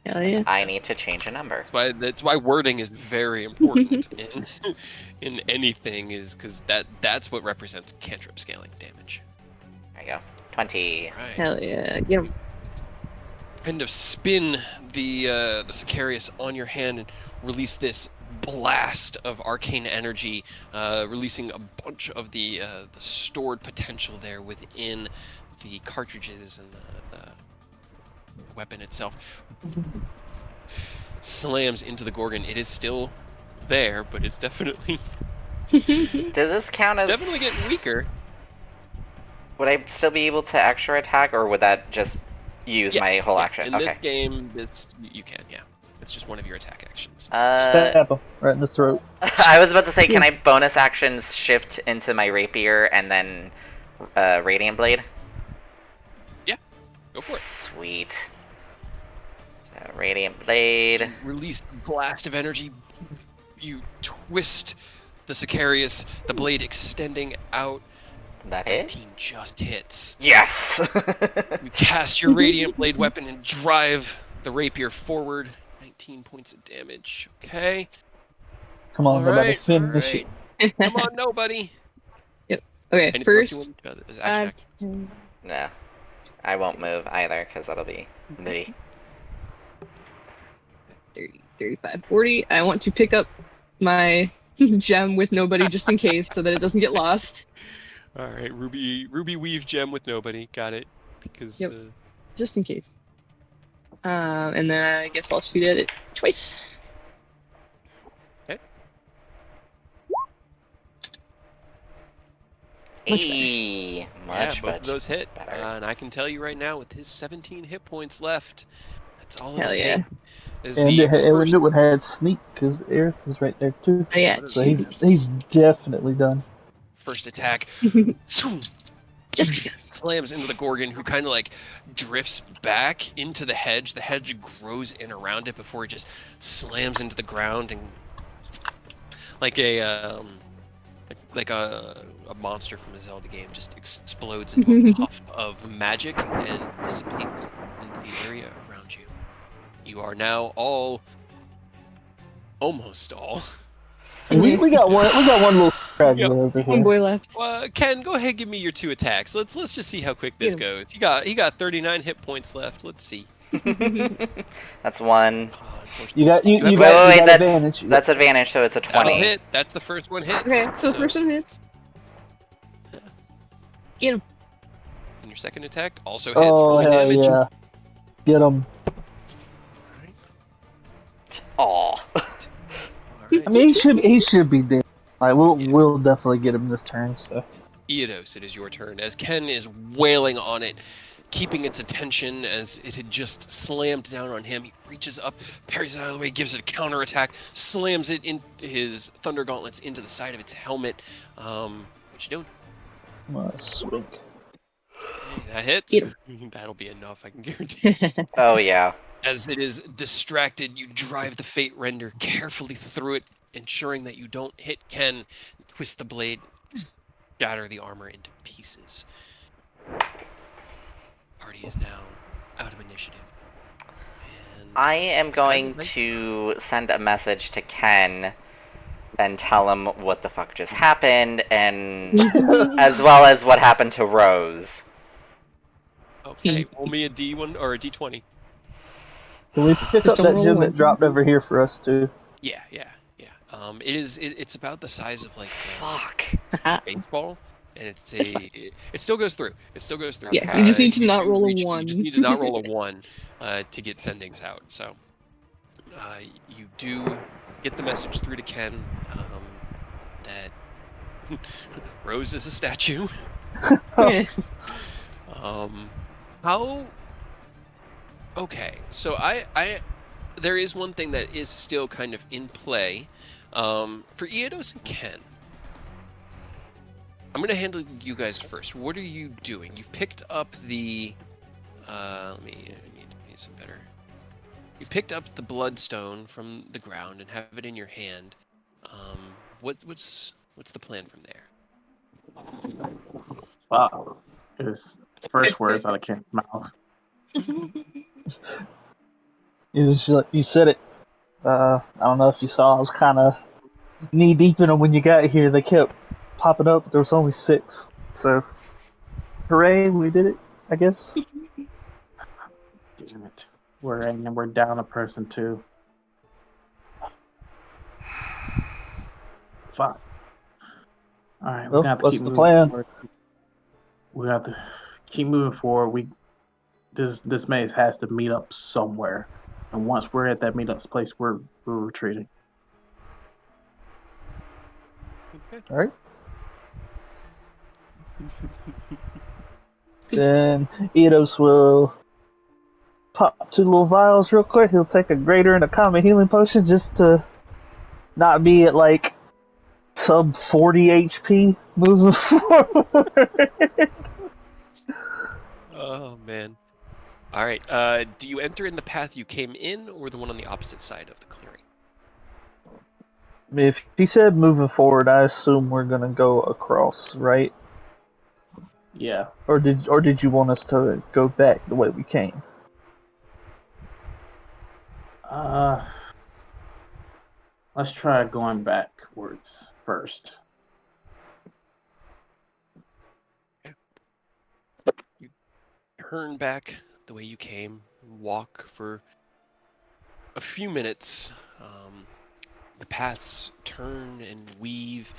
Hell yeah. I need to change a number. That's why wording is very important in anything, is because that's what represents cantrip scaling damage. There you go. 20. All right. Hell yeah. Get him. Kind of spin the Sicarius on your hand and release this blast of arcane energy, releasing a bunch of the stored potential there within the cartridges and the weapon itself. Slams into the Gorgon. It is still there, but it's definitely Does this count as... definitely getting weaker. Would I still be able to extra attack, or would that just use my whole action? In Okay. this game, you can, yeah. It's just one of your attack actions. Stab him right in the throat. I was about to say, can I bonus actions shift into my rapier and then Radiant Blade? Yeah, go for it. Sweet. So, Radiant Blade. You release the blast of energy. You twist the Sicarius, the blade extending out. That hit? 19 just hits. Yes! You cast your Radiant Blade weapon and drive the rapier forward. 19 points of damage. Okay. Come on, nobody finish it. Come on, nobody. Okay, Anything first. else you want? Is action actions. No. I won't move either, because that'll be me. 30, 35, 40. I want to pick up my gem with nobody just in case so that it doesn't get lost. All right, Ruby weave gem with nobody. Got it. Because Yep. Just in case. And then I guess I'll shoot at it twice. Okay. Eee, much, both of those hit. better. And I can tell you right now, with his 17 hit points left, that's all Hell it'll yeah. take. Is And the it first would have sneak because Aerith is right there too. Oh, yeah. So he's definitely done. first attack. Just because. Slams into the Gorgon, who kind of like drifts back into the hedge. The hedge grows in around it before it just slams into the ground, and like a monster from a Zelda game just explodes into a puff of magic and dissipates into the area around you. You are now almost all. We got one little straggler Yep. over here. One boy left. Ken, go ahead, give me your 2 attacks. Let's just see how quick this goes. He got 39 hit points left. Let's see. That's one. You got Wait, advantage. that's advantage, so it's a That'll 20. hit. That's the first one hits. Okay, so the first one hits. Get him. And your second attack also hits. Oh Roll hell damage. yeah! Get him. Aw. All right, I mean, he should be dead. Alright, we'll definitely get him this turn. So Eodos, it is your turn. As Ken is wailing on it, keeping its attention as it had just slammed down on him, he reaches up, parries it out of the way, gives it a counterattack, slams it in his thunder gauntlets into the side of its helmet. What you doing? swing. Hey, that hits. Get him. That'll be enough, I can guarantee. Oh, yeah. As it is distracted, you drive the Fate Render carefully through it, ensuring that you don't hit Ken, twist the blade, shatter the armor into pieces. Party is now out of initiative. And I am going to send a message to Ken and tell him what the fuck just happened, and as well as what happened to Rose. Okay, roll me a D1 or a D20. Can we pick up Just a that roll gem one. that dropped over here for us too? Yeah. It's about the size of like Fuck. a baseball, and it still goes through. It still goes through. Yeah, you just need to not do roll a You 1. just need to not roll a 1 to get sendings out. So you do get the message through to Ken that Rose is a statue. How? Okay, so I there is one thing that is still kind of in play for Eodos and Ken. I'm gonna handle you guys first. What are you doing? You've picked up the. I need some better. You've picked up the bloodstone from the ground and have it in your hand. What's the plan from there? Wow. His first words out of Ken's mouth. It was just, you said it. I don't know if you saw. I was kind of knee deep in them when you got here. They kept popping up, but there was only 6. So, hooray, we did it. I guess. Damn it. We're down a person too. Fuck. All right, we're Well, gonna have to what's keep the moving plan? forward. We have to keep moving forward. This maze has to meet up somewhere, and once we're at that meetup place, we're retreating. Okay. All right. Then Eidos will pop 2 little vials real quick. He'll take a greater and a common healing potion just to not be at like sub 40 HP moving forward. Oh man. All right. Do you enter in the path you came in, or the one on the opposite side of the clearing? If he said moving forward, I assume we're gonna go across, right? Yeah. Or did you want us to go back the way we came? Let's try going backwards first. You turn back the way you came, walk for a few minutes. The paths turn and weave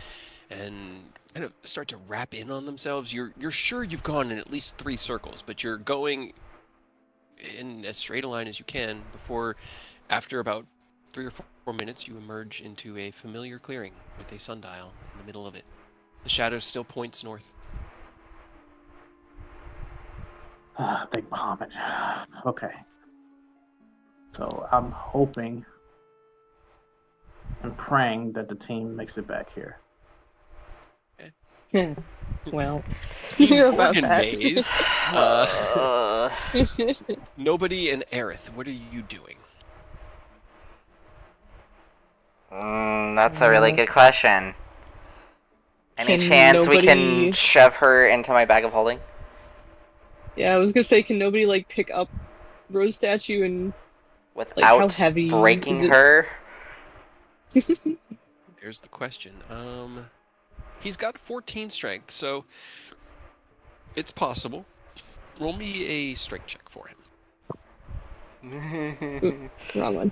and kind of start to wrap in on themselves. You're sure you've gone in at least 3 circles, but you're going in as straight a line as you can before, after about 3 or 4 minutes, you emerge into a familiar clearing with a sundial in the middle of it. The shadow still points north. Big Bahamut. Okay. So I'm hoping and praying that the team makes it back here. Well, you're about Morgan that. Maze. Nobody and Aerith, what are you doing? That's a really good question. Any Can chance we can nobody- shove her into my bag of holding? Yeah, I was gonna say, can nobody like pick up Rose statue and Without how heavy breaking is it? her? There's the question. He's got 14 strength, so it's possible. Roll me a strength check for him. Wrong one.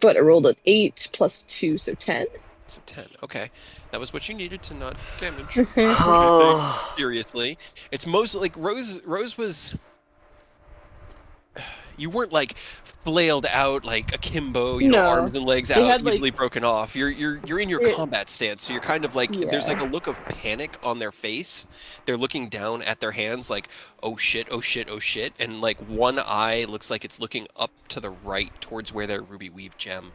But I rolled an 8 plus 2, so 10. So 10. Okay. That was what you needed to not damage Oh. anything seriously. It's mostly like Rose was, you weren't like flailed out like akimbo, No. arms and legs They out, had, like- easily broken off. You're in your combat stance, so you're kind of like, there's like a look of panic on their face. They're looking down at their hands like, oh shit, oh shit, oh shit, and like one eye looks like it's looking up to the right towards where their ruby weave gem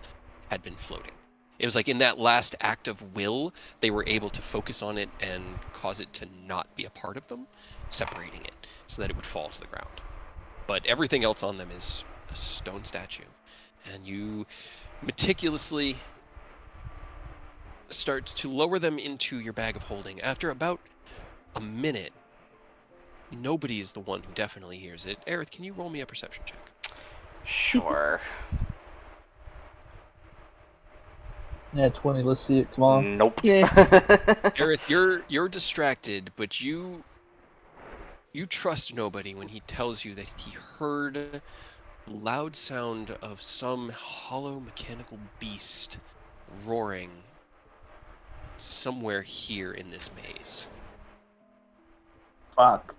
had been floating. It was like in that last act of will, they were able to focus on it and cause it to not be a part of them, separating it so that it would fall to the ground. But everything else on them is a stone statue. And you meticulously start to lower them into your bag of holding. After about a minute, nobody is the one who definitely hears it. Aerith, can you roll me a perception check? Sure. Yeah, 20. Let's see it. Come on. Nope. Yeah. Aerith, you're distracted, but you trust nobody when he tells you that he heard the loud sound of some hollow mechanical beast roaring somewhere here in this maze. Fuck.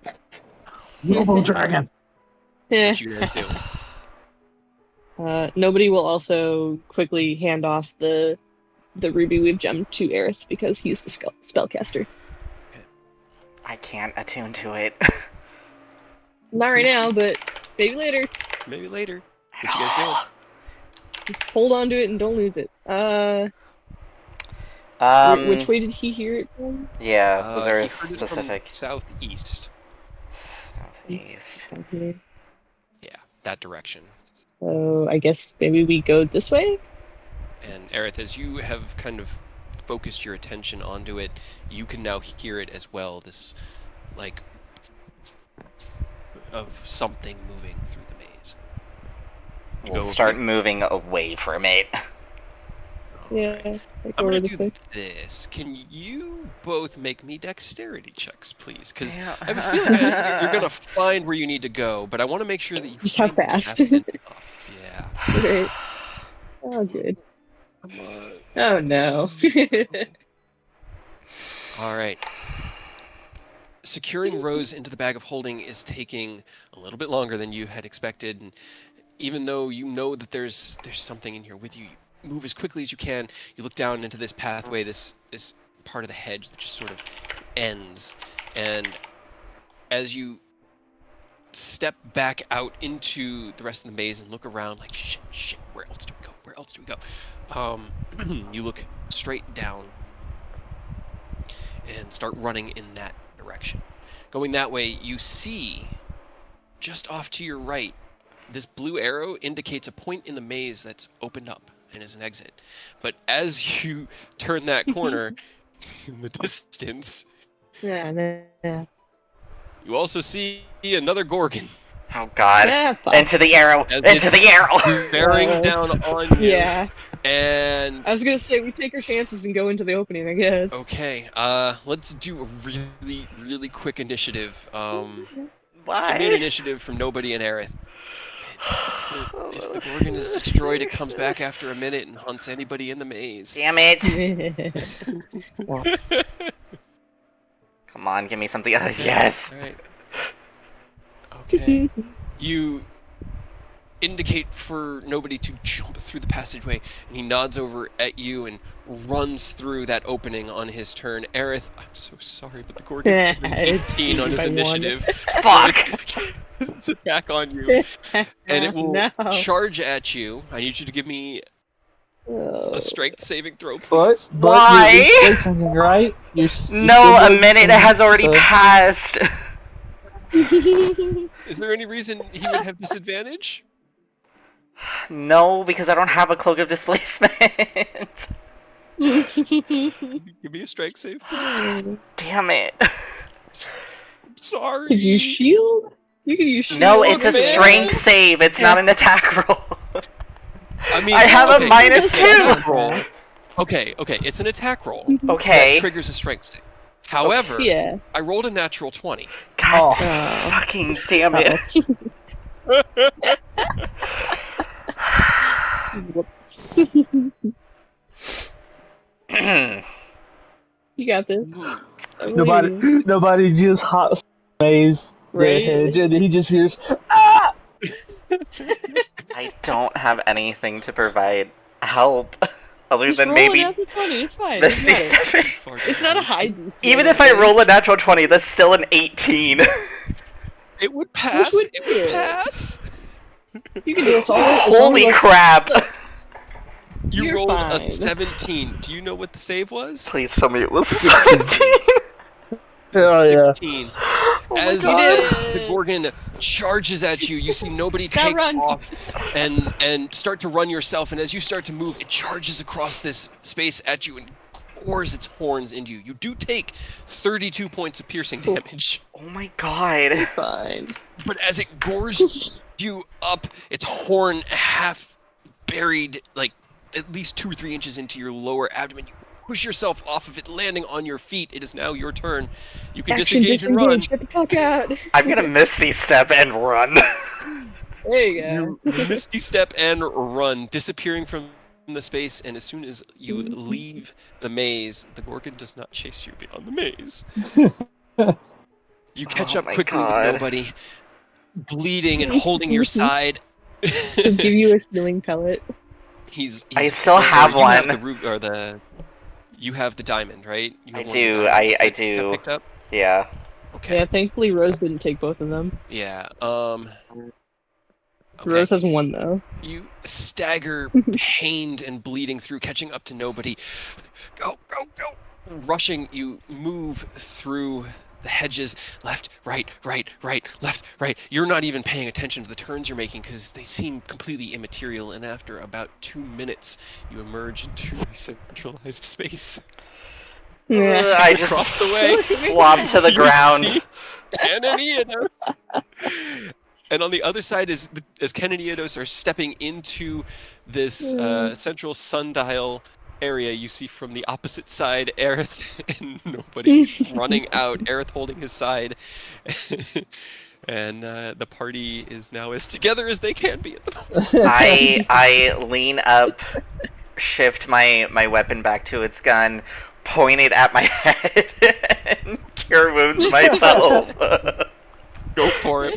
Robo Dragon. Yeah. What you gonna do? Nobody will also quickly hand off the ruby weave gem to Aerith because he's the spellcaster. I can't attune to it. Not right now, but maybe later. Maybe later. What you guys doing? Just hold on to it and don't lose it. Which way did he hear it from? Yeah, was there He a heard it from specific? southeast. Southeast. Okay. Yeah, that direction. So I guess maybe we go this way? And Aerith, as you have kind of focused your attention onto it, you can now hear it as well. This, like, of something moving through the maze. You We'll go over start here. moving away from it. Yeah. Alright. Like I'm over gonna this do way. this. Can you both make me dexterity checks, please? Because Yeah. I have a feeling you're gonna find where you need to go, but I want to make sure that you Just how find it fast? enough. Yeah. Great. Oh, good. Come on. Oh no. All right. Securing Rose into the bag of holding is taking a little bit longer than you had expected, and even though you know that there's something in here with you, you move as quickly as you can. You look down into this pathway, this part of the hedge that just sort of ends, and as you step back out into the rest of the maze and look around like shit, where else do we go? You look straight down and start running in that direction. Going that way, you see just off to your right, this blue arrow indicates a point in the maze that's opened up and is an exit. But as you turn that corner in the distance, Yeah. you also see another Gorgon. Oh god. Yeah, fuck. Into the arrow! As Into it's the arrow! bearing down on you. Yeah. And I was gonna say we take our chances and go into the opening, I guess. okay, let's do a really quick initiative. Why? Give me an initiative from nobody and Aerith. If the Gorgon is destroyed, it comes back after a minute and hunts anybody in the maze. Damn it! Come on, give me something. Yes! Right. Okay. You indicate for nobody to jump through the passageway, and he nods over at you and runs through that opening on his turn. Aerith, I'm so sorry, but the Gorgon got an 18 on his initiative. Fuck! It's attack on you. And it will No. charge at you. I need you to give me Oh. a strength saving throw, please. But Why? you're something, right? You're No, still a doing minute something, has already so- passed! Is there any reason he would have disadvantage? No, because I don't have a cloak of displacement. Give me a strength save, please. Damn it. I'm sorry. Could you shield? You can use shield. No, it's a man. strength save. It's not an attack roll. I mean, I have okay, a minus it's an 2. attack roll. Okay, it's an attack roll. Okay. That triggers a strength save. However, Yeah. I rolled a natural 20. God Oh. fucking damn it. Whoops. You got this. I'm waiting. Nobody just hot maze Right. Hedge, and he just hears, ah! I don't have anything to provide help other Just than roll maybe a natural 20, it's fine. Misty You got it. stepping. Far It's not a down. hide and seek Even or if I anything. roll a natural 20, that's still an 18. It would pass. would It would do. pass. You can do it. Holy crap! You You're rolled fine. a 17. Do you know what the save was? Please tell me it was 17. Oh, yeah. 16. As God. the Gorgon charges at you, you see nobody Now take run. off and start to run yourself. And as you start to move, it charges across this space at you and gores its horns into you. You do take 32 points of piercing damage. Oh my god. Fine. But as it gores you up, its horn half buried, like at least 2 or 3 inches into your lower abdomen. You push yourself off of it, landing on your feet. It is now your turn. You can Action, disengage and run. Get the fuck out. I'm gonna Misty step and run. There you go. You misty step and run, disappearing from the space, and as soon as you leave the maze, the Gorgon does not chase you beyond the maze. You catch Oh up my quickly God. with nobody, bleeding and holding your side. Just give you a healing pellet. He's I still have you one. You have the diamond, right? You I have one of the do, diamonds I that do. got picked up? Yeah. Okay. Yeah, thankfully Rose didn't take both of them. Yeah. Okay. Rose has one though. You stagger, pained and bleeding through, catching up to nobody. Go, go, go! Rushing, you move through the hedges, left, right, left, right. You're not even paying attention to the turns you're making because they seem completely immaterial, and after about 2 minutes, you emerge into a centralized space. I Across just the way, flop to the you ground. see Tyranny and us. And on the other side, as Ken and Eodos are stepping into this central sundial area, you see from the opposite side Aerith and nobody running out, Aerith holding his side. And the party is now as together as they can be at the moment. I lean up, shift my weapon back to its gun, point it at my head, and cure wounds myself. Go for it.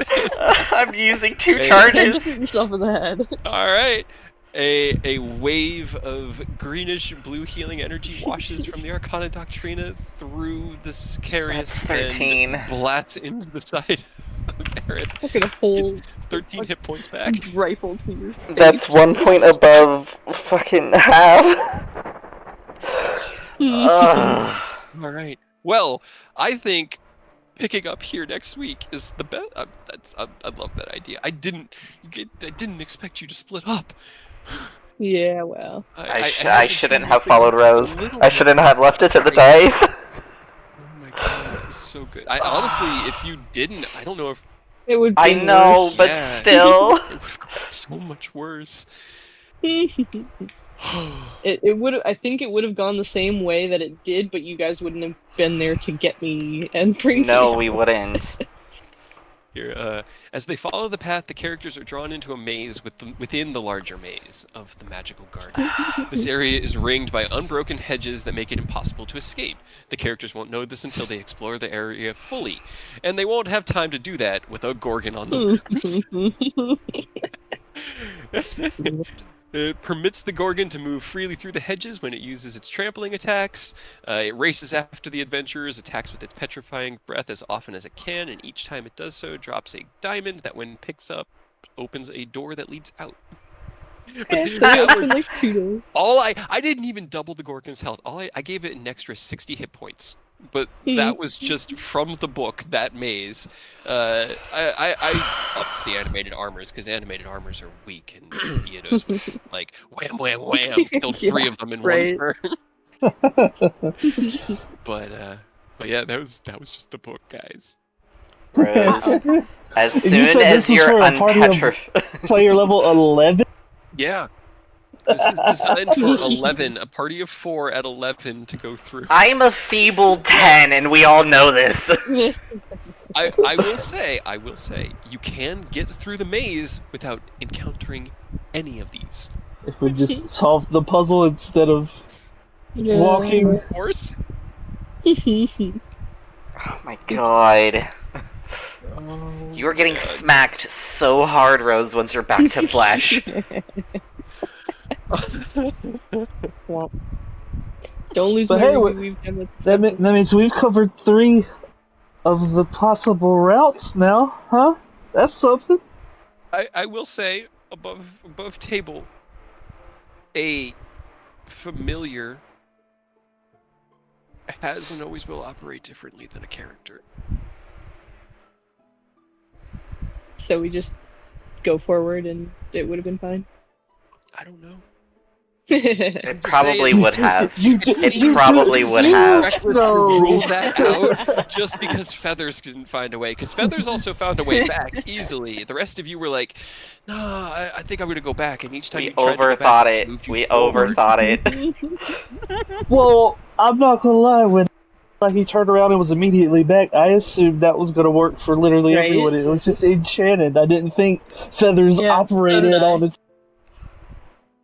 I'm using 2 charges. Shoot yourself in the head. All right. A wave of greenish blue healing energy washes from the Arcana Doctrina through the Sicarius That's 13. and blats into the side of Aerith. Look at a whole Gets 13 hit points back. rifle to your face. That's 1 point above fucking half. All right. Well, I think picking up here next week is the best. I love that idea. I didn't expect you to split up. Yeah, well. I shouldn't have followed Rose. I shouldn't have left it to the dice. Oh my god, it was so good. I honestly, if you didn't, I don't know if It would. I know, worse. but Yeah. still. so much worse. It would. I think it would have gone the same way that it did, but you guys wouldn't have been there to get me and bring No, me we out. wouldn't. Here, as they follow the path, the characters are drawn into a maze within the larger maze of the magical garden. This area is ringed by unbroken hedges that make it impossible to escape. The characters won't know this until they explore the area fully, and they won't have time to do that with a Gorgon on the loose. It permits the Gorgon to move freely through the hedges when it uses its trampling attacks. It races after the adventurers, attacks with its petrifying breath as often as it can, and each time it does so, drops a diamond that, when picks up, opens a door that leads out. But So that it was opened like 2 doors. all I didn't even double the Gorgon's health. I gave it an extra 60 hit points. But that was just from the book, that maze. I upped the animated armors, because animated armors are weak, and Eodos would, like, wham, wham, wham, killed 3 of them in right. one turn. But yeah, that was just the book, guys. Rose, as You soon said as this was you're for a party of unpetrified. Player level 11? Yeah. This is designed for 11, a party of 4 at 11 to go through. I'm a feeble 10, and we all know this. I will say, you can get through the maze without encountering any of these. If we just solve the puzzle instead of Yeah. walking. Of course. Oh my god. You are getting smacked so hard, Rose, once you're back to flesh. Well, don't lose But my hey, review, we've done with That means we've covered 3 of the possible routes now, huh? That's something. I will say, above table, a familiar has and always will operate differently than a character. So we just go forward and it would have been fine. I don't know. It Just probably saying. would have. It It probably would have. reckless to rule that out just because Feathers didn't find a way. Because Feathers also found a way back easily. The rest of you were like, "Nah, I think I'm gonna go back." And each time We you tried to go overthought back, it just it. moved you We forward. overthought it. Well, I'm not gonna lie, when he turned around and was immediately back, I assumed that was gonna work for literally Right. everyone. It was just enchanted. I didn't think Feathers Yeah, so operated did I. on its...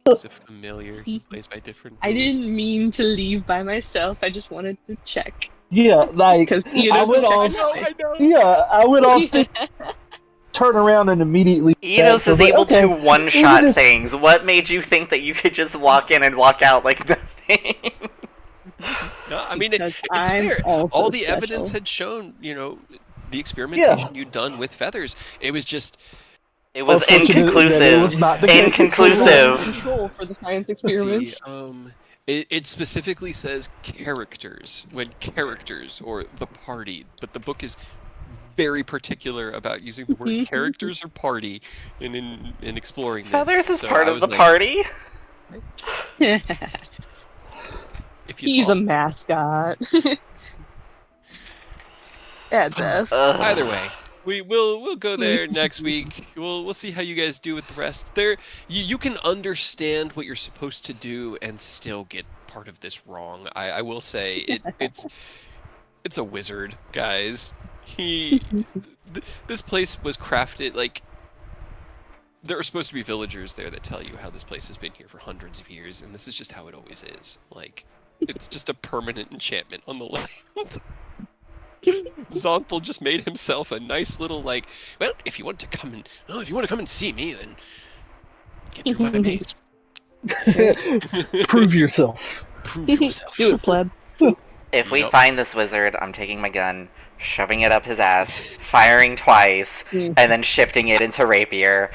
He's a familiar. He plays by different. I didn't mean to leave by myself. I just wanted to check Yeah, like, because I went off... I know. Yeah, I went off to turn around and immediately... Enos So I was is like, able okay, to one-shot even if- things. What made you think that you could just walk in and walk out like nothing? No, I mean, Because it's I'm fair. also All the special. evidence had shown, the experimentation you'd done with Feathers. It was just. It was Unfortunately, that it inconclusive. was not the case. Inconclusive. Control for the science Let's see, experiments. it specifically says characters when characters or the party, but the book is very particular about using the word characters or party in exploring this. Feathers is So part I of was the like, party. If you He's a thought- mascot. At best. Ugh. Either way, we'll go there next week. We'll see how you guys do with the rest. You can understand what you're supposed to do and still get part of this wrong. I will say it's a wizard, guys. This place was crafted like there are supposed to be villagers there that tell you how this place has been here for hundreds of years, and this is just how it always is. Like, it's just a permanent enchantment on the land. Zonthal just made himself a nice little well, if you want to come and see me, then get through my maze. Prove yourself. Prove yourself. Do it, pleb. If we find this wizard, I'm taking my gun, shoving it up his ass, firing twice, and then shifting it into rapier.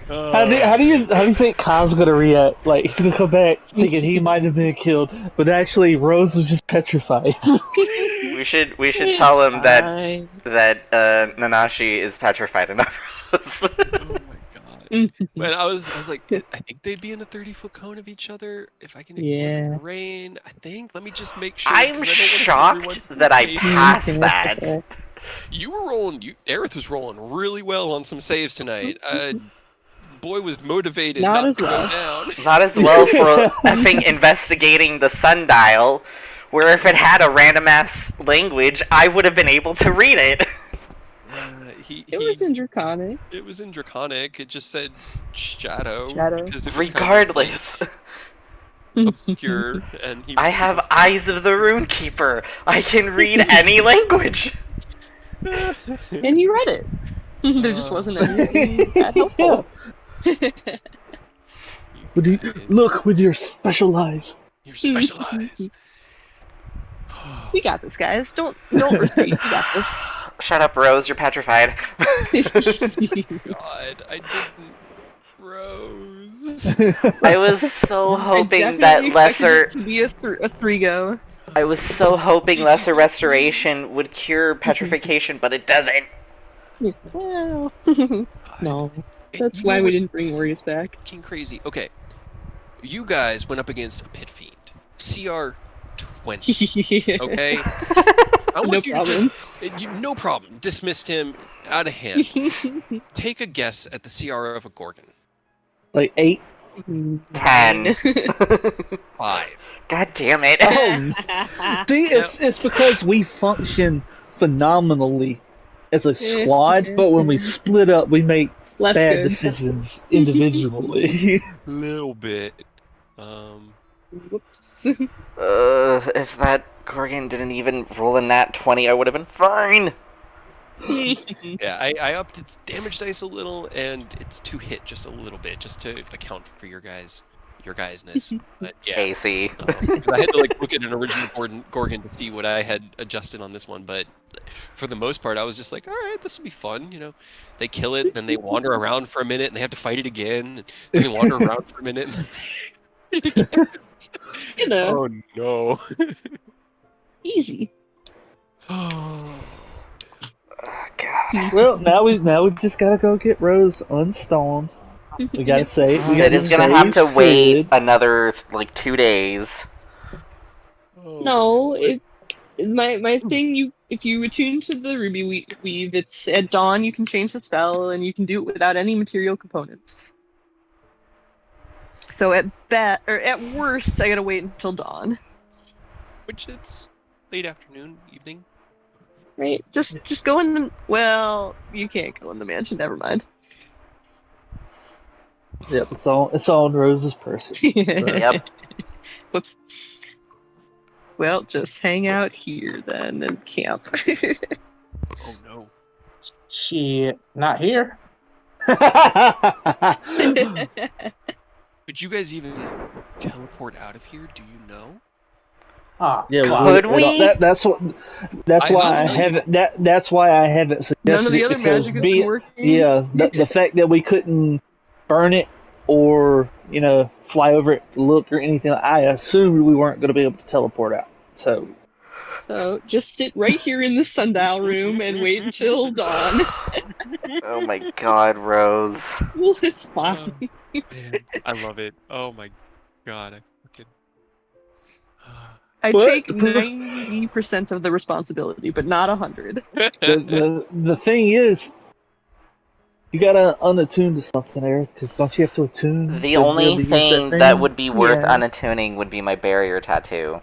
How do you think Kyle's gonna react? Like, he's gonna come back thinking he might have been killed, but actually Rose was just petrified. We should tell him that Nanashi is petrified enough. Oh my god! When I was like, I think they'd be in a 30-foot cone of each other if I can ignore the rain. I think. Let me just make sure. I'm shocked that I passed that. You were rolling. Aerith was rolling really well on some saves tonight. Boy was motivated not to go down. Not as well for effing investigating the sundial, where if it had a random ass language, I would have been able to read it. It was in Draconic. It was in Draconic. It just said shadow. Because it was regardless. Kind of obscure, and I have eyes of the Runekeeper. I can read any language. And you read it. There just wasn't anything that helpful. Look with your special eyes. Your special eyes. We got this, guys. Don't retreat. We got this. Shut up, Rose. You're petrified. God, I didn't. Rose. I was so hoping that lesser. To be a three-go. I was so hoping lesser restoration would cure petrification, but it doesn't. Well, no. That's why we didn't bring Warriors back. Fucking crazy. Okay, you guys went up against a pit fiend. CR 20. Okay. I want you to just no problem. Dismissed him out of hand. Take a guess at the CR of a Gorgon. Like 8? 10. 5. God damn it. Oh. See, it's because we function phenomenally as a squad, but when we split up, we make bad decisions individually. Little bit. Whoops. If that Gorgon didn't even roll a nat 20, I would have been fine. Yeah, I upped its damage dice a little, and its 2 hit just a little bit, just to account for your guysness. But yeah, AC. I had to look at an original Gorgon to see what I had adjusted on this one, but for the most part, I was just like, all right, this will be fun. They kill it, then they wander around for a minute, and they have to fight it again. And then they wander around for a minute. And Oh no! Easy. Oh God. Well, now we just gotta go get Rose unstoned. We gotta save. Sid is gonna have to wait another 2 days. No, my thing. If you attune to the Ruby Weave, it's at dawn. You can change the spell, and you can do it without any material components. So at worst, I gotta wait until dawn. Which it's late afternoon, evening. Right? Just go in the. Well, you can't go in the mansion. Never mind. Yep, it's on Rose's person. Yep. Whoops. Well, just hang out here then and camp. Oh no. Shit, not here. Could you guys even teleport out of here? Do you know? Yeah, could we? That's why I haven't. That's why I haven't suggested. None of the other magic is working. Yeah, the fact that we couldn't burn it or fly over it to look or anything, I assumed we weren't going to be able to teleport out. So just sit right here in the sundial room and wait until dawn. Oh my God, Rose. Well, it's fine. Man, I love it. Oh my God, I fucking. I What? take 90% of the responsibility, but not 100. The thing is, you gotta unattune to something, Eric, because don't you have to attune The to be only able to use that thing that thing? would be worth Yeah. unattuning would be my barrier tattoo.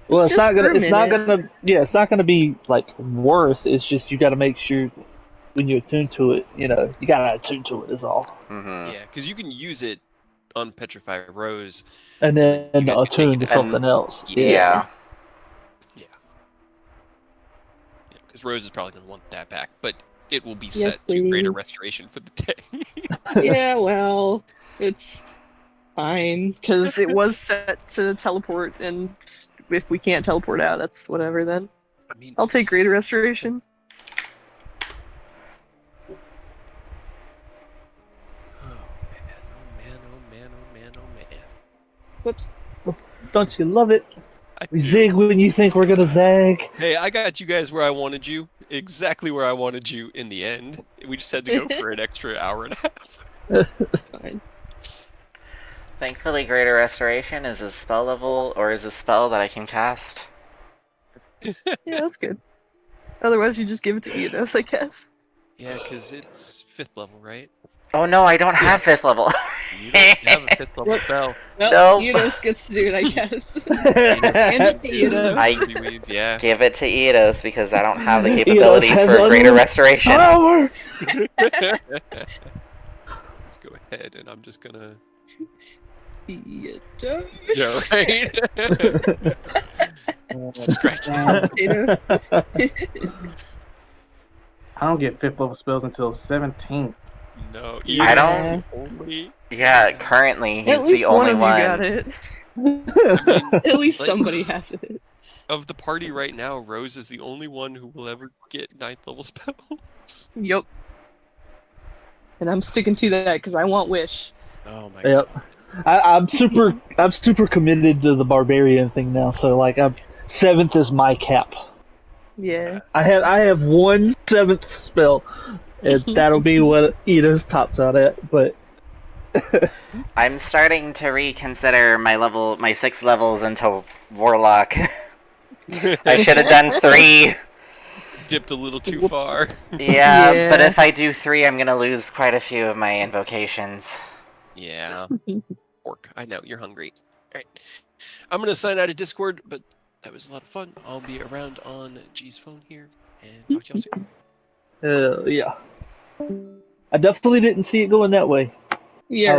Well, it's Just not for gonna. a It's not minute. gonna. Yeah, it's not gonna be like worth. It's just you gotta make sure when you attune to it, you gotta attune to it. Is all. Mm-hmm. Yeah, because you can use it on Petrify Rose, And and then then you guys can take attune it to out. something else. Yeah. Yeah. Because Rose is probably going to want that back, but it will be Yes, set to greater please. restoration for the day. Yeah, well, it's fine, because it was set to teleport, and if we can't teleport out, that's whatever then. I mean, I'll take greater restoration. oh man. Whoops. Don't you love it? I We do. zig when you think we're gonna zag. Hey, I got you guys where I wanted you, exactly where I wanted you in the end. We just had to go for an extra hour and a half. It's fine. Thankfully, Greater Restoration is a spell level, or is a spell that I can cast. Yeah, that's good. Otherwise, you just give it to Enos, I guess. Yeah, because it's 5th level, right? Oh no, I don't have 5th level. You don't have a 5th level What? spell. Well, Nope. Enos gets to do it, I guess. Hand it to Enos. Reweave, yeah. Give it to Eidos because I don't have the Eidos capabilities has for Greater unlimited Restoration. Power. Let's go ahead, and I'm just gonna. Enos. Yeah, right. Scratch that. Enos. I don't get 5th level spells until 17th. No, I Enos don't- is the only. Yeah, currently At he's least the only one of you one. got it. I mean, At least Like- somebody has it. of the party right now, Rose is the only one who will ever get 9th level spells. Yup. And I'm sticking to that because I want Wish. Oh my Yep. god. I'm super committed to the barbarian thing now. So like, 7th is my cap. Yeah. I have one 7th spell, and that'll be what Enos tops out at. But I'm starting to reconsider my 6 levels into Warlock. I should have done 3. Dipped a little too Whoops. far. Yeah, but Yeah. if I do 3, I'm gonna lose quite a few of my invocations. Yeah. Orc, I know, you're hungry. Alright. I'm gonna sign out of Discord, but that was a lot of fun. I'll be around on G's phone here, and talk to y'all soon. yeah, I definitely didn't see it going that way. Yeah.